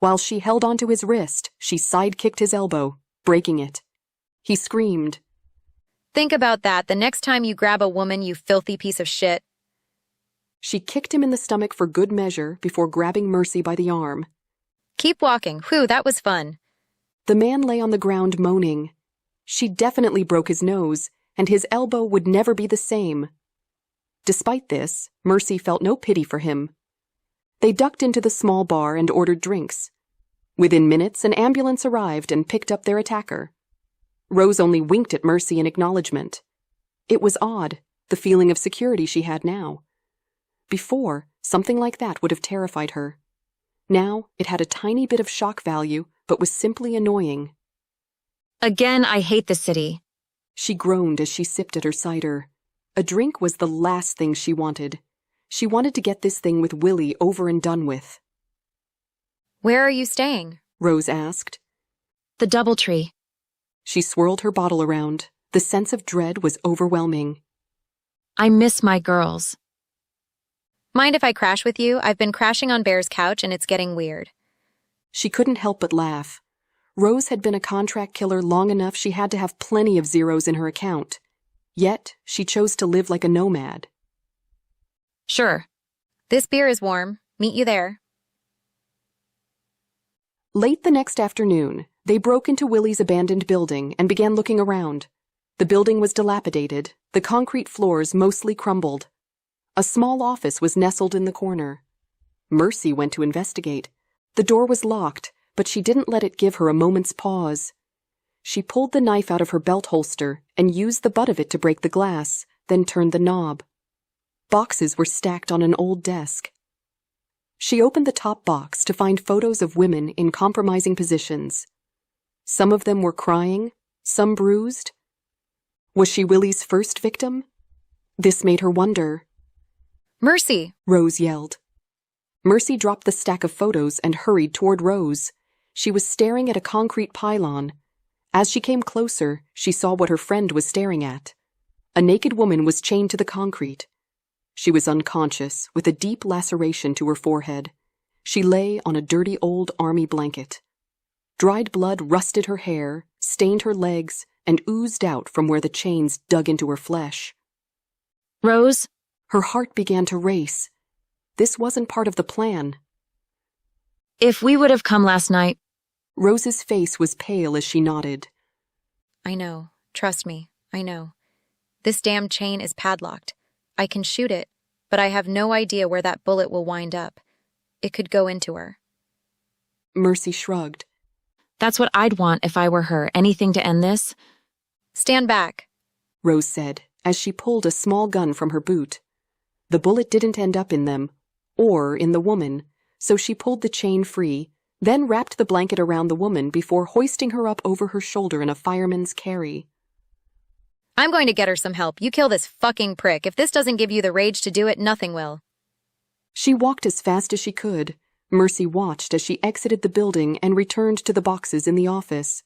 While she held onto his wrist, she side-kicked his elbow, breaking it. He screamed. Think about that the next time you grab a woman, you filthy piece of shit. She kicked him in the stomach for good measure before grabbing Mercy by the arm. Keep walking. Whew, that was fun. The man lay on the ground moaning. She definitely broke his nose, and his elbow would never be the same. Despite this, Mercy felt no pity for him. They ducked into the small bar and ordered drinks. Within minutes, an ambulance arrived and picked up their attacker. Rose only winked at Mercy in acknowledgement. It was odd, the feeling of security she had now. Before, something like that would have terrified her. Now, it had a tiny bit of shock value, but was simply annoying. Again, I hate the city. She groaned as she sipped at her cider. A drink was the last thing she wanted. She wanted to get this thing with Willie over and done with. Where are you staying? Rose asked. The DoubleTree. She swirled her bottle around. The sense of dread was overwhelming. I miss my girls. Mind if I crash with you? I've been crashing on Bear's couch and it's getting weird. She couldn't help but laugh. Rose had been a contract killer long enough she had to have plenty of zeros in her account. Yet, she chose to live like a nomad. Sure. This beer is warm. Meet you there. Late the next afternoon, they broke into Willie's abandoned building and began looking around. The building was dilapidated, the concrete floors mostly crumbled. A small office was nestled in the corner. Mercy went to investigate. The door was locked, but she didn't let it give her a moment's pause. She pulled the knife out of her belt holster and used the butt of it to break the glass, then turned the knob. Boxes were stacked on an old desk. She opened the top box to find photos of women in compromising positions. Some of them were crying, some bruised. Was she Willie's first victim? This made her wonder. Mercy! Rose yelled. Mercy dropped the stack of photos and hurried toward Rose. She was staring at a concrete pylon. As she came closer, she saw what her friend was staring at. A naked woman was chained to the concrete. She was unconscious, with a deep laceration to her forehead. She lay on a dirty old army blanket. Dried blood rusted her hair, stained her legs, and oozed out from where the chains dug into her flesh. Rose? Her heart began to race. This wasn't part of the plan. If we would have come last night... Rose's face was pale as she nodded. I know. Trust me. I know. This damn chain is padlocked. I can shoot it, but I have no idea where that bullet will wind up. It could go into her. Mercy shrugged. That's what I'd want if I were her. Anything to end this? Stand back, Rose said, as she pulled a small gun from her boot. The bullet didn't end up in them, or in the woman, so she pulled the chain free, then wrapped the blanket around the woman before hoisting her up over her shoulder in a fireman's carry. I'm going to get her some help. You kill this fucking prick. If this doesn't give you the rage to do it, nothing will. She walked as fast as she could. Mercy watched as she exited the building and returned to the boxes in the office.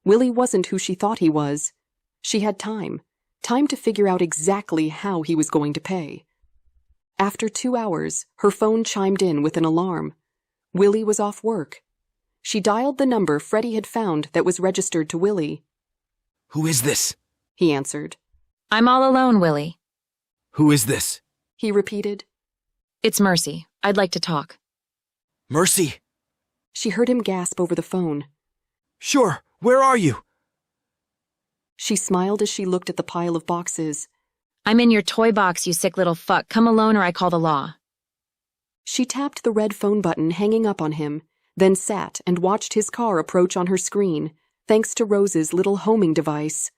Willie wasn't who she thought he was. She had time to figure out exactly how he was going to pay. After 2 hours, her phone chimed in with an alarm. Willie was off work. She dialed the number Freddie had found that was registered to Willie. Who is this? He answered. I'm all alone, Willie. Who is this? He repeated. It's Mercy. I'd like to talk. Mercy? She heard him gasp over the phone. Sure, where are you? She smiled as she looked at the pile of boxes. I'm in your toy box, you sick little fuck. Come alone or I call the law. She tapped the red phone button hanging up on him, then sat and watched his car approach on her screen, thanks to Rose's little homing device.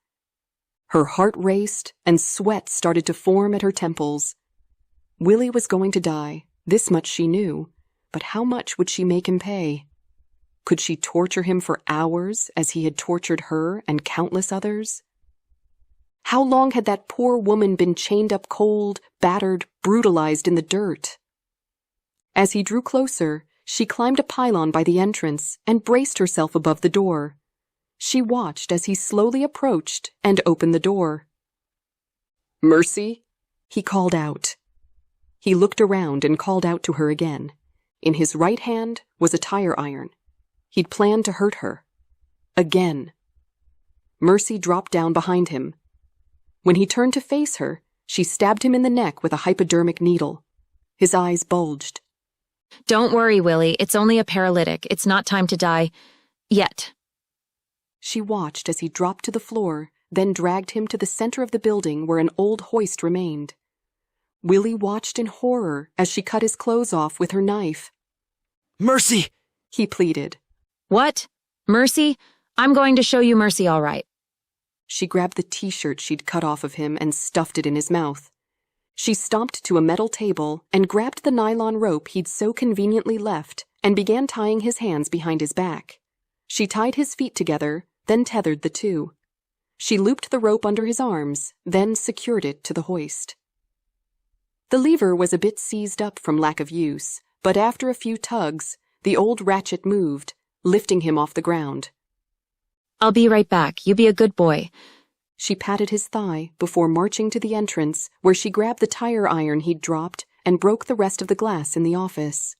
Her heart raced and sweat started to form at her temples. Willie was going to die, this much she knew, but how much would she make him pay? Could she torture him for hours as he had tortured her and countless others? How long had that poor woman been chained up cold, battered, brutalized in the dirt? As he drew closer, she climbed a pylon by the entrance and braced herself above the door. She watched as he slowly approached and opened the door. "Mercy?" he called out. He looked around and called out to her again. In his right hand was a tire iron. He'd planned to hurt her. Again. Mercy dropped down behind him. When he turned to face her, she stabbed him in the neck with a hypodermic needle. His eyes bulged. Don't worry, Willie. It's only a paralytic. It's not time to die. Yet. She watched as he dropped to the floor, then dragged him to the center of the building where an old hoist remained. Willie watched in horror as she cut his clothes off with her knife. Mercy! He pleaded. What? Mercy? I'm going to show you mercy, all right. She grabbed the t-shirt she'd cut off of him and stuffed it in his mouth. She stomped to a metal table and grabbed the nylon rope he'd so conveniently left and began tying his hands behind his back. She tied his feet together, then tethered the two. She looped the rope under his arms, then secured it to the hoist. The lever was a bit seized up from lack of use, but after a few tugs, the old ratchet moved, lifting him off the ground. I'll be right back. You be a good boy. She patted his thigh before marching to the entrance, where she grabbed the tire iron he'd dropped and broke the rest of the glass in the office.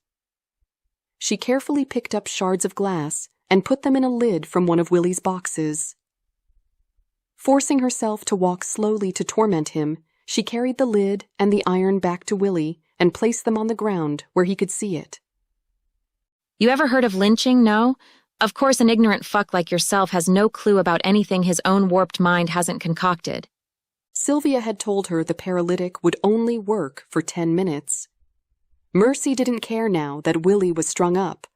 She carefully picked up shards of glass and put them in a lid from one of Willie's boxes. Forcing herself to walk slowly to torment him, she carried the lid and the iron back to Willie and placed them on the ground where he could see it. You ever heard of lynching, no? Of course an ignorant fuck like yourself has no clue about anything his own warped mind hasn't concocted. Sylvia had told her the paralytic would only work for 10 minutes. Mercy didn't care now that Willie was strung up.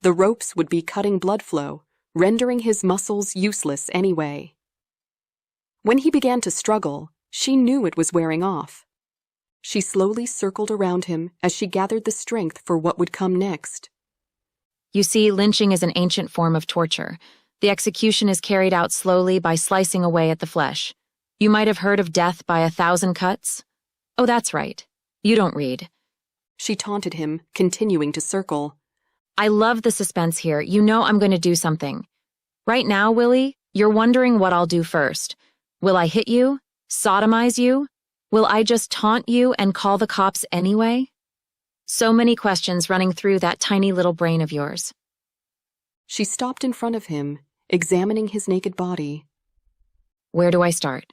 The ropes would be cutting blood flow, rendering his muscles useless anyway. When he began to struggle, she knew it was wearing off. She slowly circled around him as she gathered the strength for what would come next. You see, lynching is an ancient form of torture. The execution is carried out slowly by slicing away at the flesh. You might have heard of death by 1,000 cuts. Oh, that's right. You don't read. She taunted him, continuing to circle. I love the suspense here. You know I'm going to do something. Right now, Willie, you're wondering what I'll do first. Will I hit you? Sodomize you? Will I just taunt you and call the cops anyway? So many questions running through that tiny little brain of yours. She stopped in front of him, examining his naked body. Where do I start?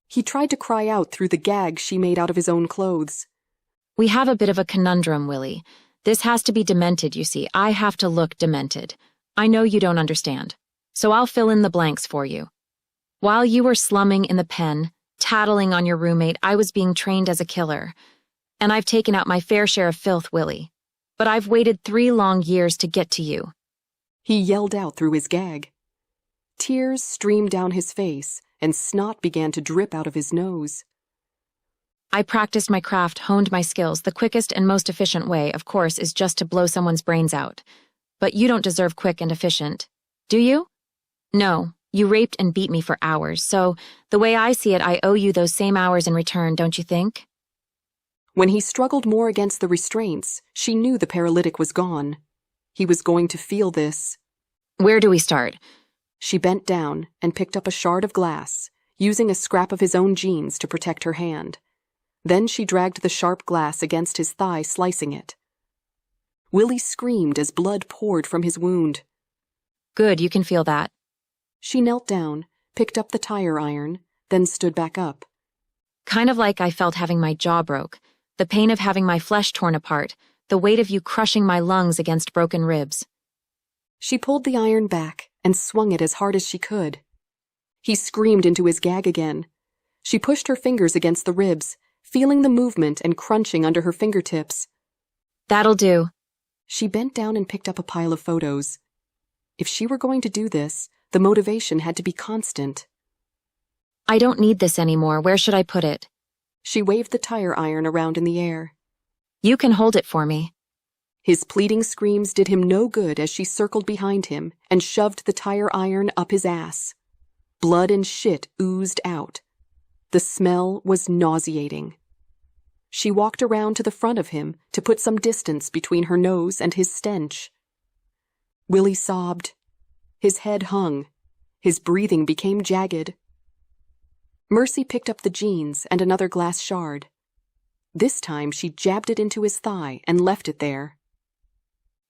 He tried to cry out through the gag she made out of his own clothes. We have a bit of a conundrum, Willie. This has to be demented, you see. I have to look demented. I know you don't understand, so I'll fill in the blanks for you. While you were slumming in the pen, tattling on your roommate, I was being trained as a killer. And I've taken out my fair share of filth, Willie. But I've waited 3 long years to get to you. He yelled out through his gag. Tears streamed down his face, and snot began to drip out of his nose. I practiced my craft, honed my skills. The quickest and most efficient way, of course, is just to blow someone's brains out. But you don't deserve quick and efficient. Do you? No, you raped and beat me for hours, so the way I see it, I owe you those same hours in return, don't you think? When he struggled more against the restraints, she knew the paralytic was gone. He was going to feel this. Where do we start? She bent down and picked up a shard of glass, using a scrap of his own jeans to protect her hand. Then she dragged the sharp glass against his thigh, slicing it. Willie screamed as blood poured from his wound. Good, you can feel that. She knelt down, picked up the tire iron, then stood back up. Kind of like I felt having my jaw broke, the pain of having my flesh torn apart, the weight of you crushing my lungs against broken ribs. She pulled the iron back and swung it as hard as she could. He screamed into his gag again. She pushed her fingers against the ribs, feeling the movement and crunching under her fingertips. That'll do. She bent down and picked up a pile of photos. If she were going to do this, the motivation had to be constant. I don't need this anymore. Where should I put it? She waved the tire iron around in the air. You can hold it for me. His pleading screams did him no good as she circled behind him and shoved the tire iron up his ass. Blood and shit oozed out. The smell was nauseating. She walked around to the front of him to put some distance between her nose and his stench. Willie sobbed. His head hung. His breathing became jagged. Mercy picked up the jeans and another glass shard. This time she jabbed it into his thigh and left it there.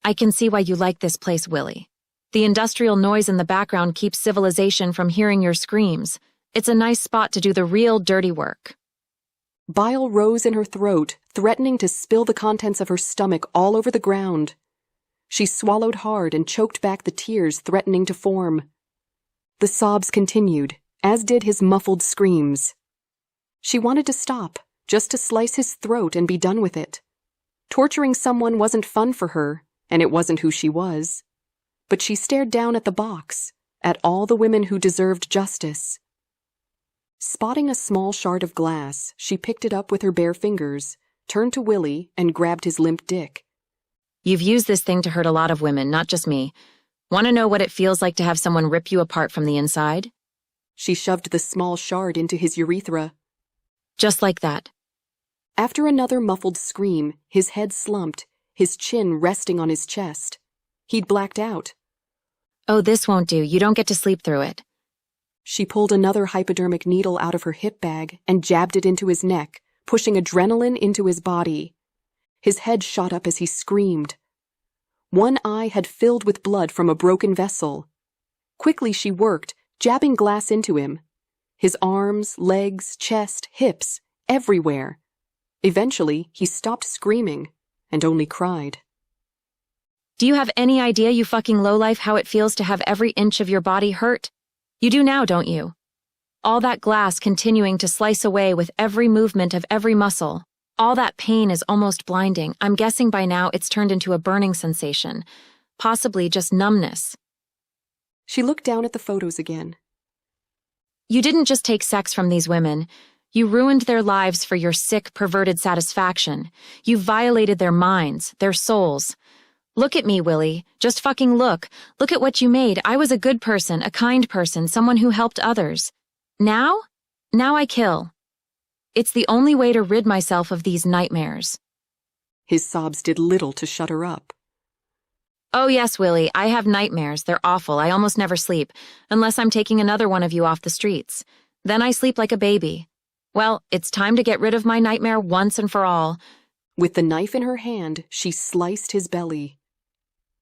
I can see why you like this place, Willie. The industrial noise in the background keeps civilization from hearing your screams. It's a nice spot to do the real dirty work. Bile rose in her throat, threatening to spill the contents of her stomach all over the ground. She swallowed hard and choked back the tears threatening to form. The sobs continued, as did his muffled screams. She wanted to stop, just to slice his throat and be done with it. Torturing someone wasn't fun for her, and it wasn't who she was. But she stared down at the box, at all the women who deserved justice. Spotting a small shard of glass, she picked it up with her bare fingers, turned to Willie, and grabbed his limp dick. You've used this thing to hurt a lot of women, not just me. Want to know what it feels like to have someone rip you apart from the inside? She shoved the small shard into his urethra. Just like that. After another muffled scream, his head slumped, his chin resting on his chest. He'd blacked out. Oh, this won't do. You don't get to sleep through it. She pulled another hypodermic needle out of her hip bag and jabbed it into his neck, pushing adrenaline into his body. His head shot up as he screamed. One eye had filled with blood from a broken vessel. Quickly she worked, jabbing glass into him. His arms, legs, chest, hips, everywhere. Eventually, he stopped screaming and only cried. Do you have any idea, you fucking lowlife, how it feels to have every inch of your body hurt? You do now, don't you? All that glass continuing to slice away with every movement of every muscle. All that pain is almost blinding. I'm guessing by now it's turned into a burning sensation. Possibly just numbness. She looked down at the photos again. You didn't just take sex from these women. You ruined their lives for your sick, perverted satisfaction. You violated their minds, their souls. Look at me, Willie. Just fucking look. Look at what you made. I was a good person, a kind person, someone who helped others. Now I kill. It's the only way to rid myself of these nightmares. His sobs did little to shut her up. Oh, yes, Willie, I have nightmares. They're awful. I almost never sleep, unless I'm taking another one of you off the streets. Then I sleep like a baby. Well, it's time to get rid of my nightmare once and for all. With the knife in her hand, she sliced his belly.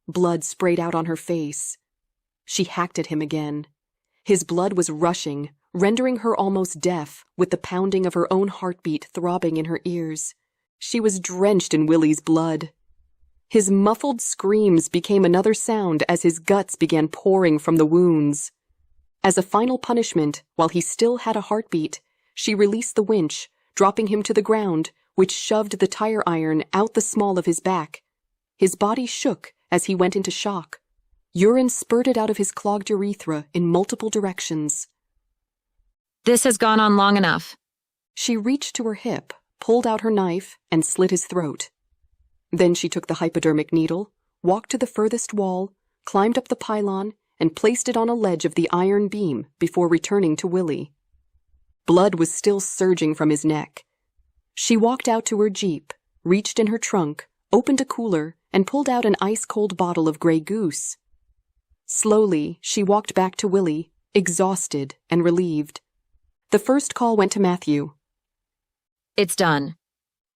Blood sprayed out on her face. She hacked at him again. His blood was rushing, rendering her almost deaf, with the pounding of her own heartbeat throbbing in her ears. She was drenched in Willie's blood. His muffled screams became another sound as his guts began pouring from the wounds. As a final punishment, while he still had a heartbeat, she released the winch, dropping him to the ground, which shoved the tire iron out the small of his back. His body shook as he went into shock. Urine spurted out of his clogged urethra in multiple directions. This has gone on long enough. She reached to her hip, pulled out her knife, and slit his throat. Then she took the hypodermic needle, walked to the furthest wall, climbed up the pylon, and placed it on a ledge of the iron beam before returning to Willie. Blood was still surging from his neck. She walked out to her Jeep, reached in her trunk, opened a cooler, and pulled out an ice-cold bottle of Grey Goose. Slowly, she walked back to Willie, exhausted and relieved. The first call went to Matthew. It's done.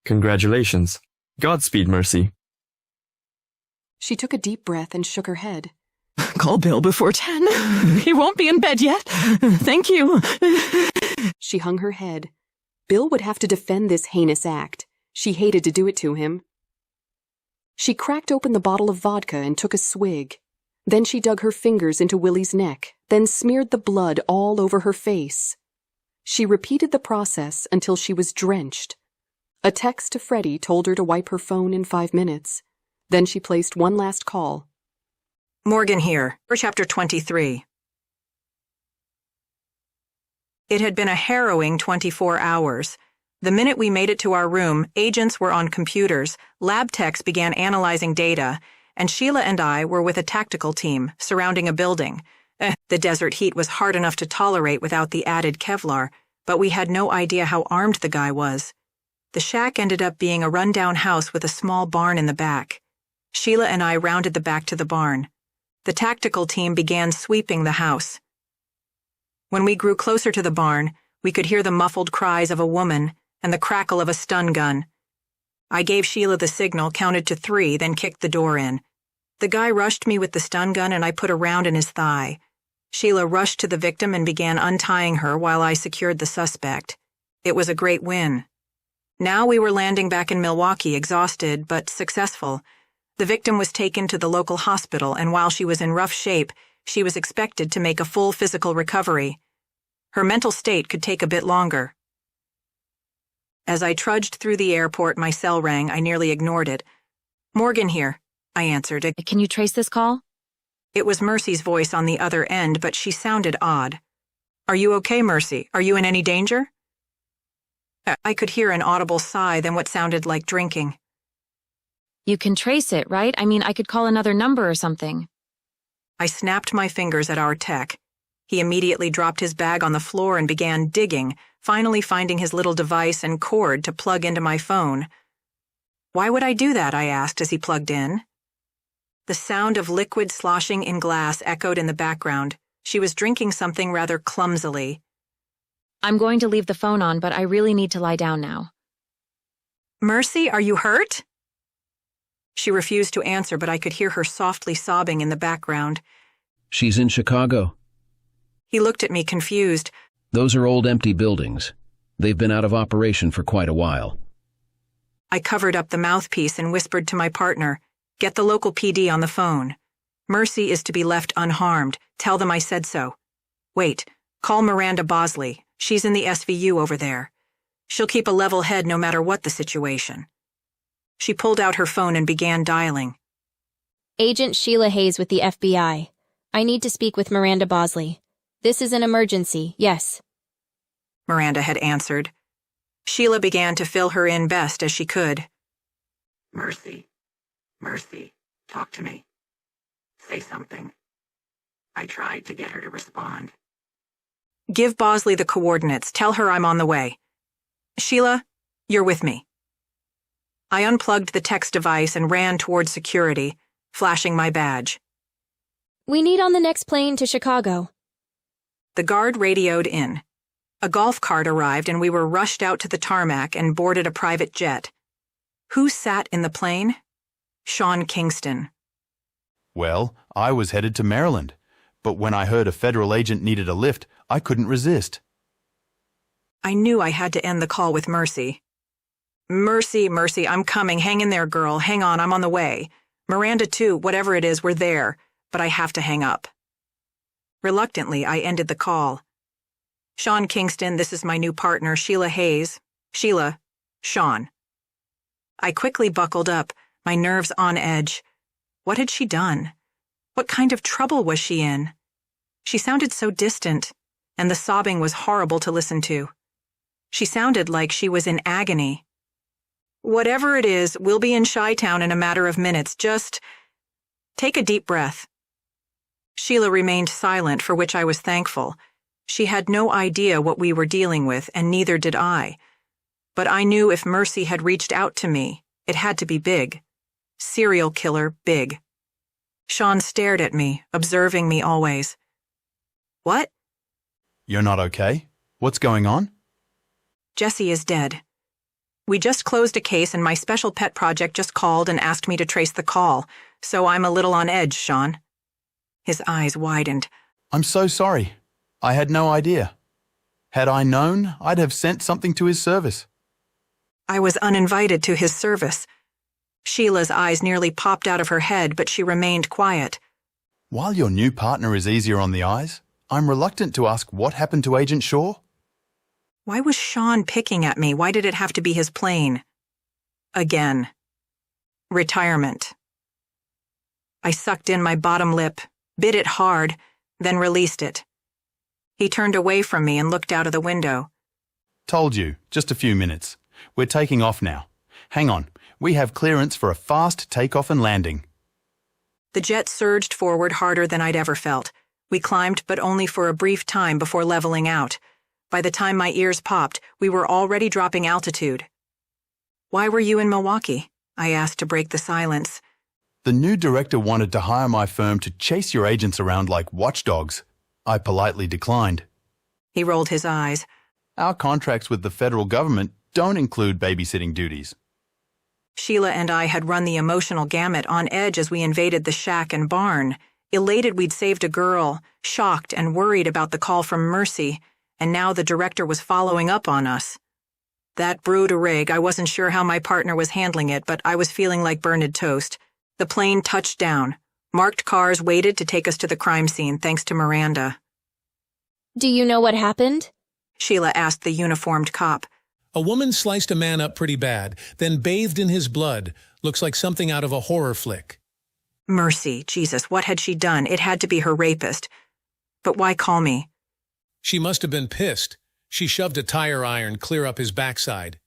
Congratulations. Godspeed, Mercy. She took a deep breath and shook her head. Call Bill before 10. He won't be in bed yet. Thank you. She hung her head. Bill would have to defend this heinous act. She hated to do it to him. She cracked open the bottle of vodka and took a swig. Then she dug her fingers into Willie's neck, then smeared the blood all over her face. She repeated the process until she was drenched. A text to Freddie told her to wipe her phone in 5 minutes. Then she placed one last call. Morgan here, for Chapter 23. It had been a harrowing 24 hours. The minute we made it to our room, agents were on computers, lab techs began analyzing data, and Sheila and I were with a tactical team surrounding a building. The desert heat was hard enough to tolerate without the added Kevlar, but we had no idea how armed the guy was. The shack ended up being a rundown house with a small barn in the back. Sheila and I rounded the back to the barn. The tactical team began sweeping the house. When we grew closer to the barn, we could hear the muffled cries of a woman and the crackle of a stun gun. I gave Sheila the signal, counted to 3, then kicked the door in. The guy rushed me with the stun gun and I put a round in his thigh. Sheila rushed to the victim and began untying her while I secured the suspect. It was a great win. Now we were landing back in Milwaukee, exhausted but successful. The victim was taken to the local hospital, and while she was in rough shape, she was expected to make a full physical recovery. Her mental state could take a bit longer. As I trudged through the airport, my cell rang. I nearly ignored it. Morgan here, I answered. Can you trace this call? It was Mercy's voice on the other end, but she sounded odd. Are you okay, Mercy? Are you in any danger? I could hear an audible sigh, then what sounded like drinking. You can trace it, right? I mean, I could call another number or something. I snapped my fingers at our tech. He immediately dropped his bag on the floor and began digging, finally finding his little device and cord to plug into my phone. Why would I do that? I asked as he plugged in. The sound of liquid sloshing in glass echoed in the background. She was drinking something rather clumsily. I'm going to leave the phone on, but I really need to lie down now. Mercy, are you hurt? She refused to answer, but I could hear her softly sobbing in the background. She's in Chicago. He looked at me confused. Those are old empty buildings. They've been out of operation for quite a while. I covered up the mouthpiece and whispered to my partner, "Get the local PD on the phone. Mercy is to be left unharmed. Tell them I said so. Wait, call Miranda Bosley. She's in the SVU over there. She'll keep a level head no matter what the situation." She pulled out her phone and began dialing. Agent Sheila Hayes with the FBI. I need to speak with Miranda Bosley. This is an emergency, yes. Miranda had answered. Sheila began to fill her in best as she could. Mercy, talk to me. Say something. I tried to get her to respond. Give Bosley the coordinates. Tell her I'm on the way. Sheila, you're with me. I unplugged the text device and ran toward security. flashing my badge. We need on the next plane to Chicago. The guard radioed in. A golf cart arrived and we were rushed out to the tarmac and boarded a private jet. Who sat in the plane? Sean Kingston. Well, I was headed to Maryland, but when I heard a federal agent needed a lift, I couldn't resist. I knew I had to end the call with Mercy. Mercy, I'm coming. Hang in there, girl. Hang on, I'm on the way. Miranda too, whatever it is, we're there, but I have to hang up. Reluctantly, I ended the call. Sean Kingston, this is my new partner, Sheila Hayes. Sheila, Sean. I quickly buckled up, my nerves on edge. What had she done? What kind of trouble was she in? She sounded so distant, and the sobbing was horrible to listen to. She sounded like she was in agony. Whatever it is, we'll be in Chi-Town in a matter of minutes. Just take a deep breath. Sheila remained silent, for which I was thankful. She had no idea what we were dealing with, and neither did I. But I knew if Mercy had reached out to me, it had to be big. Serial killer big. Sean stared at me, observing me always. What? You're not okay? What's going on? Jessie is dead. We just closed a case and my special pet project just called and asked me to trace the call, so I'm a little on edge, Sean. His eyes widened. I'm so sorry. I had no idea. Had I known, I'd have sent something to his service. I was uninvited to his service. Sheila's eyes nearly popped out of her head, but she remained quiet. While your new partner is easier on the eyes, I'm reluctant to ask what happened to Agent Shaw. Why was Sean picking at me? Why did it have to be his plane? Again. Retirement. I sucked in my bottom lip, bit it hard, then released it. He turned away from me and looked out of the window. Told you, just a few minutes. We're taking off now. Hang on, we have clearance for a fast takeoff and landing. The jet surged forward harder than I'd ever felt. We climbed, but only for a brief time before leveling out. By the time my ears popped, we were already dropping altitude. Why were you in Milwaukee? I asked to break the silence. The new director wanted to hire my firm to chase your agents around like watchdogs. I politely declined. He rolled his eyes. Our contracts with the federal government don't include babysitting duties. Sheila and I had run the emotional gamut, on edge as we invaded the shack and barn, elated we'd saved a girl, shocked and worried about the call from Mercy, and now the director was following up on us. That brewed a rig. I wasn't sure how my partner was handling it, but I was feeling like burned toast. The plane touched down. Marked cars waited to take us to the crime scene, thanks to Miranda. Do you know what happened? Sheila asked the uniformed cop. A woman sliced a man up pretty bad, then bathed in his blood. Looks like something out of a horror flick. Mercy, Jesus, what had she done? It had to be her rapist. But why call me? She must have been pissed. She shoved a tire iron clear up his backside.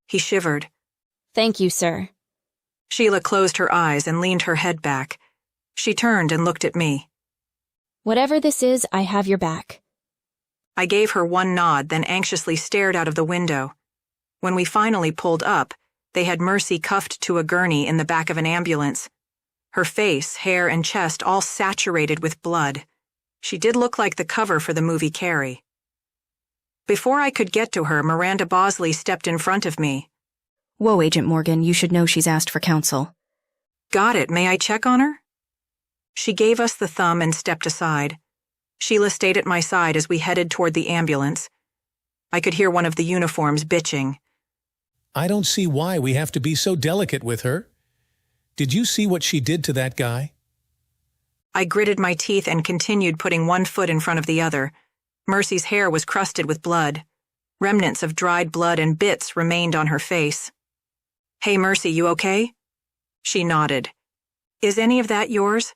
He shivered. Thank you, sir. Sheila closed her eyes and leaned her head back. She turned and looked at me. Whatever this is, I have your back. I gave her one nod, then anxiously stared out of the window. When we finally pulled up, they had Mercy cuffed to a gurney in the back of an ambulance. Her face, hair, and chest all saturated with blood. She did look like the cover for the movie Carrie. Before I could get to her, Miranda Bosley stepped in front of me. Whoa, Agent Morgan, you should know she's asked for counsel. Got it. May I check on her? She gave us the thumb and stepped aside. Sheila stayed at my side as we headed toward the ambulance. I could hear one of the uniforms bitching. I don't see why we have to be so delicate with her. Did you see what she did to that guy? I gritted my teeth and continued putting one foot in front of the other. Mercy's hair was crusted with blood. Remnants of dried blood and bits remained on her face. Hey, Mercy, you okay? She nodded. Is any of that yours?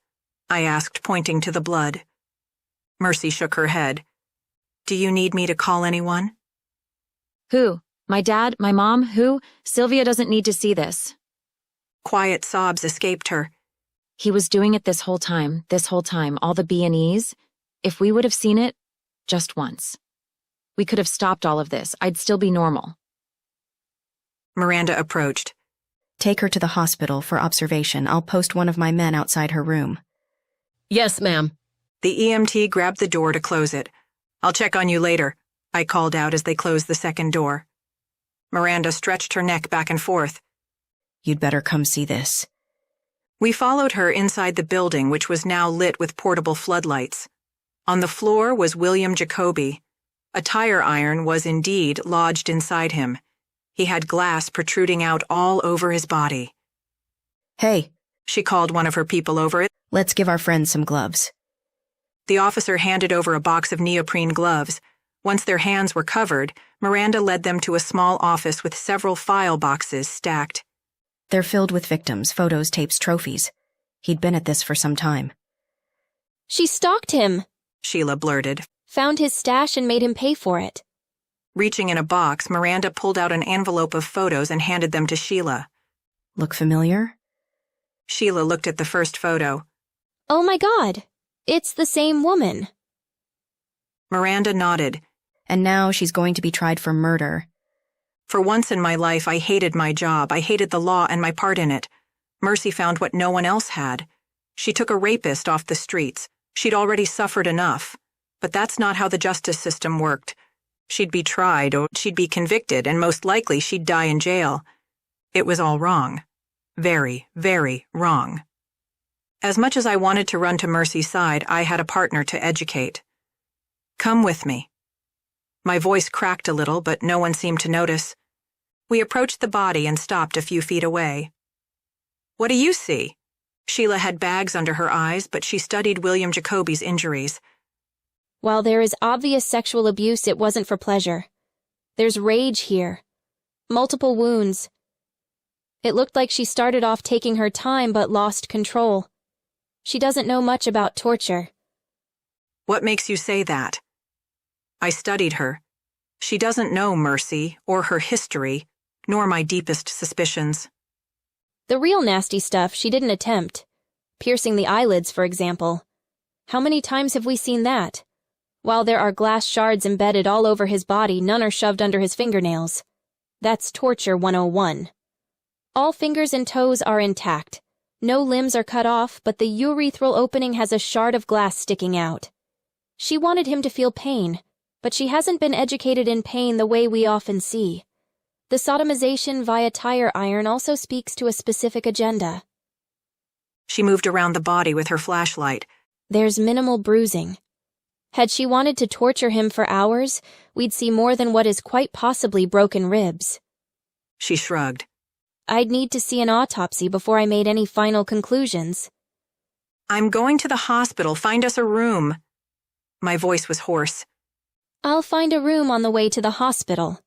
I asked, pointing to the blood. Mercy shook her head. Do you need me to call anyone? Who? My dad? My mom? Who? Sylvia doesn't need to see this. Quiet sobs escaped her. He was doing it this whole time, all the B&Es. If we would have seen it, just once. We could have stopped all of this. I'd still be normal. Miranda approached. Take her to the hospital for observation. I'll post one of my men outside her room. Yes, ma'am. The EMT grabbed the door to close it. I'll check on you later, I called out as they closed the second door. Miranda stretched her neck back and forth. You'd better come see this. We followed her inside the building, which was now lit with portable floodlights. On the floor was William Jacoby. A tire iron was indeed lodged inside him. He had glass protruding out all over his body. Hey, she called one of her people over it. Let's give our friend some gloves. The officer handed over a box of neoprene gloves. Once their hands were covered, Miranda led them to a small office with several file boxes stacked. They're filled with victims, photos, tapes, trophies. He'd been at this for some time. She stalked him, Sheila blurted. Found his stash and made him pay for it. Reaching in a box, Miranda pulled out an envelope of photos and handed them to Sheila. Look familiar? Sheila looked at the first photo. Oh my God, it's the same woman. Miranda nodded. And now she's going to be tried for murder. For once in my life, I hated my job. I hated the law and my part in it. Mercy found what no one else had. She took a rapist off the streets. She'd already suffered enough. But that's not how the justice system worked. She'd be tried, or she'd be convicted, and most likely she'd die in jail. It was all wrong. Very, very wrong. As much as I wanted to run to Mercy's side, I had a partner to educate. Come with me. My voice cracked a little, but no one seemed to notice. We approached the body and stopped a few feet away. What do you see? Sheila had bags under her eyes, but she studied William Jacoby's injuries. While there is obvious sexual abuse, it wasn't for pleasure. There's rage here. Multiple wounds. It looked like she started off taking her time but lost control. She doesn't know much about torture. What makes you say that? I studied her. She doesn't know Mercy, or her history, nor my deepest suspicions. The real nasty stuff she didn't attempt. Piercing the eyelids, for example. How many times have we seen that? While there are glass shards embedded all over his body, none are shoved under his fingernails. That's torture 101. All fingers and toes are intact. No limbs are cut off, but the urethral opening has a shard of glass sticking out. She wanted him to feel pain, but she hasn't been educated in pain the way we often see. The sodomization via tire iron also speaks to a specific agenda. She moved around the body with her flashlight. There's minimal bruising. Had she wanted to torture him for hours, we'd see more than what is quite possibly broken ribs. She shrugged. I'd need to see an autopsy before I made any final conclusions. I'm going to the hospital. Find us a room. My voice was hoarse. I'll find a room on the way to the hospital,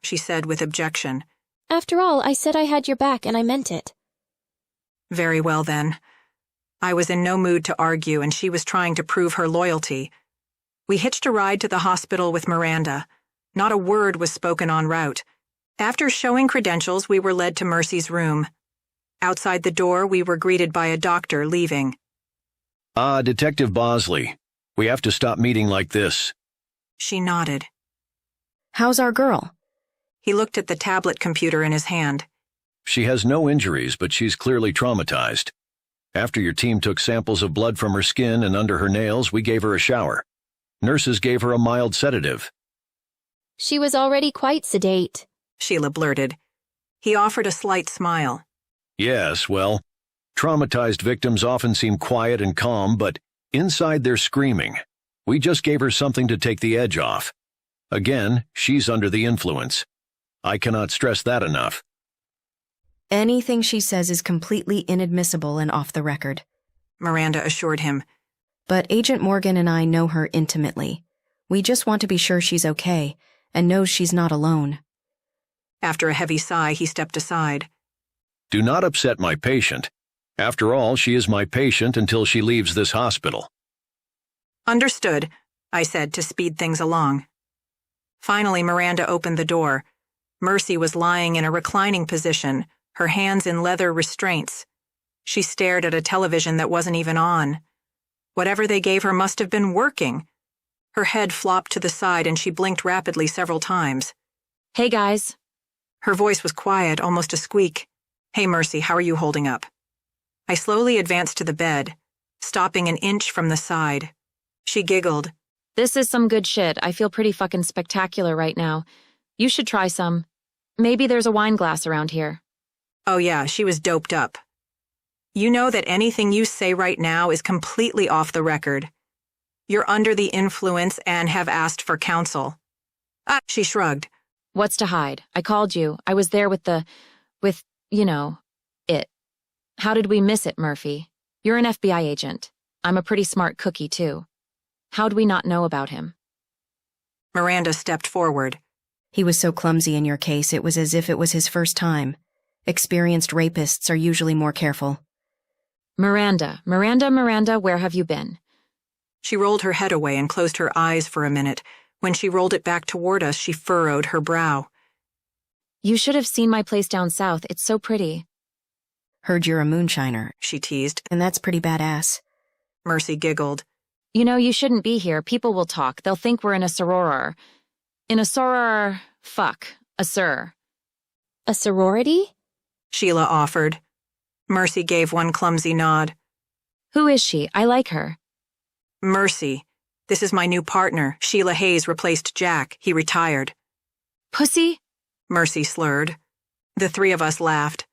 she said with objection. After all, I said I had your back and I meant it. Very well then. I was in no mood to argue, and she was trying to prove her loyalty. We hitched a ride to the hospital with Miranda. Not a word was spoken en route. After showing credentials, we were led to Mercy's room. Outside the door, we were greeted by a doctor leaving. Detective Bosley. We have to stop meeting like this. She nodded. How's our girl? He looked at the tablet computer in his hand. She has no injuries, but she's clearly traumatized. After your team took samples of blood from her skin and under her nails, we gave her a shower. Nurses gave her a mild sedative. She was already quite sedate, Sheila blurted. He offered a slight smile. Yes, well, traumatized victims often seem quiet and calm, but inside they're screaming. We just gave her something to take the edge off. Again, she's under the influence. I cannot stress that enough. Anything she says is completely inadmissible and off the record, Miranda assured him. But Agent Morgan and I know her intimately. We just want to be sure she's okay and knows she's not alone. After a heavy sigh, he stepped aside. Do not upset my patient. After all, she is my patient until she leaves this hospital. Understood, I said to speed things along. Finally, Miranda opened the door. Mercy was lying in a reclining position, her hands in leather restraints. She stared at a television that wasn't even on. Whatever they gave her must have been working. Her head flopped to the side and she blinked rapidly several times. Hey, guys. Her voice was quiet, almost a squeak. Hey, Mercy, how are you holding up? I slowly advanced to the bed, stopping an inch from the side. She giggled. This is some good shit. I feel pretty fucking spectacular right now. You should try some. Maybe there's a wine glass around here. Oh yeah, she was doped up. You know that anything you say right now is completely off the record. You're under the influence and have asked for counsel. She shrugged. What's to hide? I called you. I was there with it. How did we miss it, Murphy? You're an FBI agent. I'm a pretty smart cookie, too. How'd we not know about him? Miranda stepped forward. He was so clumsy in your case, it was as if it was his first time. Experienced rapists are usually more careful. Miranda, where have you been? She rolled her head away and closed her eyes for a minute. When she rolled it back toward us, she furrowed her brow. You should have seen my place down south. It's so pretty. Heard you're a moonshiner, she teased. And that's pretty badass. Mercy giggled. You know, you shouldn't be here. People will talk. They'll think we're in a soror. A sir. A sorority? Sheila offered. Mercy gave one clumsy nod. Who is she? I like her. Mercy. This is my new partner. Sheila Hayes replaced Jack. He retired. Pussy? Mercy slurred. The three of us laughed.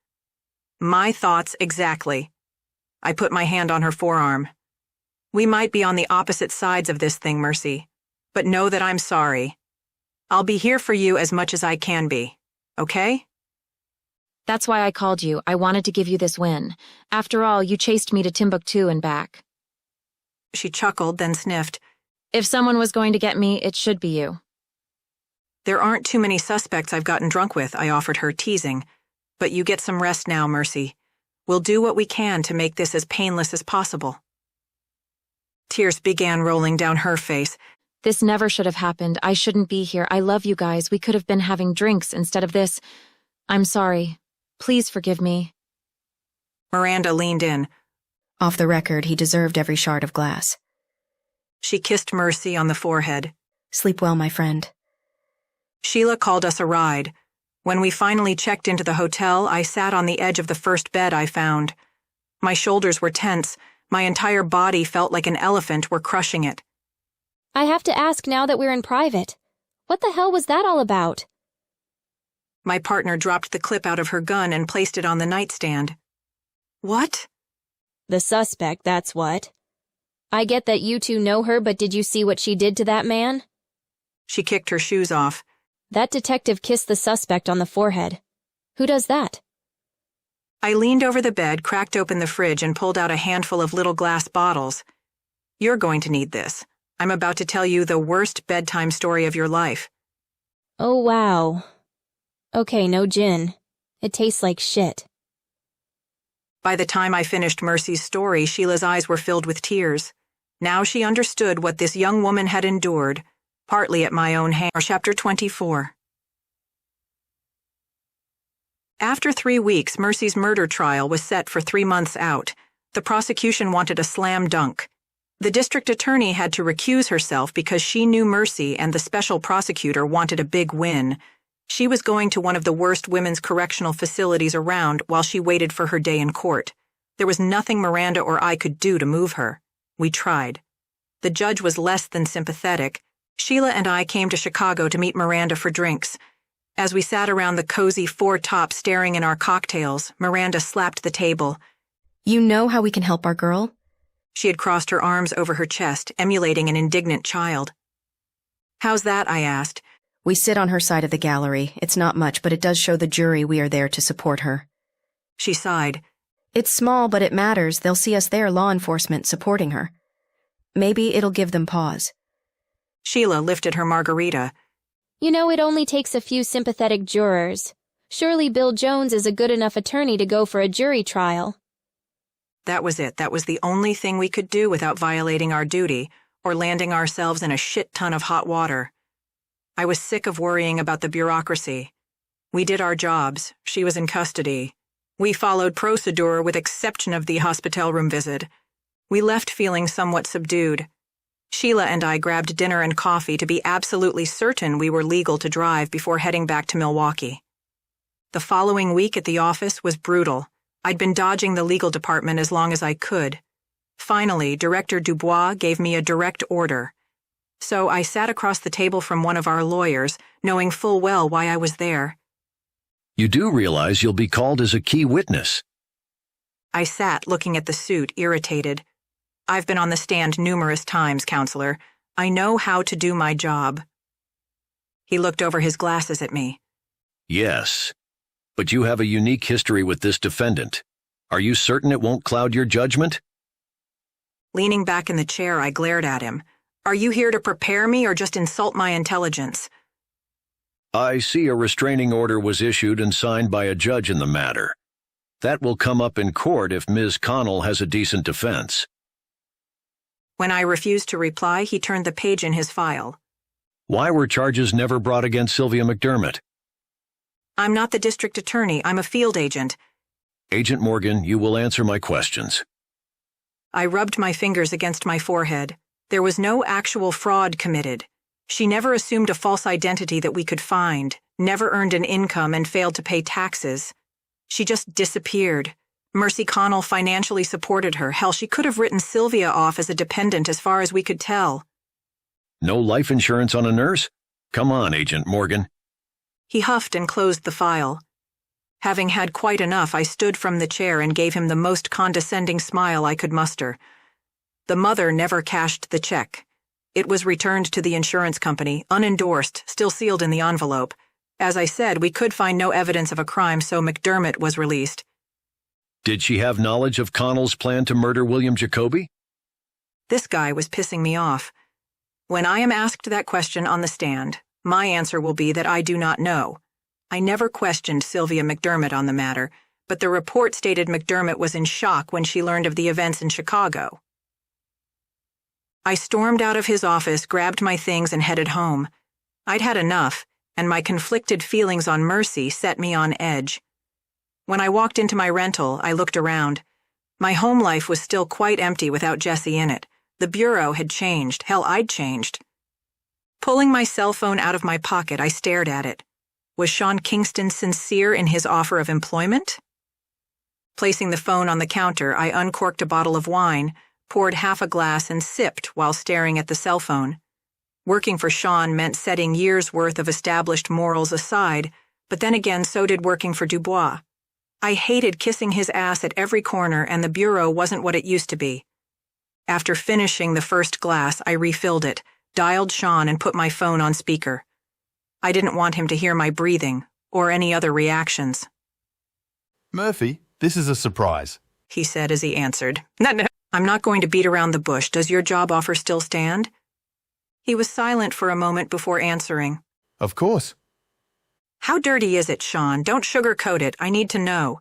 My thoughts exactly. I put my hand on her forearm. We might be on the opposite sides of this thing, Mercy, but know that I'm sorry. I'll be here for you as much as I can be, okay? That's why I called you. I wanted to give you this win. After all, you chased me to Timbuktu and back. She chuckled, then sniffed. If someone was going to get me, it should be you. There aren't too many suspects I've gotten drunk with, I offered her, teasing. But you get some rest now, Mercy. We'll do what we can to make this as painless as possible. Tears began rolling down her face. This never should have happened. I shouldn't be here. I love you guys. We could have been having drinks instead of this. I'm sorry. Please forgive me. Miranda leaned in. Off the record, he deserved every shard of glass. She kissed Mercy on the forehead. Sleep well, my friend. Sheila called us a ride. When we finally checked into the hotel, I sat on the edge of the first bed I found. My shoulders were tense. My entire body felt like an elephant were crushing it. I have to ask now that we're in private. What the hell was that all about? My partner dropped the clip out of her gun and placed it on the nightstand. What? The suspect, that's what. I get that you two know her, but did you see what she did to that man? She kicked her shoes off. That detective kissed the suspect on the forehead. Who does that? I leaned over the bed, cracked open the fridge, and pulled out a handful of little glass bottles. You're going to need this. I'm about to tell you the worst bedtime story of your life. Oh, wow. Okay, no gin. It tastes like shit. By the time I finished Mercy's story, Sheila's eyes were filled with tears. Now she understood what this young woman had endured, partly at my own hand. Chapter 24. After 3 weeks, Mercy's murder trial was set for 3 months out. The prosecution wanted a slam dunk. The district attorney had to recuse herself because she knew Mercy and the special prosecutor wanted a big win. She was going to one of the worst women's correctional facilities around while she waited for her day in court. There was nothing Miranda or I could do to move her. We tried. The judge was less than sympathetic. Sheila and I came to Chicago to meet Miranda for drinks. As we sat around the cozy Four Top staring in our cocktails, Miranda slapped the table. You know how we can help our girl? She had crossed her arms over her chest, emulating an indignant child. How's that? I asked. We sit on her side of the gallery. It's not much, but it does show the jury we are there to support her. She sighed. It's small, but it matters. They'll see us there, law enforcement, supporting her. Maybe it'll give them pause. Sheila lifted her margarita. You know, it only takes a few sympathetic jurors. Surely Bill Jones is a good enough attorney to go for a jury trial. That was it. That was the only thing we could do without violating our duty or landing ourselves in a shit ton of hot water. I was sick of worrying about the bureaucracy. We did our jobs. She was in custody. We followed procedure with exception of the hospital room visit. We left feeling somewhat subdued. Sheila and I grabbed dinner and coffee to be absolutely certain we were legal to drive before heading back to Milwaukee. The following week at the office was brutal. I'd been dodging the legal department as long as I could. Finally, Director Dubois gave me a direct order. So I sat across the table from one of our lawyers, knowing full well why I was there. You do realize you'll be called as a key witness. I sat looking at the suit, irritated. I've been on the stand numerous times, Counselor. I know how to do my job. He looked over his glasses at me. Yes, but you have a unique history with this defendant. Are you certain it won't cloud your judgment? Leaning back in the chair, I glared at him. Are you here to prepare me or just insult my intelligence? I see a restraining order was issued and signed by a judge in the matter. That will come up in court if Ms. Connell has a decent defense. When I refused to reply, he turned the page in his file. Why were charges never brought against Sylvia McDermott? I'm not the district attorney. I'm a field agent. Agent Morgan, you will answer my questions. I rubbed my fingers against my forehead. There was no actual fraud committed. She never assumed a false identity that we could find, never earned an income and failed to pay taxes. She just disappeared. Mercy Connell financially supported her. Hell, she could have written Sylvia off as a dependent as far as we could tell. No life insurance on a nurse? Come on, Agent Morgan. He huffed and closed the file. Having had quite enough, I stood from the chair and gave him the most condescending smile I could muster. The mother never cashed the check. It was returned to the insurance company, unendorsed, still sealed in the envelope. As I said, we could find no evidence of a crime, so McDermott was released. Did she have knowledge of Connell's plan to murder William Jacoby? This guy was pissing me off. When I am asked that question on the stand, my answer will be that I do not know. I never questioned Sylvia McDermott on the matter, but the report stated McDermott was in shock when she learned of the events in Chicago. I stormed out of his office, grabbed my things, and headed home. I'd had enough, and my conflicted feelings on Mercy set me on edge. When I walked into my rental, I looked around. My home life was still quite empty without Jessie in it. The bureau had changed. Hell, I'd changed. Pulling my cell phone out of my pocket, I stared at it. Was Sean Kingston sincere in his offer of employment? Placing the phone on the counter, I uncorked a bottle of wine, poured half a glass, and sipped while staring at the cell phone. Working for Sean meant setting years' worth of established morals aside, but then again so did working for Dubois. I hated kissing his ass at every corner, and the bureau wasn't what it used to be. After finishing the first glass, I refilled it, dialed Sean, and put my phone on speaker. I didn't want him to hear my breathing, or any other reactions. Murphy, this is a surprise, he said as he answered. No. I'm not going to beat around the bush. Does your job offer still stand? He was silent for a moment before answering. Of course. How dirty is it, Sean? Don't sugarcoat it. I need to know.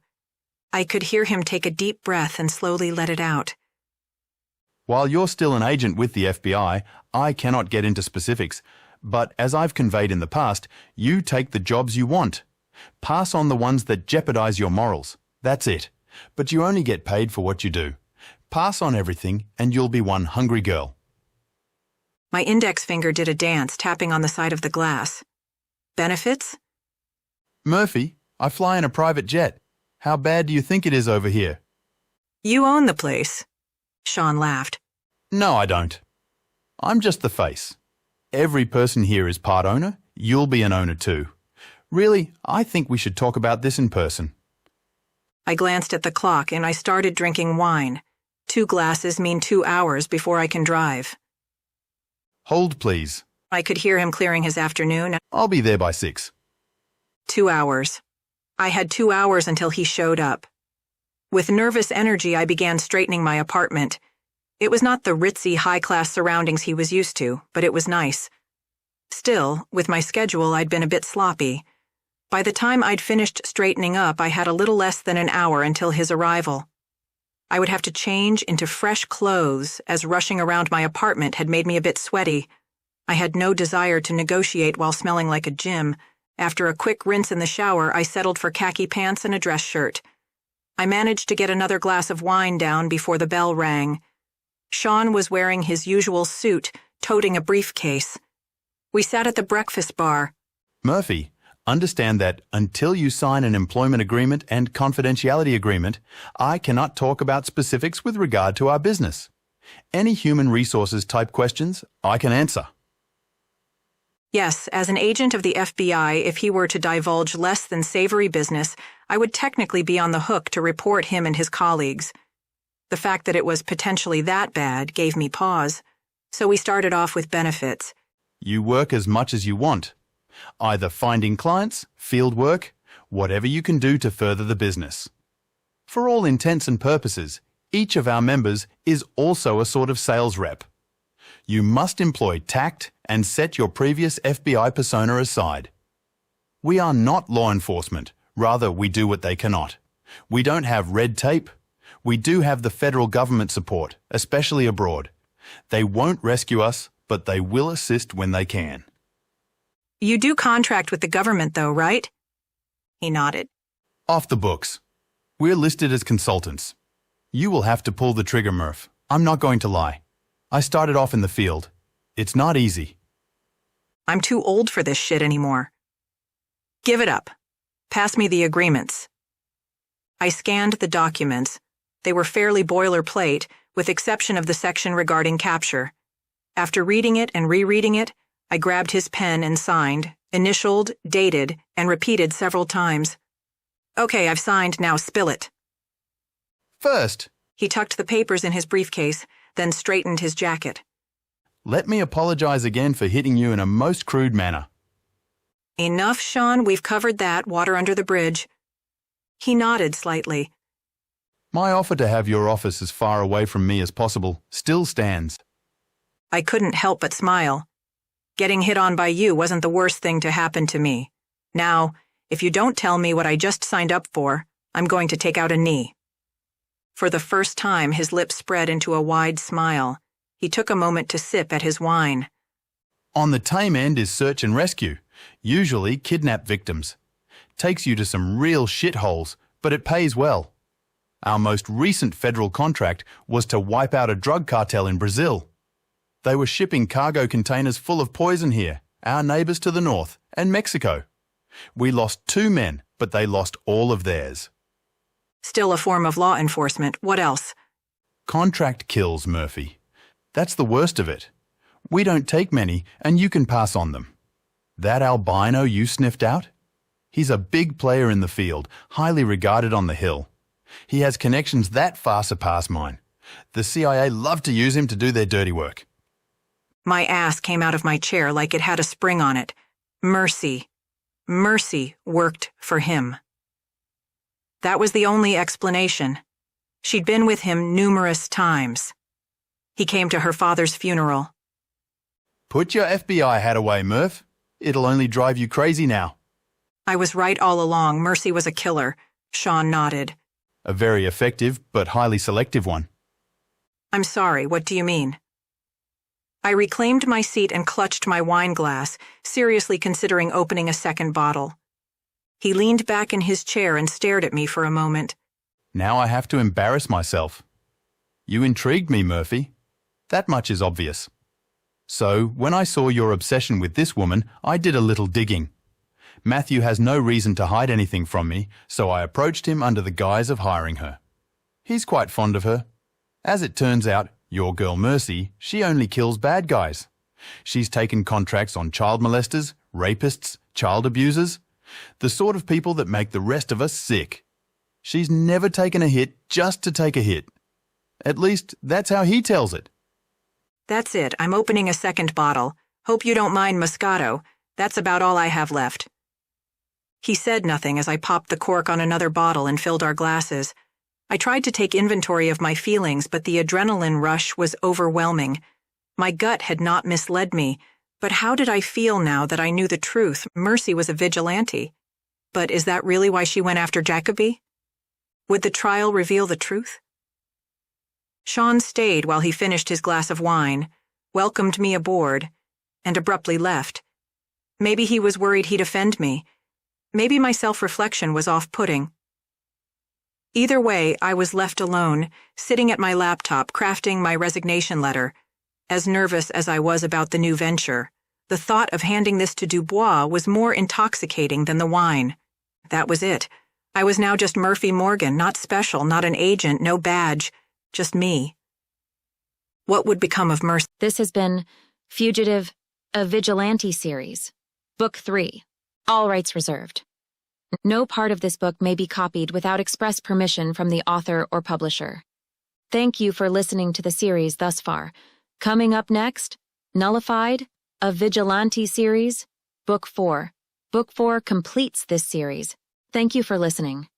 I could hear him take a deep breath and slowly let it out. While you're still an agent with the FBI, I cannot get into specifics, but as I've conveyed in the past, you take the jobs you want. Pass on the ones that jeopardize your morals. That's it. But you only get paid for what you do. Pass on everything and you'll be one hungry girl. My index finger did a dance, tapping on the side of the glass. Benefits? Murphy, I fly in a private jet. How bad do you think it is over here? You own the place. Sean laughed. No, I don't. I'm just the face. Every person here is part owner. You'll be an owner too. Really, I think we should talk about this in person. I glanced at the clock and I started drinking wine. 2 glasses mean 2 hours before I can drive. Hold, please. I could hear him clearing his afternoon. I'll be there by 6. 2 hours. I had 2 hours until he showed up. With nervous energy, I began straightening my apartment. It was not the ritzy, high-class surroundings he was used to, but it was nice. Still, with my schedule, I'd been a bit sloppy. By the time I'd finished straightening up, I had a little less than an hour until his arrival. I would have to change into fresh clothes, as rushing around my apartment had made me a bit sweaty. I had no desire to negotiate while smelling like a gym. After a quick rinse in the shower, I settled for khaki pants and a dress shirt. I managed to get another glass of wine down before the bell rang. Sean was wearing his usual suit, toting a briefcase. We sat at the breakfast bar. Murphy, Understand that until you sign an employment agreement and confidentiality agreement, I cannot talk about specifics with regard to our business. Any human resources type questions, I can answer. Yes, as an agent of the FBI, if he were to divulge less than savory business, I would technically be on the hook to report him and his colleagues. The fact that it was potentially that bad gave me pause, so we started off with benefits. You work as much as you want. Either finding clients, field work, whatever you can do to further the business. For all intents and purposes, each of our members is also a sort of sales rep. You must employ tact and set your previous FBI persona aside. We are not law enforcement, rather we do what they cannot. We don't have red tape. We do have the federal government support, especially abroad. They won't rescue us, but they will assist when they can. You do contract with the government, though, right? He nodded. Off the books. We're listed as consultants. You will have to pull the trigger, Murph. I'm not going to lie. I started off in the field. It's not easy. I'm too old for this shit anymore. Give it up. Pass me the agreements. I scanned the documents. They were fairly boilerplate, with exception of the section regarding capture. After reading it and rereading it, I grabbed his pen and signed, initialed, dated, and repeated several times. Okay, I've signed, now spill it. First, he tucked the papers in his briefcase, then straightened his jacket. Let me apologize again for hitting you in a most crude manner. Enough, Sean, we've covered that, water under the bridge. He nodded slightly. My offer to have your office as far away from me as possible still stands. I couldn't help but smile. Getting hit on by you wasn't the worst thing to happen to me. Now, if you don't tell me what I just signed up for, I'm going to take out a knee. For the first time, his lips spread into a wide smile. He took a moment to sip at his wine. On the tame end is search and rescue, usually kidnap victims. Takes you to some real shitholes, but it pays well. Our most recent federal contract was to wipe out a drug cartel in Brazil. They were shipping cargo containers full of poison here, our neighbors to the north, and Mexico. We lost 2 men, but they lost all of theirs. Still a form of law enforcement. What else? Contract kills, Murphy. That's the worst of it. We don't take many, and you can pass on them. That albino you sniffed out? He's a big player in the field, highly regarded on the Hill. He has connections that far surpass mine. The CIA love to use him to do their dirty work. My ass came out of my chair like it had a spring on it. Mercy. Mercy worked for him. That was the only explanation. She'd been with him numerous times. He came to her father's funeral. Put your FBI hat away, Murph. It'll only drive you crazy now. I was right all along. Mercy was a killer. Sean nodded. A very effective but highly selective one. I'm sorry, what do you mean? I reclaimed my seat and clutched my wine glass, seriously considering opening a second bottle. He leaned back in his chair and stared at me for a moment. Now I have to embarrass myself. You intrigued me, Murphy. That much is obvious. So, when I saw your obsession with this woman, I did a little digging. Matthew has no reason to hide anything from me, so I approached him under the guise of hiring her. He's quite fond of her. As it turns out, your girl Mercy, she only kills bad guys. She's taken contracts on child molesters, rapists, child abusers, the sort of people that make the rest of us sick. She's never taken a hit just to take a hit. At least, that's how he tells it. That's it. I'm opening a second bottle. Hope you don't mind Moscato. That's about all I have left. He said nothing as I popped the cork on another bottle and filled our glasses. I tried to take inventory of my feelings, but the adrenaline rush was overwhelming. My gut had not misled me, but how did I feel now that I knew the truth? Mercy was a vigilante. But is that really why she went after Jacoby? Would the trial reveal the truth? Sean stayed while he finished his glass of wine, welcomed me aboard, and abruptly left. Maybe he was worried he'd offend me. Maybe my self-reflection was off-putting. Either way, I was left alone, sitting at my laptop crafting my resignation letter, as nervous as I was about the new venture. The thought of handing this to Dubois was more intoxicating than the wine. That was it. I was now just Murphy Morgan, not special, not an agent, no badge, just me. What would become of Mercy? This has been Fugitive, a Vigilante series. Book 3. All rights reserved. No part of this book may be copied without express permission from the author or publisher. Thank you for listening to the series thus far. Coming up next, Nullified, a Vigilante series, Book 4. Book 4 completes this series. Thank you for listening.